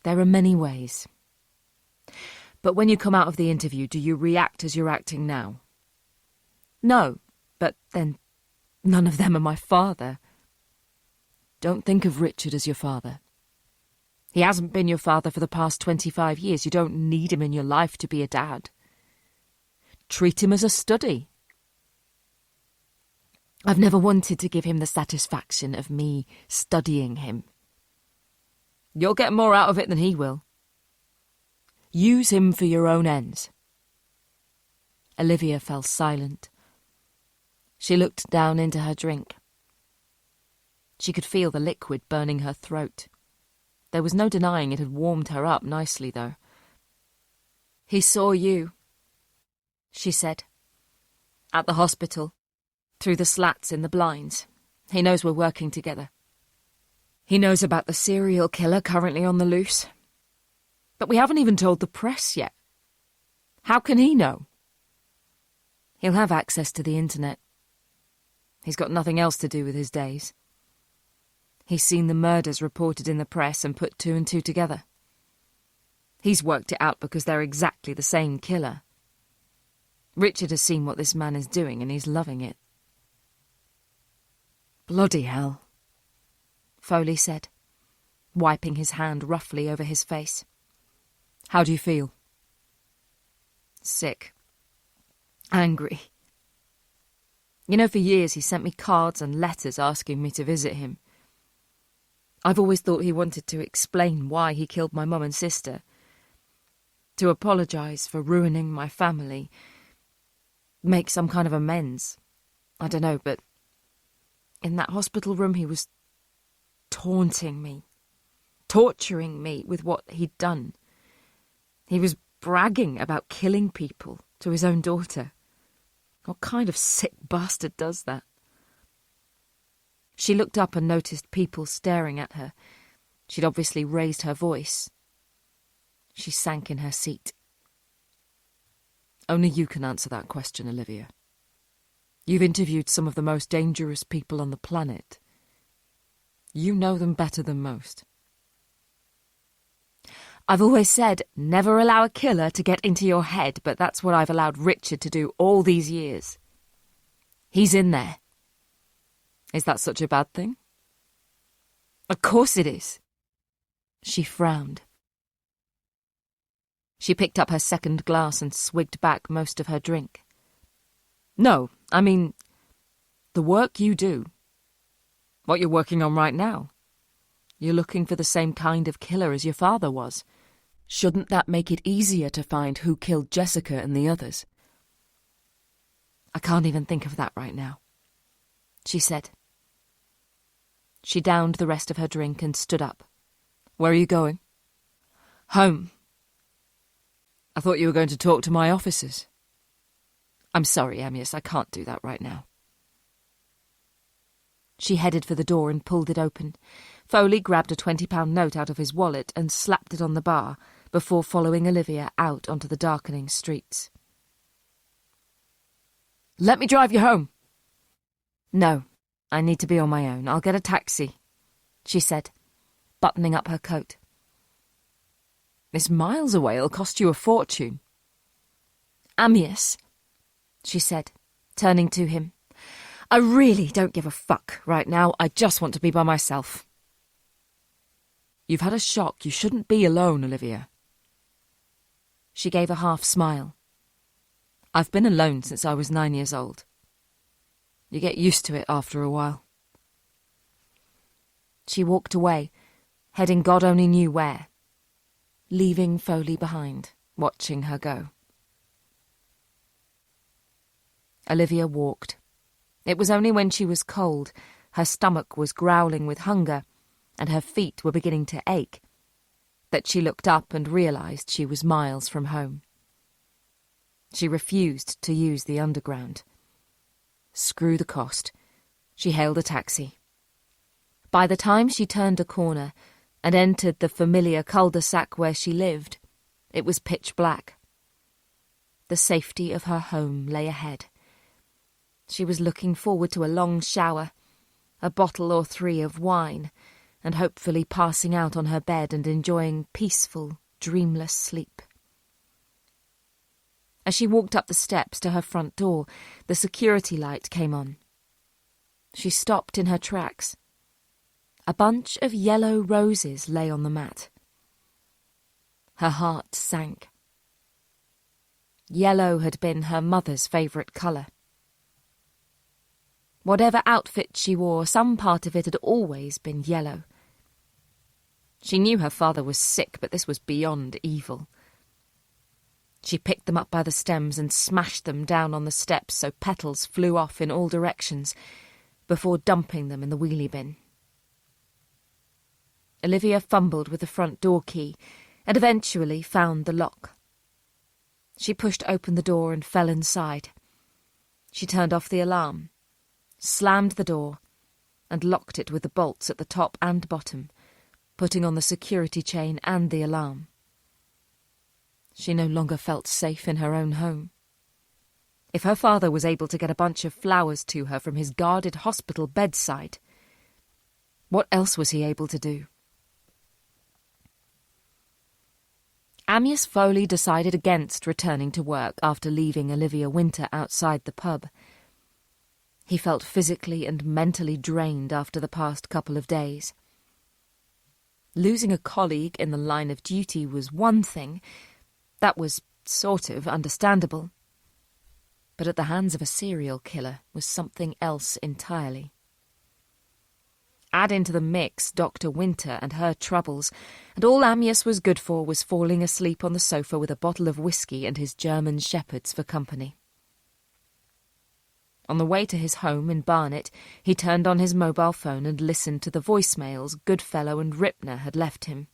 There are many ways. But when you come out of the interview, do you react as you're acting now? No, but then none of them are my father. Don't think of Richard as your father. He hasn't been your father for the past 25 years. You don't need him in your life to be a dad. Treat him as a study. I've never wanted to give him the satisfaction of me studying him. You'll get more out of it than he will. Use him for your own ends. Olivia fell silent. She looked down into her drink. She could feel the liquid burning her throat. There was no denying it had warmed her up nicely, though. "He saw you," she said. "At the hospital, through the slats in the blinds. He knows we're working together. He knows about the serial killer currently on the loose. But we haven't even told the press yet. How can he know? He'll have access to the internet. He's got nothing else to do with his days. He's seen the murders reported in the press and put two and two together. He's worked it out because they're exactly the same killer. Richard has seen what this man is doing and he's loving it." "Bloody hell," Foley said, wiping his hand roughly over his face. "How do you feel?" "Sick. Angry. You know, for years he sent me cards and letters asking me to visit him. I've always thought he wanted to explain why he killed my mum and sister. To apologise for ruining my family. Make some kind of amends. I don't know, but in that hospital room he was taunting me, torturing me with what he'd done. He was bragging about killing people to his own daughter. What kind of sick bastard does that?" She looked up and noticed people staring at her. She'd obviously raised her voice. She sank in her seat. "Only you can answer that question, Olivia. You've interviewed some of the most dangerous people on the planet. You know them better than most." "I've always said, never allow a killer to get into your head, but that's what I've allowed Richard to do all these years. He's in there." "Is that such a bad thing?" "Of course it is." She frowned. She picked up her second glass and swigged back most of her drink. "No, I mean, the work you do. What you're working on right now. You're looking for the same kind of killer as your father was. Shouldn't that make it easier to find who killed Jessica and the others?" "I can't even think of that right now," she said. She downed the rest of her drink and stood up. "Where are you going?" "Home." "I thought you were going to talk to my officers." "I'm sorry, Amyas, I can't do that right now." She headed for the door and pulled it open. Foley grabbed a £20 note out of his wallet and slapped it on the bar before following Olivia out onto the darkening streets. "Let me drive you home." "No, I need to be on my own. I'll get a taxi," she said, buttoning up her coat. "It's miles away. It'll cost you a fortune." "Amyas," she said, turning to him, "I really don't give a fuck right now. I just want to be by myself." "You've had a shock. You shouldn't be alone, Olivia." She gave a half smile. "I've been alone since I was 9 years old. You get used to it after a while." She walked away, heading God only knew where, leaving Foley behind, watching her go. Olivia walked. It was only when she was cold, her stomach was growling with hunger, and her feet were beginning to ache, that she looked up and realised she was miles from home. She refused to use the underground. Screw the cost. She hailed a taxi. By the time she turned a corner and entered the familiar cul-de-sac where she lived, it was pitch black. The safety of her home lay ahead. She was looking forward to a long shower, a bottle or 3 of wine, and hopefully passing out on her bed and enjoying peaceful, dreamless sleep. As she walked up the steps to her front door, the security light came on. She stopped in her tracks. A bunch of yellow roses lay on the mat. Her heart sank. Yellow had been her mother's favourite colour. Whatever outfit she wore, some part of it had always been yellow. She knew her father was sick, but this was beyond evil. She picked them up by the stems and smashed them down on the steps so petals flew off in all directions, before dumping them in the wheelie bin. Olivia fumbled with the front door key and eventually found the lock. She pushed open the door and fell inside. She turned off the alarm, slammed the door, and locked it with the bolts at the top and bottom, putting on the security chain and the alarm. She no longer felt safe in her own home. If her father was able to get a bunch of flowers to her from his guarded hospital bedside, what else was he able to do? Amyas Foley decided against returning to work after leaving Olivia Winter outside the pub. He felt physically and mentally drained after the past couple of days. Losing a colleague in the line of duty was one thing. That was sort of understandable. But at the hands of a serial killer was something else entirely. Add into the mix Dr. Winter and her troubles, and all Amyas was good for was falling asleep on the sofa with a bottle of whiskey and his German shepherds for company. On the way to his home in Barnet, he turned on his mobile phone and listened to the voicemails Goodfellow and Ripner had left him.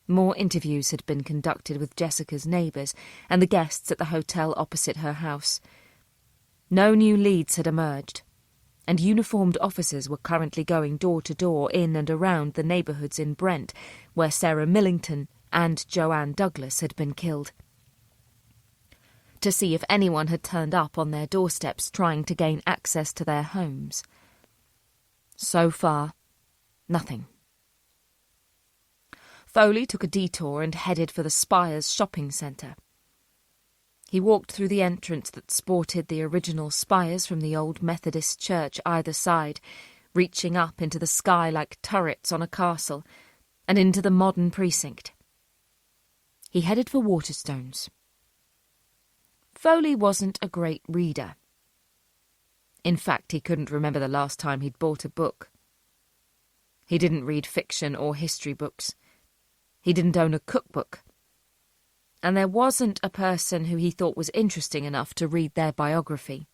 More interviews had been conducted with Jessica's neighbours and the guests at the hotel opposite her house. No new leads had emerged, and uniformed officers were currently going door to door in and around the neighbourhoods in Brent, where Sarah Millington and Joanne Douglas had been killed, to see if anyone had turned up on their doorsteps trying to gain access to their homes. So far, nothing. Foley took a detour and headed for the Spires shopping centre. He walked through the entrance that sported the original spires from the old Methodist church either side, reaching up into the sky like turrets on a castle, and into the modern precinct. He headed for Waterstones. Foley wasn't a great reader. In fact, he couldn't remember the last time he'd bought a book. He didn't read fiction or history books. He didn't own a cookbook. And there wasn't a person who he thought was interesting enough to read their biography.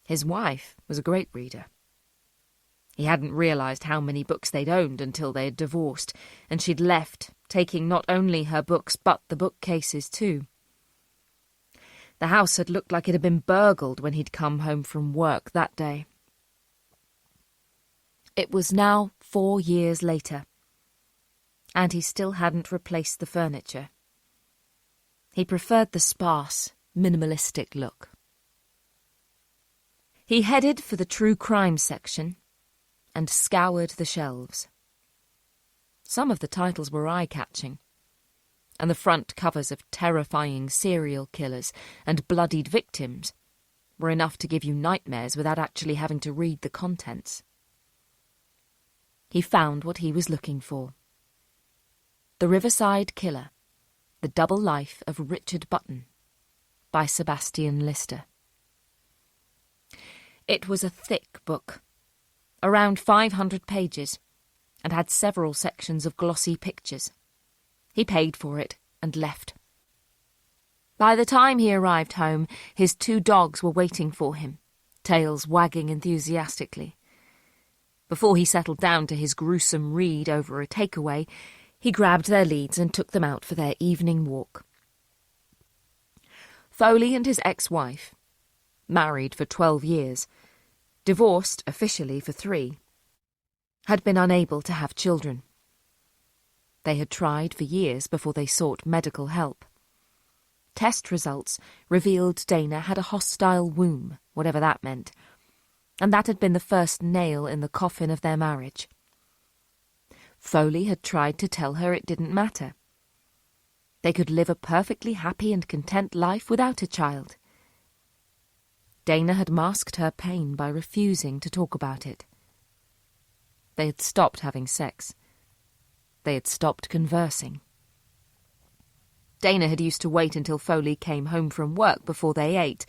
His wife was a great reader. He hadn't realised how many books they'd owned until they had divorced, and she'd left, taking not only her books but the bookcases too. The house had looked like it had been burgled when he'd come home from work that day. It was now 4 years later, and he still hadn't replaced the furniture. He preferred the sparse, minimalistic look. He headed for the true crime section and scoured the shelves. Some of the titles were eye-catching, and the front covers of terrifying serial killers and bloodied victims were enough to give you nightmares without actually having to read the contents. He found what he was looking for. The Riverside Killer, The Double Life of Richard Button, by Sebastian Lister. It was a thick book, around 500 pages, and had several sections of glossy pictures. He paid for it and left. By the time he arrived home, his 2 dogs were waiting for him, tails wagging enthusiastically. Before he settled down to his gruesome read over a takeaway, he grabbed their leads and took them out for their evening walk. Foley and his ex-wife, married for 12 years, divorced officially for 3, had been unable to have children. They had tried for years before they sought medical help. Test results revealed Dana had a hostile womb, whatever that meant, and that had been the first nail in the coffin of their marriage. Foley had tried to tell her it didn't matter. They could live a perfectly happy and content life without a child. Dana had masked her pain by refusing to talk about it. They had stopped having sex. They had stopped conversing. Dana had used to wait until Foley came home from work before they ate,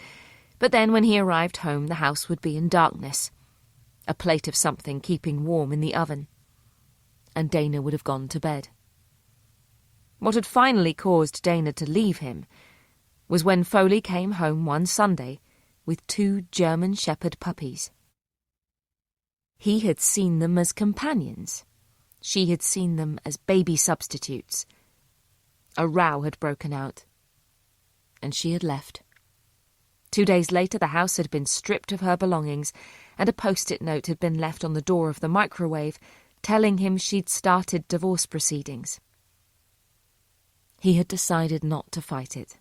but then when he arrived home the house would be in darkness, a plate of something keeping warm in the oven, and Dana would have gone to bed. What had finally caused Dana to leave him was when Foley came home one Sunday with 2 German Shepherd puppies. He had seen them as companions. She had seen them as baby substitutes. A row had broken out, and she had left. 2 days later the house had been stripped of her belongings, and a post-it note had been left on the door of the microwave telling him she'd started divorce proceedings. He had decided not to fight it.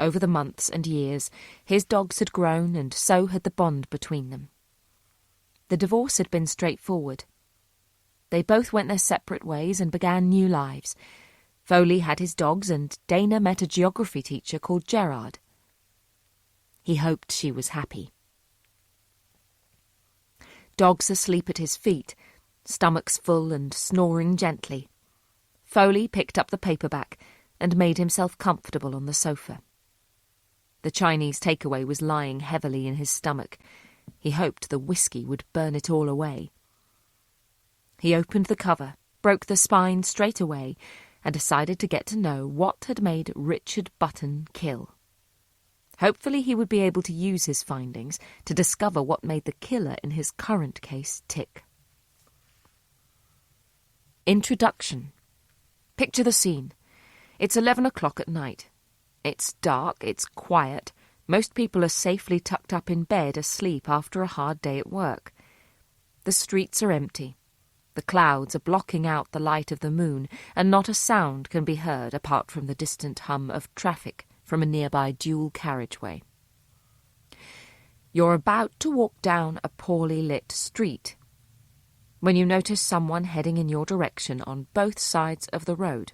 Over the months and years, his dogs had grown, and so had the bond between them. The divorce had been straightforward. They both went their separate ways and began new lives. Foley had his dogs, and Dana met a geography teacher called Gerard. He hoped she was happy. Dogs asleep at his feet, stomachs full and snoring gently. Foley picked up the paperback and made himself comfortable on the sofa. The Chinese takeaway was lying heavily in his stomach. He hoped the whiskey would burn it all away. He opened the cover, broke the spine straight away, and decided to get to know what had made Richard Button kill. Hopefully he would be able to use his findings to discover what made the killer in his current case tick. Introduction. Picture the scene. It's 11 o'clock at night. It's dark, it's quiet. Most people are safely tucked up in bed asleep after a hard day at work. The streets are empty. The clouds are blocking out the light of the moon, and not a sound can be heard apart from the distant hum of traffic from a nearby dual carriageway. You're about to walk down a poorly lit street when you notice someone heading in your direction on both sides of the road.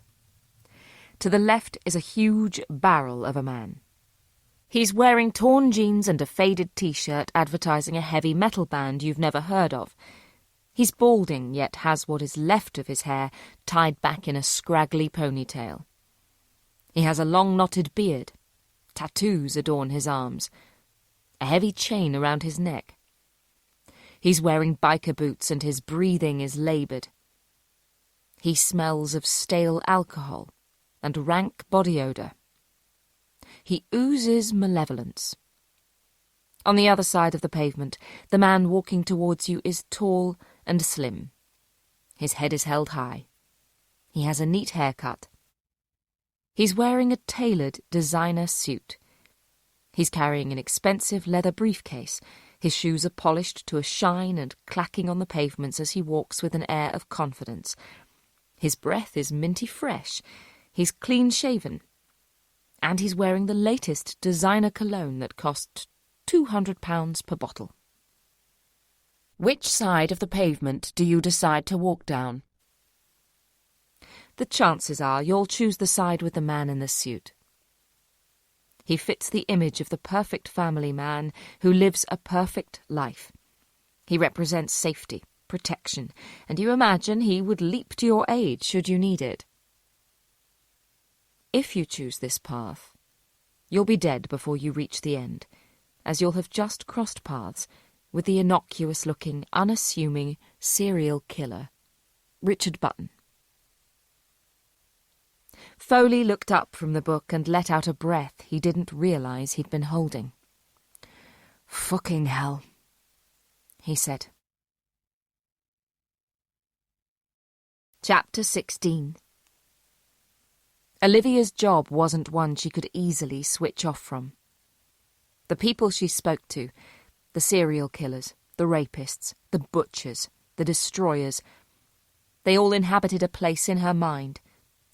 To the left is a huge barrel of a man. He's wearing torn jeans and a faded T-shirt advertising a heavy metal band you've never heard of. He's balding, yet has what is left of his hair tied back in a scraggly ponytail. He has a long knotted beard. Tattoos adorn his arms. A heavy chain around his neck. He's wearing biker boots and his breathing is laboured. He smells of stale alcohol and rank body odour. He oozes malevolence. On the other side of the pavement, the man walking towards you is tall and slim. His head is held high. He has a neat haircut. He's wearing a tailored designer suit. He's carrying an expensive leather briefcase. His shoes are polished to a shine and clacking on the pavements as he walks with an air of confidence. His breath is minty fresh. He's clean-shaven. And he's wearing the latest designer cologne that cost £200 per bottle. Which side of the pavement do you decide to walk down? The chances are you'll choose the side with the man in the suit. He fits the image of the perfect family man who lives a perfect life. He represents safety, protection, and you imagine he would leap to your aid should you need it. If you choose this path, you'll be dead before you reach the end, as you'll have just crossed paths with the innocuous-looking, unassuming serial killer, Richard Button. Foley looked up from the book and let out a breath he didn't realise he'd been holding. "Fucking hell," he said. Chapter 16. Olivia's job wasn't one she could easily switch off from. The people she spoke to, the serial killers, the rapists, the butchers, the destroyers, they all inhabited a place in her mind,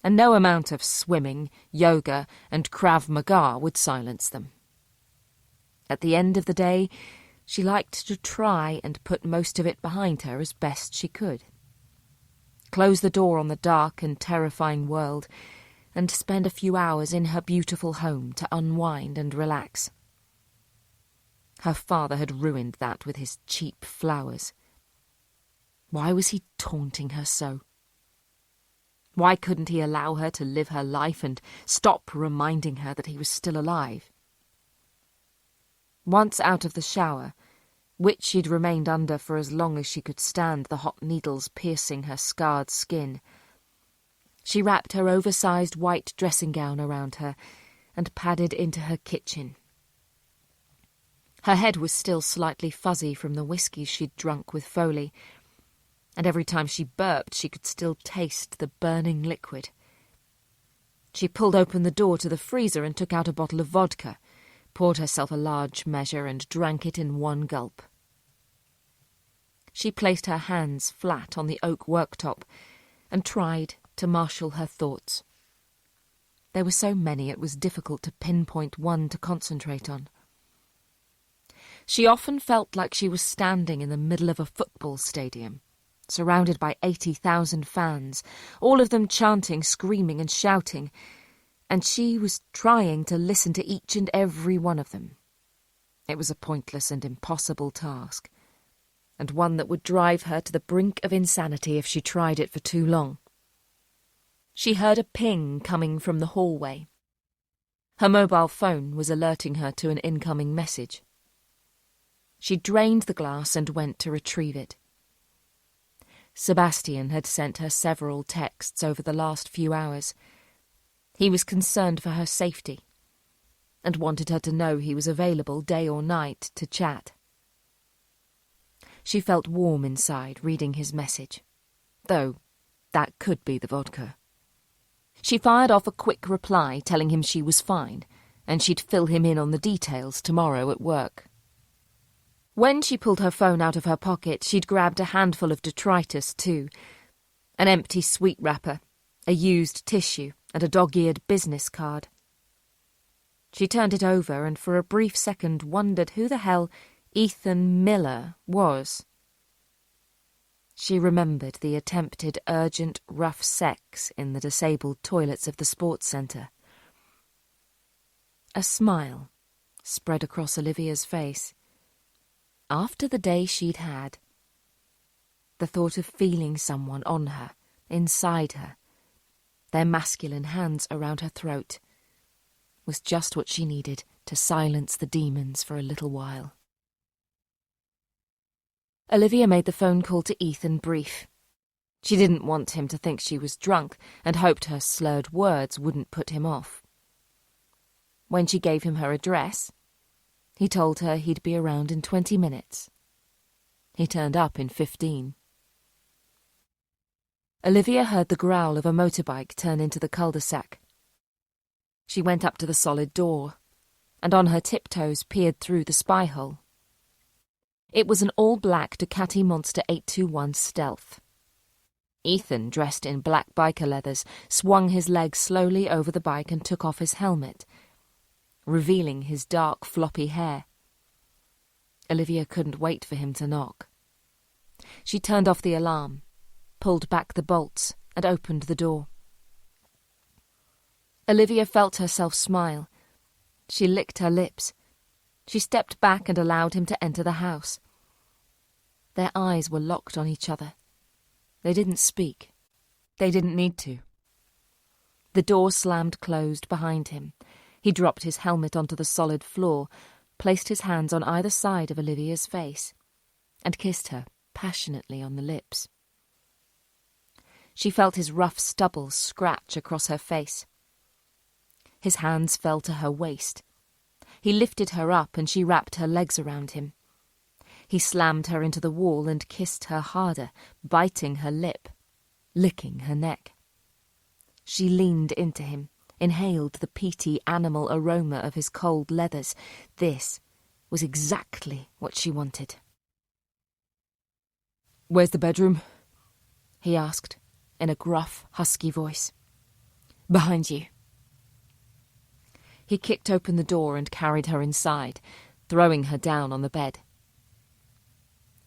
and no amount of swimming, yoga, and Krav Maga would silence them. At the end of the day, she liked to try and put most of it behind her as best she could. Close the door on the dark and terrifying world, and spend a few hours in her beautiful home to unwind and relax. Her father had ruined that with his cheap flowers. Why was he taunting her so? Why couldn't he allow her to live her life and stop reminding her that he was still alive? Once out of the shower, which she'd remained under for as long as she could stand the hot needles piercing her scarred skin, she wrapped her oversized white dressing gown around her and padded into her kitchen. Her head was still slightly fuzzy from the whiskey she'd drunk with Foley, and every time she burped she could still taste the burning liquid. She pulled open the door to the freezer and took out a bottle of vodka, poured herself a large measure and drank it in one gulp. She placed her hands flat on the oak worktop and tried to marshal her thoughts. There were so many it was difficult to pinpoint one to concentrate on. She often felt like she was standing in the middle of a football stadium, surrounded by 80,000 fans, all of them chanting, screaming and shouting, and she was trying to listen to each and every one of them. It was a pointless and impossible task, and one that would drive her to the brink of insanity if she tried it for too long. She heard a ping coming from the hallway. Her mobile phone was alerting her to an incoming message. She drained the glass and went to retrieve it. Sebastian had sent her several texts over the last few hours. He was concerned for her safety and wanted her to know he was available day or night to chat. She felt warm inside reading his message, though that could be the vodka. She fired off a quick reply telling him she was fine and she'd fill him in on the details tomorrow at work. When she pulled her phone out of her pocket, she'd grabbed a handful of detritus too, an empty sweet wrapper, a used tissue, and a dog-eared business card. She turned it over and for a brief second wondered who the hell Ethan Miller was. She remembered the attempted urgent rough sex in the disabled toilets of the sports centre. A smile spread across Olivia's face. After the day she'd had, the thought of feeling someone on her, inside her, their masculine hands around her throat, was just what she needed to silence the demons for a little while. Olivia made the phone call to Ethan brief. She didn't want him to think she was drunk and hoped her slurred words wouldn't put him off. When she gave him her address, he told her he'd be around in 20 minutes. He turned up in 15. Olivia heard the growl of a motorbike turn into the cul-de-sac. She went up to the solid door, and on her tiptoes peered through the spy hole. It was an all-black Ducati Monster 821 Stealth. Ethan, dressed in black biker leathers, swung his legs slowly over the bike and took off his helmet, revealing his dark, floppy hair. Olivia couldn't wait for him to knock. She turned off the alarm, pulled back the bolts, and opened the door. Olivia felt herself smile. She licked her lips. She stepped back and allowed him to enter the house. Their eyes were locked on each other. They didn't speak. They didn't need to. The door slammed closed behind him. He dropped his helmet onto the solid floor, placed his hands on either side of Olivia's face, and kissed her passionately on the lips. She felt his rough stubble scratch across her face. His hands fell to her waist. He lifted her up and she wrapped her legs around him. He slammed her into the wall and kissed her harder, biting her lip, licking her neck. She leaned into him, inhaled the peaty animal aroma of his cold leathers. This was exactly what she wanted. "Where's the bedroom?" he asked, in a gruff, husky voice. "Behind you." He kicked open the door and carried her inside, throwing her down on the bed.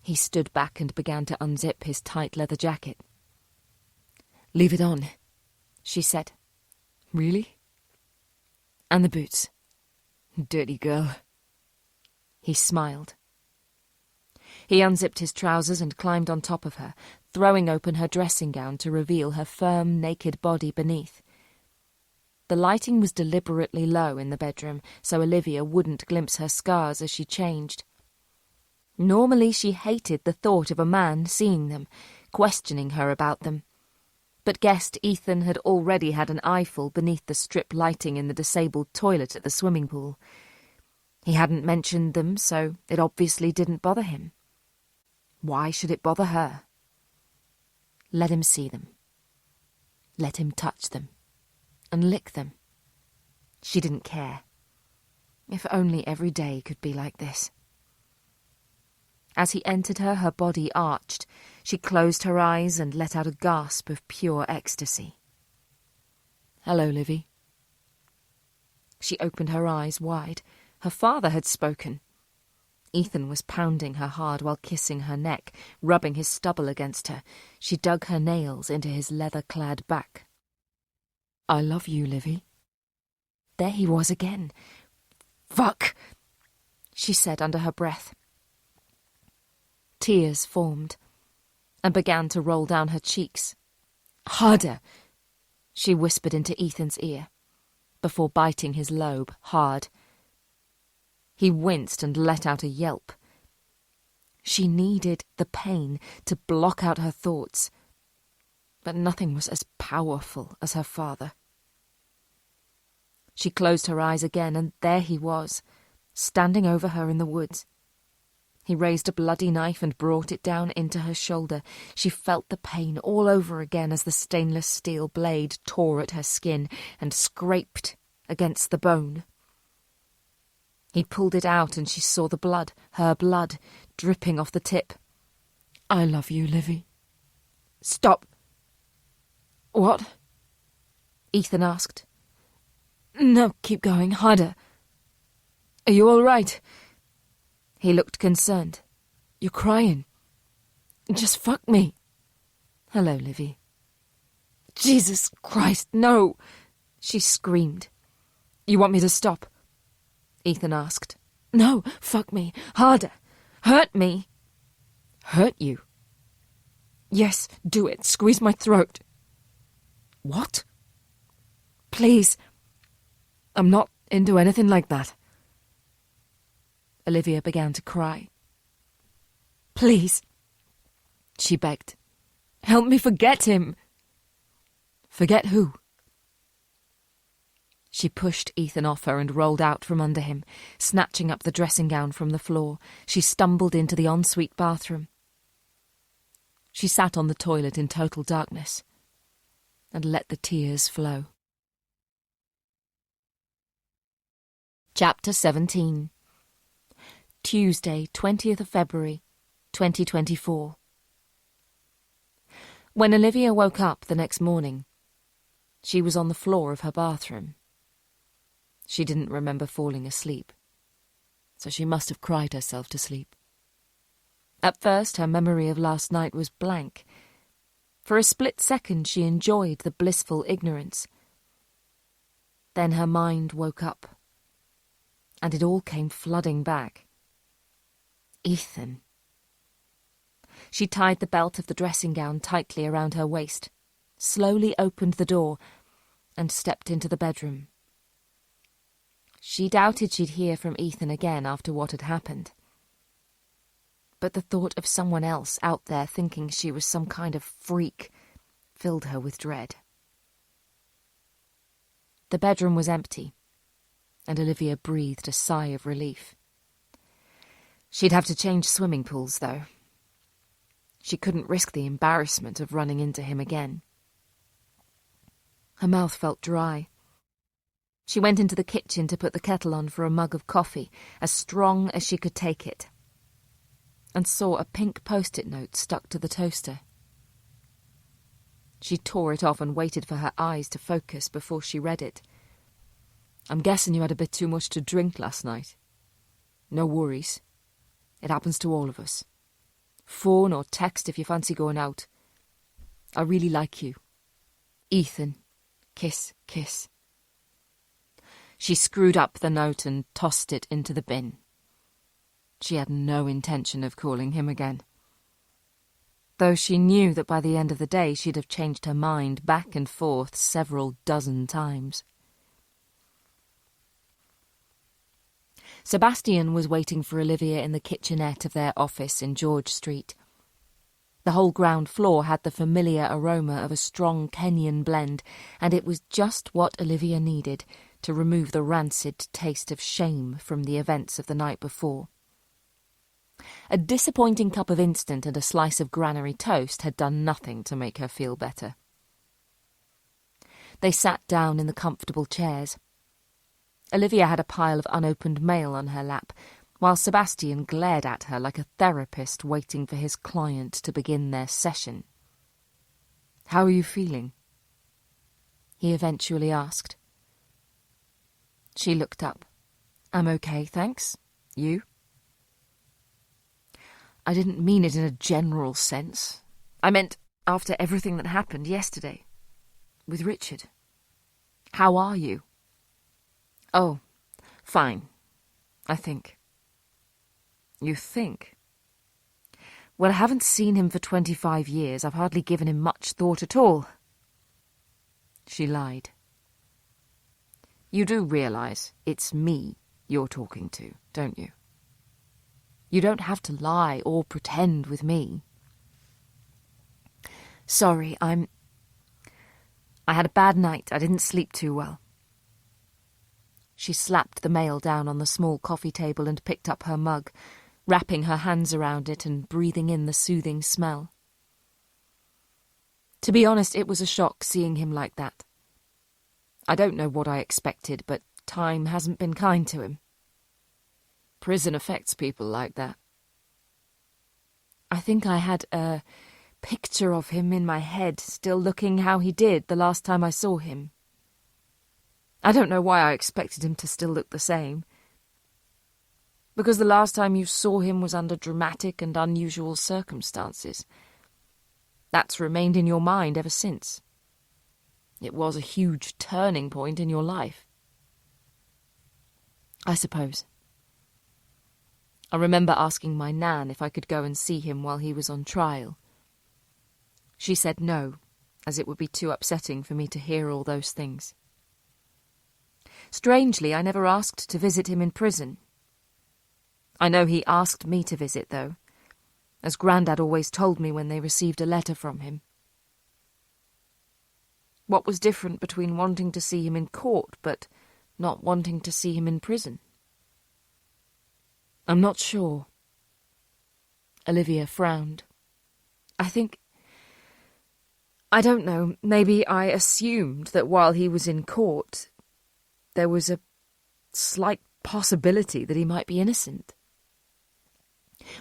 He stood back and began to unzip his tight leather jacket. "Leave it on," she said. "Really?" "And the boots." "Dirty girl." He smiled. He unzipped his trousers and climbed on top of her, throwing open her dressing gown to reveal her firm, naked body beneath. The lighting was deliberately low in the bedroom, so Olivia wouldn't glimpse her scars as she changed. Normally she hated the thought of a man seeing them, questioning her about them, but guessed Ethan had already had an eyeful beneath the strip lighting in the disabled toilet at the swimming pool. He hadn't mentioned them, so it obviously didn't bother him. Why should it bother her? Let him see them. Let him touch them. And lick them. She didn't care. If only every day could be like this. As he entered her, her body arched. She closed her eyes and let out a gasp of pure ecstasy. "Hello, Livy." She opened her eyes wide. Her father had spoken. Ethan was pounding her hard while kissing her neck, rubbing his stubble against her. She dug her nails into his leather-clad back. "I love you, Livy." There he was again. "Fuck!" she said under her breath. Tears formed and began to roll down her cheeks. "Harder!" she whispered into Ethan's ear, before biting his lobe hard. He winced and let out a yelp. She needed the pain to block out her thoughts, but nothing was as powerful as her father. She closed her eyes again, and there he was, standing over her in the woods. He raised a bloody knife and brought it down into her shoulder. She felt the pain all over again as the stainless steel blade tore at her skin and scraped against the bone. He pulled it out and she saw the blood, her blood, dripping off the tip. "I love you, Livy." "Stop!" "What?" Ethan asked. "No, keep going, harder. Are you all right?" He looked concerned. "You're crying. Just fuck me." "Hello, Livy." "Jesus Christ, no!" she screamed. "You want me to stop?" Ethan asked. "No, fuck me. Harder. Hurt me." "Hurt you?" "Yes, do it. Squeeze my throat." "What?" "Please. I'm not into anything like that." Olivia began to cry. "Please," she begged. "Help me forget him." "Forget who?" She pushed Ethan off her and rolled out from under him, snatching up the dressing gown from the floor. She stumbled into the ensuite bathroom. She sat on the toilet in total darkness and let the tears flow. Chapter 17. Tuesday, 20th of February, 2024. When Olivia woke up the next morning, she was on the floor of her bathroom. She didn't remember falling asleep, so she must have cried herself to sleep. At first, her memory of last night was blank. For a split second, she enjoyed the blissful ignorance. Then her mind woke up, and it all came flooding back. Ethan. She tied the belt of the dressing gown tightly around her waist, slowly opened the door, and stepped into the bedroom. She doubted she'd hear from Ethan again after what had happened. But the thought of someone else out there thinking she was some kind of freak filled her with dread. The bedroom was empty, and Olivia breathed a sigh of relief. She'd have to change swimming pools, though. She couldn't risk the embarrassment of running into him again. Her mouth felt dry, She went into the kitchen to put the kettle on for a mug of coffee, as strong as she could take it, and saw a pink post-it note stuck to the toaster. She tore it off and waited for her eyes to focus before she read it. "I'm guessing you had a bit too much to drink last night. No worries. It happens to all of us. Phone or text if you fancy going out. I really like you. Ethan. Kiss, kiss." She screwed up the note and tossed it into the bin. She had no intention of calling him again, though she knew that by the end of the day she'd have changed her mind back and forth several dozen times. Sebastian was waiting for Olivia in the kitchenette of their office in George Street. The whole ground floor had the familiar aroma of a strong Kenyan blend, and it was just what Olivia needed to remove the rancid taste of shame from the events of the night before. A disappointing cup of instant and a slice of granary toast had done nothing to make her feel better. They sat down in the comfortable chairs. Olivia had a pile of unopened mail on her lap, while Sebastian glared at her like a therapist waiting for his client to begin their session. "How are you feeling?" he eventually asked. She looked up. "I'm okay, thanks. You?" "I didn't mean it in a general sense. I meant after everything that happened yesterday. With Richard. How are you?" "Oh, fine. I think." "You think?" "Well, I haven't seen him for 25 years. I've hardly given him much thought at all." She lied. "You do realise it's me you're talking to, don't you? You don't have to lie or pretend with me." "Sorry, I had a bad night. I didn't sleep too well." She slapped the mail down on the small coffee table and picked up her mug, wrapping her hands around it and breathing in the soothing smell. To be honest, it was a shock seeing him like that. I don't know what I expected, but time hasn't been kind to him. Prison affects people like that. I think I had a picture of him in my head, still looking how he did the last time I saw him. I don't know why I expected him to still look the same. Because the last time you saw him was under dramatic and unusual circumstances. That's remained in your mind ever since. It was a huge turning point in your life. I suppose. I remember asking my nan if I could go and see him while he was on trial. She said no, as it would be too upsetting for me to hear all those things. Strangely, I never asked to visit him in prison. I know he asked me to visit, though, as Grandad always told me when they received a letter from him. What was different between wanting to see him in court but not wanting to see him in prison? I'm not sure. Olivia frowned. I don't know, maybe I assumed that while he was in court, there was a slight possibility that he might be innocent.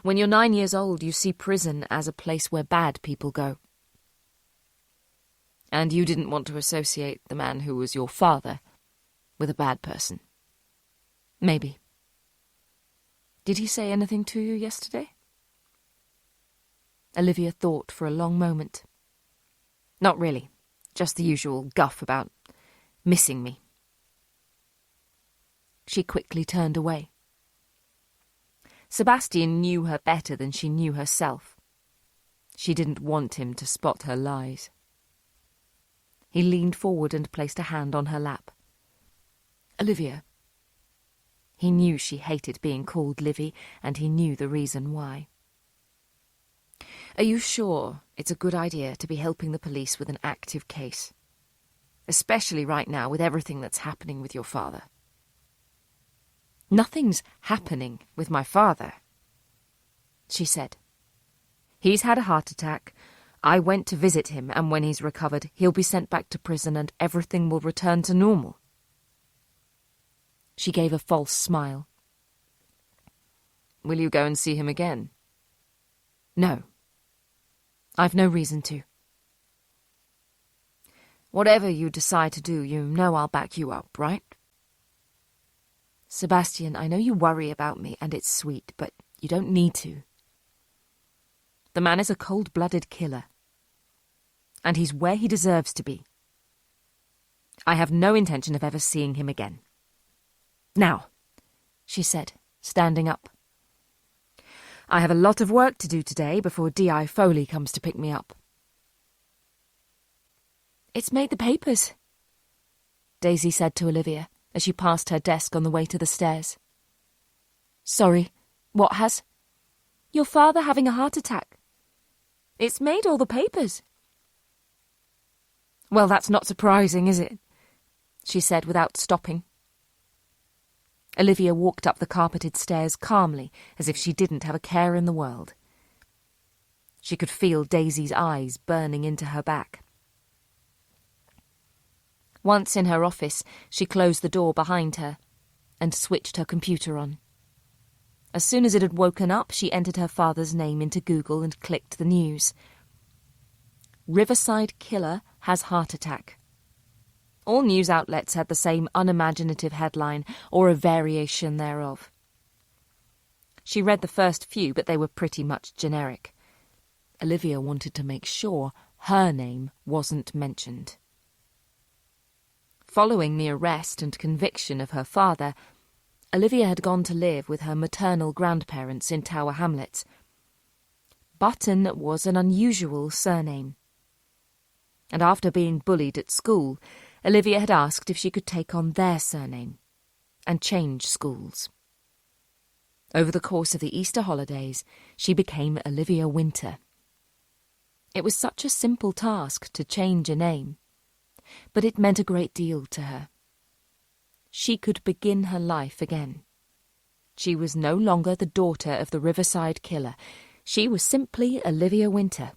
When you're 9 years old, you see prison as a place where bad people go. And you didn't want to associate the man who was your father with a bad person. Maybe. Did he say anything to you yesterday? Olivia thought for a long moment. Not really. Just the usual guff about missing me. She quickly turned away. Sebastian knew her better than she knew herself. She didn't want him to spot her lies. He leaned forward and placed a hand on her lap. Olivia. He knew she hated being called Livy, and he knew the reason why. Are you sure it's a good idea to be helping the police with an active case? Especially right now with everything that's happening with your father. Nothing's happening with my father, she said. He's had a heart attack. I went to visit him, and when he's recovered, he'll be sent back to prison and everything will return to normal. She gave a false smile. Will you go and see him again? No. I've no reason to. Whatever you decide to do, you know I'll back you up, right? Sebastian, I know you worry about me, and it's sweet, but you don't need to. The man is a cold-blooded killer. And he's where he deserves to be. I have no intention of ever seeing him again. Now, she said, standing up. I have a lot of work to do today before D.I. Foley comes to pick me up. It's made the papers, Daisy said to Olivia as she passed her desk on the way to the stairs. Sorry, what has? Your father having a heart attack. It's made all the papers. Well, that's not surprising, is it? She said without stopping. Olivia walked up the carpeted stairs calmly, as if she didn't have a care in the world. She could feel Daisy's eyes burning into her back. Once in her office, she closed the door behind her and switched her computer on. As soon as it had woken up, she entered her father's name into Google and clicked the news. Riverside killer has heart attack. All news outlets had the same unimaginative headline or a variation thereof. She read the first few, but they were pretty much generic. Olivia wanted to make sure her name wasn't mentioned. Following the arrest and conviction of her father, Olivia had gone to live with her maternal grandparents in Tower Hamlets. Button was an unusual surname. And after being bullied at school, Olivia had asked if she could take on their surname and change schools. Over the course of the Easter holidays, she became Olivia Winter. It was such a simple task to change a name, but it meant a great deal to her. She could begin her life again. She was no longer the daughter of the Riverside killer. She was simply Olivia Winter.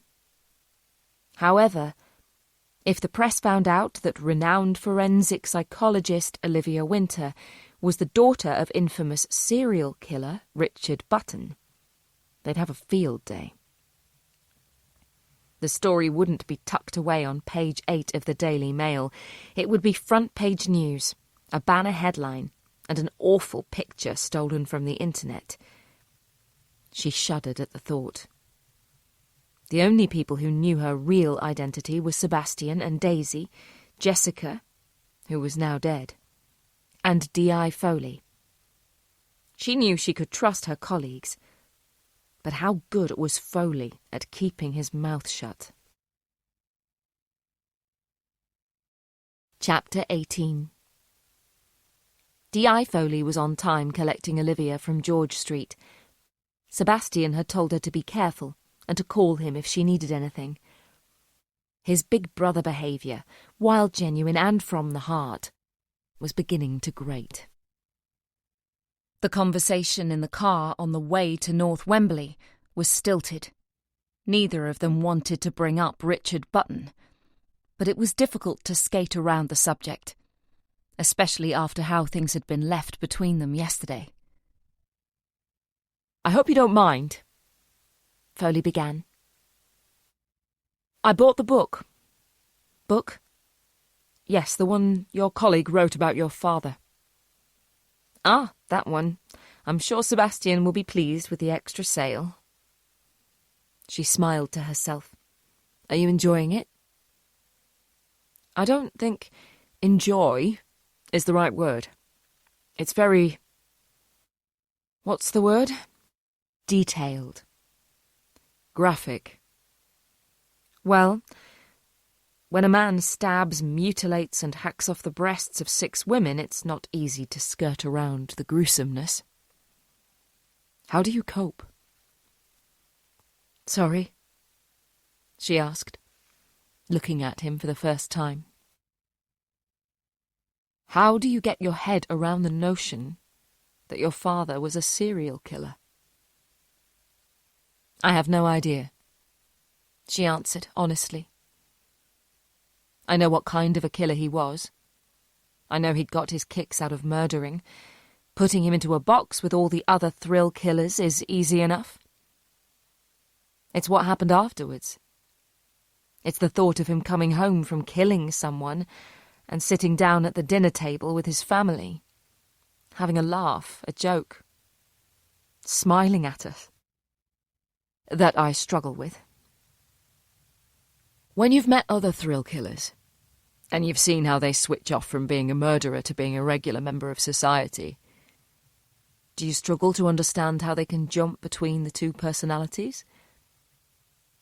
However, if the press found out that renowned forensic psychologist Olivia Winter was the daughter of infamous serial killer Richard Button, they'd have a field day. The story wouldn't be tucked away on page 8 of the Daily Mail. It would be front-page news, a banner headline, and an awful picture stolen from the internet. She shuddered at the thought. The only people who knew her real identity were Sebastian and Daisy, Jessica, who was now dead, and D.I. Foley. She knew she could trust her colleagues, but how good was Foley at keeping his mouth shut? Chapter 18. D.I. Foley was on time collecting Olivia from George Street. Sebastian had told her to be careful and to call him if she needed anything. His big brother behaviour, while genuine and from the heart, was beginning to grate. The conversation in the car on the way to North Wembley was stilted. Neither of them wanted to bring up Richard Button, but it was difficult to skate around the subject, especially after how things had been left between them yesterday. I hope you don't mind, Foley began. I bought the book. Book? Yes, the one your colleague wrote about your father. Ah, that one. I'm sure Sebastian will be pleased with the extra sale. She smiled to herself. Are you enjoying it? I don't think enjoy is the right word. It's very... What's the word? Detailed. Graphic. Well, when a man stabs, mutilates and hacks off the breasts of 6 women, it's not easy to skirt around the gruesomeness. How do you cope? Sorry? She asked, looking at him for the first time. How do you get your head around the notion that your father was a serial killer? I have no idea, she answered honestly. I know what kind of a killer he was. I know he'd got his kicks out of murdering, Putting him into a box with all the other thrill killers is easy enough. It's what happened afterwards. It's the thought of him coming home from killing someone and sitting down at the dinner table with his family, having a laugh, a joke, smiling at us, that I struggle with. When you've met other thrill killers, and you've seen how they switch off from being a murderer to being a regular member of society, do you struggle to understand how they can jump between the two personalities?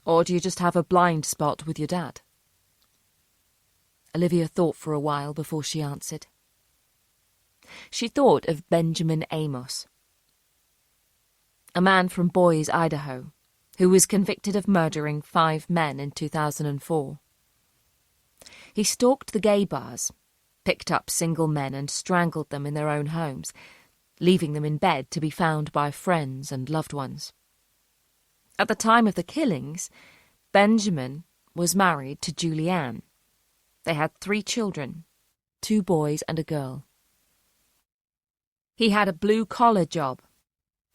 Or do you just have a blind spot with your dad? Olivia thought for a while before she answered. She thought of Benjamin Amos, a man from Boise, Idaho, who was convicted of murdering 5 men in 2004. He stalked the gay bars, picked up single men and strangled them in their own homes, leaving them in bed to be found by friends and loved ones. At the time of the killings, Benjamin was married to Julianne. They had 3 children, 2 boys and a girl. He had a blue-collar job,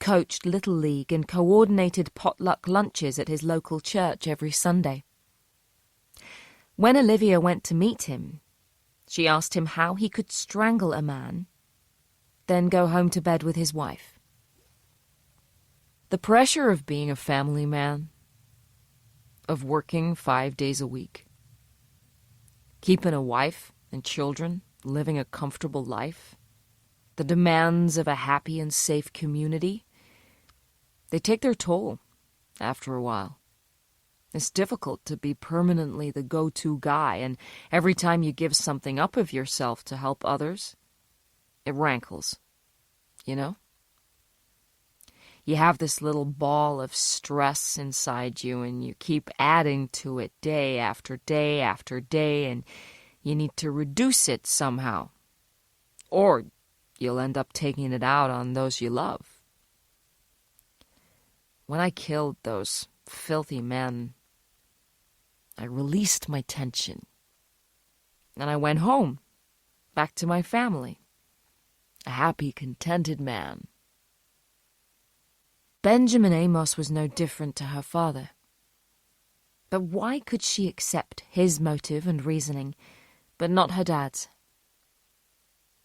coached Little League and coordinated potluck lunches at his local church every Sunday. When Olivia went to meet him, she asked him how he could strangle a man, then go home to bed with his wife. The pressure of being a family man, of working 5 days a week, keeping a wife and children, living a comfortable life, the demands of a happy and safe community, they take their toll after a while. It's difficult to be permanently the go-to guy, and every time you give something up of yourself to help others, it rankles, you know? You have this little ball of stress inside you, and you keep adding to it day after day after day, and you need to reduce it somehow. Or you'll end up taking it out on those you love. When I killed those filthy men, I released my tension, and I went home, back to my family, a happy, contented man. Benjamin Amos was no different to her father. But why could she accept his motive and reasoning, but not her dad's?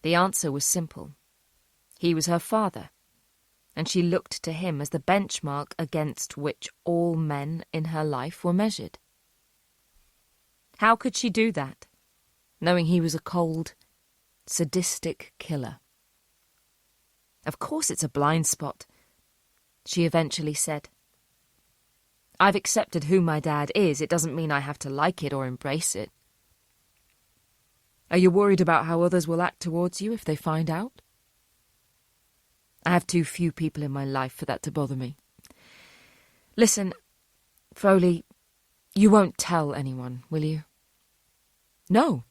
The answer was simple. He was her father, and she looked to him as the benchmark against which all men in her life were measured. How could she do that, knowing he was a cold, sadistic killer? Of course it's a blind spot, she eventually said. I've accepted who my dad is. It doesn't mean I have to like it or embrace it. Are you worried about how others will act towards you if they find out? I have too few people in my life for that to bother me. Listen, Foley, you won't tell anyone, will you? No,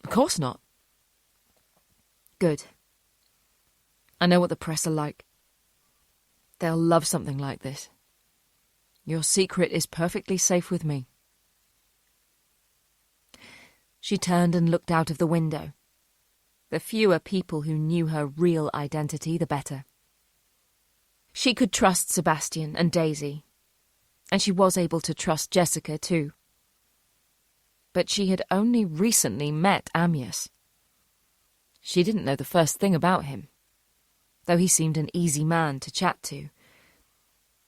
of course not. Good. I know what the press are like. They'll love something like this. Your secret is perfectly safe with me. She turned and looked out of the window. The fewer people who knew her real identity, the better. She could trust Sebastian and Daisy, and she was able to trust Jessica too. But she had only recently met Amyas. She didn't know the first thing about him, though he seemed an easy man to chat to.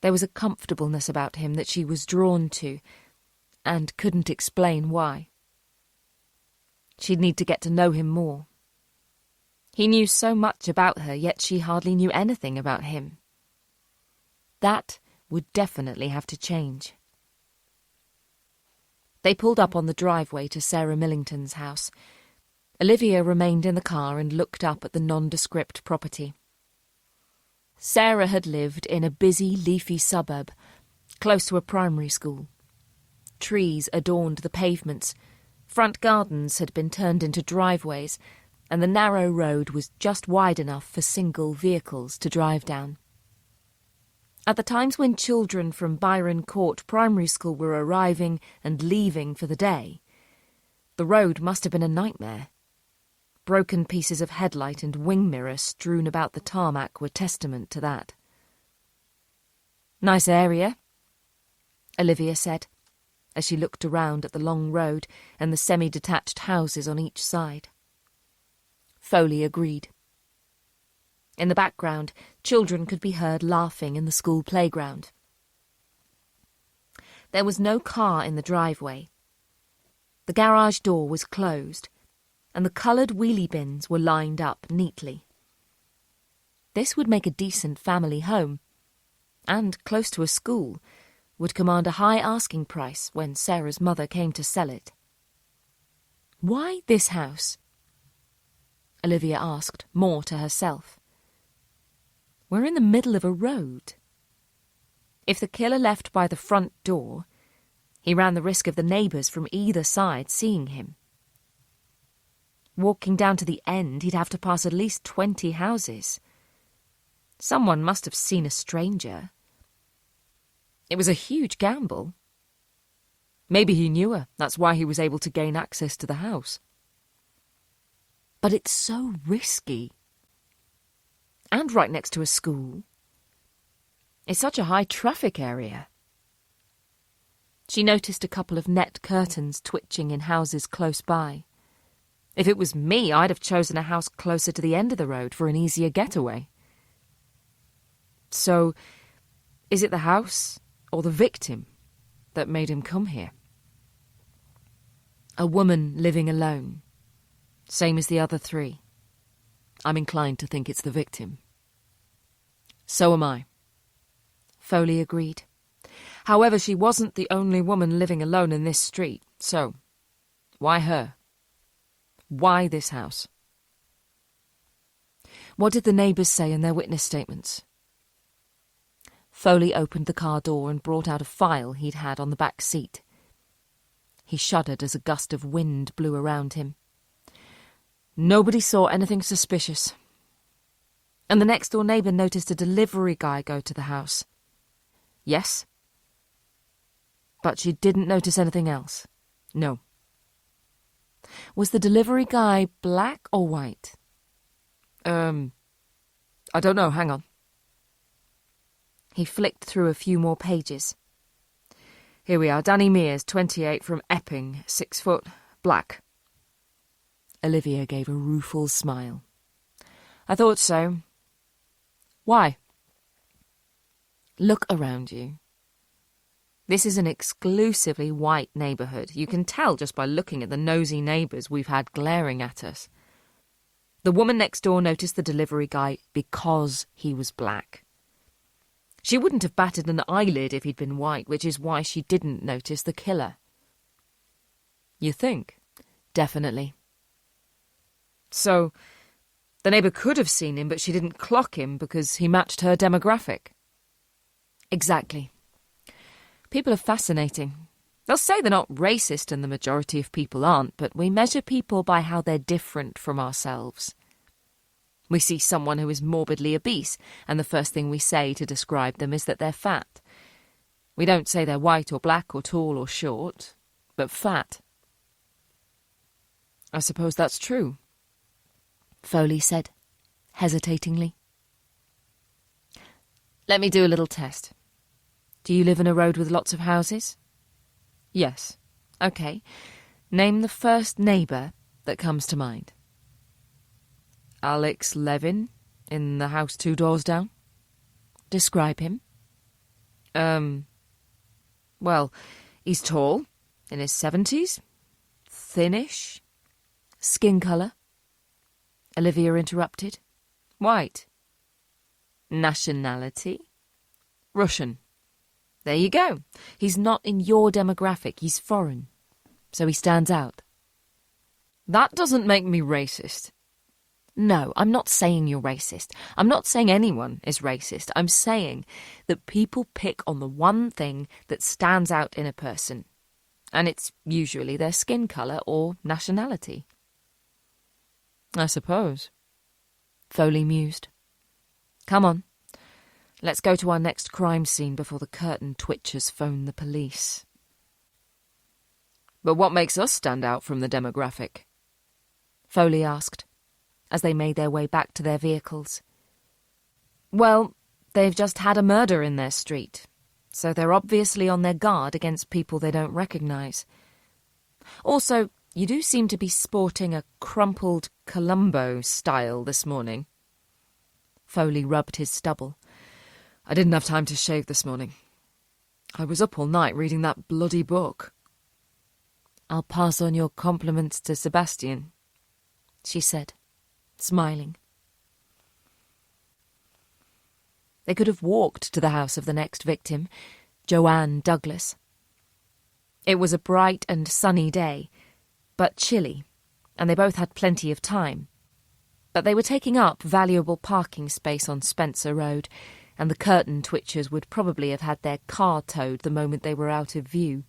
There was a comfortableness about him that she was drawn to, and couldn't explain why. She'd need to get to know him more. He knew so much about her, yet she hardly knew anything about him. That would definitely have to change. They pulled up on the driveway to Sarah Millington's house. Olivia remained in the car and looked up at the nondescript property. Sarah had lived in a busy, leafy suburb, close to a primary school. Trees adorned the pavements, front gardens had been turned into driveways, and the narrow road was just wide enough for single vehicles to drive down. At the times when children from Byron Court Primary School were arriving and leaving for the day, the road must have been a nightmare. Broken pieces of headlight and wing mirror strewn about the tarmac were testament to that. "Nice area," Olivia said, as she looked around at the long road and the semi-detached houses on each side. Foley agreed. In the background, children could be heard laughing in the school playground. There was no car in the driveway. The garage door was closed, and the coloured wheelie bins were lined up neatly. This would make a decent family home, and close to a school, would command a high asking price when Sarah's mother came to sell it. "Why this house?" Olivia asked, more to herself. "We're in the middle of a road. If the killer left by the front door, he ran the risk of the neighbours from either side seeing him. Walking down to the end, he'd have to pass at least 20 houses. Someone must have seen a stranger. It was a huge gamble. Maybe he knew her, that's why he was able to gain access to the house. But it's so risky. And right next to a school. It's such a high-traffic area." She noticed a couple of net curtains twitching in houses close by. If it was me, I'd have chosen a house closer to the end of the road for an easier getaway. So, is it the house or the victim that made him come here? A woman living alone, same as the other three. I'm inclined to think it's the victim. So am I, Foley agreed. However, she wasn't the only woman living alone in this street, so why her? Why this house? What did the neighbours say in their witness statements? Foley opened the car door and brought out a file he'd had on the back seat. He shuddered as a gust of wind blew around him. Nobody saw anything suspicious. And the next-door neighbour noticed a delivery guy go to the house. Yes. But she didn't notice anything else. No. Was the delivery guy black or white? I don't know, hang on. He flicked through a few more pages. Here we are, Danny Mears, 28, from Epping, 6 foot, black. Olivia gave a rueful smile. I thought so. Why? Look around you. This is an exclusively white neighbourhood. You can tell just by looking at the nosy neighbours we've had glaring at us. The woman next door noticed the delivery guy because he was black. She wouldn't have batted an eyelid if he'd been white, which is why she didn't notice the killer. You think? Definitely. So, the neighbour could have seen him, but she didn't clock him because he matched her demographic. Exactly. People are fascinating. They'll say they're not racist, and the majority of people aren't, but we measure people by how they're different from ourselves. We see someone who is morbidly obese, and the first thing we say to describe them is that they're fat. We don't say they're white or black or tall or short, but fat. I suppose that's true, Foley said, hesitatingly. Let me do a little test. Do you live in a road with lots of houses? Yes. OK. Name the first neighbour that comes to mind. Alex Levin, in the house 2 doors down. Describe him. Well, he's tall, in his 70s, thinnish. Skin colour? Olivia interrupted. White. Nationality? Russian. There you go. He's not in your demographic, he's foreign. So he stands out. That doesn't make me racist. No, I'm not saying you're racist. I'm not saying anyone is racist. I'm saying that people pick on the one thing that stands out in a person. And it's usually their skin colour or nationality. I suppose. Foley mused. Come on. Let's go to our next crime scene before the curtain twitchers phone the police. But what makes us stand out from the demographic? Foley asked, as they made their way back to their vehicles. Well, they've just had a murder in their street, so they're obviously on their guard against people they don't recognise. Also, you do seem to be sporting a crumpled Columbo style this morning. Foley rubbed his stubble. I didn't have time to shave this morning. I was up all night reading that bloody book. I'll pass on your compliments to Sebastian, she said, smiling. They could have walked to the house of the next victim, Joanne Douglas. It was a bright and sunny day, but chilly, and they both had plenty of time. But they were taking up valuable parking space on Spencer Road, and the curtain twitchers would probably have had their car towed the moment they were out of view.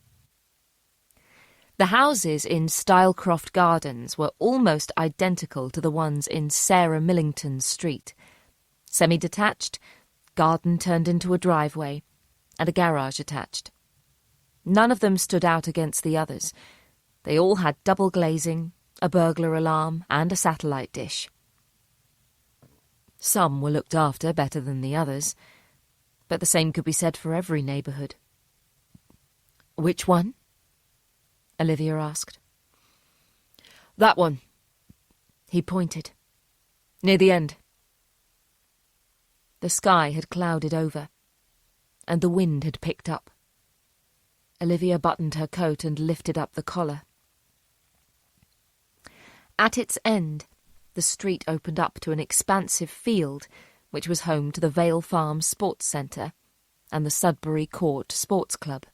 The houses in Stylecroft Gardens were almost identical to the ones in Sarah Millington Street. Semi-detached, garden turned into a driveway, and a garage attached. None of them stood out against the others. They all had double glazing, a burglar alarm, and a satellite dish. Some were looked after better than the others, but the same could be said for every neighbourhood. "Which one?" Olivia asked. That one. He pointed. Near the end. The sky had clouded over, and the wind had picked up. Olivia buttoned her coat and lifted up the collar. At its end, the street opened up to an expansive field, which was home to the Vale Farm Sports Centre and the Sudbury Court Sports Club.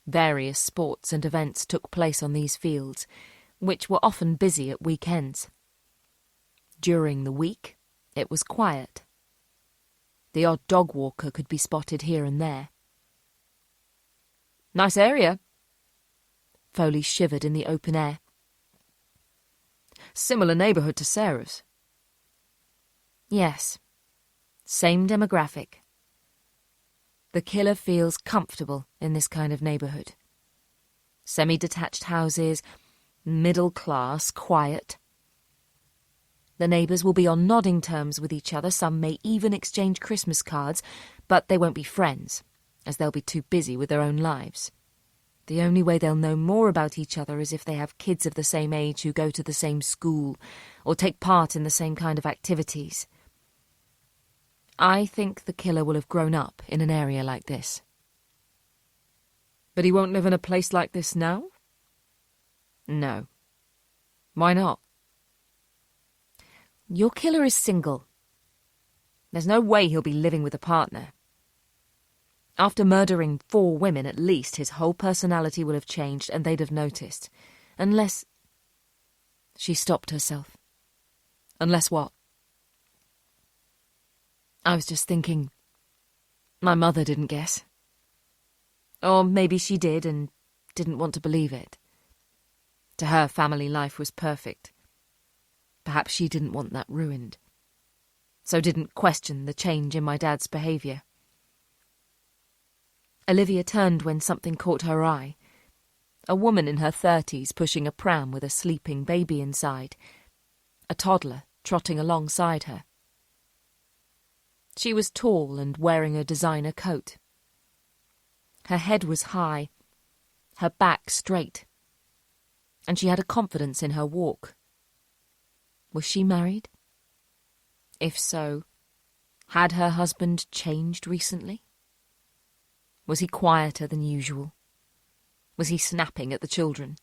Various sports and events took place on these fields, which were often busy at weekends. During the week, it was quiet. The odd dog walker could be spotted here and there. Nice area. Foley shivered in the open air. Similar neighbourhood to Sarah's. Yes. Same demographic. The killer feels comfortable in this kind of neighbourhood. Semi-detached houses, middle class, quiet. The neighbours will be on nodding terms with each other. Some may even exchange Christmas cards, but they won't be friends, as they'll be too busy with their own lives. The only way they'll know more about each other is if they have kids of the same age who go to the same school or take part in the same kind of activities. I think the killer will have grown up in an area like this. But he won't live in a place like this now? No. Why not? Your killer is single. There's no way he'll be living with a partner. After murdering 4 women at least, his whole personality will have changed and they'd have noticed. Unless... She stopped herself. Unless what? I was just thinking, my mother didn't guess. Or maybe she did and didn't want to believe it. To her, family life was perfect. Perhaps she didn't want that ruined. So didn't question the change in my dad's behaviour. Olivia turned when something caught her eye. A woman in her 30s pushing a pram with a sleeping baby inside. A toddler trotting alongside her. She was tall and wearing a designer coat. Her head was high, her back straight, and she had a confidence in her walk. Was she married? If so, had her husband changed recently? Was he quieter than usual? Was he snapping at the children?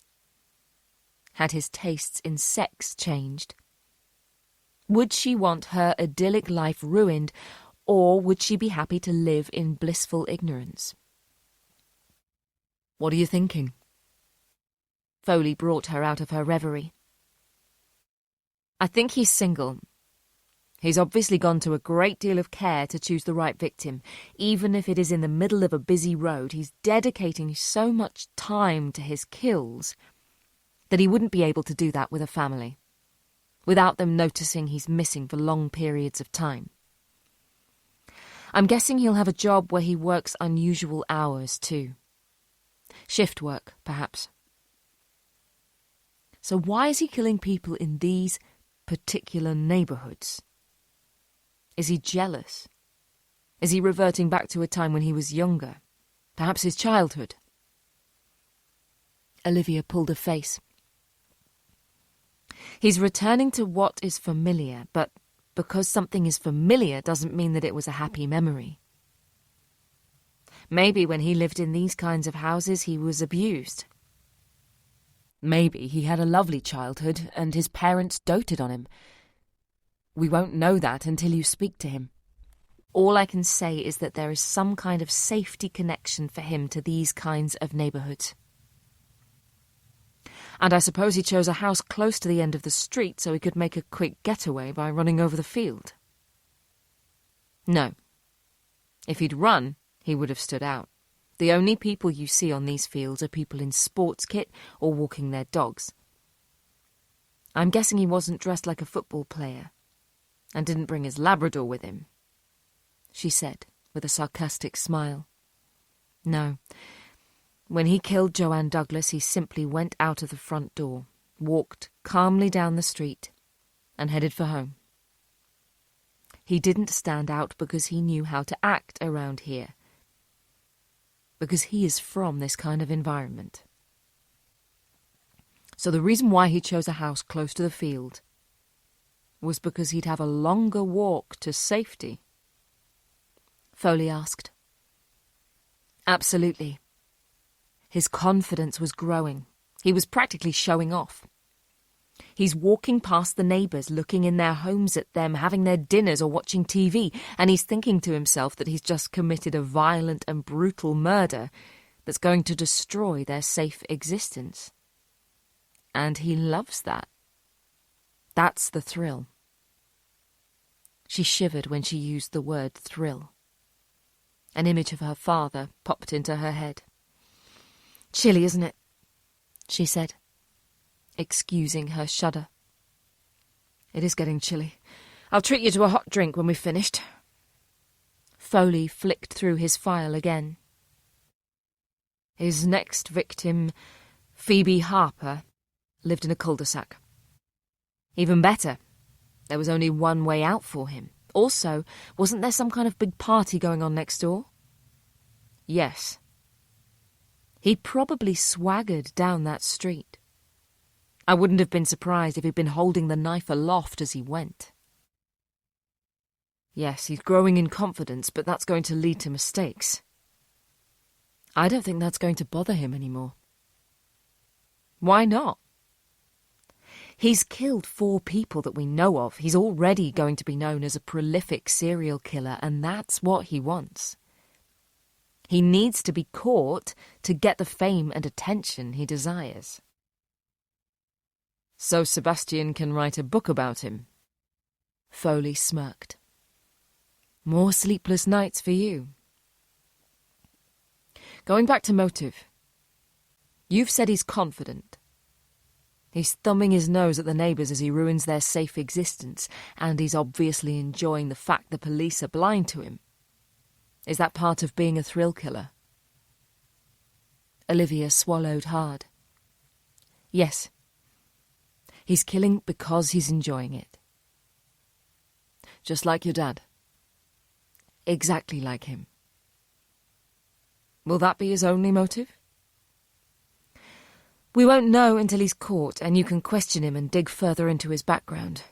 Had his tastes in sex changed? Would she want her idyllic life ruined, or would she be happy to live in blissful ignorance? What are you thinking? Foley brought her out of her reverie. I think he's single. He's obviously gone to a great deal of care to choose the right victim. Even if it is in the middle of a busy road, he's dedicating so much time to his kills that he wouldn't be able to do that with a family, without them noticing he's missing for long periods of time. I'm guessing he'll have a job where he works unusual hours too. Shift work, perhaps. So why is he killing people in these particular neighbourhoods? Is he jealous? Is he reverting back to a time when he was younger? Perhaps his childhood? Olivia pulled a face. He's returning to what is familiar, but because something is familiar doesn't mean that it was a happy memory. Maybe when he lived in these kinds of houses he was abused. Maybe he had a lovely childhood and his parents doted on him. We won't know that until you speak to him. All I can say is that there is some kind of safety connection for him to these kinds of neighbourhoods. And I suppose he chose a house close to the end of the street so he could make a quick getaway by running over the field. No. If he'd run, he would have stood out. The only people you see on these fields are people in sports kit or walking their dogs. I'm guessing he wasn't dressed like a football player and didn't bring his Labrador with him, she said with a sarcastic smile. No. When he killed Joanne Douglas, he simply went out of the front door, walked calmly down the street, and headed for home. He didn't stand out because he knew how to act around here, because he is from this kind of environment. So the reason why he chose a house close to the field was because he'd have a longer walk to safety. Foley asked. Absolutely. His confidence was growing. He was practically showing off. He's walking past the neighbours, looking in their homes at them, having their dinners or watching TV, and he's thinking to himself that he's just committed a violent and brutal murder that's going to destroy their safe existence. And he loves that. That's the thrill. She shivered when she used the word thrill. An image of her father popped into her head. Chilly, isn't it? She said, excusing her shudder. It is getting chilly. I'll treat you to a hot drink when we've finished. Foley flicked through his file again. His next victim, Phoebe Harper, lived in a cul-de-sac. Even better, there was only one way out for him. Also, wasn't there some kind of big party going on next door? Yes. He probably swaggered down that street. I wouldn't have been surprised if he'd been holding the knife aloft as he went. Yes, he's growing in confidence, but that's going to lead to mistakes. I don't think that's going to bother him anymore. Why not? He's killed 4 people that we know of. He's already going to be known as a prolific serial killer, and that's what he wants. He needs to be caught to get the fame and attention he desires. So Sebastian can write a book about him? Foley smirked. More sleepless nights for you. Going back to motive. You've said he's confident. He's thumbing his nose at the neighbours as he ruins their safe existence, and he's obviously enjoying the fact the police are blind to him. Is that part of being a thrill killer? Olivia swallowed hard. Yes. He's killing because he's enjoying it. Just like your dad. Exactly like him. Will that be his only motive? We won't know until he's caught, and you can question him and dig further into his background.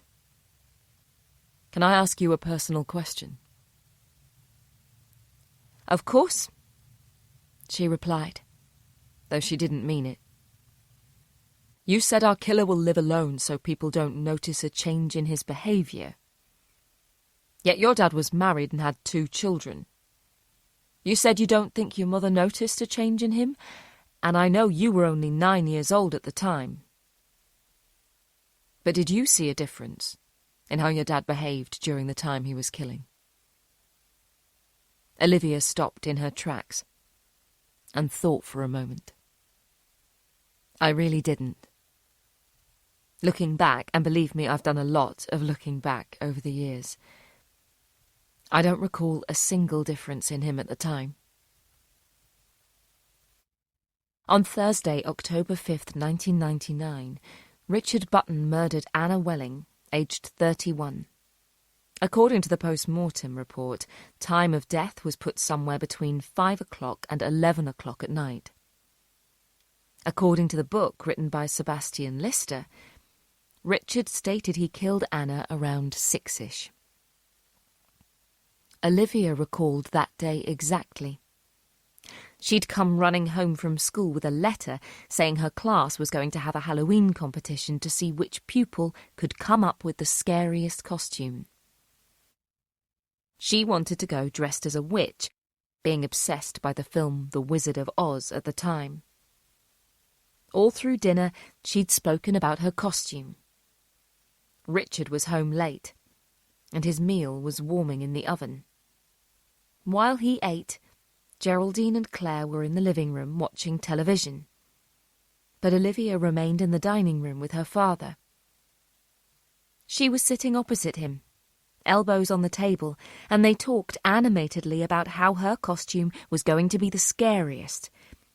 Can I ask you a personal question? Of course, she replied, though she didn't mean it. You said our killer will live alone so people don't notice a change in his behaviour. Yet your dad was married and had 2 children. You said you don't think your mother noticed a change in him, and I know you were only 9 years old at the time. But did you see a difference in how your dad behaved during the time he was killing? Olivia stopped in her tracks and thought for a moment. I really didn't. Looking back, and believe me, I've done a lot of looking back over the years, I don't recall a single difference in him at the time. On Thursday, October 5th, 1999, Richard Button murdered Anna Welling aged 31. According to the post-mortem report, time of death was put somewhere between 5 o'clock and 11 o'clock at night. According to the book written by Sebastian Lister, Richard stated he killed Anna around 6-ish. Olivia recalled that day exactly. She'd come running home from school with a letter saying her class was going to have a Halloween competition to see which pupil could come up with the scariest costume. She wanted to go dressed as a witch, being obsessed by the film The Wizard of Oz at the time. All through dinner, she'd spoken about her costume. Richard was home late, and his meal was warming in the oven. While he ate, Geraldine and Claire were in the living room watching television, but Olivia remained in the dining room with her father. She was sitting opposite him, elbows on the table, and they talked animatedly about how her costume was going to be the scariest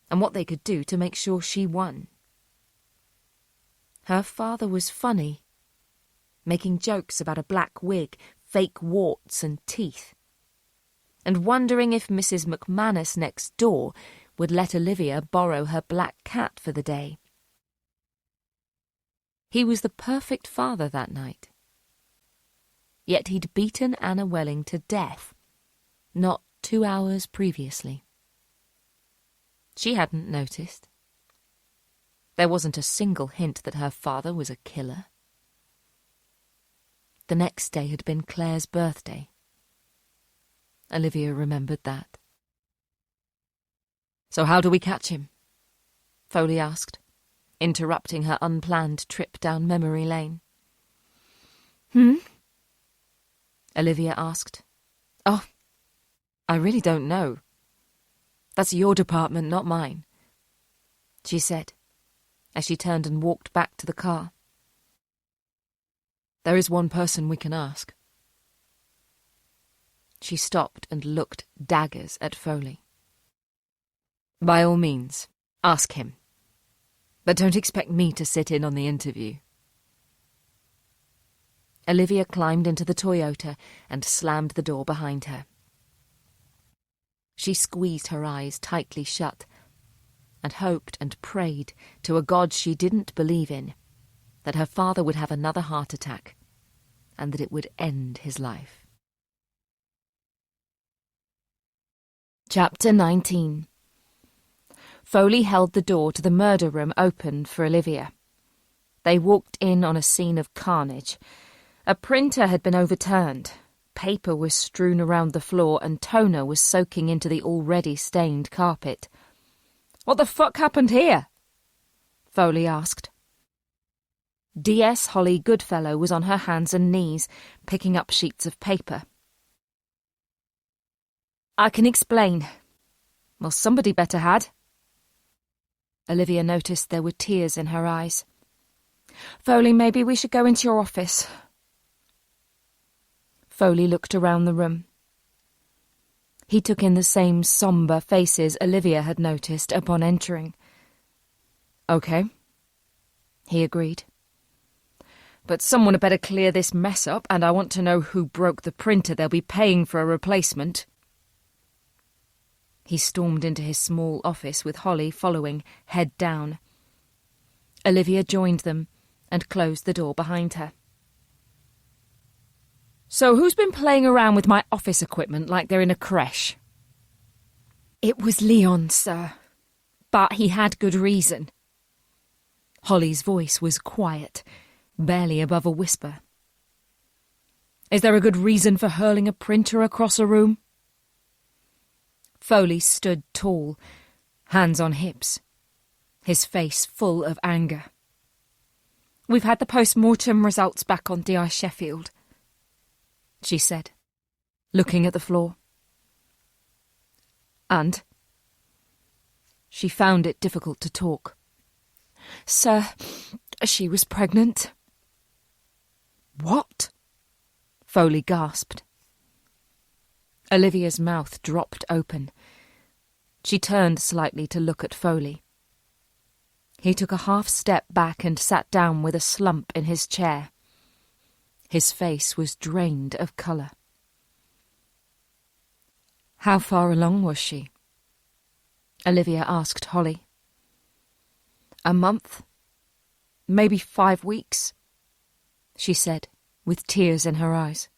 and what they could do to make sure she won. Her father was funny, making jokes about a black wig, fake warts and teeth, and wondering if Mrs. McManus next door would let Olivia borrow her black cat for the day. He was the perfect father that night. Yet he'd beaten Anna Welling to death, not 2 hours previously. She hadn't noticed. There wasn't a single hint that her father was a killer. The next day had been Claire's birthday. Olivia remembered that. "So how do we catch him?" Foley asked, interrupting her unplanned trip down memory lane. Olivia asked. "Oh, I really don't know. That's your department, not mine," she said, as she turned and walked back to the car. "There is one person we can ask." She stopped and looked daggers at Foley. "By all means, ask him. But don't expect me to sit in on the interview." Olivia climbed into the Toyota and slammed the door behind her. She squeezed her eyes tightly shut and hoped and prayed to a God she didn't believe in that her father would have another heart attack and that it would end his life. Chapter 19. Foley held the door to the murder room open for Olivia. They walked in on a scene of carnage. A printer had been overturned, paper was strewn around the floor, and toner was soaking into the already stained carpet. "What the fuck happened here?" Foley asked. D.S. Holly Goodfellow was on her hands and knees, picking up sheets of paper. "I can explain. Well, somebody better had." Olivia noticed there were tears in her eyes. "Foley, maybe we should go into your office." Foley looked around the room. He took in the same sombre faces Olivia had noticed upon entering. "Okay," he agreed. "But someone had better clear this mess up, and I want to know who broke the printer they'll be paying for a replacement." He stormed into his small office with Holly following, head down. Olivia joined them and closed the door behind her. "So who's been playing around with my office equipment like they're in a creche?" "It was Leon, sir. But he had good reason." Holly's voice was quiet, barely above a whisper. "Is there a good reason for hurling a printer across a room?" Foley stood tall, hands on hips, his face full of anger. "We've had the post-mortem results back on D.I. Sheffield," she said, looking at the floor. "And?" She found it difficult to talk. "Sir, she was pregnant." "What?" Foley gasped. Olivia's mouth dropped open. She turned slightly to look at Foley. He took a half step back and sat down with a slump in his chair. His face was drained of colour. How far along was she? Olivia asked Holly. A month? Maybe 5 weeks, she said, with tears in her eyes.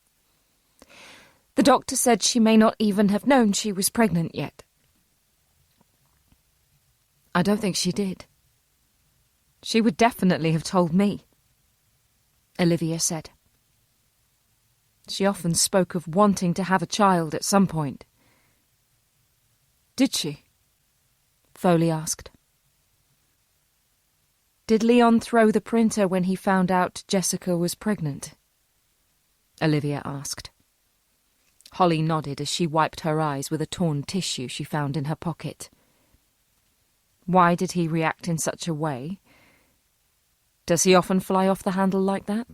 The doctor said she may not even have known she was pregnant yet. I don't think she did. She would definitely have told me, Olivia said. She often spoke of wanting to have a child at some point. Did she? Foley asked. Did Leon throw the printer when he found out Jessica was pregnant? Olivia asked. Holly nodded as she wiped her eyes with a torn tissue she found in her pocket. Why did he react in such a way? Does he often fly off the handle like that?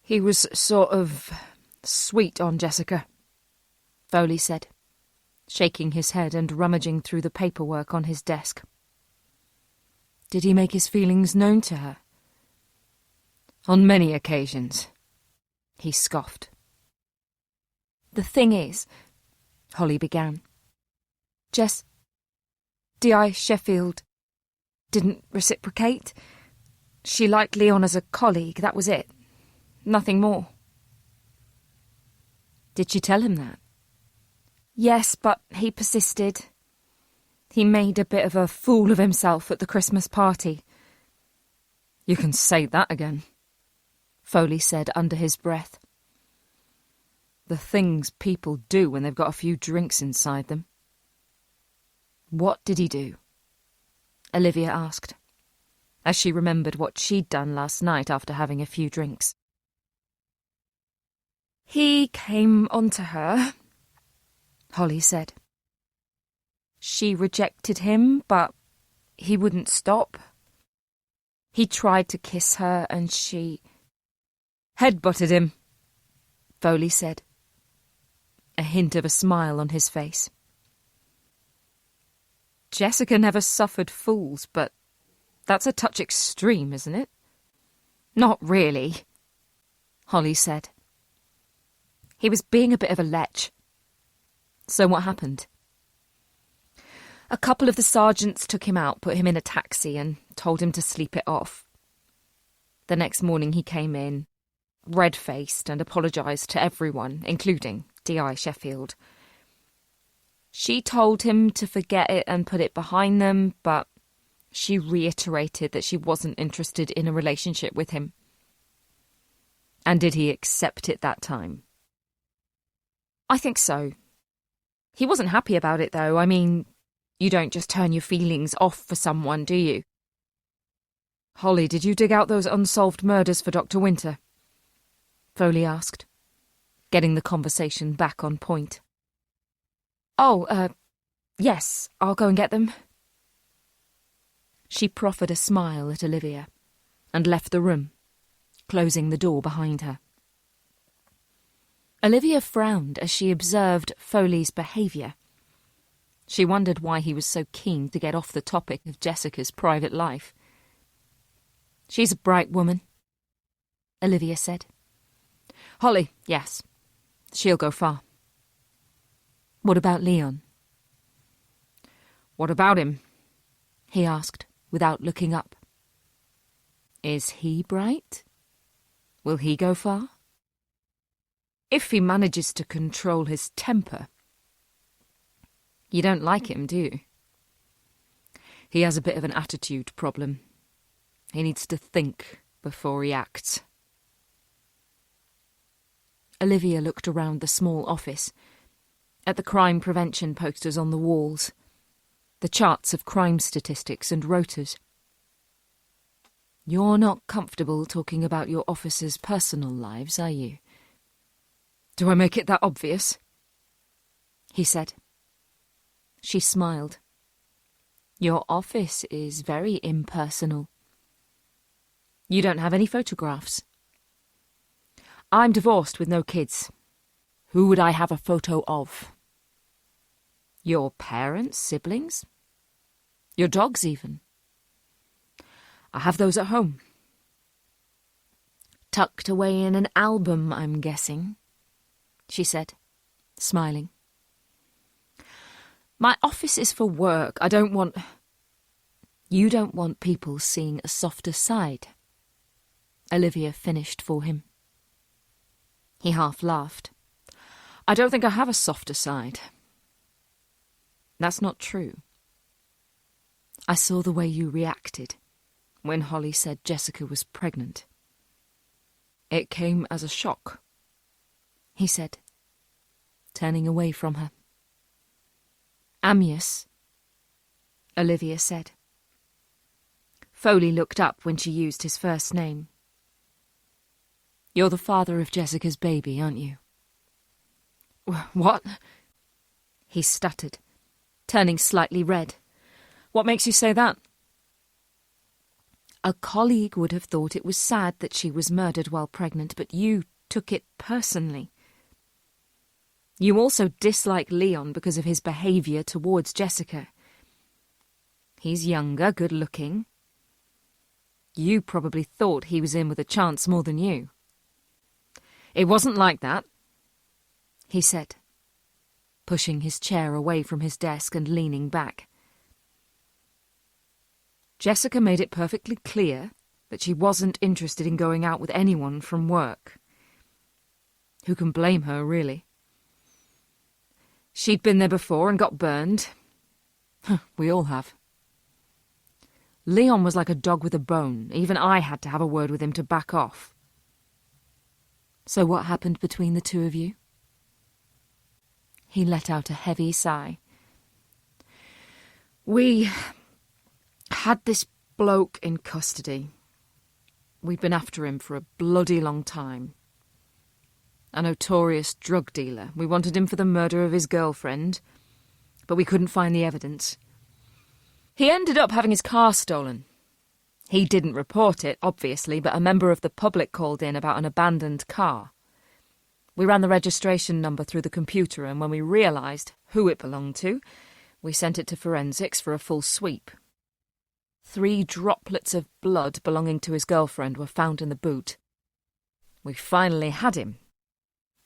He was sort of sweet on Jessica, Foley said, shaking his head and rummaging through the paperwork on his desk. Did he make his feelings known to her? On many occasions, he scoffed. The thing is, Holly began, D.I. Sheffield didn't reciprocate. She liked Leon as a colleague, that was it. Nothing more. Did she tell him that? Yes, but he persisted. He made a bit of a fool of himself at the Christmas party. You can say that again, Foley said under his breath. The things people do when they've got a few drinks inside them. What did he do? Olivia asked, as she remembered what she'd done last night after having a few drinks. He came onto her, Holly said. She rejected him, but he wouldn't stop. He tried to kiss her and she headbutted him, Foley said, a hint of a smile on his face. Jessica never suffered fools, but that's a touch extreme, isn't it? Not really, Holly said. He was being a bit of a lech. So what happened? A couple of the sergeants took him out, put him in a taxi and told him to sleep it off. The next morning he came in, red-faced, and apologised to everyone, including D.I. Sheffield. She told him to forget it and put it behind them, but she reiterated that she wasn't interested in a relationship with him. And did he accept it that time? I think so. He wasn't happy about it, though. I mean, you don't just turn your feelings off for someone, do you? Holly, did you dig out those unsolved murders for Dr. Winter? Foley asked, getting the conversation back on point. Oh, yes, I'll go and get them. She proffered a smile at Olivia and left the room, closing the door behind her. Olivia frowned as she observed Foley's behaviour. She wondered why he was so keen to get off the topic of Jessica's private life. She's a bright woman, Olivia said. Holly, yes, she'll go far. What about Leon? What about him? He asked, without looking up. Is he bright? Will he go far? If he manages to control his temper. You don't like him, do you? He has a bit of an attitude problem. He needs to think before he acts. Olivia looked around the small office, at the crime prevention posters on the walls, the charts of crime statistics and rotas. You're not comfortable talking about your officers' personal lives, are you? Do I make it that obvious? He said. She smiled. Your office is very impersonal. You don't have any photographs. I'm divorced with no kids. Who would I have a photo of? Your parents, siblings? Your dogs, even? I have those at home. Tucked away in an album, I'm guessing, she said, smiling. My office is for work. You don't want people seeing a softer side, Olivia finished for him. He half laughed. I don't think I have a softer side. That's not true. I saw the way you reacted when Holly said Jessica was pregnant. It came as a shock, he said, turning away from her. Amyas, Olivia said. Foley looked up when she used his first name. You're the father of Jessica's baby, aren't you? What? He stuttered, turning slightly red. What makes you say that? A colleague would have thought it was sad that she was murdered while pregnant, but you took it personally. You also dislike Leon because of his behaviour towards Jessica. He's younger, good-looking. You probably thought he was in with a chance more than you. It wasn't like that, he said, pushing his chair away from his desk and leaning back. Jessica made it perfectly clear that she wasn't interested in going out with anyone from work. Who can blame her, really? She'd been there before and got burned. We all have. Leon was like a dog with a bone. Even I had to have a word with him to back off. So what happened between the two of you? He let out a heavy sigh. We had this bloke in custody. We'd been after him for a bloody long time. A notorious drug dealer. We wanted him for the murder of his girlfriend, but we couldn't find the evidence. He ended up having his car stolen. He didn't report it, obviously, but a member of the public called in about an abandoned car. We ran the registration number through the computer, and when we realised who it belonged to, we sent it to forensics for a full sweep. 3 droplets of blood belonging to his girlfriend were found in the boot. We finally had him.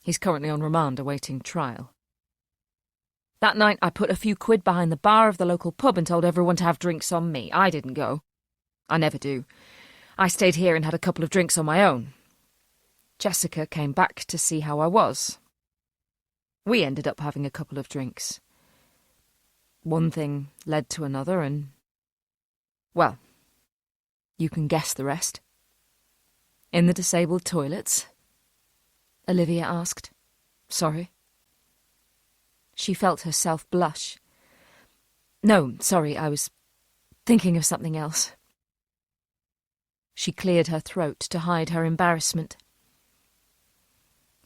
He's currently on remand awaiting trial. That night I put a few quid behind the bar of the local pub and told everyone to have drinks on me. I didn't go. I never do. I stayed here and had a couple of drinks on my own. Jessica came back to see how I was. We ended up having a couple of drinks. One thing led to another and... well, you can guess the rest. In the disabled toilets? Olivia asked. Sorry? She felt herself blush. No, sorry, I was thinking of something else. She cleared her throat to hide her embarrassment.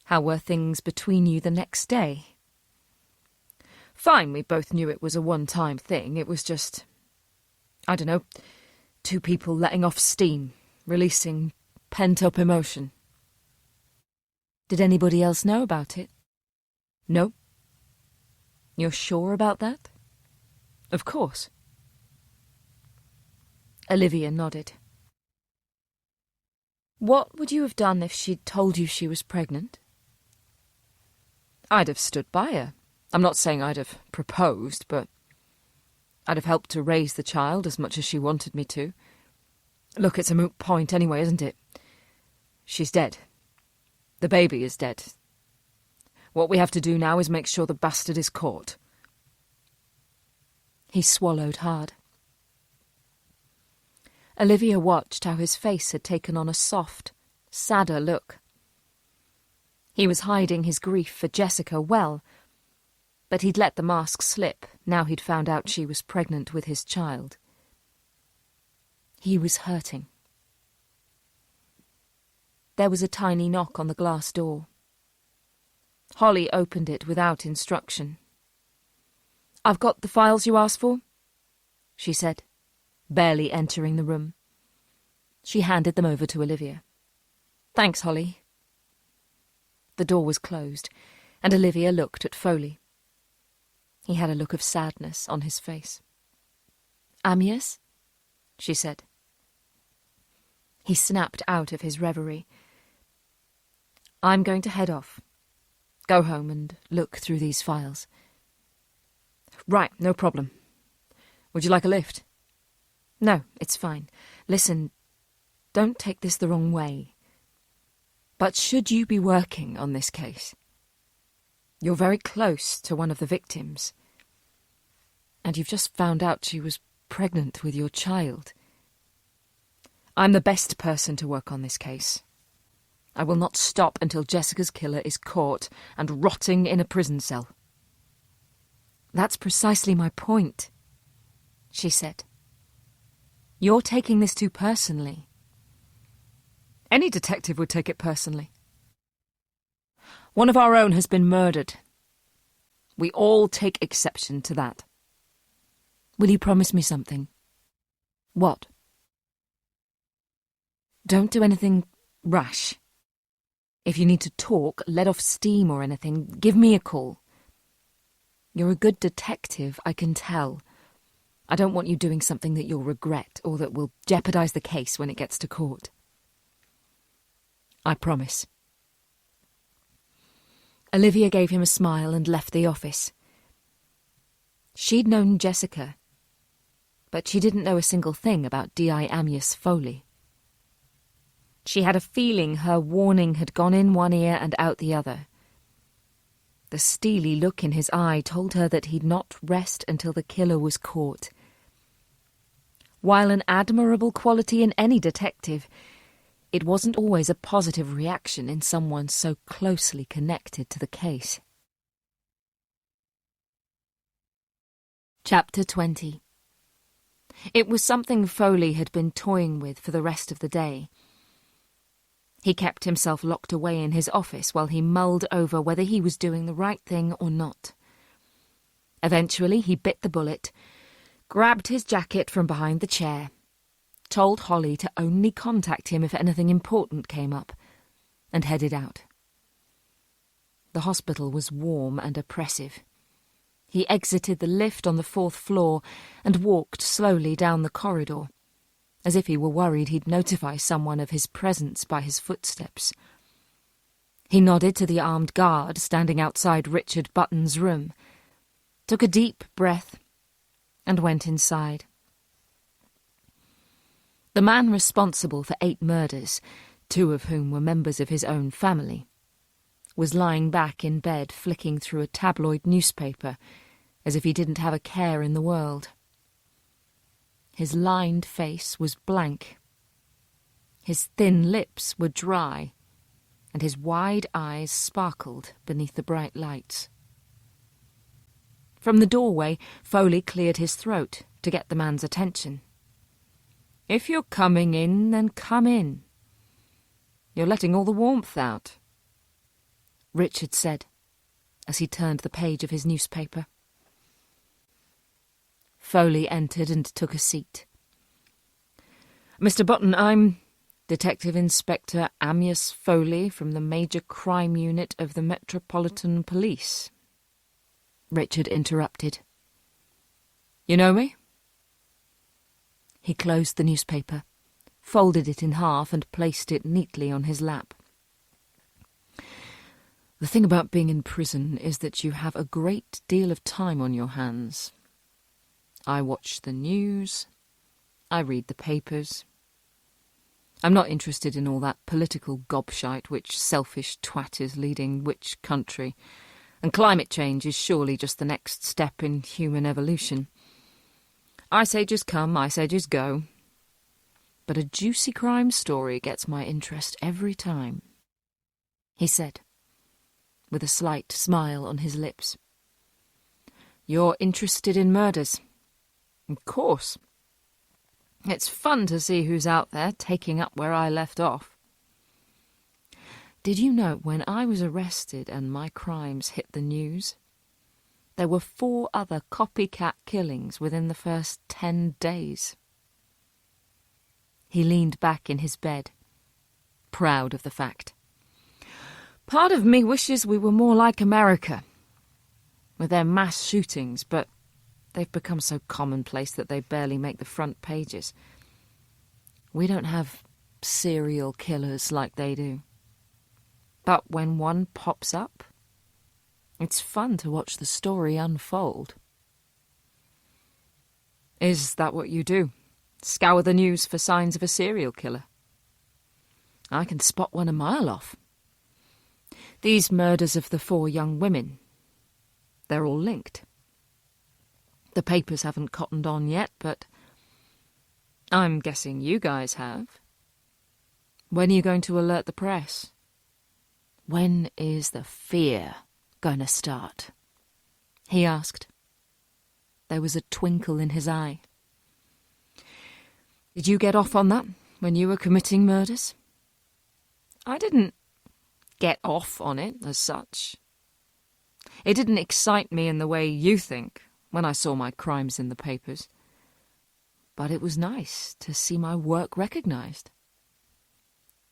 How were things between you the next day? Fine, we both knew it was a one-time thing. It was just, I don't know, 2 people letting off steam, releasing pent-up emotion. Did anybody else know about it? No. You're sure about that? Of course. Olivia nodded. What would you have done if she'd told you she was pregnant? I'd have stood by her. I'm not saying I'd have proposed, but I'd have helped to raise the child as much as she wanted me to. Look, it's a moot point anyway, isn't it? She's dead. The baby is dead. What we have to do now is make sure the bastard is caught. He swallowed hard. Olivia watched how his face had taken on a soft, sadder look. He was hiding his grief for Jessica well, but he'd let the mask slip now he'd found out she was pregnant with his child. He was hurting. There was a tiny knock on the glass door. Holly opened it without instruction. I've got the files you asked for, she said, barely entering the room. She handed them over to Olivia. Thanks, Holly. The door was closed, and Olivia looked at Foley. He had a look of sadness on his face. Amyas? She said. He snapped out of his reverie. I'm going to head off. Go home and look through these files. Right, no problem. Would you like a lift? No, it's fine. Listen, don't take this the wrong way. But should you be working on this case, you're very close to one of the victims, and you've just found out she was pregnant with your child. I'm the best person to work on this case. I will not stop until Jessica's killer is caught and rotting in a prison cell. That's precisely my point, she said. You're taking this too personally. Any detective would take it personally. One of our own has been murdered. We all take exception to that. Will you promise me something? What? Don't do anything rash. If you need to talk, let off steam or anything, give me a call. You're a good detective, I can tell. I don't want you doing something that you'll regret or that will jeopardize the case when it gets to court. I promise. Olivia gave him a smile and left the office. She'd known Jessica, but she didn't know a single thing about D.I. Amyas Foley. She had a feeling her warning had gone in one ear and out the other. The steely look in his eye told her that he'd not rest until the killer was caught. While an admirable quality in any detective, it wasn't always a positive reaction in someone so closely connected to the case. Chapter 20. It was something Foley had been toying with for the rest of the day. He kept himself locked away in his office while he mulled over whether he was doing the right thing or not. Eventually he bit the bullet, grabbed his jacket from behind the chair, told Holly to only contact him if anything important came up, and headed out. The hospital was warm and oppressive. He exited the lift on the 4th floor and walked slowly down the corridor, as if he were worried he'd notify someone of his presence by his footsteps. He nodded to the armed guard standing outside Richard Button's room, took a deep breath, and went inside. The man responsible for 8 murders, 2 of whom were members of his own family, was lying back in bed flicking through a tabloid newspaper as if he didn't have a care in the world. His lined face was blank. His thin lips were dry, and his wide eyes sparkled beneath the bright lights. From the doorway, Foley cleared his throat to get the man's attention. "If you're coming in, then come in. You're letting all the warmth out," Richard said, as he turned the page of his newspaper. Foley entered and took a seat. "Mr. Button, I'm Detective Inspector Amyas Foley from the Major Crime Unit of the Metropolitan Police," Richard interrupted. "You know me?" He closed the newspaper, folded it in half and placed it neatly on his lap. "The thing about being in prison is that you have a great deal of time on your hands. I watch the news. I read the papers. I'm not interested in all that political gobshite which selfish twat is leading which country, and climate change is surely just the next step in human evolution. I say just come, I say just go. But a juicy crime story gets my interest every time," he said, with a slight smile on his lips. "You're interested in murders?" "Of course. It's fun to see who's out there taking up where I left off." "Did you know when I was arrested and my crimes hit the news, there were 4 other copycat killings within the first 10 days. He leaned back in his bed, proud of the fact. "Part of me wishes we were more like America, with their mass shootings, but they've become so commonplace that they barely make the front pages. We don't have serial killers like they do." But when one pops up, it's fun to watch the story unfold. Is that what you do? Scour the news for signs of a serial killer? I can spot one a mile off. These murders of the 4 young women, they're all linked. The papers haven't cottoned on yet, but I'm guessing you guys have. When are you going to alert the press? When is the fear going to start? He asked. There was a twinkle in his eye. Did you get off on that when you were committing murders? I didn't get off on it as such. It didn't excite me in the way you think when I saw my crimes in the papers. But it was nice to see my work recognised.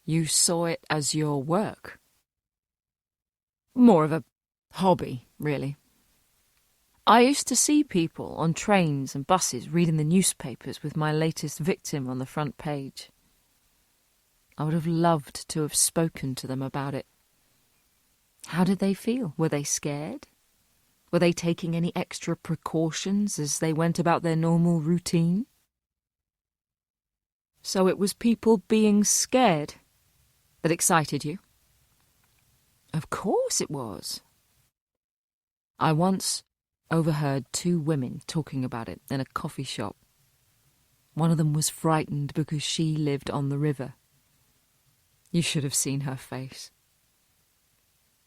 You saw it as your work. More of a hobby, really. I used to see people on trains and buses reading the newspapers with my latest victim on the front page. I would have loved to have spoken to them about it. How did they feel? Were they scared? Were they taking any extra precautions as they went about their normal routine? So it was people being scared that excited you? Of course it was. I once overheard 2 women talking about it in a coffee shop. One of them was frightened because she lived on the river. You should have seen her face.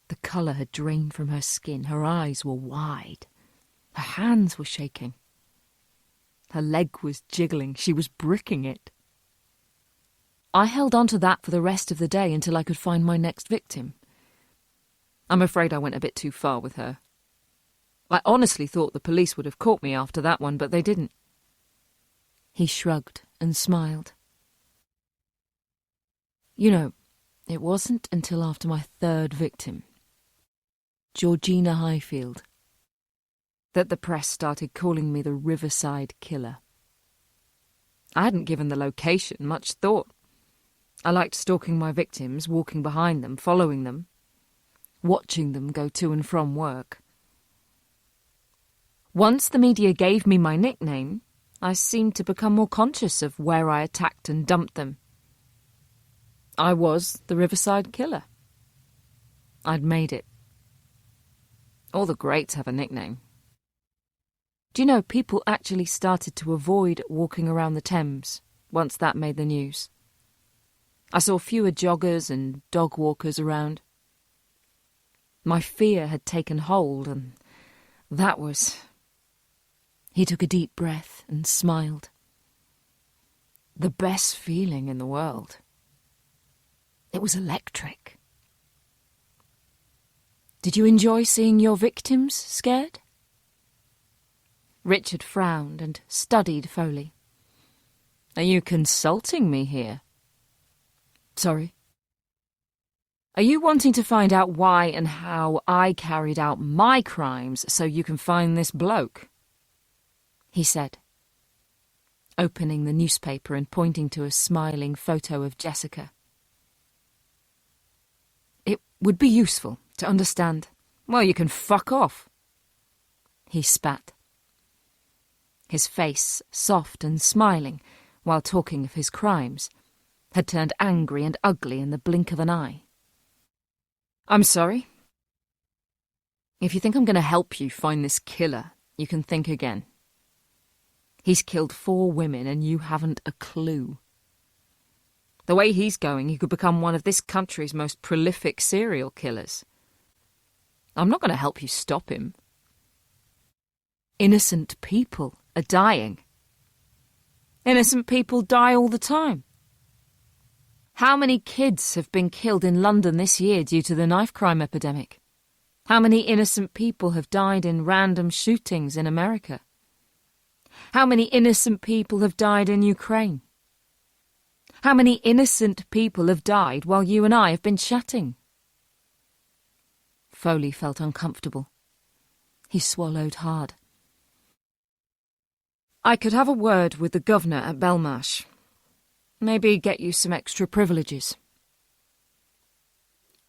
The colour had drained from her skin, her eyes were wide, her hands were shaking. Her leg was jiggling, she was bricking it. I held on to that for the rest of the day until I could find my next victim. I'm afraid I went a bit too far with her. I honestly thought the police would have caught me after that one, but they didn't. He shrugged and smiled. You know, it wasn't until after my 3rd victim, Georgina Highfield, that the press started calling me the Riverside Killer. I hadn't given the location much thought. I liked stalking my victims, walking behind them, following them, watching them go to and from work. Once the media gave me my nickname, I seemed to become more conscious of where I attacked and dumped them. I was the Riverside Killer. I'd made it. All the greats have a nickname. Do you know, people actually started to avoid walking around the Thames once that made the news. I saw fewer joggers and dog walkers around. My fear had taken hold, and that was... He took a deep breath and smiled. The best feeling in the world. It was electric. Did you enjoy seeing your victims scared? Richard frowned and studied Foley. Are you consulting me here? Sorry? Are you wanting to find out why and how I carried out my crimes so you can find this bloke? He said, opening the newspaper and pointing to a smiling photo of Jessica. It would be useful to understand. Well, you can fuck off. He spat. His face, soft and smiling, while talking of his crimes, had turned angry and ugly in the blink of an eye. I'm sorry. If you think I'm going to help you find this killer, you can think again. He's killed 4 women and you haven't a clue. The way he's going, he could become one of this country's most prolific serial killers. I'm not going to help you stop him. Innocent people are dying. Innocent people die all the time. How many kids have been killed in London this year due to the knife crime epidemic? How many innocent people have died in random shootings in America? How many innocent people have died in Ukraine? How many innocent people have died while you and I have been chatting? Foley felt uncomfortable. He swallowed hard. I could have a word with the governor at Belmarsh. Maybe get you some extra privileges.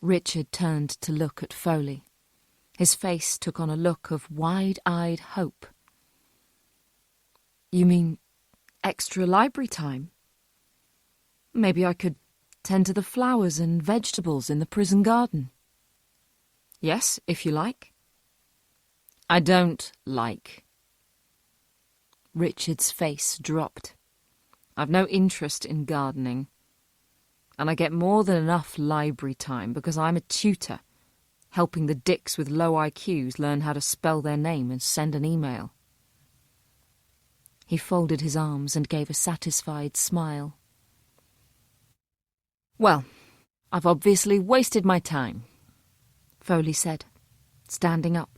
Richard turned to look at Foley. His face took on a look of wide-eyed hope. "You mean extra library time? Maybe I could tend to the flowers and vegetables in the prison garden." "Yes, if you like." "I don't like." Richard's face dropped. "I've no interest in gardening. And I get more than enough library time because I'm a tutor, helping the dicks with low IQs learn how to spell their name and send an email." He folded his arms and gave a satisfied smile. "Well, I've obviously wasted my time," Foley said, standing up.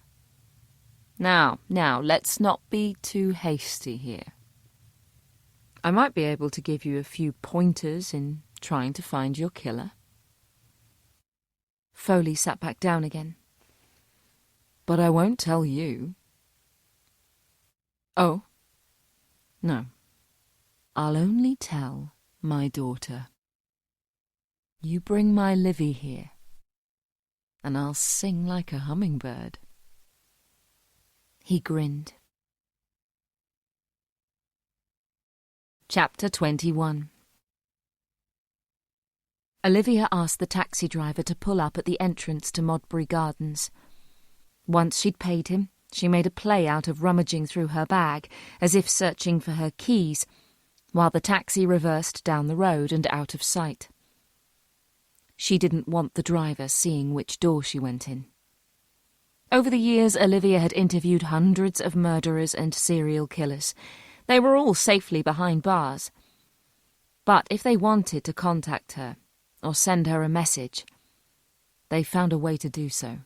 Now, let's not be too hasty here. I might be able to give you a few pointers in trying to find your killer." Foley sat back down again. "But I won't tell you." "Oh? No. I'll only tell my daughter. You bring my Livy here, and I'll sing like a hummingbird." He grinned. Chapter 21. Olivia asked the taxi driver to pull up at the entrance to Modbury Gardens. Once she'd paid him, she made a play out of rummaging through her bag, as if searching for her keys, while the taxi reversed down the road and out of sight. She didn't want the driver seeing which door she went in. Over the years, Olivia had interviewed hundreds of murderers and serial killers. They were all safely behind bars. But if they wanted to contact her, or send her a message, they found a way to do so.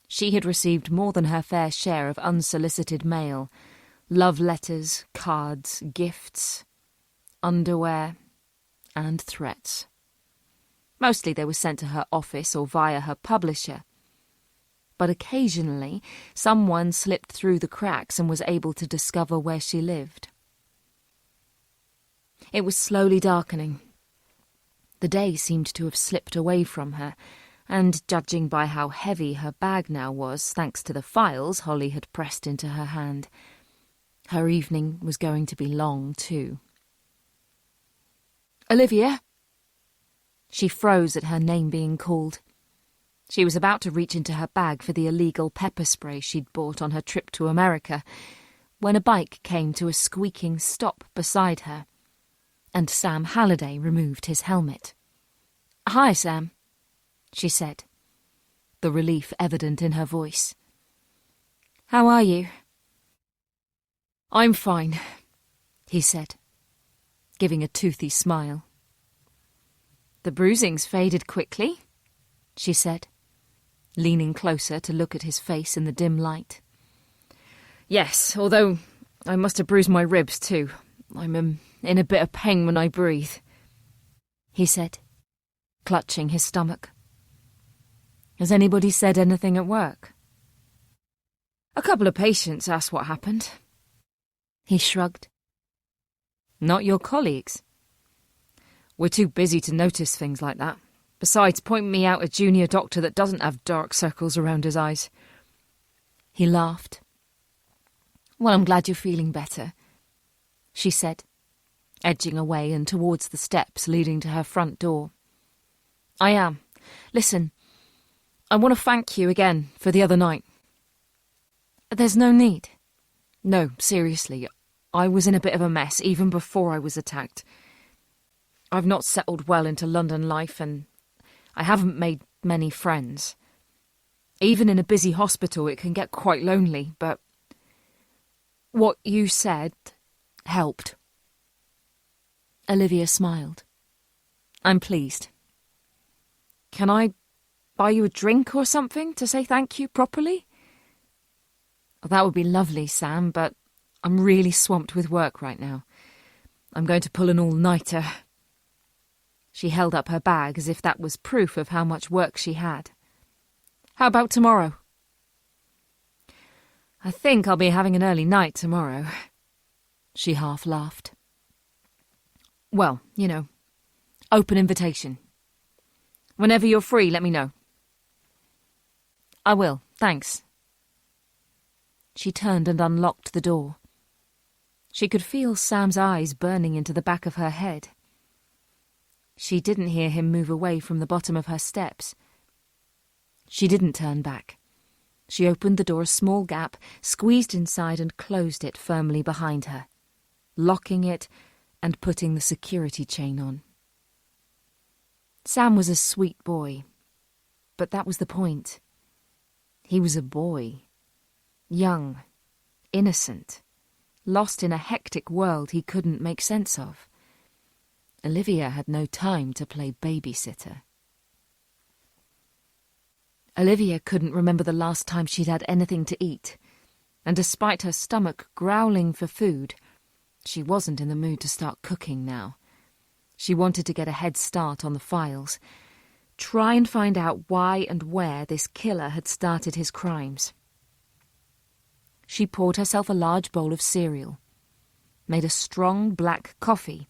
She had received more than her fair share of unsolicited mail, love letters, cards, gifts, underwear, and threats. Mostly they were sent to her office or via her publisher, but occasionally someone slipped through the cracks and was able to discover where she lived. It was slowly darkening. The day seemed to have slipped away from her, and judging by how heavy her bag now was, thanks to the files Holly had pressed into her hand, her evening was going to be long too. "Olivia?" She froze at her name being called. She was about to reach into her bag for the illegal pepper spray she'd bought on her trip to America, when a bike came to a squeaking stop beside her, and Sam Halliday removed his helmet. "Hi, Sam," she said, the relief evident in her voice. "How are you?" "I'm fine," he said, giving a toothy smile. "The bruising's faded quickly," she said, leaning closer to look at his face in the dim light. "Yes, although I must have bruised my ribs too. I'm in a bit of pain when I breathe," he said, clutching his stomach. "Has anybody said anything at work?" "A couple of patients asked what happened." He shrugged. "Not your colleagues?" "We're too busy to notice things like that. Besides, point me out a junior doctor that doesn't have dark circles around his eyes." He laughed. "Well, I'm glad you're feeling better," she said, edging away and towards the steps leading to her front door. "I am. Listen, I want to thank you again for the other night." "There's no need." "No, seriously, I was in a bit of a mess even before I was attacked. I've not settled well into London life and I haven't made many friends. Even in a busy hospital it can get quite lonely, but what you said helped." Olivia smiled. "I'm pleased. Can I buy you a drink or something to say thank you properly?" "That would be lovely, Sam, but I'm really swamped with work right now. I'm going to pull an all-nighter." She held up her bag as if that was proof of how much work she had. "How about tomorrow?" "I think I'll be having an early night tomorrow." She half laughed. "Well, open invitation." Whenever you're free, let me know. I will, thanks. She turned and unlocked the door. She could feel Sam's eyes burning into the back of her head. She didn't hear him move away from the bottom of her steps. She didn't turn back. She opened the door a small gap, squeezed inside and closed it firmly behind her, locking it and putting the security chain on. Sam was a sweet boy, but that was the point. He was a boy. Young, innocent, lost in a hectic world he couldn't make sense of. Olivia had no time to play babysitter. Olivia couldn't remember the last time she'd had anything to eat, and despite her stomach growling for food, she wasn't in the mood to start cooking now. She wanted to get a head start on the files, try and find out why and where this killer had started his crimes. She poured herself a large bowl of cereal, made a strong black coffee,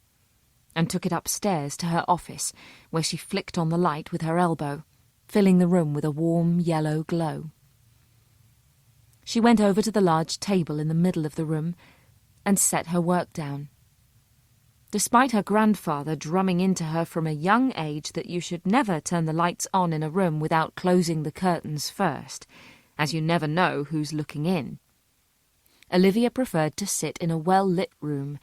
and took it upstairs to her office, where she flicked on the light with her elbow, filling the room with a warm yellow glow. She went over to the large table in the middle of the room and set her work down. Despite her grandfather drumming into her from a young age that you should never turn the lights on in a room without closing the curtains first, as you never know who's looking in, Olivia preferred to sit in a well-lit room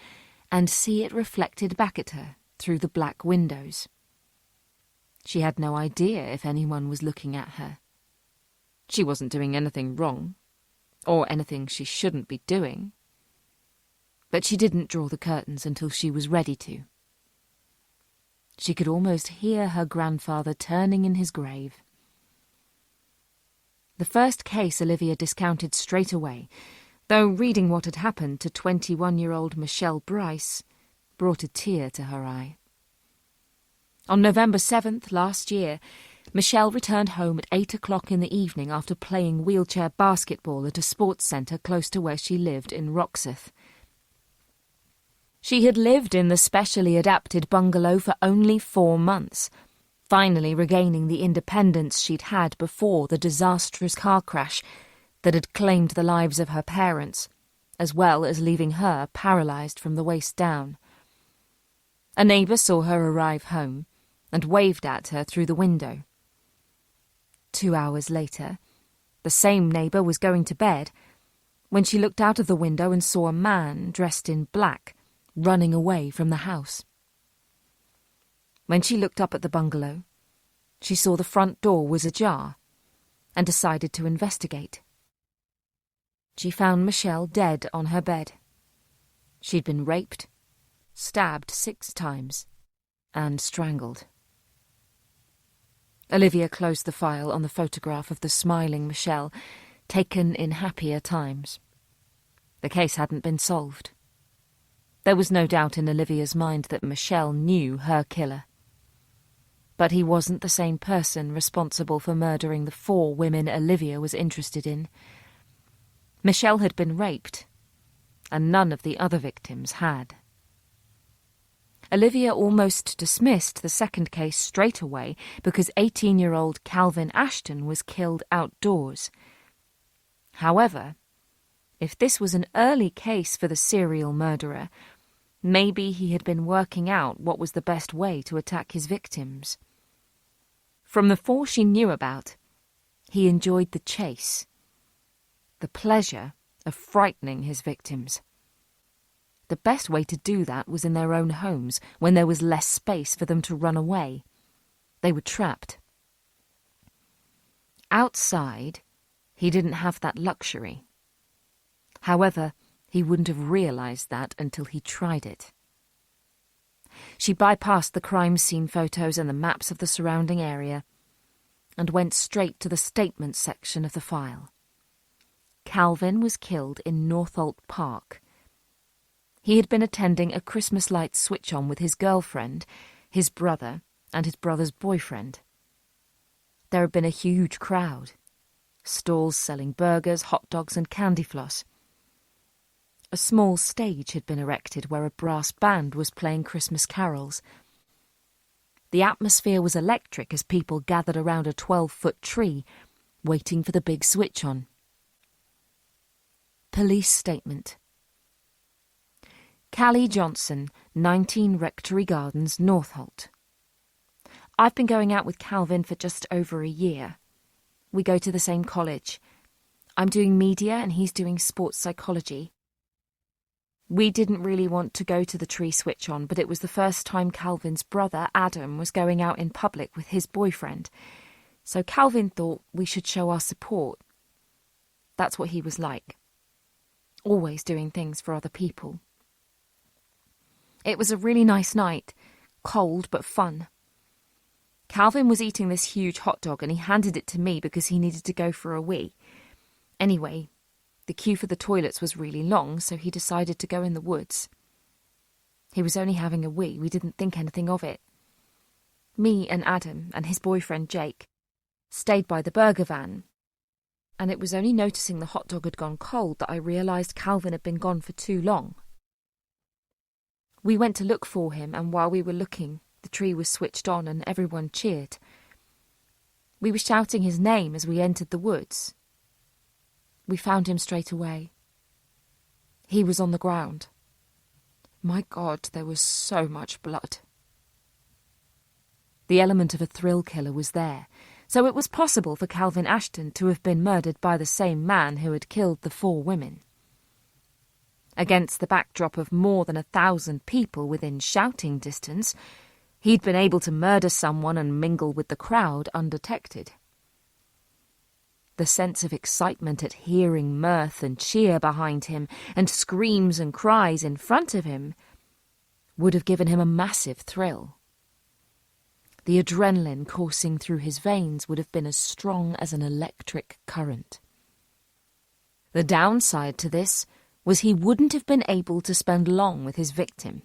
and see it reflected back at her through the black windows. She had no idea if anyone was looking at her. She wasn't doing anything wrong, or anything she shouldn't be doing. But she didn't draw the curtains until she was ready to. She could almost hear her grandfather turning in his grave. The first case Olivia discounted straight away, though reading what had happened to 21-year-old Michelle Bryce brought a tear to her eye. On November 7th last year, Michelle returned home at 8 o'clock in the evening after playing wheelchair basketball at a sports centre close to where she lived in Roxeth. She had lived in the specially adapted bungalow for only 4 months, finally regaining the independence she'd had before the disastrous car crash that had claimed the lives of her parents, as well as leaving her paralysed from the waist down. A neighbour saw her arrive home and waved at her through the window. 2 hours later, the same neighbour was going to bed when she looked out of the window and saw a man dressed in black running away from the house. When she looked up at the bungalow, she saw the front door was ajar and decided to investigate. She found Michelle dead on her bed. She'd been raped, stabbed 6 times, and strangled. Olivia closed the file on the photograph of the smiling Michelle, taken in happier times. The case hadn't been solved. There was no doubt in Olivia's mind that Michelle knew her killer. But he wasn't the same person responsible for murdering the 4 women Olivia was interested in. Michelle had been raped, and none of the other victims had. Olivia almost dismissed the second case straight away because 18-year-old Calvin Ashton was killed outdoors. However, if this was an early case for the serial murderer, maybe he had been working out what was the best way to attack his victims. From the 4 she knew about, he enjoyed the chase, the pleasure of frightening his victims. The best way to do that was in their own homes, when there was less space for them to run away. They were trapped. Outside, he didn't have that luxury. However, he wouldn't have realised that until he tried it. She bypassed the crime scene photos and the maps of the surrounding area and went straight to the statements section of the file. Calvin was killed in Northolt Park. He had been attending a Christmas light switch-on with his girlfriend, his brother, and his brother's boyfriend. There had been a huge crowd, stalls selling burgers, hot dogs, and candy floss. A small stage had been erected where a brass band was playing Christmas carols. The atmosphere was electric as people gathered around a 12-foot tree, waiting for the big switch on. Police statement. Callie Johnson, 19 Rectory Gardens, Northolt. I've been going out with Calvin for just over a year. We go to the same college. I'm doing media and he's doing sports psychology. We didn't really want to go to the tree switch on, but it was the first time Calvin's brother, Adam, was going out in public with his boyfriend. So Calvin thought we should show our support. That's what he was like. Always doing things for other people. It was a really nice night. Cold but fun. Calvin was eating this huge hot dog and he handed it to me because he needed to go for a wee. Anyway, the queue for the toilets was really long, so he decided to go in the woods. He was only having a wee, we didn't think anything of it. Me and Adam and his boyfriend Jake stayed by the burger van, and it was only noticing the hot dog had gone cold that I realised Calvin had been gone for too long. We went to look for him, and while we were looking, the tree was switched on and everyone cheered. We were shouting his name as we entered the woods. We found him straight away. He was on the ground. My God, there was so much blood. The element of a thrill killer was there, so it was possible for Calvin Ashton to have been murdered by the same man who had killed the 4 women. Against the backdrop of more than 1,000 people within shouting distance, he'd been able to murder someone and mingle with the crowd undetected. The sense of excitement at hearing mirth and cheer behind him and screams and cries in front of him would have given him a massive thrill. The adrenaline coursing through his veins would have been as strong as an electric current. The downside to this was he wouldn't have been able to spend long with his victim.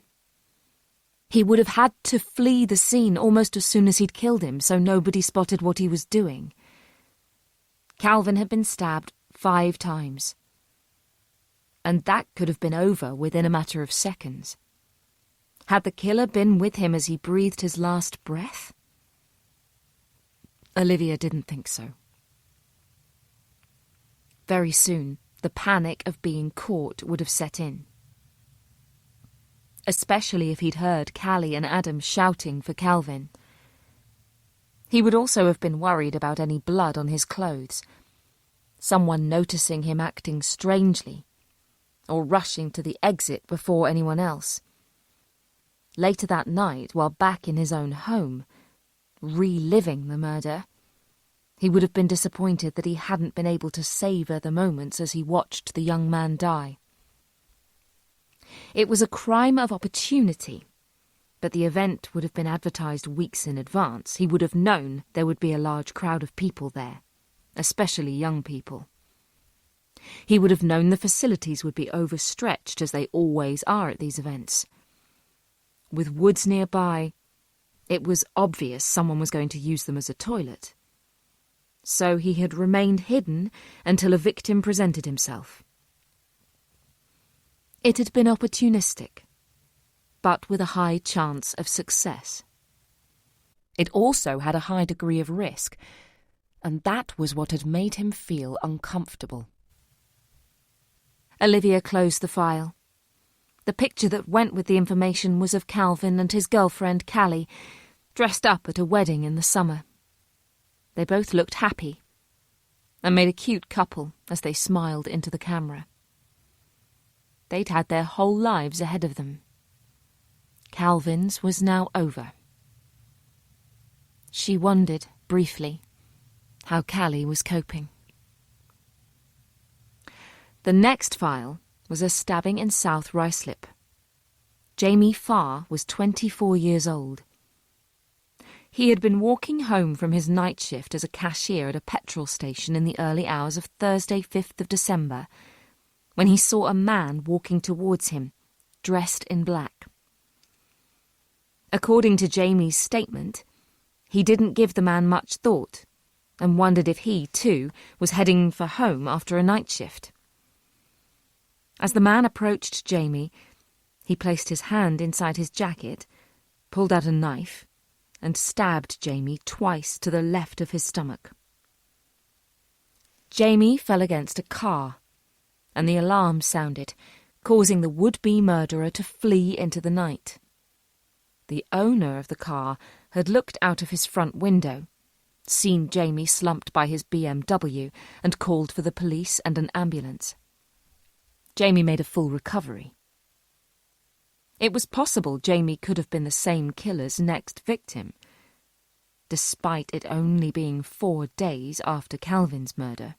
He would have had to flee the scene almost as soon as he'd killed him, so nobody spotted what he was doing. Calvin had been stabbed 5 times, and that could have been over within a matter of seconds. Had the killer been with him as he breathed his last breath? Olivia didn't think so. Very soon, the panic of being caught would have set in. Especially if he'd heard Callie and Adam shouting for Calvin. He would also have been worried about any blood on his clothes, someone noticing him acting strangely, or rushing to the exit before anyone else. Later that night, while back in his own home, reliving the murder, he would have been disappointed that he hadn't been able to savour the moments as he watched the young man die. It was a crime of opportunity, but the event would have been advertised weeks in advance. He would have known there would be a large crowd of people there, especially young people. He would have known the facilities would be overstretched, as they always are at these events. With woods nearby, it was obvious someone was going to use them as a toilet. So he had remained hidden until a victim presented himself. It had been opportunistic, but with a high chance of success. It also had a high degree of risk, and that was what had made him feel uncomfortable. Olivia closed the file. The picture that went with the information was of Calvin and his girlfriend Callie, dressed up at a wedding in the summer. They both looked happy, and made a cute couple as they smiled into the camera. They'd had their whole lives ahead of them. Calvin's was now over. She wondered, briefly, how Callie was coping. The next file was a stabbing in South Ruislip. Jamie Farr was 24 years old. He had been walking home from his night shift as a cashier at a petrol station in the early hours of Thursday, 5th of December, when he saw a man walking towards him, dressed in black. According to Jamie's statement, he didn't give the man much thought and wondered if he, too, was heading for home after a night shift. As the man approached Jamie, he placed his hand inside his jacket, pulled out a knife, and stabbed Jamie twice to the left of his stomach. Jamie fell against a car, and the alarm sounded, causing the would-be murderer to flee into the night. The owner of the car had looked out of his front window, seen Jamie slumped by his BMW, and called for the police and an ambulance. Jamie made a full recovery. It was possible Jamie could have been the same killer's next victim, despite it only being 4 days after Calvin's murder.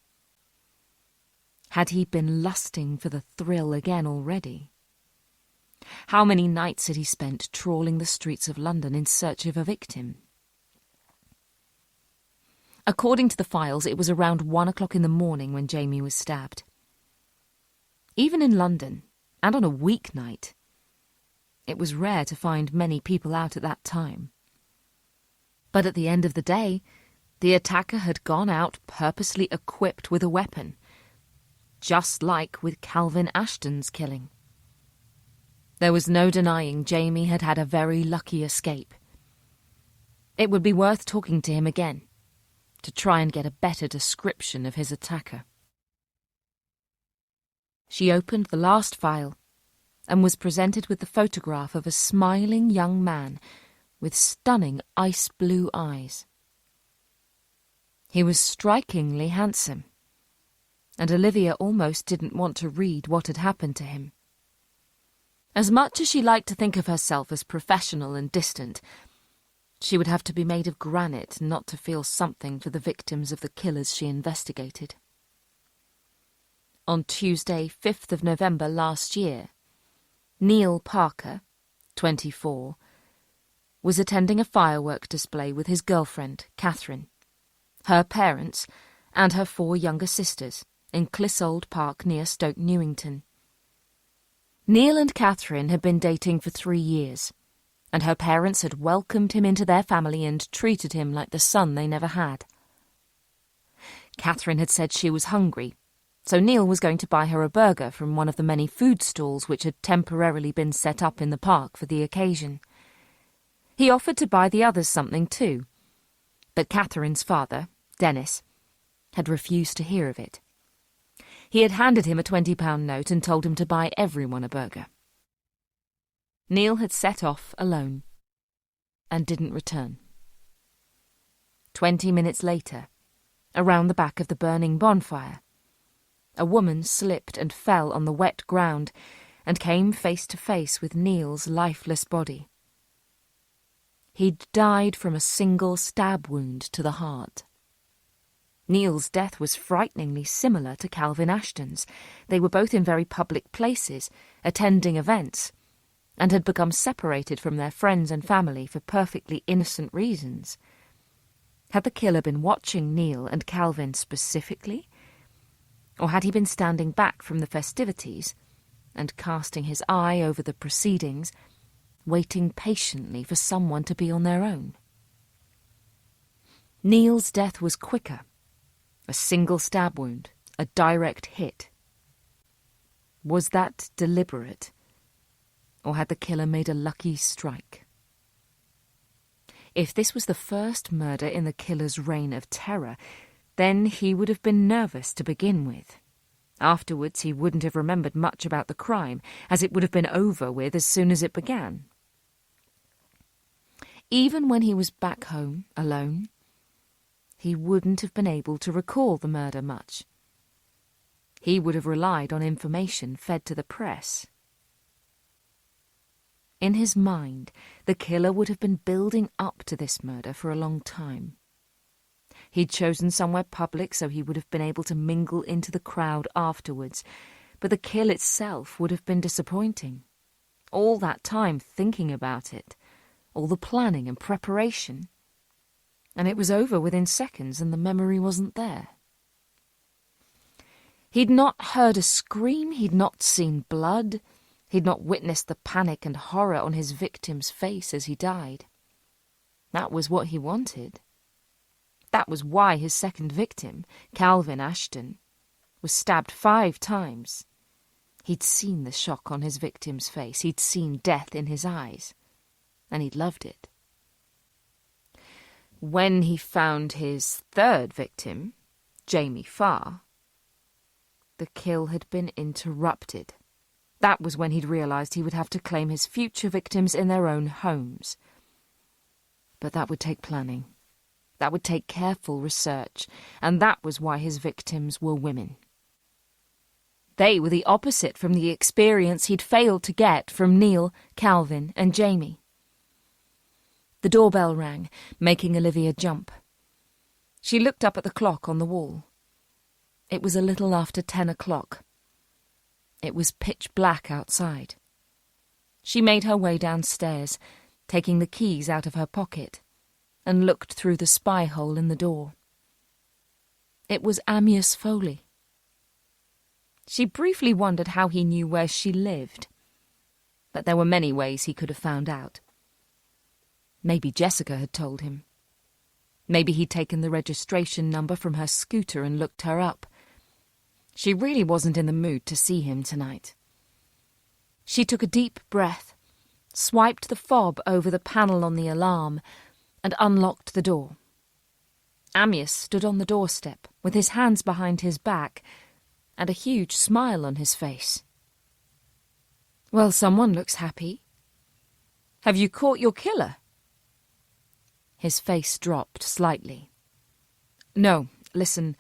Had he been lusting for the thrill again already? How many nights had he spent trawling the streets of London in search of a victim? According to the files, it was around 1 o'clock in the morning when Jamie was stabbed. Even in London, and on a weeknight, it was rare to find many people out at that time. But at the end of the day, the attacker had gone out purposely equipped with a weapon, just like with Calvin Ashton's killing. There was no denying Jamie had had a very lucky escape. It would be worth talking to him again, to try and get a better description of his attacker. She opened the last file and was presented with the photograph of a smiling young man with stunning ice-blue eyes. He was strikingly handsome, and Olivia almost didn't want to read what had happened to him. As much as she liked to think of herself as professional and distant, she would have to be made of granite not to feel something for the victims of the killers she investigated. On Tuesday, 5th of November last year, Neil Parker, 24, was attending a firework display with his girlfriend, Catherine, her parents, and her 4 younger sisters in Clissold Park near Stoke Newington. Neil and Catherine had been dating for 3 years, and her parents had welcomed him into their family and treated him like the son they never had. Catherine had said she was hungry, so Neil was going to buy her a burger from one of the many food stalls which had temporarily been set up in the park for the occasion. He offered to buy the others something too, but Catherine's father, Dennis, had refused to hear of it. He had handed him a £20 note and told him to buy everyone a burger. Neil had set off alone and didn't return. 20 minutes later, around the back of the burning bonfire, a woman slipped and fell on the wet ground and came face to face with Neil's lifeless body. He'd died from a single stab wound to the heart. Neil's death was frighteningly similar to Calvin Ashton's. They were both in very public places, attending events, and had become separated from their friends and family for perfectly innocent reasons. Had the killer been watching Neil and Calvin specifically? Or had he been standing back from the festivities and casting his eye over the proceedings, waiting patiently for someone to be on their own? Neil's death was quicker. A single stab wound, a direct hit. Was that deliberate? Or had the killer made a lucky strike? If this was the first murder in the killer's reign of terror, then he would have been nervous to begin with. Afterwards, he wouldn't have remembered much about the crime, as it would have been over with as soon as it began. Even when he was back home, alone, he wouldn't have been able to recall the murder much. He would have relied on information fed to the press. In his mind, the killer would have been building up to this murder for a long time. He'd chosen somewhere public so he would have been able to mingle into the crowd afterwards, but the kill itself would have been disappointing. All that time thinking about it, all the planning and preparation, and it was over within seconds and the memory wasn't there. He'd not heard a scream, he'd not seen blood, he'd not witnessed the panic and horror on his victim's face as he died. That was what he wanted. That was why his second victim, Calvin Ashton, was stabbed 5 times. He'd seen the shock on his victim's face, he'd seen death in his eyes, and he'd loved it. When he found his third victim, Jamie Farr, the kill had been interrupted. That was when he'd realised he would have to claim his future victims in their own homes. But that would take planning. That would take careful research, and that was why his victims were women. They were the opposite from the experience he'd failed to get from Neil, Calvin, and Jamie. The doorbell rang, making Olivia jump. She looked up at the clock on the wall. It was a little after 10 o'clock. It was pitch black outside. She made her way downstairs, taking the keys out of her pocket, and looked through the spy hole in the door. It was Amyas Foley. She briefly wondered how he knew where she lived, but there were many ways he could have found out. Maybe Jessica had told him. Maybe he'd taken the registration number from her scooter and looked her up. She really wasn't in the mood to see him tonight. She took a deep breath, swiped the fob over the panel on the alarm, and unlocked the door. Amyas stood on the doorstep, with his hands behind his back, and a huge smile on his face. "Well, someone looks happy. Have you caught your killer?" His face dropped slightly. "No, listen,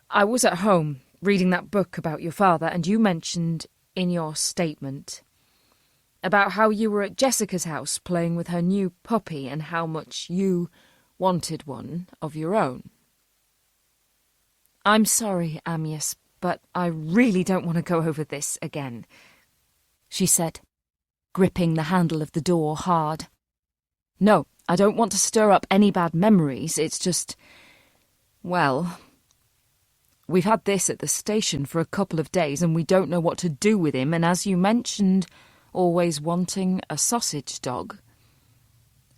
I was at home reading that book about your father, and you mentioned in your statement about how you were at Jessica's house playing with her new puppy and how much you wanted one of your own." "I'm sorry, Amyas, but I really don't want to go over this again," she said, gripping the handle of the door hard. "No, I don't want to stir up any bad memories, it's just... well, we've had this at the station for a couple of days and we don't know what to do with him, and as you mentioned, always wanting a sausage dog,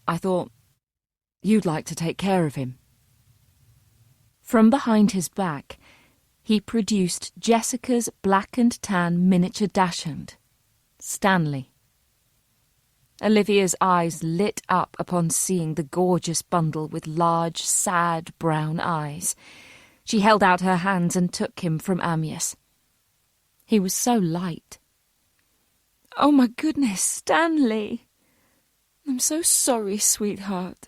I thought you'd like to take care of him." From behind his back, he produced Jessica's black and tan miniature dachshund, Stanley. Olivia's eyes lit up upon seeing the gorgeous bundle with large, sad brown eyes. She held out her hands and took him from Amyas. He was so light. "Oh my goodness, Stanley! I'm so sorry, sweetheart."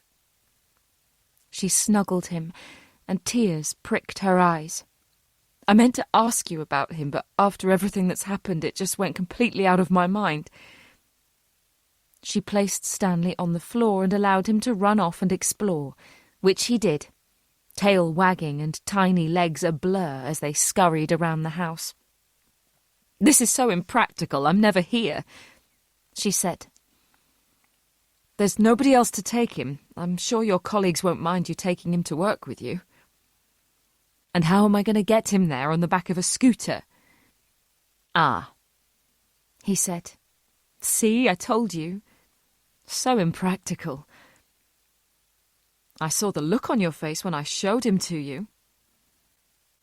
She snuggled him, and tears pricked her eyes. "I meant to ask you about him, but after everything that's happened, it just went completely out of my mind." She placed Stanley on the floor and allowed him to run off and explore, which he did, tail wagging and tiny legs a blur as they scurried around the house. "This is so impractical, I'm never here," she said. "There's nobody else to take him. I'm sure your colleagues won't mind you taking him to work with you." "And how am I going to get him there on the back of a scooter?" "Ah," he said. "See, I told you. So impractical. I saw the look on your face when I showed him to you.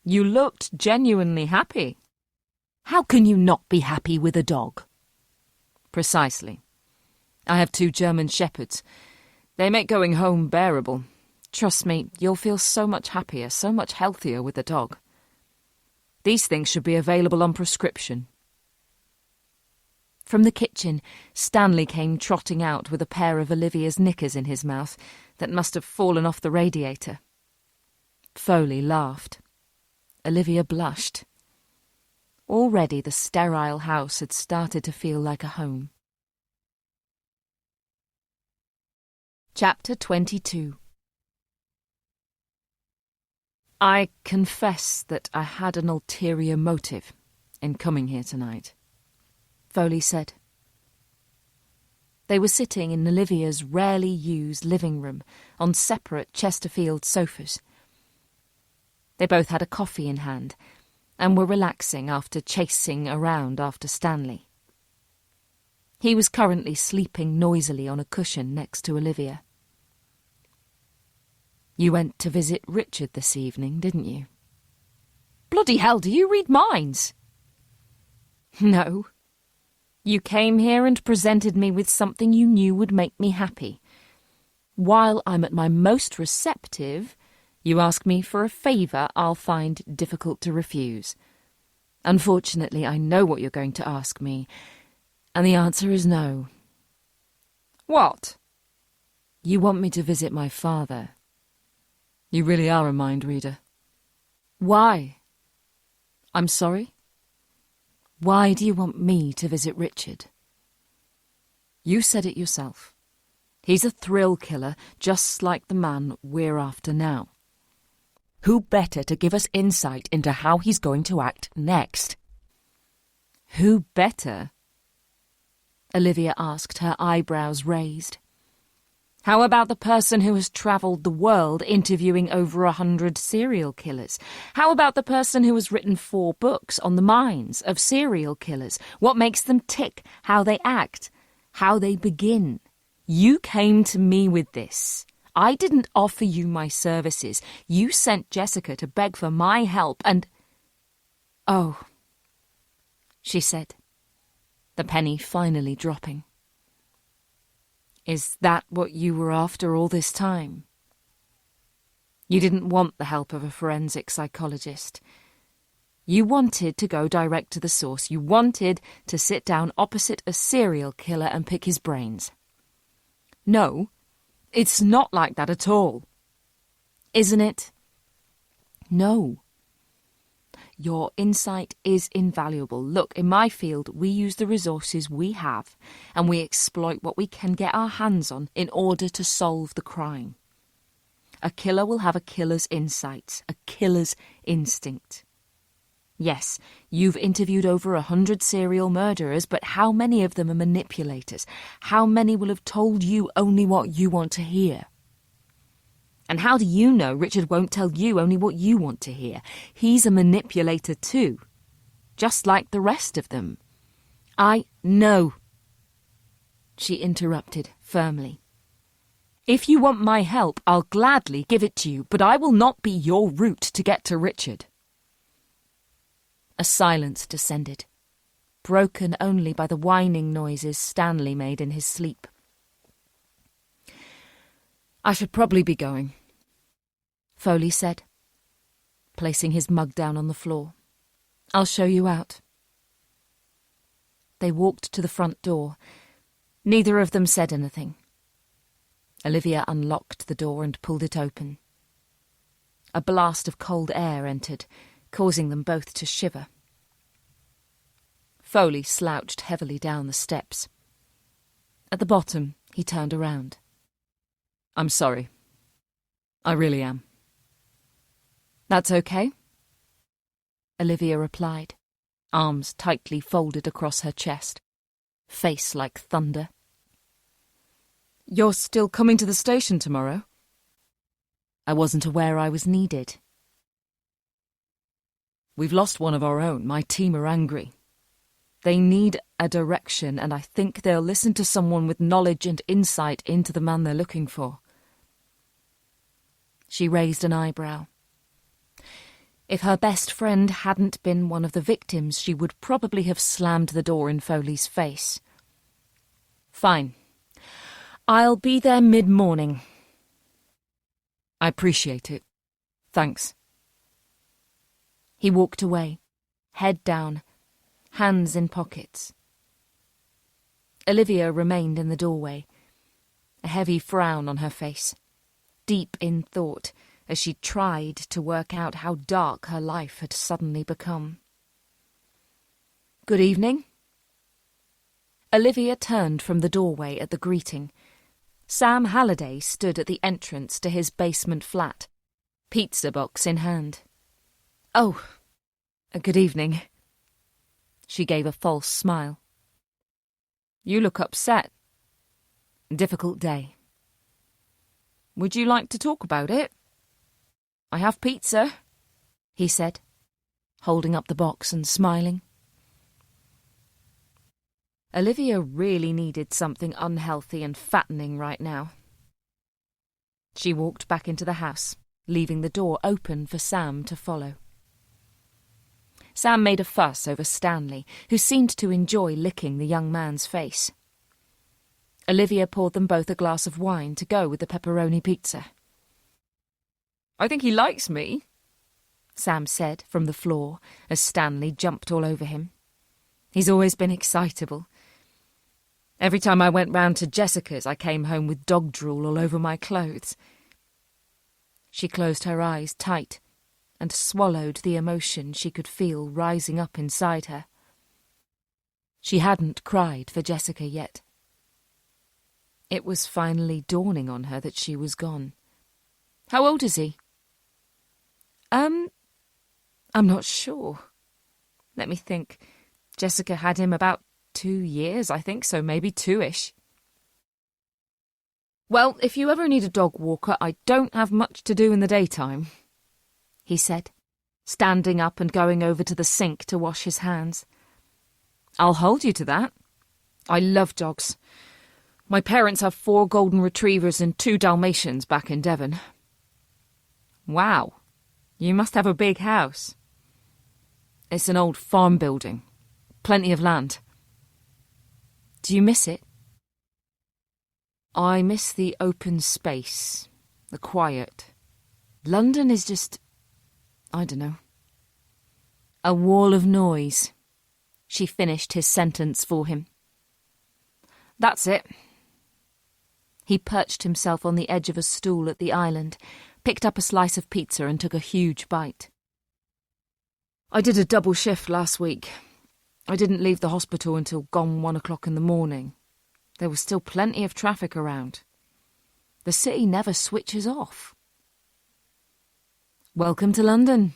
You looked genuinely happy." "How can you not be happy with a dog?" "Precisely. I have 2 German shepherds. They make going home bearable. Trust me, you'll feel so much happier, so much healthier with a dog. These things should be available on prescription." From the kitchen, Stanley came trotting out with a pair of Olivia's knickers in his mouth that must have fallen off the radiator. Foley laughed. Olivia blushed. Already the sterile house had started to feel like a home. Chapter 22. "I confess that I had an ulterior motive in coming here tonight," Foley said. They were sitting in Olivia's rarely used living room on separate Chesterfield sofas. They both had a coffee in hand and were relaxing after chasing around after Stanley. He was currently sleeping noisily on a cushion next to Olivia. "You went to visit Richard this evening, didn't you?" "Bloody hell, do you read minds?" "No. You came here and presented me with something you knew would make me happy. while I'm at my most receptive, you ask me for a favour I'll find difficult to refuse. Unfortunately, I know what you're going to ask me, and the answer is no. What? You want me to visit my father. You really are a mind reader. Why? I'm sorry? Why do you want me to visit Richard? You said it yourself. He's a thrill killer, just like the man we're after now. Who better to give us insight into how he's going to act next? Who better? Olivia asked, her eyebrows raised. How about the person who has travelled the world interviewing over 100 serial killers? How about the person who has written 4 books on the minds of serial killers? What makes them tick, how they act, how they begin? You came to me with this. I didn't offer you my services. You sent Jessica to beg for my help and... Oh, she said, the penny finally dropping. Is that what you were after all this time? You didn't want the help of a forensic psychologist. You wanted to go direct to the source. You wanted to sit down opposite a serial killer and pick his brains. No, it's not like that at all. Isn't it? No. Your insight is invaluable. Look, in my field, we use the resources we have and we exploit what we can get our hands on in order to solve the crime. A killer will have a killer's insights, a killer's instinct. Yes, you've interviewed over 100 serial murderers, but how many of them are manipulators? How many will have told you only what you want to hear? And how do you know Richard won't tell you only what you want to hear? He's a manipulator too, just like the rest of them. I know, she interrupted firmly. If you want my help, I'll gladly give it to you, but I will not be your route to get to Richard. A silence descended, broken only by the whining noises Stanley made in his sleep. I should probably be going, Foley said, placing his mug down on the floor. I'll show you out. They walked to the front door. Neither of them said anything. Olivia unlocked the door and pulled it open. A blast of cold air entered, causing them both to shiver. Foley slouched heavily down the steps. At the bottom, he turned around. I'm sorry. I really am. That's okay, Olivia replied, arms tightly folded across her chest, face like thunder. You're still coming to the station tomorrow? I wasn't aware I was needed. We've lost one of our own. My team are angry. They need a direction, and I think they'll listen to someone with knowledge and insight into the man they're looking for. She raised an eyebrow. If her best friend hadn't been one of the victims, she would probably have slammed the door in Foley's face. Fine. I'll be there mid-morning. I appreciate it. Thanks. He walked away, head down, hands in pockets. Olivia remained in the doorway, a heavy frown on her face, deep in thought as she tried to work out how dark her life had suddenly become. Good evening. Olivia turned from the doorway at the greeting. Sam Halliday stood at the entrance to his basement flat, pizza box in hand. Oh, good evening. She gave a false smile. You look upset. Difficult day. Would you like to talk about it? I have pizza, he said, holding up the box and smiling. Olivia really needed something unhealthy and fattening right now. She walked back into the house, leaving the door open for Sam to follow. Sam made a fuss over Stanley, who seemed to enjoy licking the young man's face. Olivia poured them both a glass of wine to go with the pepperoni pizza. "I think he likes me," Sam said from the floor as Stanley jumped all over him. He's always been excitable. Every time I went round to Jessica's, I came home with dog drool all over my clothes. She closed her eyes tight and swallowed the emotion she could feel rising up inside her. She hadn't cried for Jessica yet. It was finally dawning on her that she was gone. "How old is he?" I'm not sure. Let me think. Jessica had him about 2 years, I think, so maybe 2-ish. "Well, if you ever need a dog walker, I don't have much to do in the daytime," he said, standing up and going over to the sink to wash his hands. "I'll hold you to that. I love dogs. My parents have 4 golden retrievers and 2 Dalmatians back in Devon." "Wow, you must have a big house." "It's an old farm building. Plenty of land." "Do you miss it?" "I miss the open space, the quiet. London is just, I don't know." "A wall of noise." She finished his sentence for him. "That's it." He perched himself on the edge of a stool at the island, picked up a slice of pizza and took a huge bite. "I did a double shift last week. I didn't leave the hospital until gone 1 o'clock in the morning. There was still plenty of traffic around. The city never switches off." "Welcome to London."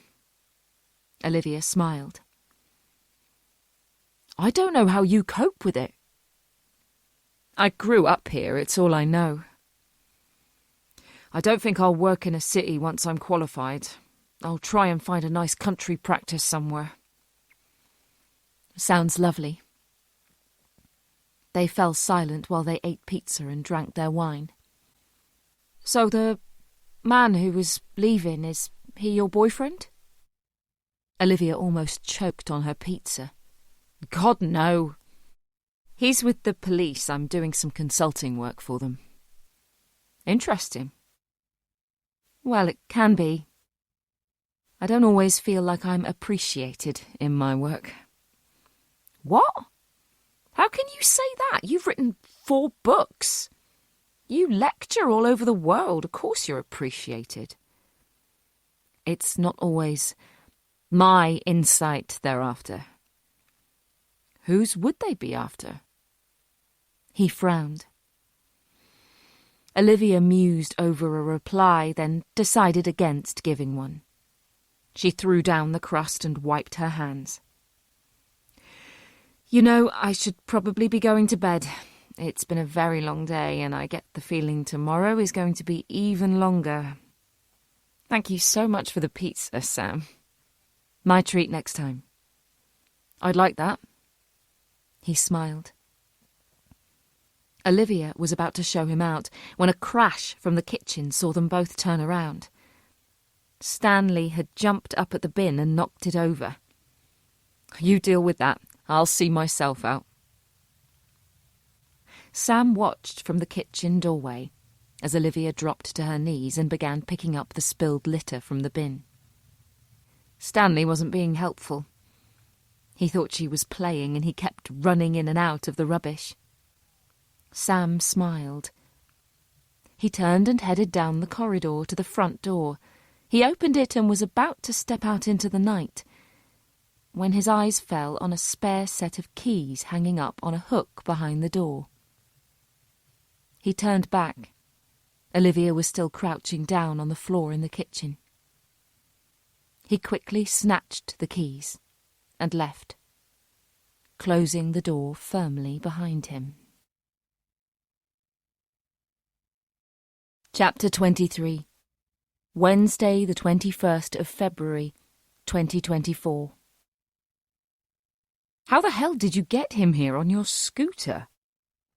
Olivia smiled. "I don't know how you cope with it." "I grew up here, it's all I know. I don't think I'll work in a city once I'm qualified. I'll try and find a nice country practice somewhere." "Sounds lovely." They fell silent while they ate pizza and drank their wine. "So the man who was leaving, is he your boyfriend?" Olivia almost choked on her pizza. "God, no. He's with the police. I'm doing some consulting work for them." "Interesting." "Well, it can be. I don't always feel like I'm appreciated in my work." "What? How can you say that? You've written 4 books. You lecture all over the world. Of course you're appreciated." "It's not always my insight they're after." "Whose would they be after?" He frowned. Olivia mused over a reply, then decided against giving one. She threw down the crust and wiped her hands. "You know, I should probably be going to bed. It's been a very long day, and I get the feeling tomorrow is going to be even longer. Thank you so much for the pizza, Sam. My treat next time." "I'd like that." He smiled. Olivia was about to show him out when a crash from the kitchen saw them both turn around. Stanley had jumped up at the bin and knocked it over. "You deal with that. I'll see myself out." Sam watched from the kitchen doorway as Olivia dropped to her knees and began picking up the spilled litter from the bin. Stanley wasn't being helpful. He thought she was playing and he kept running in and out of the rubbish. Sam smiled. He turned and headed down the corridor to the front door. He opened it and was about to step out into the night when his eyes fell on a spare set of keys hanging up on a hook behind the door. He turned back. Olivia was still crouching down on the floor in the kitchen. He quickly snatched the keys and left, closing the door firmly behind him. Chapter 23. Wednesday, the 21st of February, 2024. "How the hell did you get him here on your scooter?"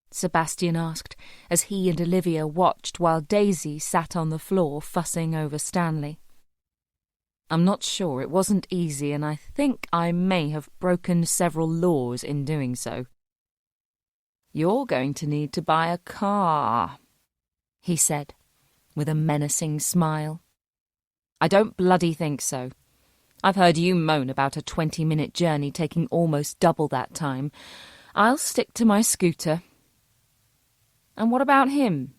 Sebastian asked, as he and Olivia watched while Daisy sat on the floor fussing over Stanley. "I'm not sure. It wasn't easy, and I think I may have broken several laws in doing so." You're going to need to buy a car, he said, with a menacing smile. I don't bloody think so. I've heard you moan about a 20-minute journey taking almost double that time. I'll stick to my scooter. And what about him?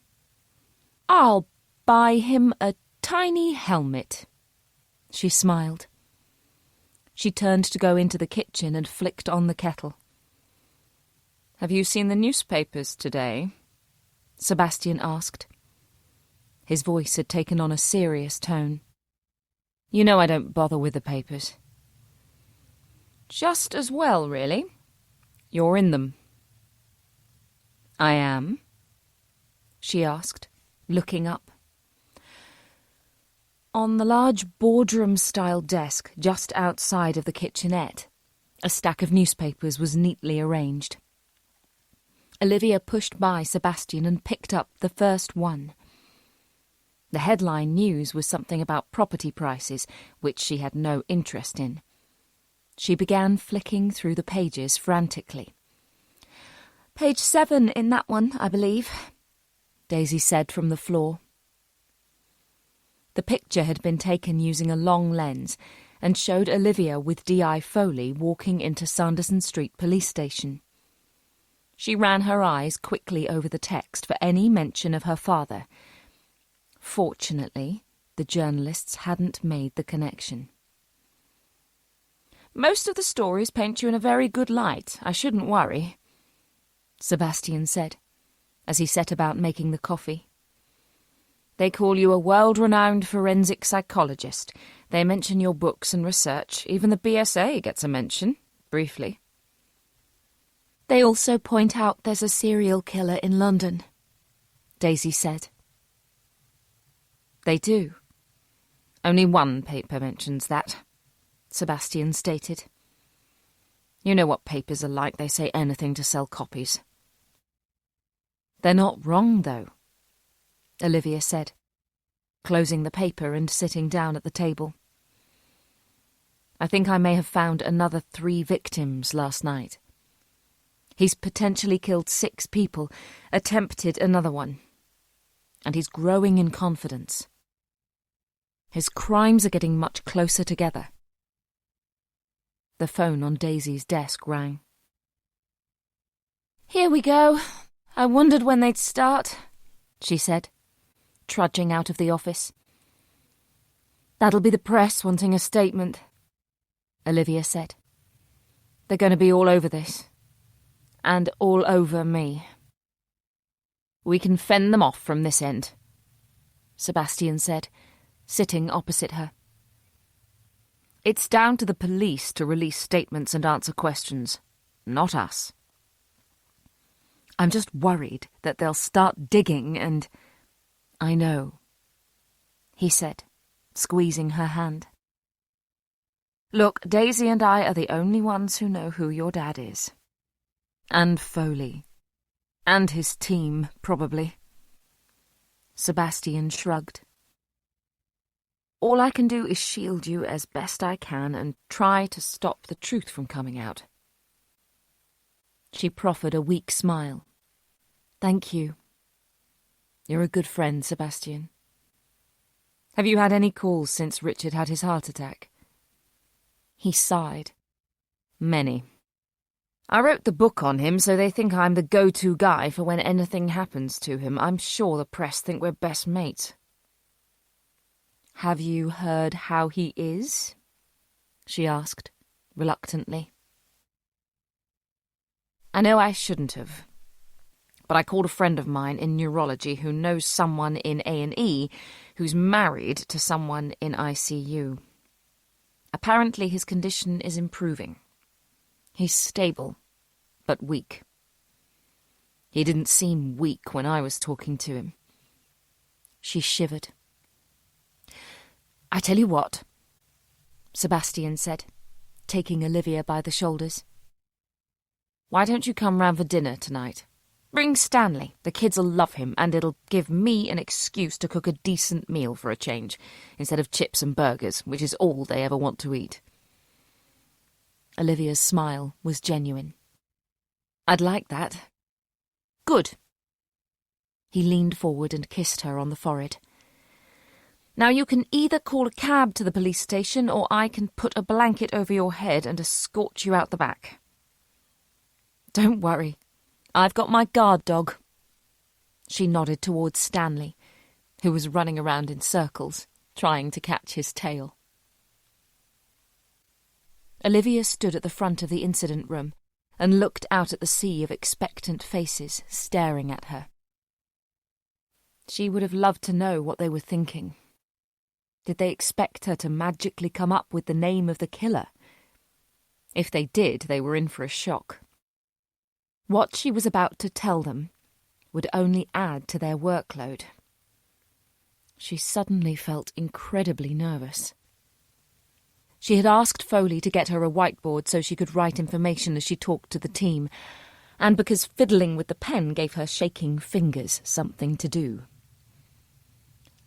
I'll buy him a tiny helmet. She smiled. She turned to go into the kitchen and flicked on the kettle. Have you seen the newspapers today? Sebastian asked. His voice had taken on a serious tone. You know I don't bother with the papers. Just as well, really. You're in them. I am? She asked, looking up. On the large boardroom-style desk just outside of the kitchenette, a stack of newspapers was neatly arranged. Olivia pushed by Sebastian and picked up the first one. The headline news was something about property prices, which she had no interest in. She began flicking through the pages frantically. Page 7 in that one, I believe, Daisy said from the floor. The picture had been taken using a long lens and showed Olivia with D.I. Foley walking into Sanderson Street Police Station. She ran her eyes quickly over the text for any mention of her father. Fortunately, the journalists hadn't made the connection. Most of the stories paint you in a very good light. I shouldn't worry, Sebastian said, as he set about making the coffee. They call you a world-renowned forensic psychologist. They mention your books and research. Even the BSA gets a mention, briefly. They also point out there's a serial killer in London, Daisy said. They do. Only one paper mentions that, Sebastian stated. You know what papers are like, they say anything to sell copies. They're not wrong, though, Olivia said, closing the paper and sitting down at the table. I think I may have found another 3 victims last night. He's potentially killed 6 people, attempted another one. And he's growing in confidence. His crimes are getting much closer together. The phone on Daisy's desk rang. Here we go. I wondered when they'd start, she said, trudging out of the office. That'll be the press wanting a statement, Olivia said. They're going to be all over this. And all over me. We can fend them off from this end, Sebastian said, sitting opposite her. It's down to the police to release statements and answer questions, not us. I'm just worried that they'll start digging and... I know, he said, squeezing her hand. Look, Daisy and I are the only ones who know who your dad is. And Foley. And his team, probably. Sebastian shrugged. All I can do is shield you as best I can and try to stop the truth from coming out. She proffered a weak smile. Thank you. You're a good friend, Sebastian. Have you had any calls since Richard had his heart attack? He sighed. Many. I wrote the book on him, so they think I'm the go-to guy for when anything happens to him. I'm sure the press think we're best mates. Have you heard how he is? She asked, reluctantly. I know I shouldn't have, but I called a friend of mine in neurology who knows someone in A&E who's married to someone in ICU. Apparently his condition is improving. He's stable, but weak. He didn't seem weak when I was talking to him. She shivered. I tell you what, Sebastian said, taking Olivia by the shoulders. Why don't you come round for dinner tonight? Bring Stanley. The kids'll love him, and it'll give me an excuse to cook a decent meal for a change, instead of chips and burgers, which is all they ever want to eat. Olivia's smile was genuine. I'd like that. Good. He leaned forward and kissed her on the forehead. Now you can either call a cab to the police station or I can put a blanket over your head and escort you out the back. Don't worry, I've got my guard dog. She nodded towards Stanley, who was running around in circles, trying to catch his tail. Olivia stood at the front of the incident room and looked out at the sea of expectant faces staring at her. She would have loved to know what they were thinking. Did they expect her to magically come up with the name of the killer? If they did, they were in for a shock. What she was about to tell them would only add to their workload. She suddenly felt incredibly nervous. She had asked Foley to get her a whiteboard so she could write information as she talked to the team, and because fiddling with the pen gave her shaking fingers something to do.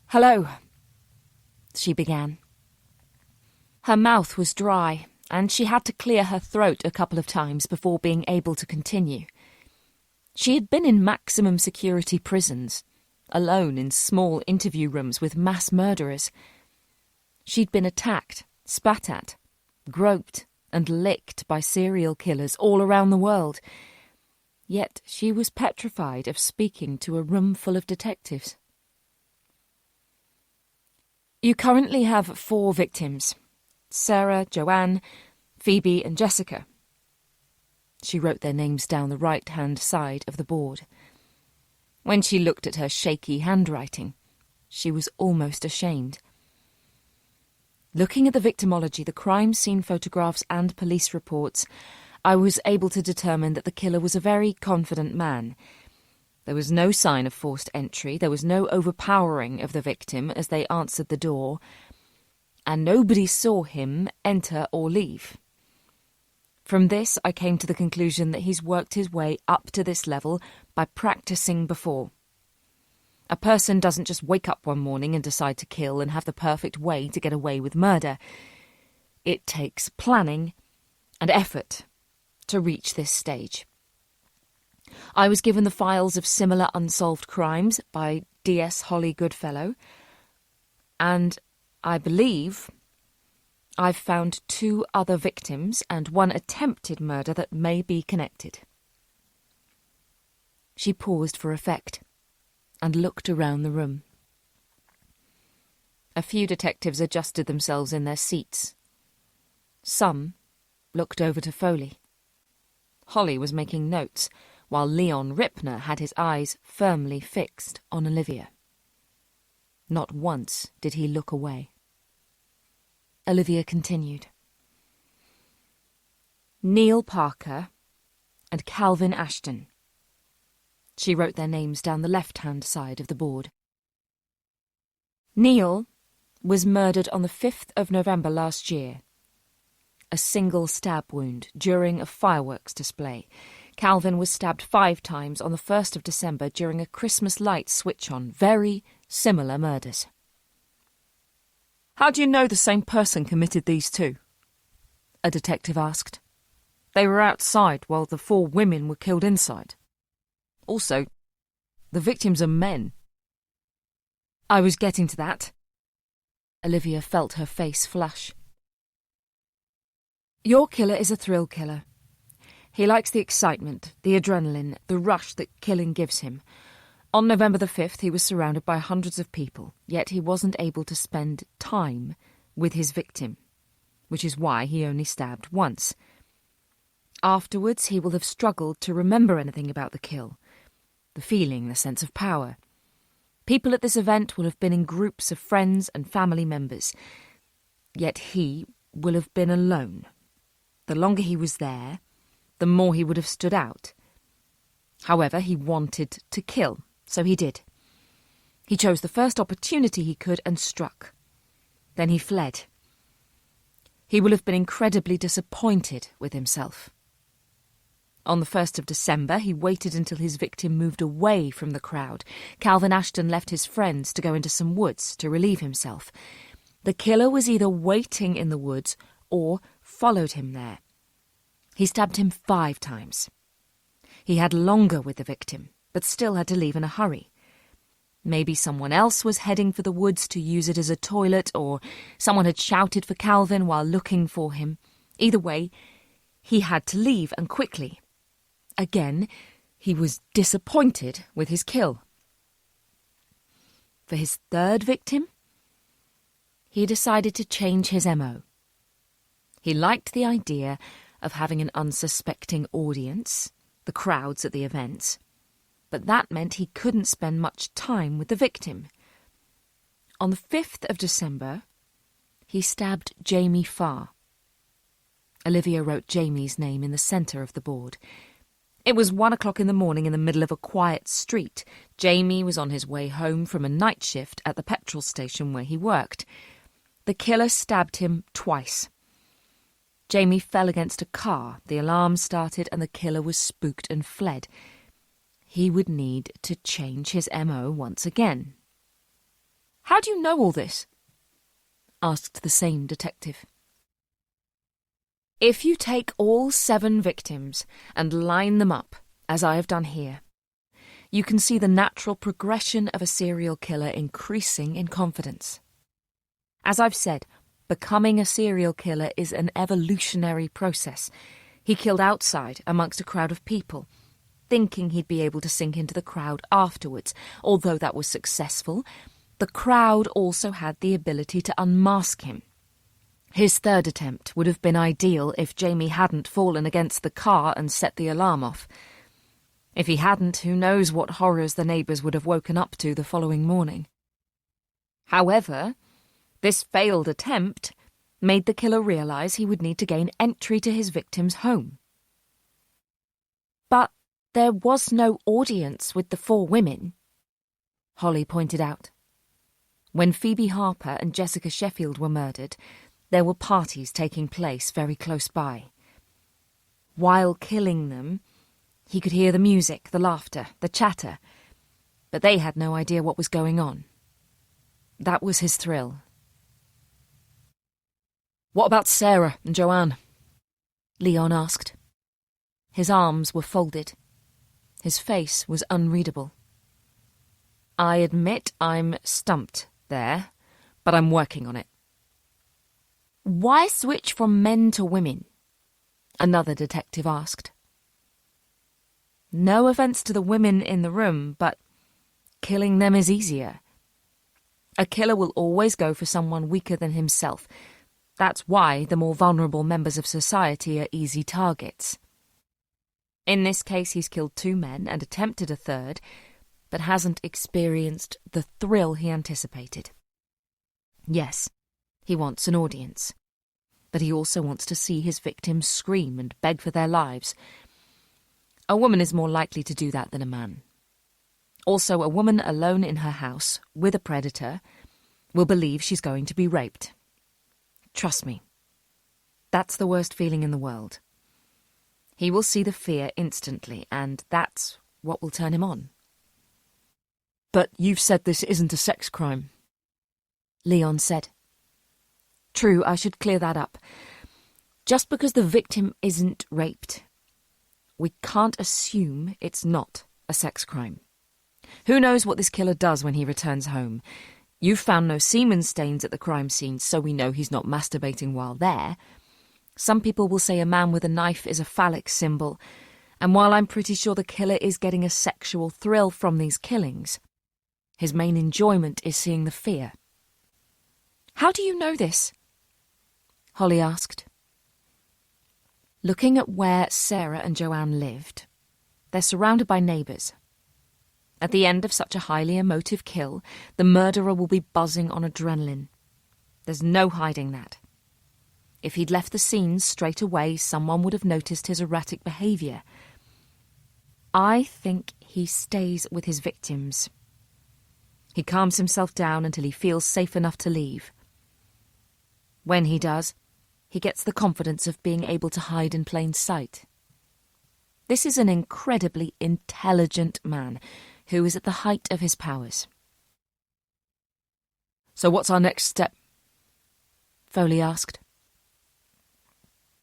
"Hello," she began. Her mouth was dry, and she had to clear her throat a couple of times before being able to continue. She had been in maximum security prisons, alone in small interview rooms with mass murderers. She'd been attacked, spat at, groped and licked by serial killers all around the world. Yet she was petrified of speaking to a room full of detectives. "You currently have 4 victims: Sarah, Joanne, Phoebe and Jessica." She wrote their names down the right-hand side of the board. When she looked at her shaky handwriting, she was almost ashamed. Looking at the victimology, the crime scene photographs and police reports, I was able to determine that the killer was a very confident man. There was no sign of forced entry, there was no overpowering of the victim as they answered the door, and nobody saw him enter or leave. From this, I came to the conclusion that he's worked his way up to this level by practicing before. A person doesn't just wake up one morning and decide to kill and have the perfect way to get away with murder. It takes planning and effort to reach this stage. I was given the files of similar unsolved crimes by D.S. Holly Goodfellow, and I believe I've found 2 other victims and 1 attempted murder that may be connected. She paused for effect and looked around the room. A few detectives adjusted themselves in their seats. Some looked over to Foley. Holly was making notes, while Leon Ripner had his eyes firmly fixed on Olivia. Not once did he look away. Olivia continued. "Neil Parker and Calvin Ashton." She wrote their names down the left-hand side of the board. Neil was murdered on the 5th of November last year. A single stab wound during a fireworks display. Calvin was stabbed 5 times on the 1st of December during a Christmas light switch-on. Very similar murders. "How do you know the same person committed these 2? A detective asked. "They were outside while the 4 women were killed inside. Also, the victims are men." "I was getting to that." Olivia felt her face flush. "Your killer is a thrill killer. He likes the excitement, the adrenaline, the rush that killing gives him. On November the 5th, he was surrounded by hundreds of people, yet he wasn't able to spend time with his victim, which is why he only stabbed once. Afterwards, he will have struggled to remember anything about the kill. The feeling, the sense of power. People at this event will have been in groups of friends and family members, yet he will have been alone. The longer he was there, the more he would have stood out. However, he wanted to kill, so he did. He chose the first opportunity he could and struck. Then he fled. He will have been incredibly disappointed with himself. On the 1st of December, he waited until his victim moved away from the crowd. Calvin Ashton left his friends to go into some woods to relieve himself. The killer was either waiting in the woods or followed him there. He stabbed him 5 times. He had longer with the victim, but still had to leave in a hurry. Maybe someone else was heading for the woods to use it as a toilet, or someone had shouted for Calvin while looking for him. Either way, he had to leave, and quickly. Again, he was disappointed with his kill. For his third victim, he decided to change his MO. He liked the idea of having an unsuspecting audience, the crowds at the events, but that meant he couldn't spend much time with the victim. On the 5th of December, he stabbed Jamie Farr. Olivia wrote Jamie's name in the centre of the board. It was 1 o'clock in the morning in the middle of a quiet street. Jamie was on his way home from a night shift at the petrol station where he worked. The killer stabbed him twice. Jamie fell against a car, the alarm started, and the killer was spooked and fled. He would need to change his MO once again. "How do you know all this?" asked the same detective. "If you take all 7 victims and line them up, as I have done here, you can see the natural progression of a serial killer increasing in confidence. As I've said, becoming a serial killer is an evolutionary process. He killed outside, amongst a crowd of people, thinking he'd be able to sink into the crowd afterwards. Although that was successful, the crowd also had the ability to unmask him. His third attempt would have been ideal if Jamie hadn't fallen against the car and set the alarm off. If he hadn't, who knows what horrors the neighbours would have woken up to the following morning. However, this failed attempt made the killer realise he would need to gain entry to his victim's home. But there was no audience with the 4 women, Holly pointed out. When Phoebe Harper and Jessica Sheffield were murdered, there were parties taking place very close by. While killing them, he could hear the music, the laughter, the chatter, but they had no idea what was going on. That was his thrill. "What about Sarah and Joanne?" Leon asked. His arms were folded. His face was unreadable. "I admit I'm stumped there, but I'm working on it." "Why switch from men to women?" another detective asked. "No offence to the women in the room, but killing them is easier. A killer will always go for someone weaker than himself. That's why the more vulnerable members of society are easy targets. In this case, he's killed 2 men and attempted a third, but hasn't experienced the thrill he anticipated. Yes, he wants an audience, but he also wants to see his victims scream and beg for their lives. A woman is more likely to do that than a man. Also, a woman alone in her house with a predator will believe she's going to be raped. Trust me, that's the worst feeling in the world. He will see the fear instantly, and that's what will turn him on." "But you've said this isn't a sex crime," Leon said. "True, I should clear that up. Just because the victim isn't raped, we can't assume it's not a sex crime. Who knows what this killer does when he returns home? You've found no semen stains at the crime scene, so we know he's not masturbating while there. Some people will say a man with a knife is a phallic symbol, and while I'm pretty sure the killer is getting a sexual thrill from these killings, his main enjoyment is seeing the fear." "How do you know this?" Holly asked. Looking at where Sarah and Joanne lived, they're surrounded by neighbours. At the end of such a highly emotive kill, the murderer will be buzzing on adrenaline. There's no hiding that. If he'd left the scene straight away, someone would have noticed his erratic behaviour. I think he stays with his victims. He calms himself down until he feels safe enough to leave. When he does, he gets the confidence of being able to hide in plain sight. This is an incredibly intelligent man who is at the height of his powers. "So what's our next step?" Foley asked.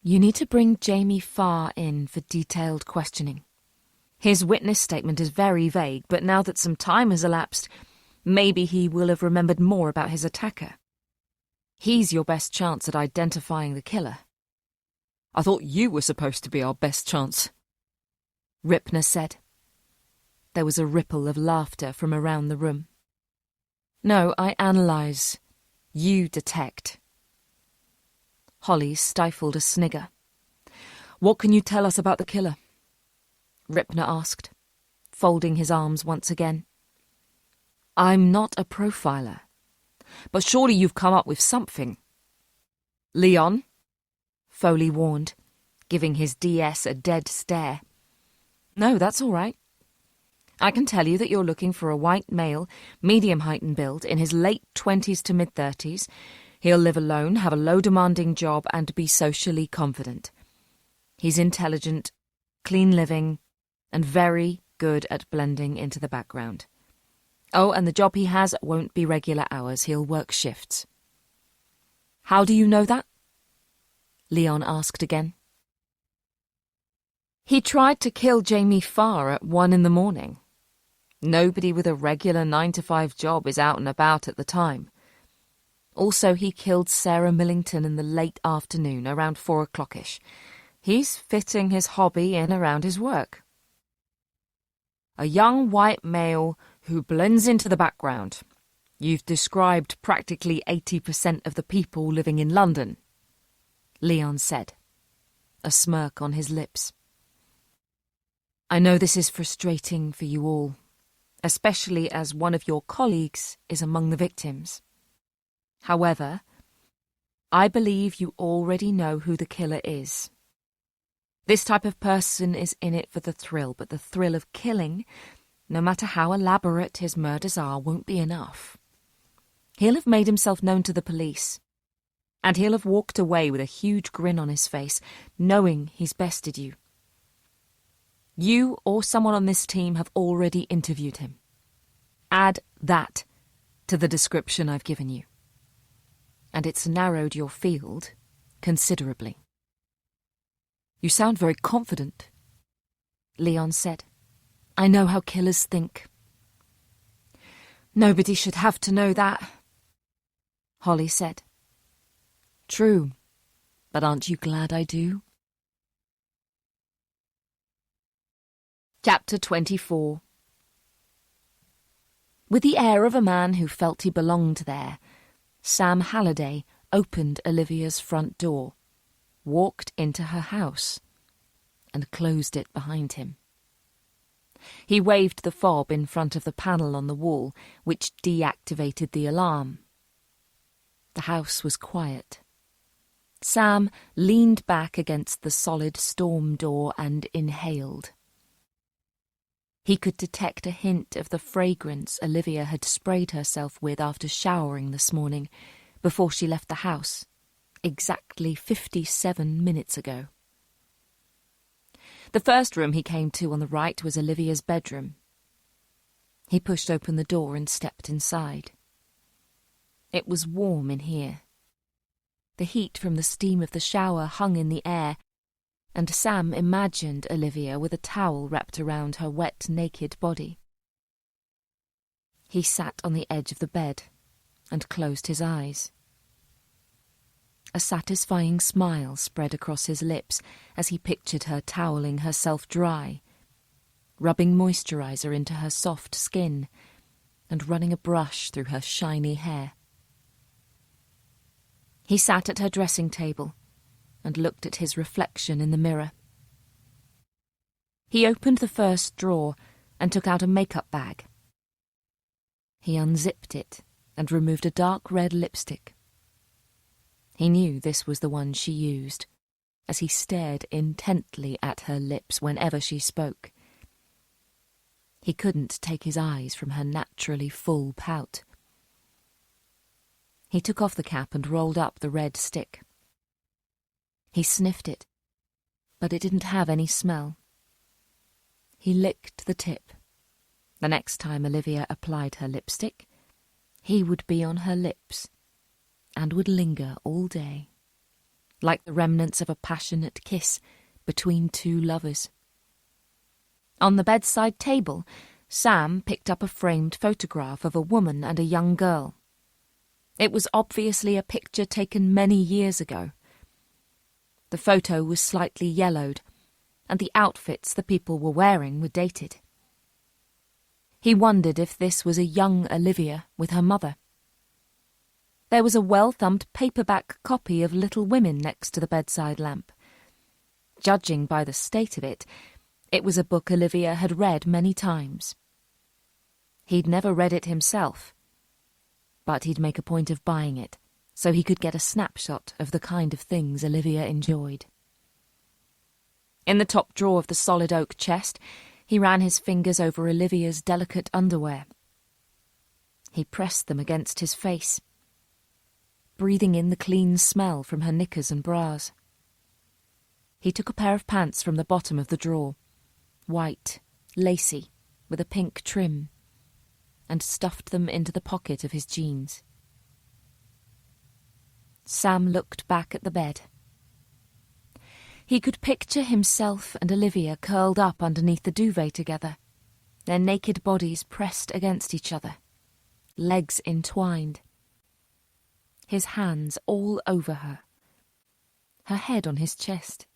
"You need to bring Jamie Farr in for detailed questioning. His witness statement is very vague, but now that some time has elapsed, maybe he will have remembered more about his attacker. He's your best chance at identifying the killer. I thought you were supposed to be our best chance, Ripner said. There was a ripple of laughter from around the room. No, I analyse. You detect. Holly stifled a snigger. What can you tell us about the killer? Ripner asked, folding his arms once again. I'm not a profiler. But surely you've come up with something. Leon, Foley warned, giving his DS a dead stare. No, that's all right. I can tell you that you're looking for a white male, medium height and build, in his late 20s to mid-30s. He'll live alone, have a low-demanding job, and be socially confident. He's intelligent, clean-living, and very good at blending into the background. Oh, and the job he has won't be regular hours. He'll work shifts. How do you know that? Leon asked again. He tried to kill Jamie Farr at 1 a.m. Nobody with a regular 9-to-5 job is out and about at the time. Also, he killed Sarah Millington in the late afternoon, around 4 o'clock-ish. He's fitting his hobby in around his work. A young white male who blends into the background. You've described practically 80% of the people living in London, Leon said, a smirk on his lips. I know this is frustrating for you all, especially as one of your colleagues is among the victims. However, I believe you already know who the killer is. This type of person is in it for the thrill, but the thrill of killing, no matter how elaborate his murders are, won't be enough. He'll have made himself known to the police, and he'll have walked away with a huge grin on his face, knowing he's bested you. You or someone on this team have already interviewed him. Add that to the description I've given you, and it's narrowed your field considerably. You sound very confident, Leon said. I know how killers think. Nobody should have to know that, Holly said. True, but aren't you glad I do? Chapter 24. With the air of a man who felt he belonged there, Sam Halliday opened Olivia's front door, walked into her house, and closed it behind him. He waved the fob in front of the panel on the wall, which deactivated the alarm. The house was quiet. Sam leaned back against the solid storm door and inhaled. He could detect a hint of the fragrance Olivia had sprayed herself with after showering this morning, before she left the house, exactly 57 minutes ago. The first room he came to on the right was Olivia's bedroom. He pushed open the door and stepped inside. It was warm in here. The heat from the steam of the shower hung in the air, and Sam imagined Olivia with a towel wrapped around her wet, naked body. He sat on the edge of the bed and closed his eyes. A satisfying smile spread across his lips as he pictured her toweling herself dry, rubbing moisturizer into her soft skin, and running a brush through her shiny hair. He sat at her dressing table and looked at his reflection in the mirror. He opened the first drawer and took out a makeup bag. He unzipped it and removed a dark red lipstick. He knew this was the one she used, as he stared intently at her lips whenever she spoke. He couldn't take his eyes from her naturally full pout. He took off the cap and rolled up the red stick. He sniffed it, but it didn't have any smell. He licked the tip. The next time Olivia applied her lipstick, he would be on her lips, and would linger all day, like the remnants of a passionate kiss between two lovers. On the bedside table, Sam picked up a framed photograph of a woman and a young girl. It was obviously a picture taken many years ago. The photo was slightly yellowed, and the outfits the people were wearing were dated. He wondered if this was a young Olivia with her mother. There was a well-thumbed paperback copy of Little Women next to the bedside lamp. Judging by the state of it, it was a book Olivia had read many times. He'd never read it himself, but he'd make a point of buying it so he could get a snapshot of the kind of things Olivia enjoyed. In the top drawer of the solid oak chest, he ran his fingers over Olivia's delicate underwear. He pressed them against his face, breathing in the clean smell from her knickers and bras. He took a pair of pants from the bottom of the drawer, white, lacy, with a pink trim, and stuffed them into the pocket of his jeans. Sam looked back at the bed. He could picture himself and Olivia curled up underneath the duvet together, their naked bodies pressed against each other, legs entwined. His hands all over her, her head on his chest.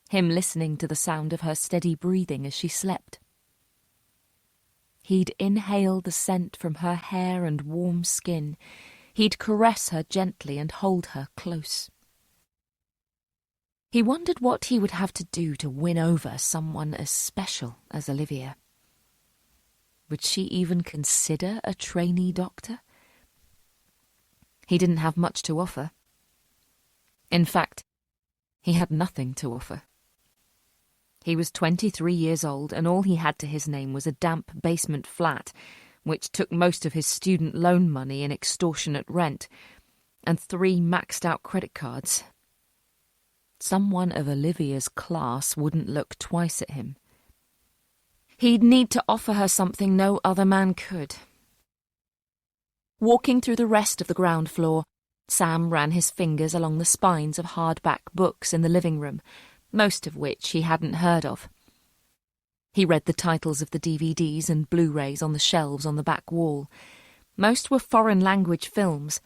Him listening to the sound of her steady breathing as she slept. He'd inhale the scent from her hair and warm skin. He'd caress her gently and hold her close. He wondered what he would have to do to win over someone as special as Olivia. Would she even consider a trainee doctor? He didn't have much to offer. In fact, he had nothing to offer. He was 23 years old, and all he had to his name was a damp basement flat, which took most of his student loan money in extortionate rent, and 3 maxed-out credit cards. Someone of Olivia's class wouldn't look twice at him. He'd need to offer her something no other man could. Walking through the rest of the ground floor, Sam ran his fingers along the spines of hardback books in the living room, most of which he hadn't heard of. He read the titles of the DVDs and Blu-rays on the shelves on the back wall. Most were foreign-language films,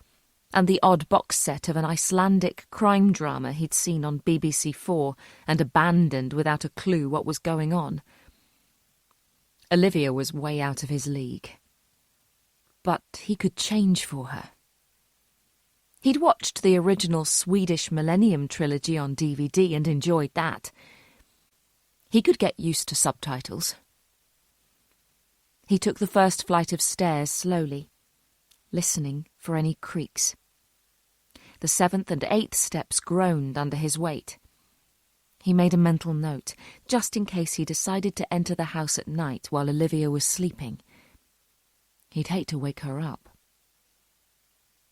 and the odd box set of an Icelandic crime drama he'd seen on BBC4 and abandoned without a clue what was going on. Olivia was way out of his league. But he could change for her. He'd watched the original Swedish Millennium trilogy on DVD and enjoyed that. He could get used to subtitles. He took the first flight of stairs slowly, listening for any creaks. The 7th and 8th steps groaned under his weight. He made a mental note, just in case he decided to enter the house at night while Olivia was sleeping. He'd hate to wake her up.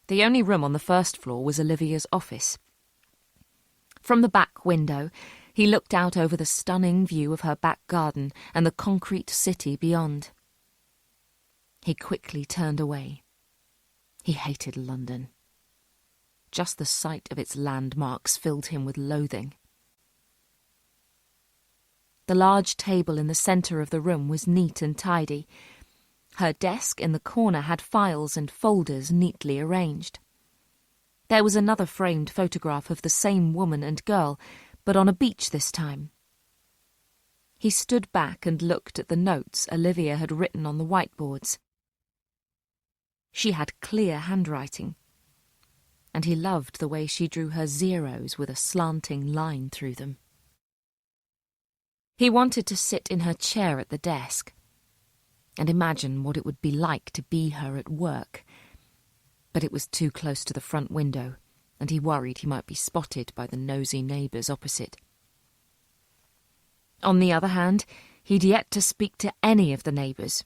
The only room on the first floor was Olivia's office. From the back window, he looked out over the stunning view of her back garden and the concrete city beyond. He quickly turned away. He hated London. Just the sight of its landmarks filled him with loathing. The large table in the centre of the room was neat and tidy. Her desk in the corner had files and folders neatly arranged. There was another framed photograph of the same woman and girl, but on a beach this time. He stood back and looked at the notes Olivia had written on the whiteboards. She had clear handwriting, and he loved the way she drew her zeros with a slanting line through them. He wanted to sit in her chair at the desk and imagine what it would be like to be her at work, but it was too close to the front window, and he worried he might be spotted by the nosy neighbours opposite. On the other hand, he'd yet to speak to any of the neighbours,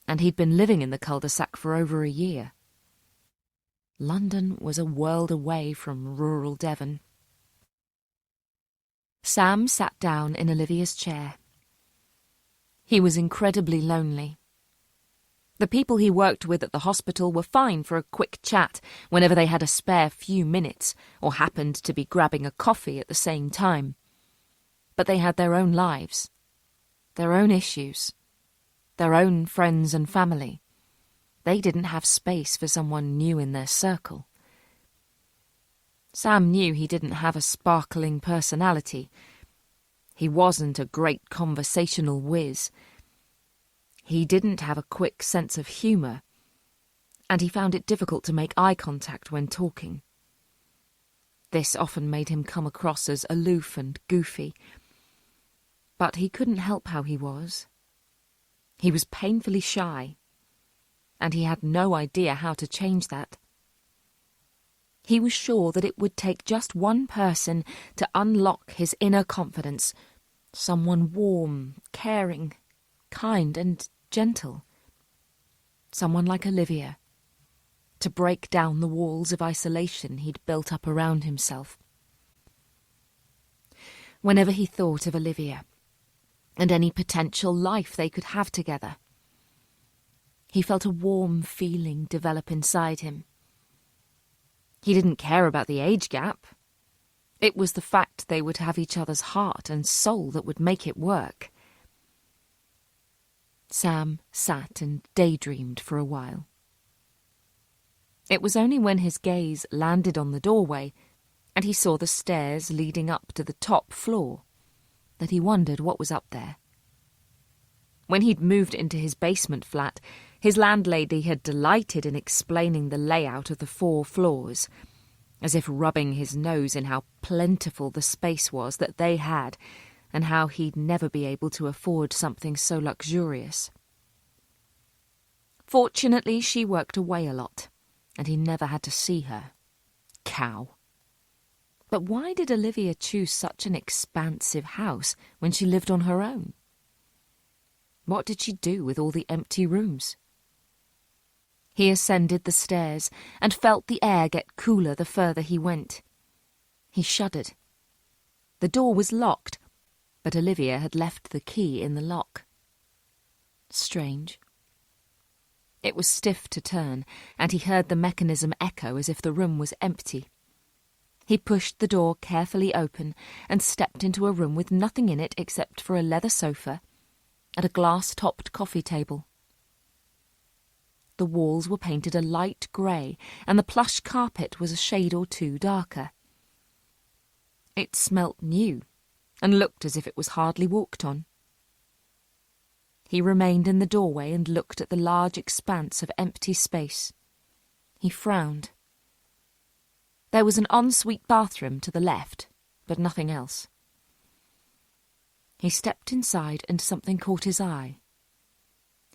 and he'd been living in the cul-de-sac for over a year. London was a world away from rural Devon. Sam sat down in Olivia's chair. He was incredibly lonely. The people he worked with at the hospital were fine for a quick chat whenever they had a spare few minutes or happened to be grabbing a coffee at the same time. But they had their own lives. their own issues, their own friends and family. They didn't have space for someone new in their circle. Sam knew he didn't have a sparkling personality. He wasn't a great conversational whiz. He didn't have a quick sense of humour, and he found it difficult to make eye contact when talking. This often made him come across as aloof and goofy. But he couldn't help how he was. He was painfully shy, and he had no idea how to change that. He was sure that it would take just one person to unlock his inner confidence, someone warm, caring, kind and gentle. Someone like Olivia, to break down the walls of isolation he'd built up around himself. Whenever he thought of Olivia, and any potential life they could have together, he felt a warm feeling develop inside him. He didn't care about the age gap. It was the fact they would have each other's heart and soul that would make it work. Sam sat and daydreamed for a while. It was only when his gaze landed on the doorway and he saw the stairs leading up to the top floor that he wondered what was up there. When he'd moved into his basement flat, his landlady had delighted in explaining the layout of the 4 floors, as if rubbing his nose in how plentiful the space was that they had, and how he'd never be able to afford something so luxurious. Fortunately, she worked away a lot, and he never had to see her. Cow. But why did Olivia choose such an expansive house when she lived on her own? What did she do with all the empty rooms? He ascended the stairs and felt the air get cooler the further he went. He shuddered. The door was locked, but Olivia had left the key in the lock. Strange. It was stiff to turn, and he heard the mechanism echo as if the room was empty. He pushed the door carefully open and stepped into a room with nothing in it except for a leather sofa and a glass-topped coffee table. The walls were painted a light grey, and the plush carpet was a shade or 2 darker. It smelt new, and looked as if it was hardly walked on. He remained in the doorway and looked at the large expanse of empty space. He frowned. There was an ensuite bathroom to the left, but nothing else. He stepped inside and something caught his eye.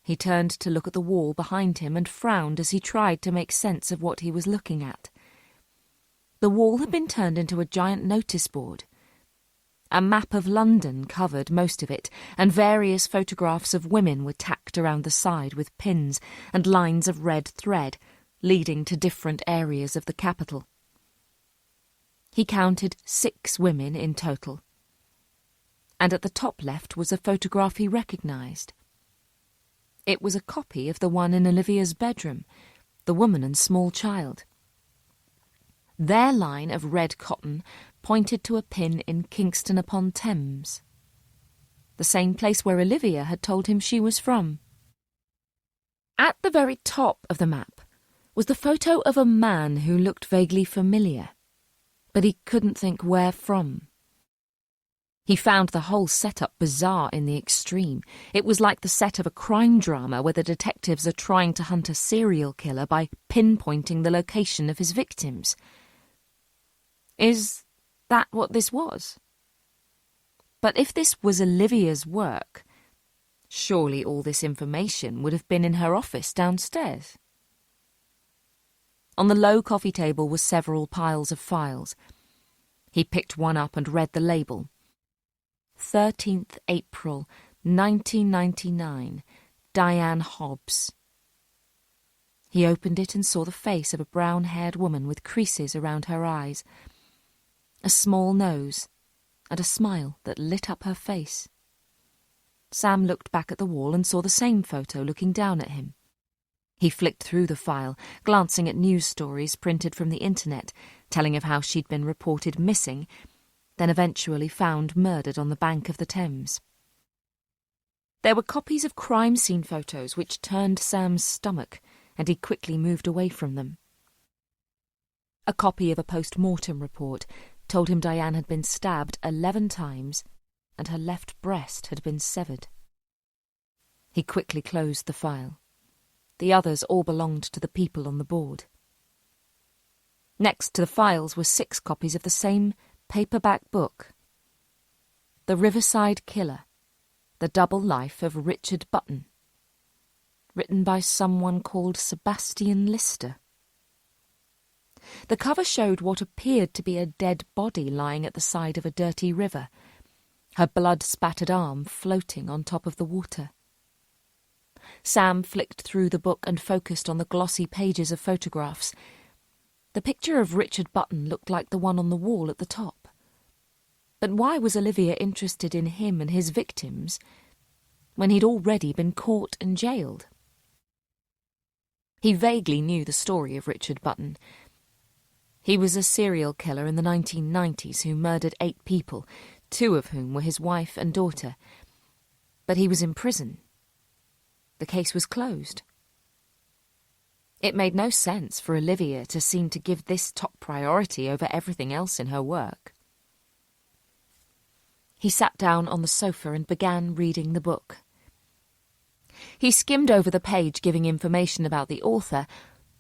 He turned to look at the wall behind him and frowned as he tried to make sense of what he was looking at. The wall had been turned into a giant notice board. A map of London covered most of it, and various photographs of women were tacked around the side with pins and lines of red thread, leading to different areas of the capital. He counted 6 women in total. And at the top left was a photograph he recognised. It was a copy of the one in Olivia's bedroom, the woman and small child. Their line of red cotton pointed to a pin in Kingston-upon-Thames, the same place where Olivia had told him she was from. At the very top of the map was the photo of a man who looked vaguely familiar, but he couldn't think where from. He found the whole setup bizarre in the extreme. It was like the set of a crime drama where the detectives are trying to hunt a serial killer by pinpointing the location of his victims. Is that what this was? But if this was Olivia's work, surely all this information would have been in her office downstairs. On the low coffee table were several piles of files. He picked one up and read the label. 13th April, 1999, Diane Hobbs. He opened it and saw the face of a brown-haired woman with creases around her eyes, a small nose, and a smile that lit up her face. Sam looked back at the wall and saw the same photo looking down at him. He flicked through the file, glancing at news stories printed from the internet, telling of how she'd been reported missing, then eventually found murdered on the bank of the Thames. There were copies of crime scene photos which turned Sam's stomach, and he quickly moved away from them. A copy of a post-mortem report told him Diane had been stabbed 11 times and her left breast had been severed. He quickly closed the file. The others all belonged to the people on the board. Next to the files were 6 copies of the same paperback book, The Riverside Killer, The Double Life of Richard Button, written by someone called Sebastian Lister. The cover showed what appeared to be a dead body lying at the side of a dirty river, her blood-spattered arm floating on top of the water. Sam flicked through the book and focused on the glossy pages of photographs. The picture of Richard Button looked like the one on the wall at the top. But why was Olivia interested in him and his victims when he'd already been caught and jailed? He vaguely knew the story of Richard Button. He was a serial killer in the 1990s who murdered 8 people, 2 of whom were his wife and daughter. But he was in prison. The case was closed. It made no sense for Olivia to seem to give this top priority over everything else in her work. He sat down on the sofa and began reading the book. He skimmed over the page giving information about the author,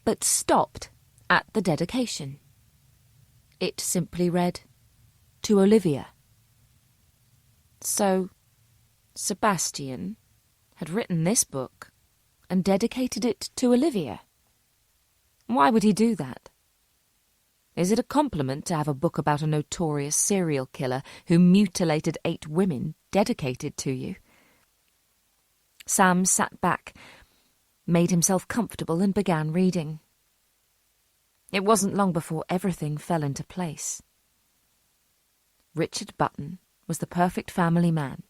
but stopped at the dedication. It simply read, "To Olivia." So, Sebastian had written this book and dedicated it to Olivia. Why would he do that? Is it a compliment to have a book about a notorious serial killer who mutilated 8 women dedicated to you? Sam sat back, made himself comfortable and began reading. It wasn't long before everything fell into place. Richard Button was the perfect family man.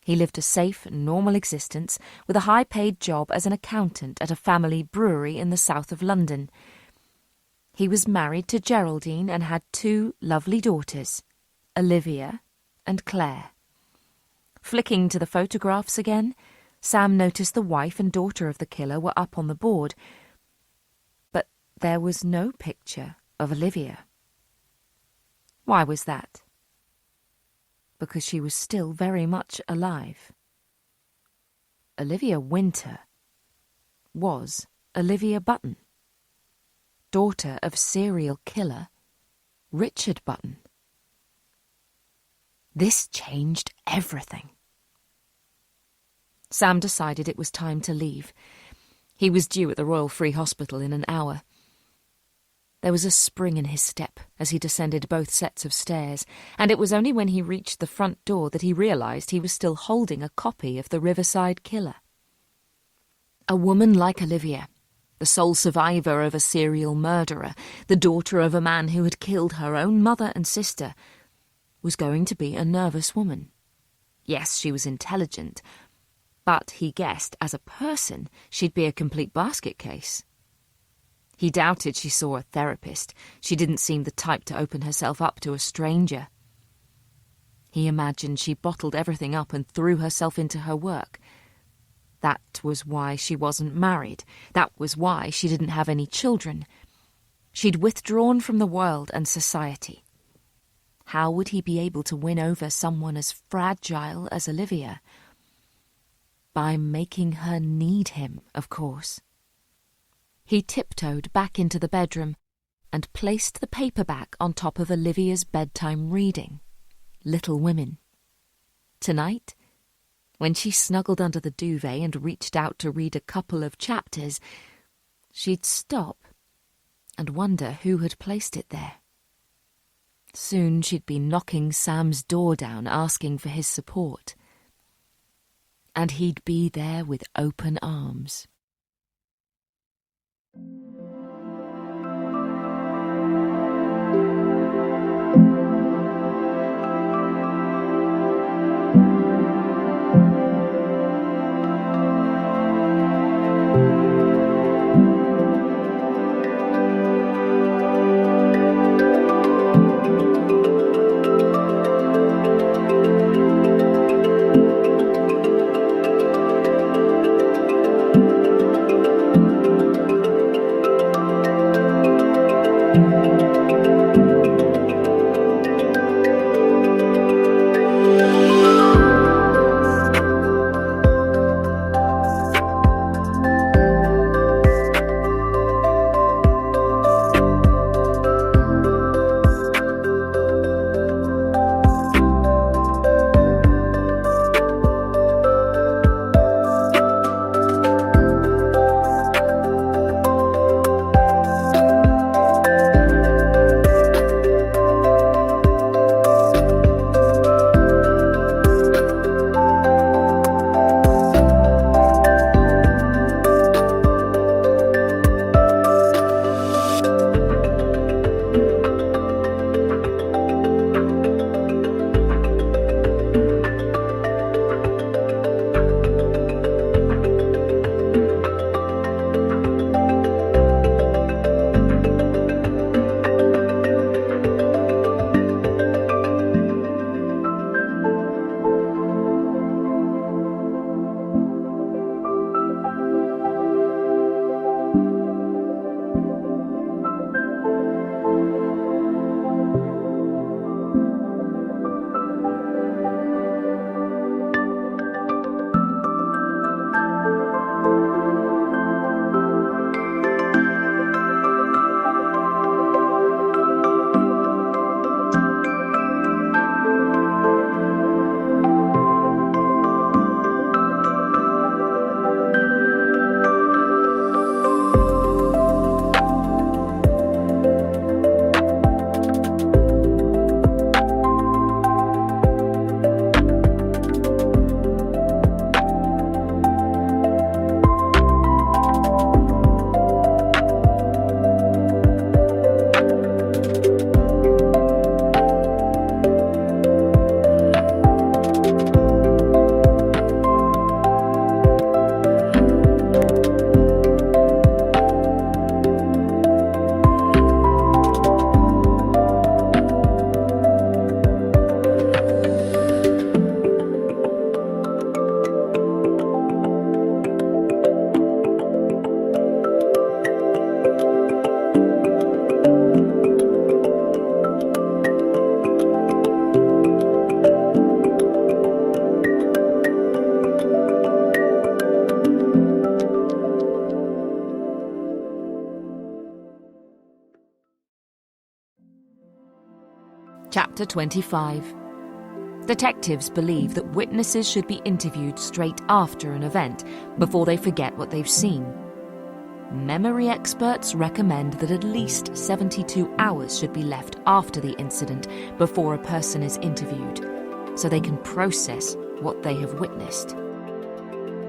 He lived a safe and normal existence with a high-paid job as an accountant at a family brewery in the south of London. He was married to Geraldine and had 2 lovely daughters, Olivia and Claire. Flicking to the photographs again, Sam noticed the wife and daughter of the killer were up on the board, but there was no picture of Olivia. Why was that? Because she was still very much alive. Olivia Winter was Olivia Button, daughter of serial killer Richard Button. This changed everything. Sam decided it was time to leave. He was due at the Royal Free Hospital in an hour. There was a spring in his step as he descended both sets of stairs, and it was only when he reached the front door that he realised he was still holding a copy of The Riverside Killer. A woman like Olivia, the sole survivor of a serial murderer, the daughter of a man who had killed her own mother and sister, was going to be a nervous woman. Yes, she was intelligent, but he guessed as a person she'd be a complete basket case. He doubted she saw a therapist. She didn't seem the type to open herself up to a stranger. He imagined she bottled everything up and threw herself into her work. That was why she wasn't married. That was why she didn't have any children. She'd withdrawn from the world and society. How would he be able to win over someone as fragile as Olivia? By making her need him, of course. He tiptoed back into the bedroom and placed the paperback on top of Olivia's bedtime reading, Little Women. Tonight, when she snuggled under the duvet and reached out to read a couple of chapters, she'd stop and wonder who had placed it there. Soon she'd be knocking Sam's door down, asking for his support. And he'd be there with open arms. Chapter 25. Detectives believe that witnesses should be interviewed straight after an event, before they forget what they've seen. Memory experts recommend that at least 72 hours should be left after the incident before a person is interviewed, so they can process what they have witnessed.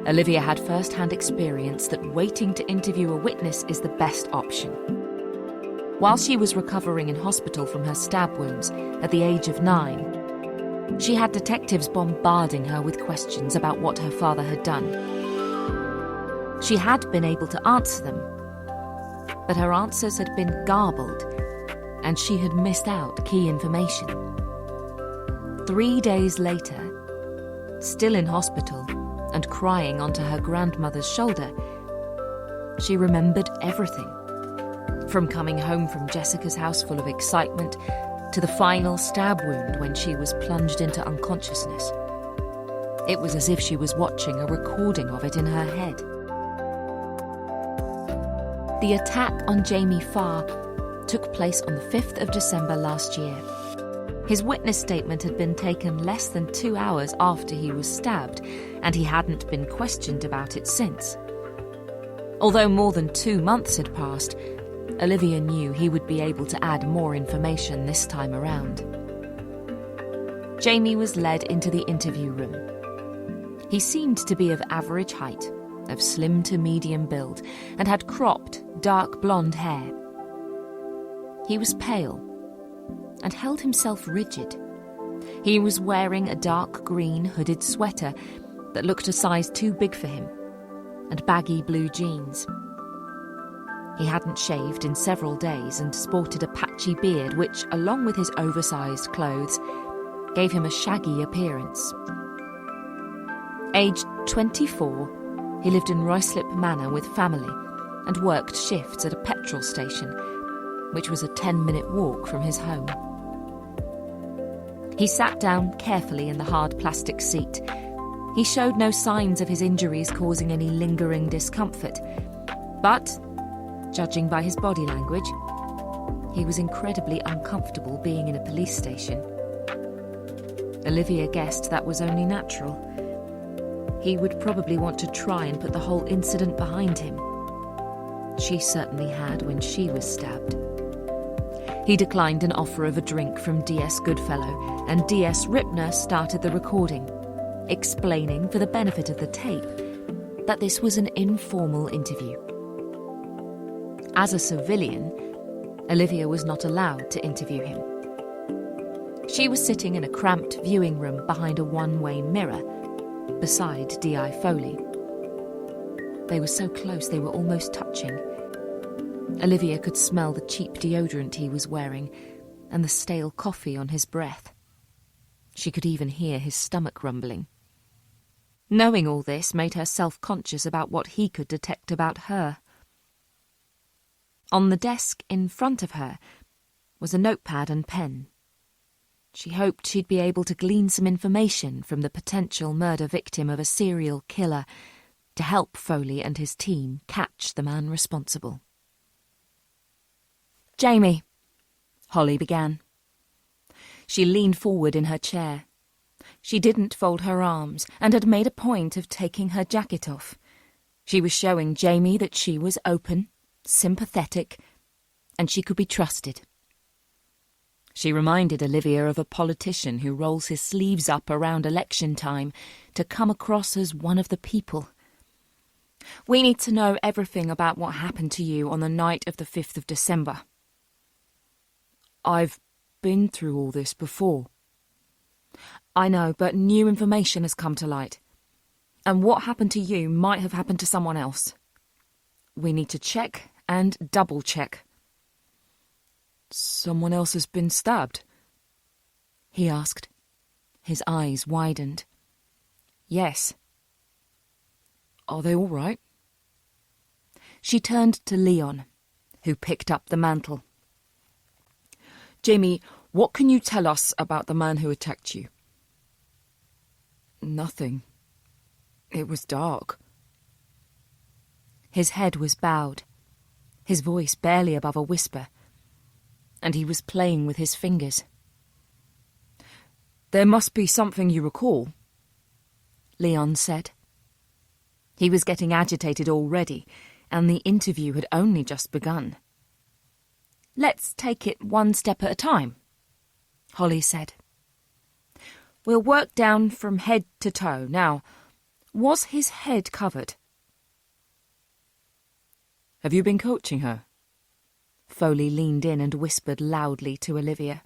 Olivia had first-hand experience that waiting to interview a witness is the best option. While she was recovering in hospital from her stab wounds at the age of 9, she had detectives bombarding her with questions about what her father had done. She had been able to answer them, but her answers had been garbled, and she had missed out key information. 3 days later, still in hospital and crying onto her grandmother's shoulder, she remembered everything. From coming home from Jessica's house full of excitement to the final stab wound when she was plunged into unconsciousness. It was as if she was watching a recording of it in her head. The attack on Jamie Farr took place on the 5th of December last year. His witness statement had been taken less than 2 hours after he was stabbed, and he hadn't been questioned about it since. Although more than 2 months had passed, Olivia knew he would be able to add more information this time around. Jamie was led into the interview room. He seemed to be of average height, of slim to medium build, and had cropped, dark blonde hair. He was pale and held himself rigid. He was wearing a dark green hooded sweater that looked a size too big for him, and baggy blue jeans. He hadn't shaved in several days and sported a patchy beard which, along with his oversized clothes, gave him a shaggy appearance. Aged 24, he lived in Ruislip Manor with family and worked shifts at a petrol station, which was a 10-minute walk from his home. He sat down carefully in the hard plastic seat. He showed no signs of his injuries causing any lingering discomfort, but, judging by his body language, he was incredibly uncomfortable being in a police station. Olivia guessed that was only natural. He would probably want to try and put the whole incident behind him. She certainly had when she was stabbed. He declined an offer of a drink from D.S. Goodfellow, and D.S. Ripner started the recording, explaining for the benefit of the tape that this was an informal interview. As a civilian, Olivia was not allowed to interview him. She was sitting in a cramped viewing room behind a one-way mirror, beside D.I. Foley. They were so close they were almost touching. Olivia could smell the cheap deodorant he was wearing and the stale coffee on his breath. She could even hear his stomach rumbling. Knowing all this made her self-conscious about what he could detect about her. On the desk in front of her was a notepad and pen. She hoped she'd be able to glean some information from the potential murder victim of a serial killer to help Foley and his team catch the man responsible. "Jamie," Holly began. She leaned forward in her chair. She didn't fold her arms and had made a point of taking her jacket off. She was showing Jamie that she was open, sympathetic, and she could be trusted. She reminded Olivia of a politician who rolls his sleeves up around election time to come across as one of the people. "We need to know everything about what happened to you on the night of the 5th of December. "I've been through all this before." "I know, but new information has come to light. And what happened to you might have happened to someone else. We need to check and double-check." "Someone else has been stabbed?" he asked. His eyes widened. "Yes." "Are they all right?" She turned to Leon, who picked up the mantle. "Jamie, what can you tell us about the man who attacked you?" "Nothing. It was dark." His head was bowed, his voice barely above a whisper, and he was playing with his fingers. There must be something you recall, Leon said. He was getting agitated already, and the interview had only just begun. Let's take it one step at a time, Holly said. We'll work down from head to toe. Now, was his head covered? Have you been coaching her? Foley leaned in and whispered loudly to Olivia.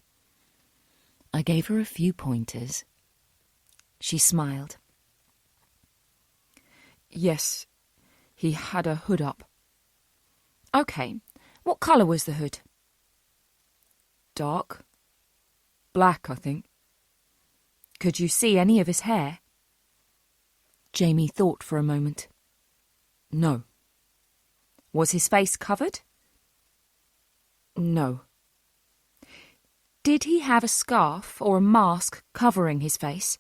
I gave her a few pointers. She smiled. Yes, he had a hood up. OK, what colour was the hood? Dark. Black, I think. Could you see any of his hair? Jamie thought for a moment. No. Was his face covered? No. Did he have a scarf or a mask covering his face?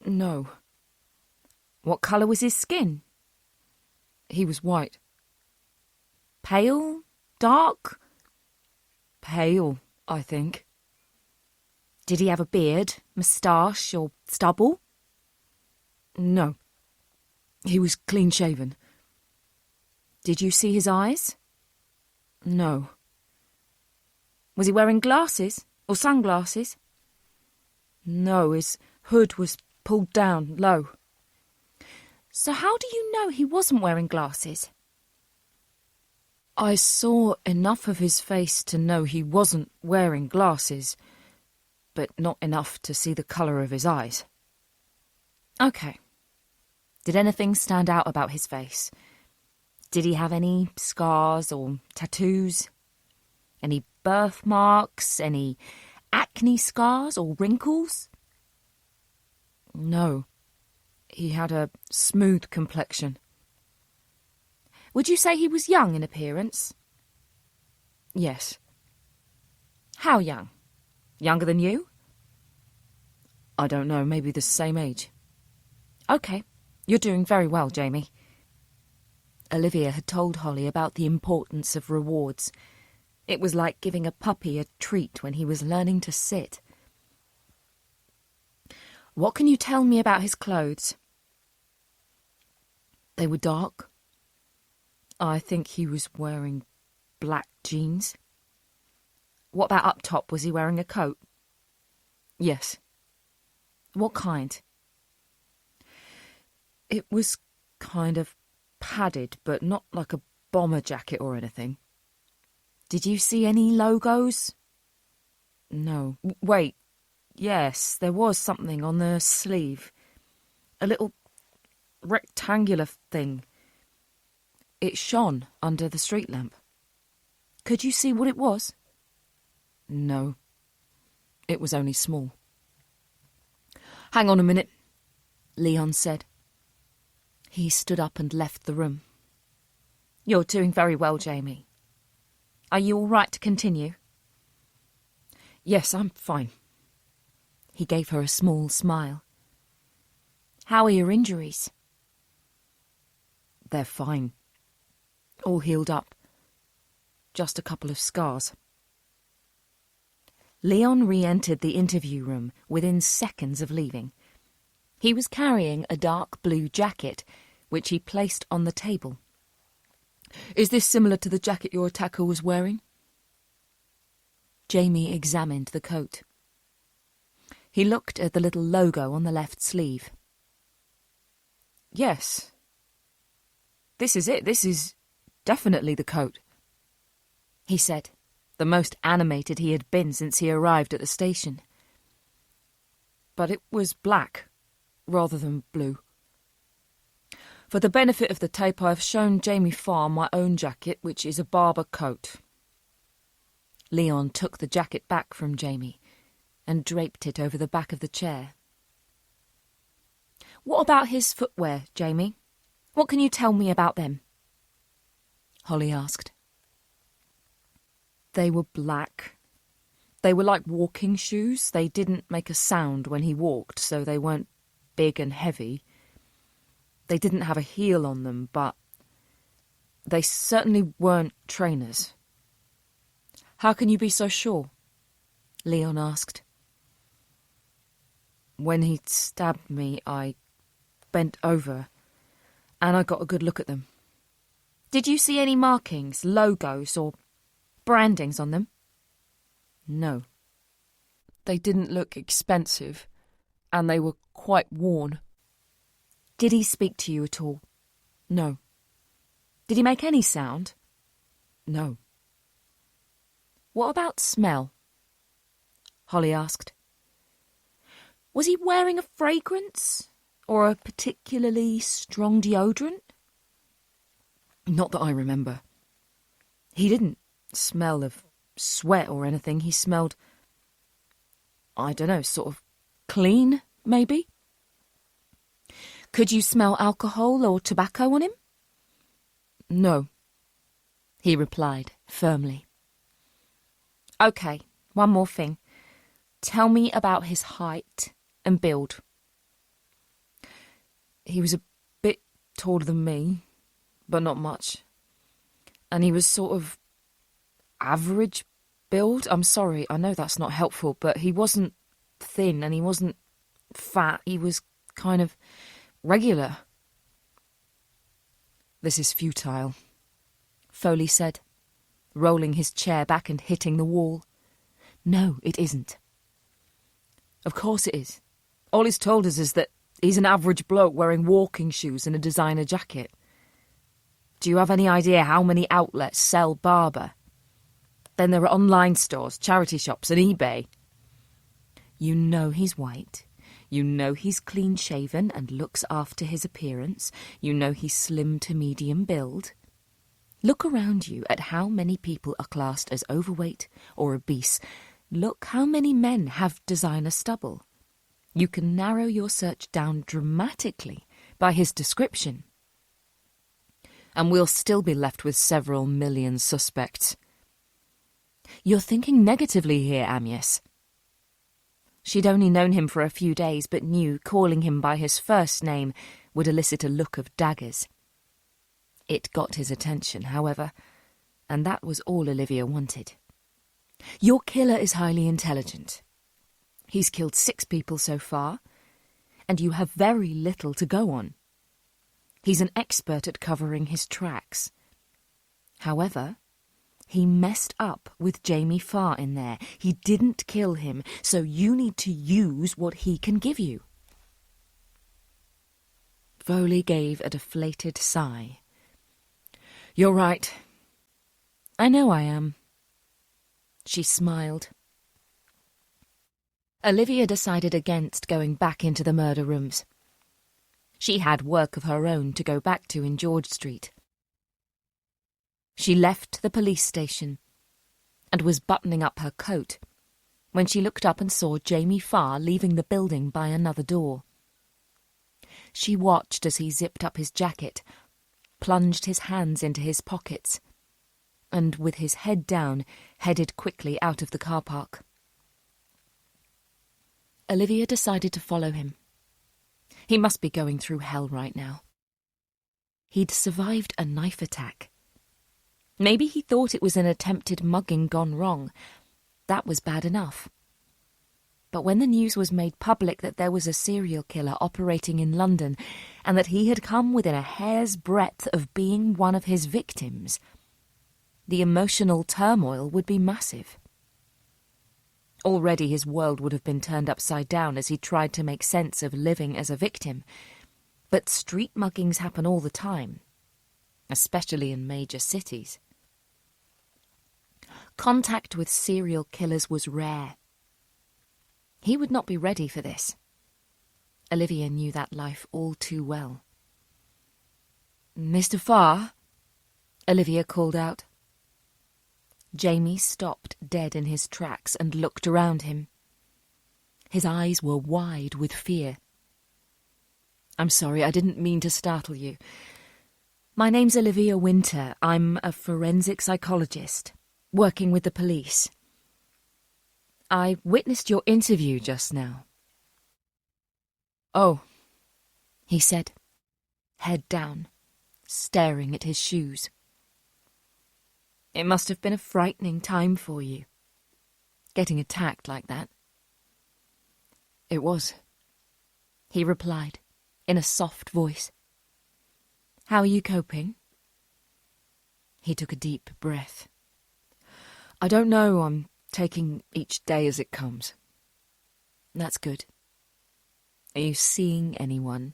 No. What colour was his skin? He was white. Pale? Dark? Pale, I think. Did he have a beard, moustache or stubble? No. He was clean-shaven. Did you see his eyes? No. Was he wearing glasses or sunglasses? No, his hood was pulled down low. So how do you know he wasn't wearing glasses? I saw enough of his face to know he wasn't wearing glasses, but not enough to see the colour of his eyes. OK. Did anything stand out about his face? Did he have any scars or tattoos? Any birthmarks? Any acne scars or wrinkles? No. He had a smooth complexion. Would you say he was young in appearance? Yes. How young? Younger than you? I don't know, maybe the same age. OK. You're doing very well, Jamie. Olivia had told Holly about the importance of rewards. It was like giving a puppy a treat when he was learning to sit. What can you tell me about his clothes? They were dark. I think he was wearing black jeans. What about up top? Was he wearing a coat? Yes. What kind? It was kind of padded, but not like a bomber jacket or anything. Did you see any logos? No. Wait. Yes, there was something on the sleeve. A little rectangular thing. It shone under the street lamp. Could you see what it was? No. It was only small. Hang on a minute, Leon said. He stood up and left the room. You're doing very well, Jamie. Are you all right to continue? Yes, I'm fine. He gave her a small smile. How are your injuries? They're fine. All healed up. Just a couple of scars. Leon re-entered the interview room within seconds of leaving. He was carrying a dark blue jacket, which he placed on the table. Is this similar to the jacket your attacker was wearing? Jamie examined the coat. He looked at the little logo on the left sleeve. Yes. This is it. This is definitely the coat, he said, the most animated he had been since he arrived at the station. But it was black rather than blue. For the benefit of the tape, I have shown Jamie Farr my own jacket, which is a barber coat. Leon took the jacket back from Jamie and draped it over the back of the chair. What about his footwear, Jamie? What can you tell me about them? Holly asked. They were black. They were like walking shoes. They didn't make a sound when he walked, so they weren't big and heavy. They didn't have a heel on them, but they certainly weren't trainers. How can you be so sure? Leon asked. When he stabbed me, I bent over, and I got a good look at them. Did you see any markings, logos, or brandings on them? No. They didn't look expensive, and they were quite worn. Did he speak to you at all? No. Did he make any sound? No. What about smell? Holly asked. Was he wearing a fragrance, or a particularly strong deodorant? Not that I remember. He didn't smell of sweat or anything. He smelled, I don't know, sort of clean, maybe? Could you smell alcohol or tobacco on him? No, he replied firmly. OK, one more thing. Tell me about his height and build. He was a bit taller than me, but not much. And he was sort of average build. I'm sorry, I know that's not helpful, but he wasn't thin and he wasn't fat. He was kind of regular. This is futile, Foley said, rolling his chair back and hitting the wall. No, it isn't. Of course it is. All he's told us is that he's an average bloke wearing walking shoes and a designer jacket. Do you have any idea how many outlets sell Barber? Then there are online stores, charity shops and eBay. You know he's white. You know he's clean-shaven and looks after his appearance. You know he's slim to medium build. Look around you at how many people are classed as overweight or obese. Look how many men have designer stubble. You can narrow your search down dramatically by his description. And we'll still be left with several million suspects. You're thinking negatively here, Amias. She'd only known him for a few days, but knew calling him by his first name would elicit a look of daggers. It got his attention, however, and that was all Olivia wanted. Your killer is highly intelligent. He's killed 6 people so far, and you have very little to go on. He's an expert at covering his tracks. However, he messed up with Jamie Farr in there. He didn't kill him, so you need to use what he can give you. Foley gave a deflated sigh. You're right. I know I am. She smiled. Olivia decided against going back into the murder rooms. She had work of her own to go back to in George Street. She left the police station and was buttoning up her coat when she looked up and saw Jamie Farr leaving the building by another door. She watched as he zipped up his jacket, plunged his hands into his pockets, and with his head down, headed quickly out of the car park. Olivia decided to follow him. He must be going through hell right now. He'd survived a knife attack. Maybe he thought it was an attempted mugging gone wrong. That was bad enough. But when the news was made public that there was a serial killer operating in London and that he had come within a hair's breadth of being one of his victims, the emotional turmoil would be massive. Already his world would have been turned upside down as he tried to make sense of living as a victim. But street muggings happen all the time, especially in major cities. Contact with serial killers was rare. He would not be ready for this. Olivia knew that life all too well. "Mr. Farr?" Olivia called out. Jamie stopped dead in his tracks and looked around him. His eyes were wide with fear. "I'm sorry, I didn't mean to startle you. My name's Olivia Winter. I'm a forensic psychologist, working with the police. I witnessed your interview just now." "Oh," he said, head down, staring at his shoes. "It must have been a frightening time for you, getting attacked like that." "It was. he replied, in a soft voice. "How are you coping?" He took a deep breath. "I don't know, I'm taking each day as it comes." "That's good. Are you seeing anyone?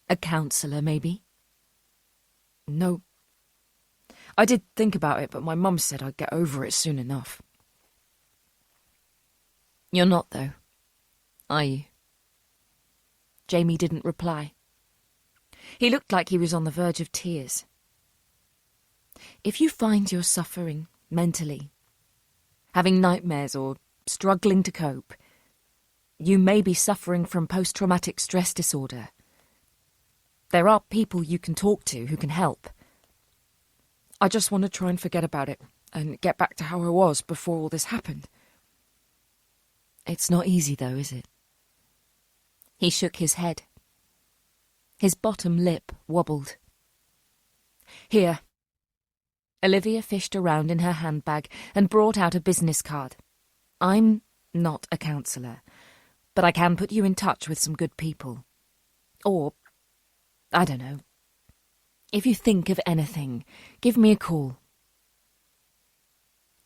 A counsellor, maybe?" "No. I did think about it, but my mum said I'd get over it soon enough." "You're not, though, are you?" Jamie didn't reply. He looked like he was on the verge of tears. If you find you're suffering mentally, having nightmares or struggling to cope, you may be suffering from post-traumatic stress disorder. There are people you can talk to who can help. I just want to try and forget about it and get back to how I was before all this happened. It's not easy though, is it? He shook his head. His bottom lip wobbled. Here. Olivia fished around in her handbag and brought out a business card. I'm not a counsellor, but I can put you in touch with some good people. Or, I don't know. If you think of anything, give me a call.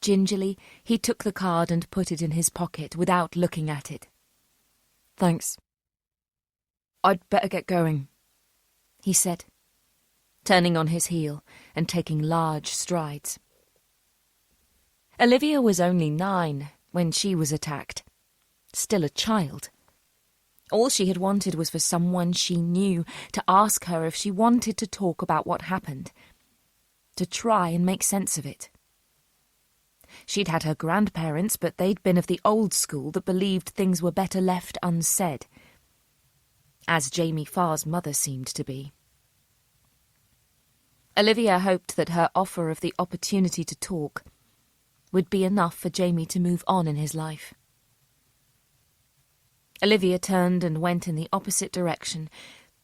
Gingerly, he took the card and put it in his pocket without looking at it. "Thanks. I'd better get going," he said, turning on his heel and taking large strides. Olivia was only 9 when she was attacked. Still a child. All she had wanted was for someone she knew to ask her if she wanted to talk about what happened, to try and make sense of it. She'd had her grandparents, but they'd been of the old school that believed things were better left unsaid, as Jamie Farr's mother seemed to be. Olivia hoped that her offer of the opportunity to talk would be enough for Jamie to move on in his life. Olivia turned and went in the opposite direction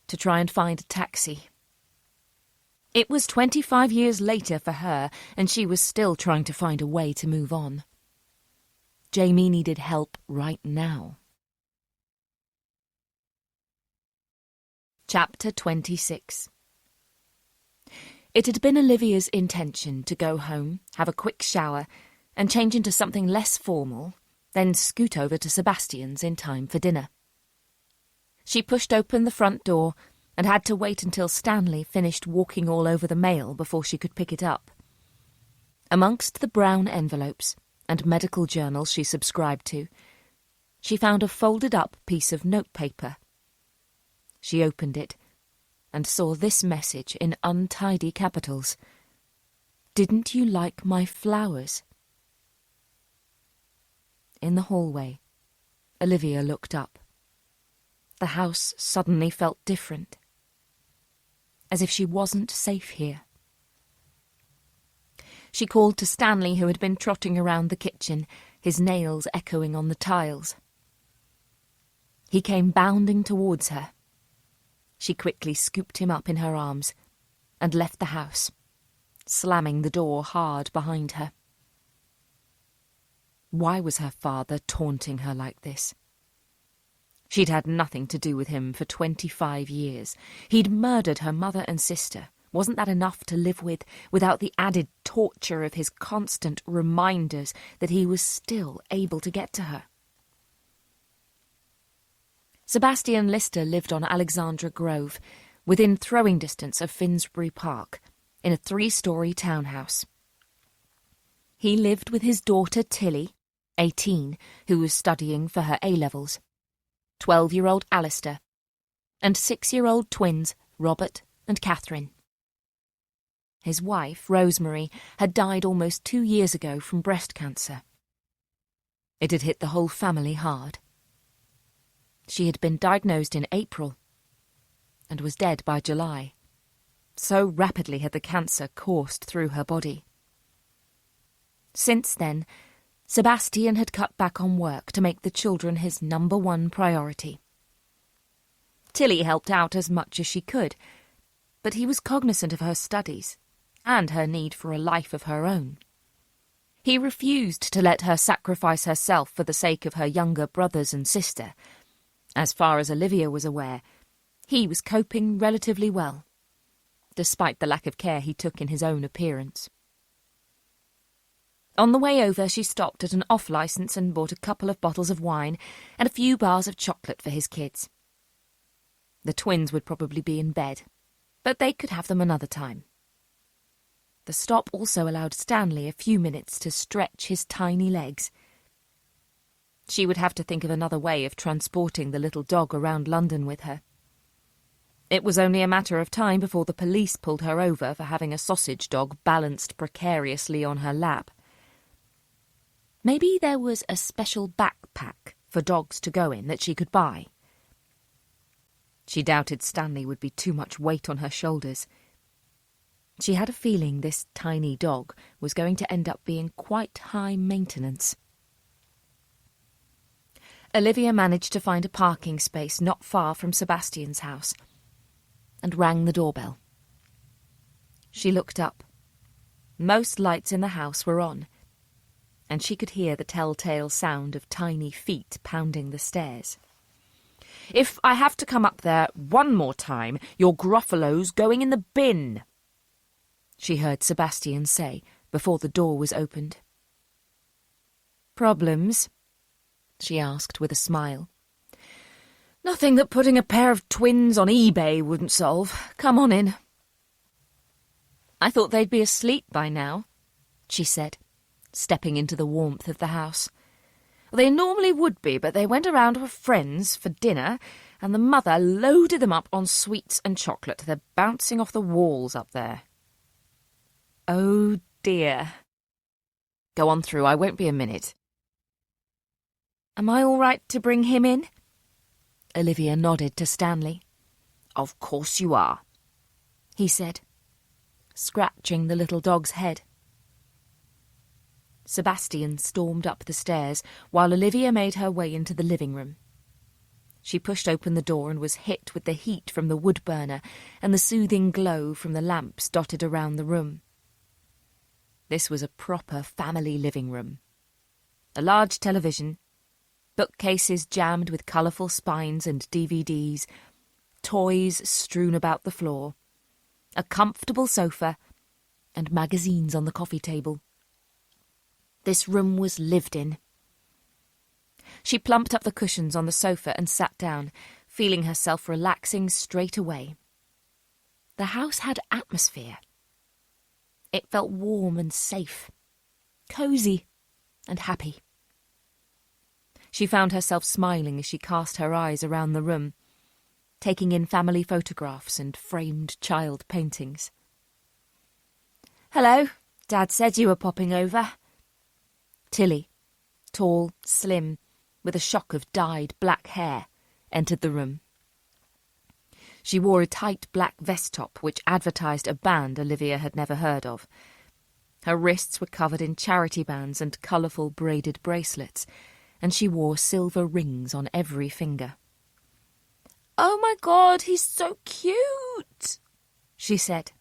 to try and find a taxi. It was 25 years later for her, and she was still trying to find a way to move on. Jamie needed help right now. Chapter 26. It had been Olivia's intention to go home, have a quick shower, and change into something less formal, then scoot over to Sebastian's in time for dinner. She pushed open the front door and had to wait until Stanley finished walking all over the mail before she could pick it up. Amongst the brown envelopes and medical journals she subscribed to, she found a folded-up piece of notepaper. She opened it and saw this message in untidy capitals. "Didn't you like my flowers?" In the hallway, Olivia looked up. The house suddenly felt different, as if she wasn't safe here. She called to Stanley, who had been trotting around the kitchen, his nails echoing on the tiles. He came bounding towards her. She quickly scooped him up in her arms and left the house, slamming the door hard behind her. Why was her father taunting her like this? She'd had nothing to do with him for 25 years. He'd murdered her mother and sister. Wasn't that enough to live with, without the added torture of his constant reminders that he was still able to get to her? Sebastian Lister lived on Alexandra Grove, within throwing distance of Finsbury Park, in a 3-story townhouse. He lived with his daughter Tilly, 18, who was studying for her A-levels, 12-year-old Alistair, and 6-year-old twins Robert and Catherine. His wife, Rosemary, had died almost 2 years ago from breast cancer. It had hit the whole family hard. She had been diagnosed in April and was dead by July. So rapidly had the cancer coursed through her body. Since then, Sebastian had cut back on work to make the children his #1 priority. Tilly helped out as much as she could, but he was cognizant of her studies and her need for a life of her own. He refused to let her sacrifice herself for the sake of her younger brothers and sister, As far as Olivia was aware, he was coping relatively well, despite the lack of care he took in his own appearance. On the way over, she stopped at an off-licence and bought a couple of bottles of wine and a few bars of chocolate for his kids. The twins would probably be in bed, but they could have them another time. The stop also allowed Stanley a few minutes to stretch his tiny legs. She would have to think of another way of transporting the little dog around London with her. It was only a matter of time before the police pulled her over for having a sausage dog balanced precariously on her lap. Maybe there was a special backpack for dogs to go in that she could buy. She doubted Stanley would be too much weight on her shoulders. She had a feeling this tiny dog was going to end up being quite high maintenance. Olivia managed to find a parking space not far from Sebastian's house and rang the doorbell. She looked up. Most lights in the house were on, and she could hear the telltale sound of tiny feet pounding the stairs. "If I have to come up there one more time, your Gruffalo's going in the bin," she heard Sebastian say before the door was opened. "Problems?" she asked with a smile. "Nothing that putting a pair of twins on eBay wouldn't solve. Come on in." "I thought they'd be asleep by now," she said, stepping into the warmth of the house. "They normally would be, but they went around to a friend's for dinner, and the mother loaded them up on sweets and chocolate. They're bouncing off the walls up there." "Oh, dear." "Go on through, I won't be a minute." "Am I all right to bring him in?" Olivia nodded to Stanley. "Of course you are," he said, scratching the little dog's head. Sebastian stormed up the stairs while Olivia made her way into the living room. She pushed open the door and was hit with the heat from the wood burner and the soothing glow from the lamps dotted around the room. This was a proper family living room. A large television, bookcases jammed with colourful spines and DVDs, toys strewn about the floor, a comfortable sofa, and magazines on the coffee table. This room was lived in. She plumped up the cushions on the sofa and sat down, feeling herself relaxing straight away. The house had atmosphere. It felt warm and safe, cosy and happy. She found herself smiling as she cast her eyes around the room, taking in family photographs and framed child paintings. "Hello, Dad said you were popping over." Tilly, tall, slim, with a shock of dyed black hair, entered the room. She wore a tight black vest top which advertised a band Olivia had never heard of. Her wrists were covered in charity bands and colourful braided bracelets, and she wore silver rings on every finger. "Oh my God, he's so cute," she said,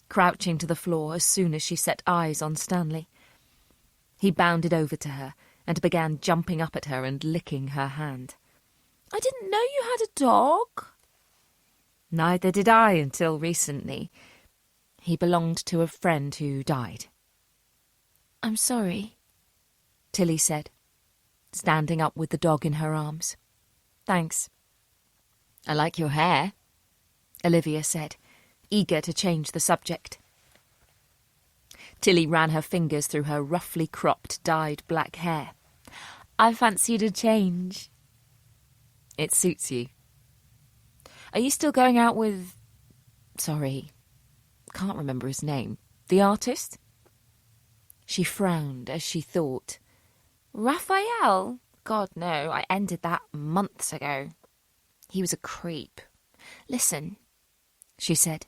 crouching to the floor as soon as she set eyes on Stanley. He bounded over to her and began jumping up at her and licking her hand. "I didn't know you had a dog." "Neither did I until recently. He belonged to a friend who died." "I'm sorry," Tilly said, standing up with the dog in her arms. "Thanks." "I like your hair," Olivia said, eager to change the subject. Tilly ran her fingers through her roughly cropped, dyed black hair. "I fancied a change." "It suits you." "Are you still going out with... sorry, can't remember his name. The artist?" She frowned as she thought. "Raphael? God, no, I ended that months ago. He was a creep. Listen," she said,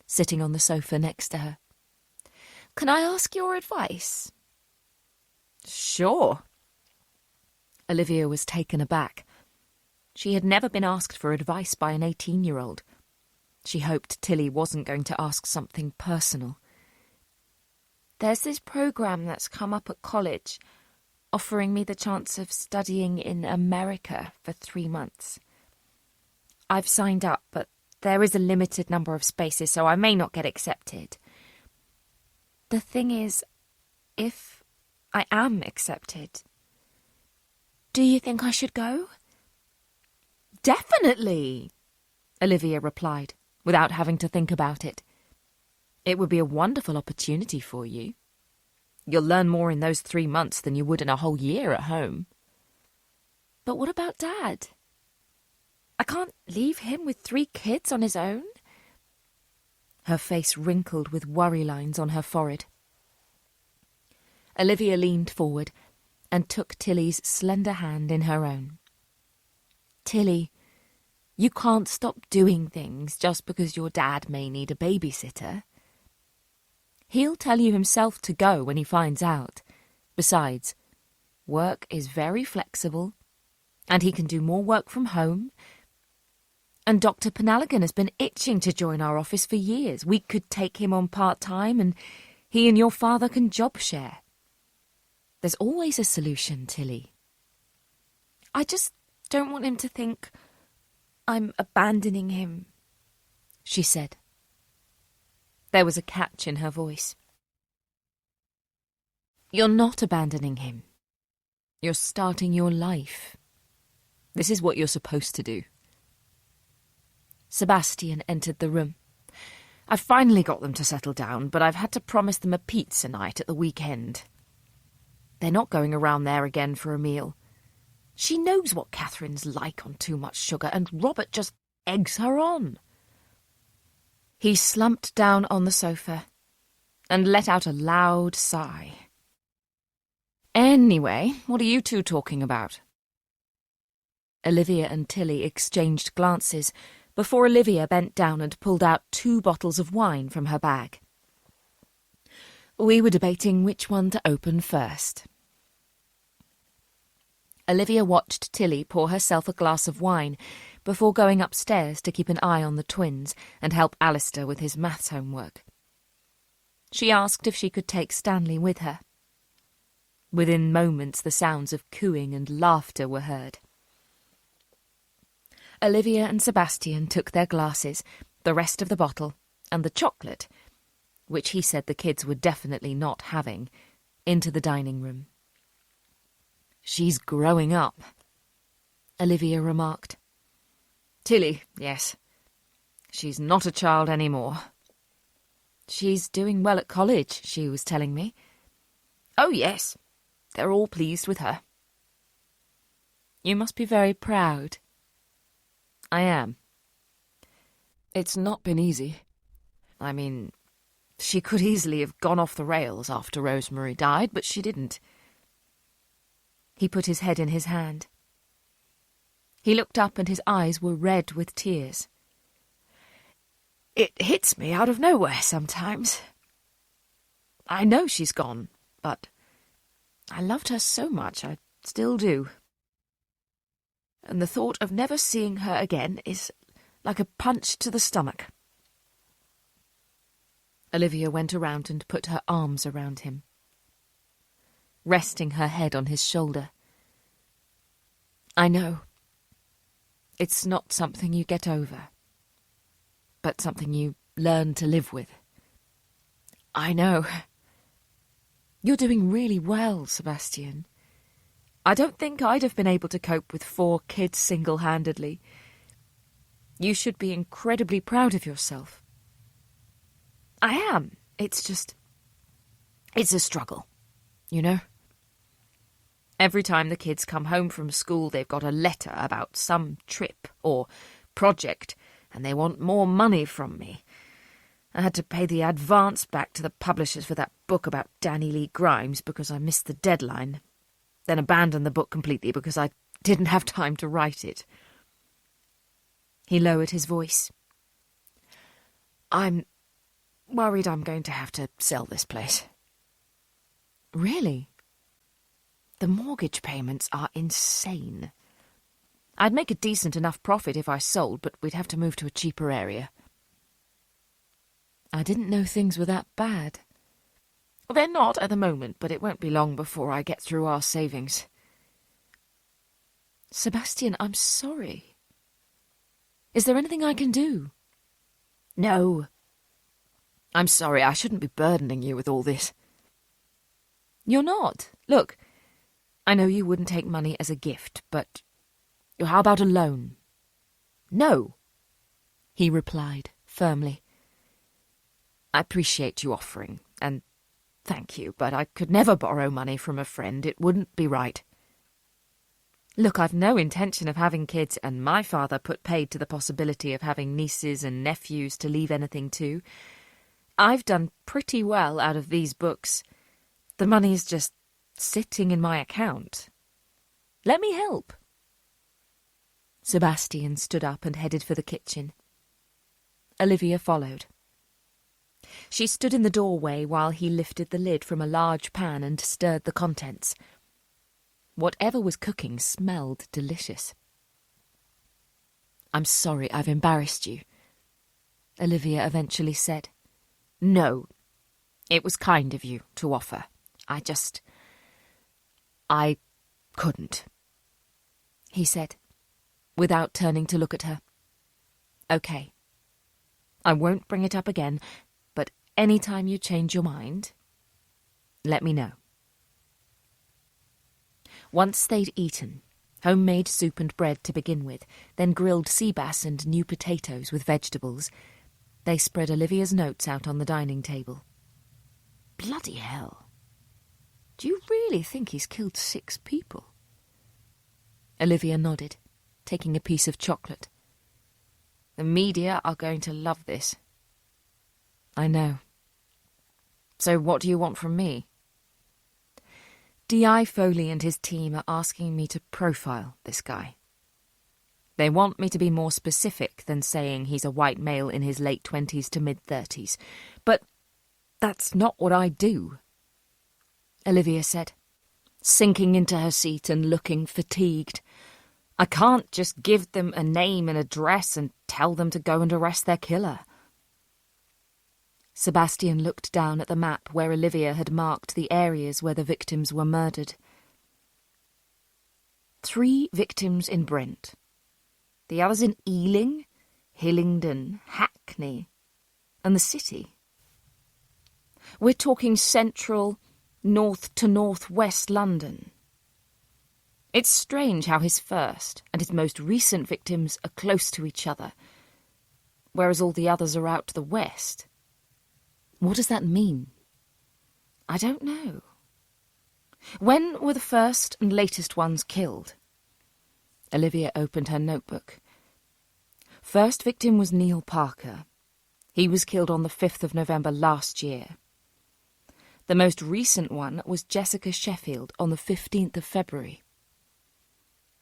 sitting on the sofa next to her. "Can I ask your advice?" "Sure." Olivia was taken aback. She had never been asked for advice by an 18-year-old. She hoped Tilly wasn't going to ask something personal. "There's this programme that's come up at college. offering me the chance of studying in America for 3 months. I've signed up, but there is a limited number of spaces, so I may not get accepted. The thing is, if I am accepted, do you think I should go? Definitely, Olivia replied, without having to think about it. It would be a wonderful opportunity for you. You'll learn more in those 3 months than you would in a whole year at home. But what about Dad? I can't leave him with 3 kids on his own? Her face wrinkled with worry lines on her forehead. Olivia leaned forward and took Tilly's slender hand in her own. Tilly, you can't stop doing things just because your dad may need a babysitter. He'll tell you himself to go when he finds out. Besides, work is very flexible, and he can do more work from home. And Dr. Penalagan has been itching to join our office for years. We could take him on part-time, and he and your father can job share. There's always a solution, Tilly. I just don't want him to think I'm abandoning him, she said. There was a catch in her voice. You're not abandoning him. You're starting your life. This is what you're supposed to do. Sebastian entered the room. I've finally got them to settle down, but I've had to promise them a pizza night at the weekend. They're not going around there again for a meal. She knows what Catherine's like on too much sugar, and Robert just eggs her on. He slumped down on the sofa and let out a loud sigh. Anyway, what are you two talking about? Olivia and Tilly exchanged glances before Olivia bent down and pulled out 2 bottles of wine from her bag. We were debating which one to open first. Olivia watched Tilly pour herself a glass of wine before going upstairs to keep an eye on the twins and help Alistair with his maths homework. She asked if she could take Stanley with her. Within moments the sounds of cooing and laughter were heard. Olivia and Sebastian took their glasses, the rest of the bottle, and the chocolate, which he said the kids were definitely not having, into the dining room. She's growing up, Olivia remarked. Tilly, yes. She's not a child anymore. She's doing well at college, she was telling me. Oh, yes. They're all pleased with her. You must be very proud. I am. It's not been easy. I mean, she could easily have gone off the rails after Rosemary died, but she didn't. He put his head in his hand. He looked up and his eyes were red with tears. It hits me out of nowhere sometimes. I know she's gone, but I loved her so much, I still do. And the thought of never seeing her again is like a punch to the stomach. Olivia went around and put her arms around him, resting her head on his shoulder. I know. It's not something you get over, but something you learn to live with. I know. You're doing really well, Sebastian. I don't think I'd have been able to cope with 4 kids single-handedly. You should be incredibly proud of yourself. I am. It's a struggle, you know? Every time the kids come home from school, they've got a letter about some trip or project, and they want more money from me. I had to pay the advance back to the publishers for that book about Danny Lee Grimes because I missed the deadline, then abandoned the book completely because I didn't have time to write it. He lowered his voice. I'm worried I'm going to have to sell this place. Really? The mortgage payments are insane. I'd make a decent enough profit if I sold, but we'd have to move to a cheaper area. I didn't know things were that bad. They're not at the moment, but it won't be long before I get through our savings. Sebastian, I'm sorry. Is there anything I can do? No. I'm sorry, I shouldn't be burdening you with all this. You're not. Look, I know you wouldn't take money as a gift, but how about a loan? No, he replied firmly. I appreciate you offering, and thank you, but I could never borrow money from a friend. It wouldn't be right. Look, I've no intention of having kids, and my father put paid to the possibility of having nieces and nephews to leave anything to. I've done pretty well out of these books. The money's just sitting in my account. Let me help. Sebastian stood up and headed for the kitchen. Olivia followed. She stood in the doorway while he lifted the lid from a large pan and stirred the contents. Whatever was cooking smelled delicious. I'm sorry I've embarrassed you, Olivia eventually said. No, it was kind of you to offer. I couldn't, he said, without turning to look at her. Okay. I won't bring it up again, but any time you change your mind, let me know. Once they'd eaten, homemade soup and bread to begin with, then grilled sea bass and new potatoes with vegetables, they spread Olivia's notes out on the dining table. Bloody hell. Do you really think he's killed 6 people? Olivia nodded, taking a piece of chocolate. The media are going to love this. I know. So what do you want from me? D.I. Foley and his team are asking me to profile this guy. They want me to be more specific than saying he's a white male in his late 20s to mid-30s. But that's not what I do, Olivia said, sinking into her seat and looking fatigued. I can't just give them a name and address and tell them to go and arrest their killer. Sebastian looked down at the map where Olivia had marked the areas where the victims were murdered. 3 victims in Brent. The others in Ealing, Hillingdon, Hackney, and the city. We're talking central, north to northwest London. It's strange how his first and his most recent victims are close to each other, whereas all the others are out to the west. What does that mean? I don't know. When were the first and latest ones killed? Olivia opened her notebook. First victim was Neil Parker. He was killed on the 5th of November last year. The most recent one was Jessica Sheffield on the 15th of February.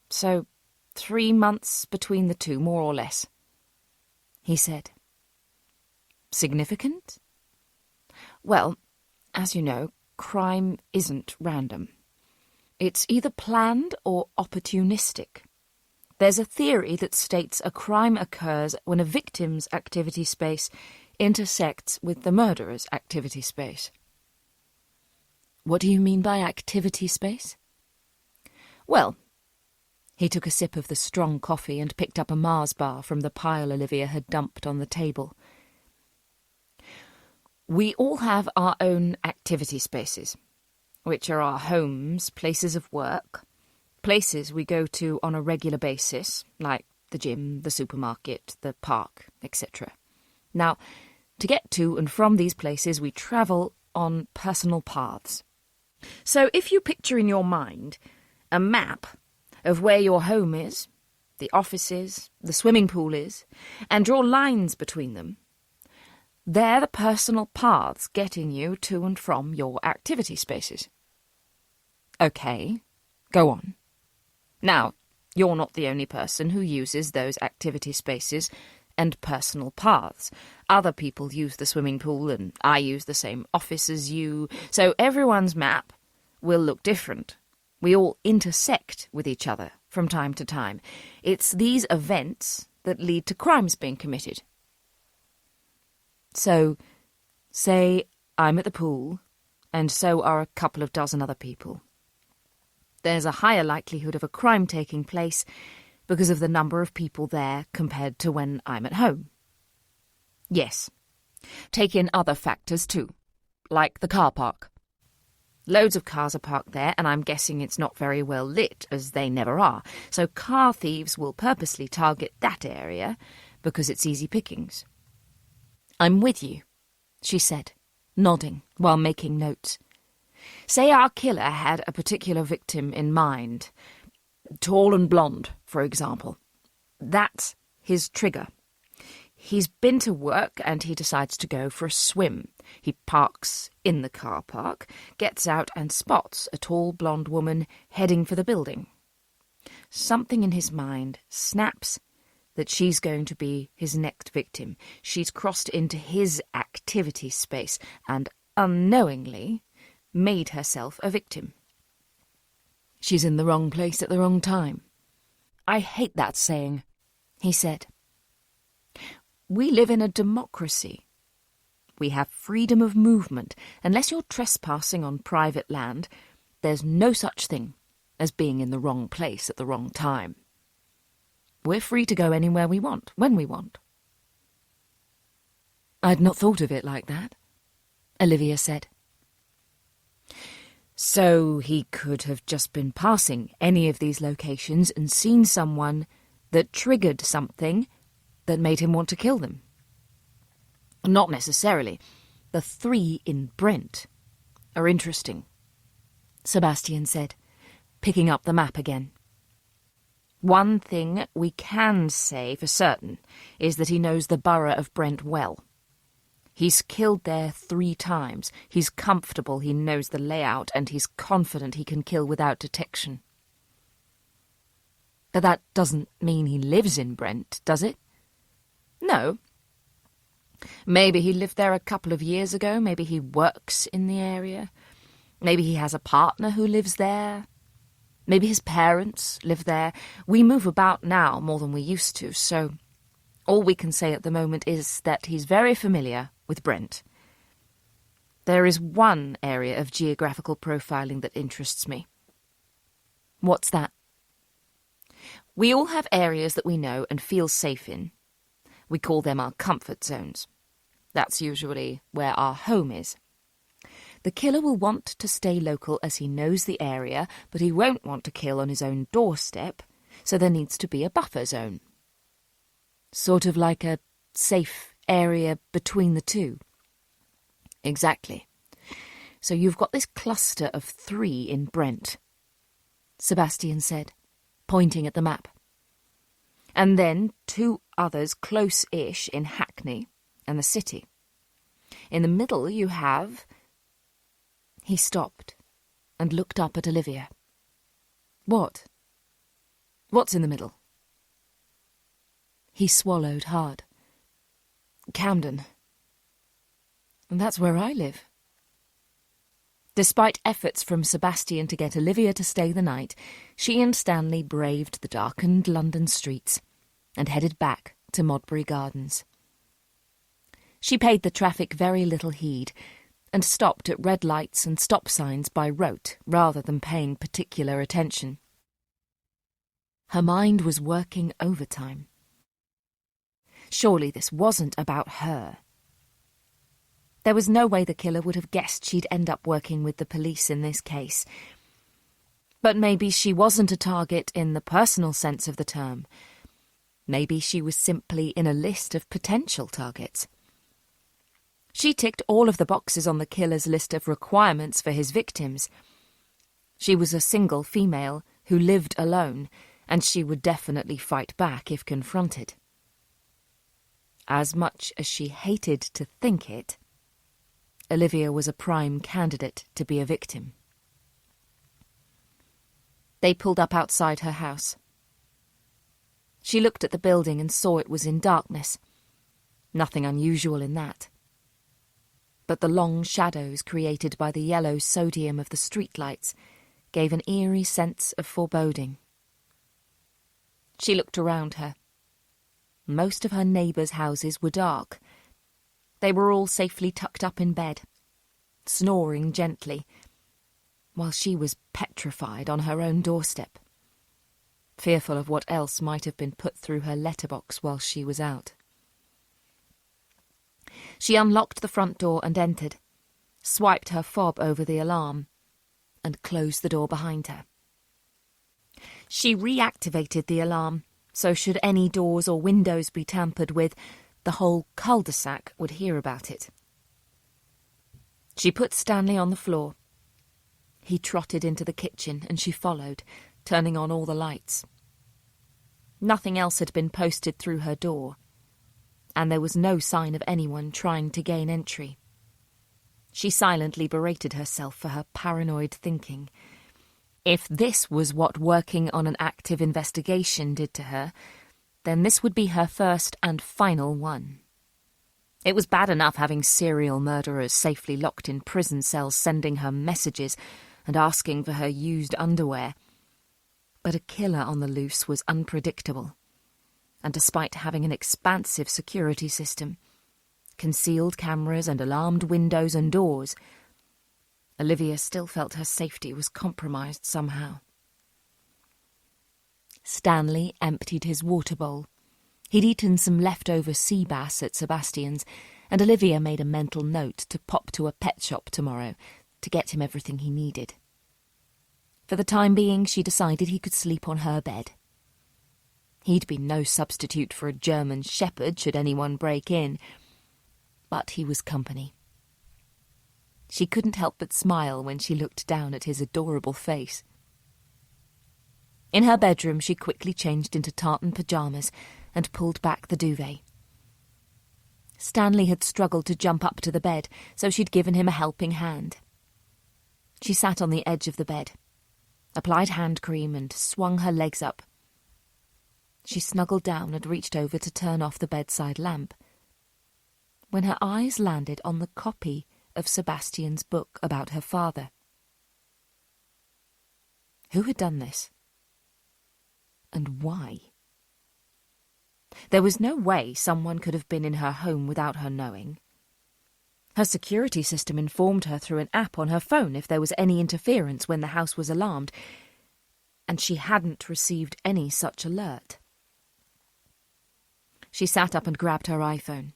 So, 3 months between the two, more or less, he said. Significant? Well, as you know, crime isn't random. It's either planned or opportunistic. There's a theory that states a crime occurs when a victim's activity space intersects with the murderer's activity space. What do you mean by activity space? Well, he took a sip of the strong coffee and picked up a Mars bar from the pile Olivia had dumped on the table. We all have our own activity spaces, which are our homes, places of work, places we go to on a regular basis, like the gym, the supermarket, the park, etc. Now, to get to and from these places, we travel on personal paths. So if you picture in your mind a map of where your home is, the office is, the swimming pool is, and draw lines between them, they're the personal paths getting you to and from your activity spaces. Okay, go on. Now, you're not the only person who uses those activity spaces and personal paths. Other people use the swimming pool and I use the same office as you, so everyone's map will look different. We all intersect with each other from time to time. It's these events that lead to crimes being committed. So, say I'm at the pool, and so are a couple of dozen other people. There's a higher likelihood of a crime taking place because of the number of people there compared to when I'm at home. Yes. Take in other factors too, like the car park. Loads of cars are parked there, and I'm guessing it's not very well lit, as they never are, so car thieves will purposely target that area because it's easy pickings. I'm with you, she said, nodding while making notes. Say our killer had a particular victim in mind. Tall and blonde, for example. That's his trigger. He's been to work and he decides to go for a swim. He parks in the car park, gets out and spots a tall blonde woman heading for the building. Something in his mind snaps that she's going to be his next victim. She's crossed into his activity space and unknowingly made herself a victim. She's in the wrong place at the wrong time. I hate that saying, he said. We live in a democracy. We have freedom of movement. Unless you're trespassing on private land, there's no such thing as being in the wrong place at the wrong time. We're free to go anywhere we want, when we want. I'd not thought of it like that, Olivia said. So he could have just been passing any of these locations and seen someone that triggered something that made him want to kill them. Not necessarily. The 3 in Brent are interesting, Sebastian said, picking up the map again. One thing we can say for certain is that he knows the borough of Brent well. He's killed there 3 times. He's comfortable he knows the layout, and he's confident he can kill without detection. But that doesn't mean he lives in Brent, does it? No. Maybe he lived there a couple of years ago. Maybe he works in the area. Maybe he has a partner who lives there. Maybe his parents live there. We move about now more than we used to, so all we can say at the moment is that he's very familiar with Brent. There is one area of geographical profiling that interests me. What's that? We all have areas that we know and feel safe in. We call them our comfort zones. That's usually where our home is. The killer will want to stay local as he knows the area, but he won't want to kill on his own doorstep, so there needs to be a buffer zone. Sort of like a safe area between the two. Exactly. So you've got this cluster of 3 in Brent, Sebastian said, pointing at the map. And then 2 others close-ish in Hackney and the city. In the middle you have... He stopped and looked up at Olivia. What? What's in the middle? He swallowed hard. Camden. And that's where I live. Despite efforts from Sebastian to get Olivia to stay the night, she and Stanley braved the darkened London streets and headed back to Modbury Gardens. She paid the traffic very little heed and stopped at red lights and stop signs by rote rather than paying particular attention. Her mind was working overtime. Surely this wasn't about her. There was no way the killer would have guessed she'd end up working with the police in this case. But maybe she wasn't a target in the personal sense of the term. Maybe she was simply in a list of potential targets. She ticked all of the boxes on the killer's list of requirements for his victims. She was a single female who lived alone, and she would definitely fight back if confronted. As much as she hated to think it, Olivia was a prime candidate to be a victim. They pulled up outside her house. She looked at the building and saw it was in darkness. Nothing unusual in that. But the long shadows created by the yellow sodium of the streetlights gave an eerie sense of foreboding. She looked around her. Most of her neighbours' houses were dark. They were all safely tucked up in bed. snoring gently, while she was petrified on her own doorstep, fearful of what else might have been put through her letterbox while she was out. She unlocked the front door and entered, swiped her fob over the alarm, and closed the door behind her. She reactivated the alarm, so should any doors or windows be tampered with, the whole cul-de-sac would hear about it. She put Stanley on the floor. He trotted into the kitchen and she followed, turning on all the lights. Nothing else had been posted through her door, and there was no sign of anyone trying to gain entry. She silently berated herself for her paranoid thinking. If this was what working on an active investigation did to her, then this would be her first and final one. It was bad enough having serial murderers safely locked in prison cells sending her messages and asking for her used underwear. But a killer on the loose was unpredictable, and despite having an expansive security system, concealed cameras and alarmed windows and doors, Olivia still felt her safety was compromised somehow. Stanley emptied his water bowl. He'd eaten some leftover sea bass at Sebastian's, and Olivia made a mental note to pop to a pet shop tomorrow to get him everything he needed. For the time being, she decided he could sleep on her bed. He'd be no substitute for a German shepherd should anyone break in, but he was company. She couldn't help but smile when she looked down at his adorable face. In her bedroom, she quickly changed into tartan pyjamas and pulled back the duvet. Stanley had struggled to jump up to the bed, so she'd given him a helping hand. She sat on the edge of the bed, applied hand cream and swung her legs up. She snuggled down and reached over to turn off the bedside lamp, when her eyes landed on the copy of Sebastian's book about her father. Who had done this? And why? There was no way someone could have been in her home without her knowing. Her security system informed her through an app on her phone if there was any interference when the house was alarmed, and she hadn't received any such alert. She sat up and grabbed her iPhone.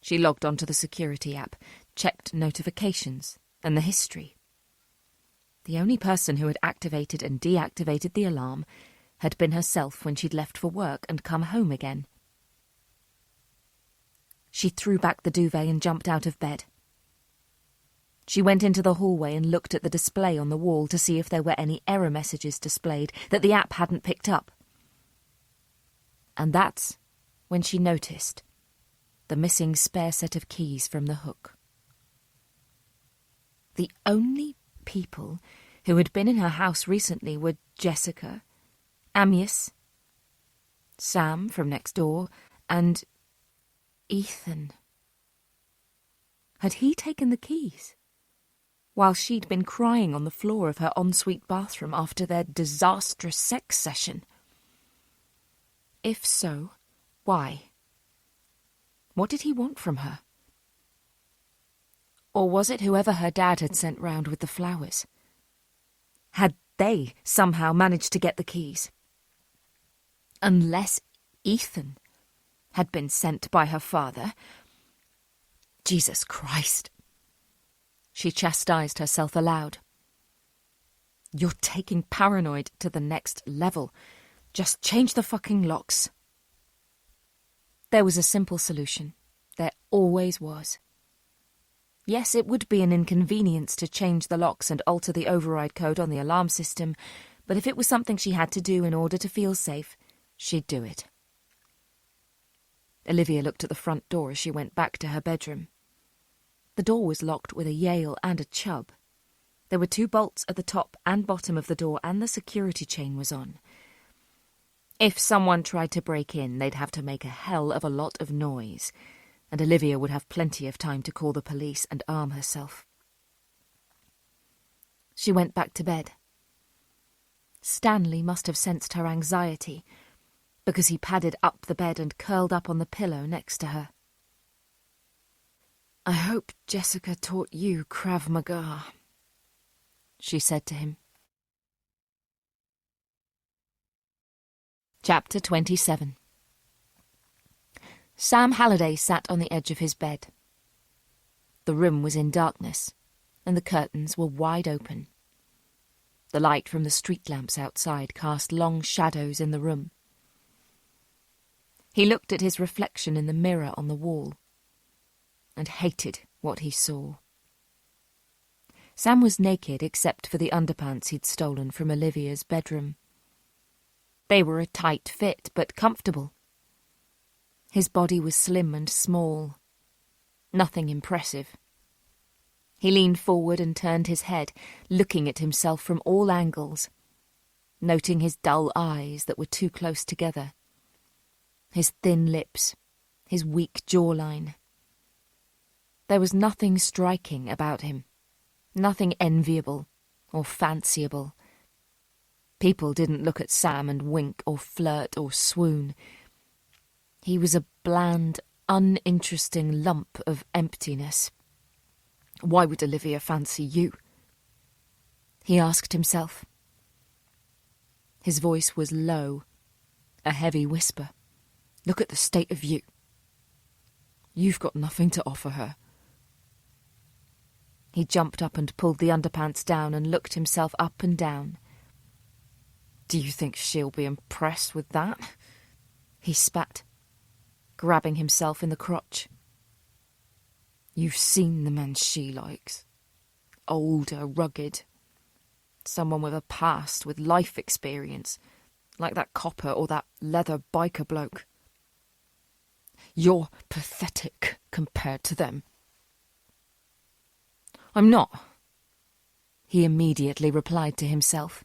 She logged onto the security app, checked notifications and the history. The only person who had activated and deactivated the alarm had been herself when she'd left for work and come home again. She threw back the duvet and jumped out of bed. She went into the hallway and looked at the display on the wall to see if there were any error messages displayed that the app hadn't picked up. And that's when she noticed the missing spare set of keys from the hook. The only people who had been in her house recently were Jessica, Amias, Sam from next door, and Ethan. Had he taken the keys, while she'd been crying on the floor of her ensuite bathroom after their disastrous sex session? If so, why? What did he want from her? Or was it whoever her dad had sent round with the flowers? Had they somehow managed to get the keys? Unless Ethan had been sent by her father. Jesus Christ! She chastised herself aloud. You're taking paranoid to the next level. Just change the fucking locks. There was a simple solution. There always was. Yes, it would be an inconvenience to change the locks and alter the override code on the alarm system, but if it was something she had to do in order to feel safe, she'd do it. Olivia looked at the front door as she went back to her bedroom. The door was locked with a Yale and a Chubb. There were 2 bolts at the top and bottom of the door, and the security chain was on. If someone tried to break in, they'd have to make a hell of a lot of noise, and Olivia would have plenty of time to call the police and arm herself. She went back to bed. Stanley must have sensed her anxiety, because he padded up the bed and curled up on the pillow next to her. "I hope Jessica taught you Krav Maga," she said to him. Chapter 27. Sam Halliday sat on the edge of his bed. The room was in darkness, and the curtains were wide open. The light from the street lamps outside cast long shadows in the room. He looked at his reflection in the mirror on the wall, and hated what he saw. Sam was naked except for the underpants he'd stolen from Olivia's bedroom. They were a tight fit, but comfortable. His body was slim and small. Nothing impressive. He leaned forward and turned his head, looking at himself from all angles, noting his dull eyes that were too close together, his thin lips, his weak jawline. There was nothing striking about him, nothing enviable or fanciable. People didn't look at Sam and wink or flirt or swoon. He was a bland, uninteresting lump of emptiness. Why would Olivia fancy you? He asked himself. His voice was low, a heavy whisper. Look at the state of you. You've got nothing to offer her. He jumped up and pulled the underpants down and looked himself up and down. Do you think she'll be impressed with that? He spat, grabbing himself in the crotch. You've seen the men she likes. Older, rugged. Someone with a past, with life experience, like that copper or that leather biker bloke. You're pathetic compared to them. I'm not, he immediately replied to himself.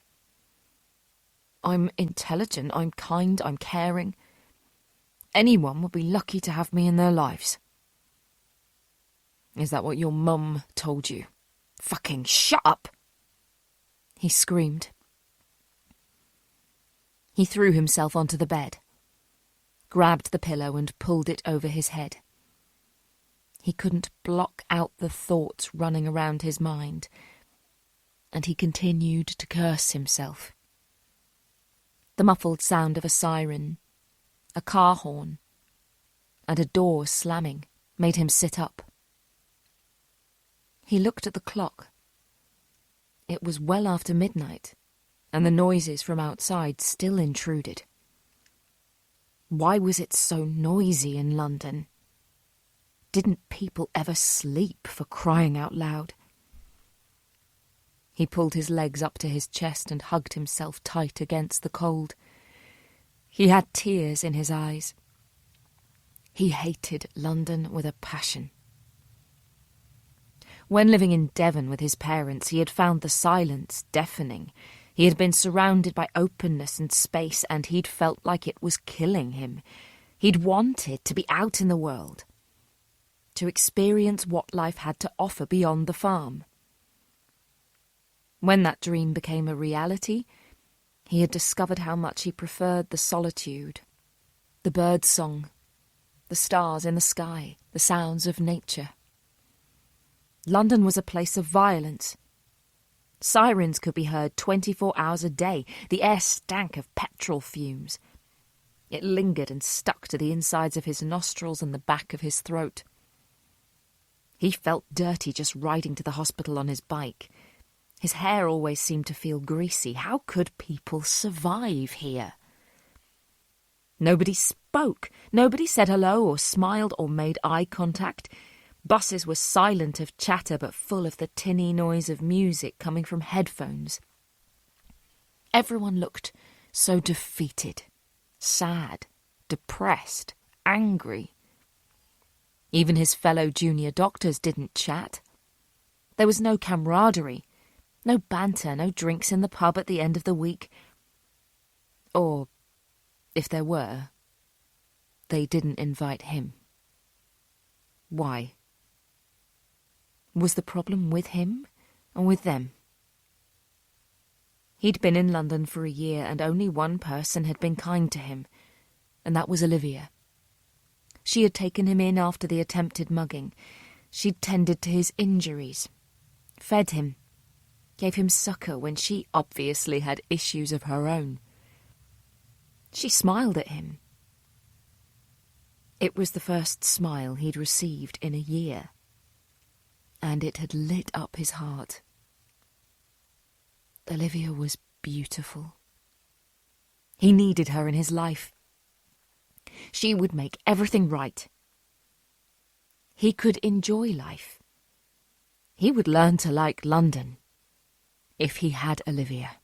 I'm intelligent, I'm kind, I'm caring. Anyone would be lucky to have me in their lives. Is that what your mum told you? Fucking shut up! He screamed. He threw himself onto the bed, grabbed the pillow and pulled it over his head. He couldn't block out the thoughts running around his mind, and he continued to curse himself. The muffled sound of a siren, a car horn, and a door slamming made him sit up. He looked at the clock. It was well after midnight, and the noises from outside still intruded. Why was it so noisy in London? Didn't people ever sleep, for crying out loud? He pulled his legs up to his chest and hugged himself tight against the cold. He had tears in his eyes. He hated London with a passion. When living in Devon with his parents, he had found the silence deafening. He had been surrounded by openness and space, and he'd felt like it was killing him. He'd wanted to be out in the world, to experience what life had to offer beyond the farm. When that dream became a reality, he had discovered how much he preferred the solitude, the bird song, the stars in the sky, the sounds of nature. London was a place of violence. Sirens could be heard 24 hours a day. The air stank of petrol fumes. It lingered and stuck to the insides of his nostrils and the back of his throat. He felt dirty just riding to the hospital on his bike. His hair always seemed to feel greasy. How could people survive here? Nobody spoke. Nobody said hello or smiled or made eye contact. Buses were silent of chatter but full of the tinny noise of music coming from headphones. Everyone looked so defeated, sad, depressed, angry. Even his fellow junior doctors didn't chat. There was no camaraderie, no banter, no drinks in the pub at the end of the week. Or, if there were, they didn't invite him. Why? Was the problem with him or with them? He'd been in London for a year and only one person had been kind to him, and that was Olivia. She had taken him in after the attempted mugging, She'd tended to his injuries, fed him, gave him succour when she obviously had issues of her own. She smiled at him. It was the first smile he'd received in a year, and it had lit up his heart. Olivia was beautiful. He needed her in his life. She would make everything right. He could enjoy life. He would learn to like London if he had Olivia.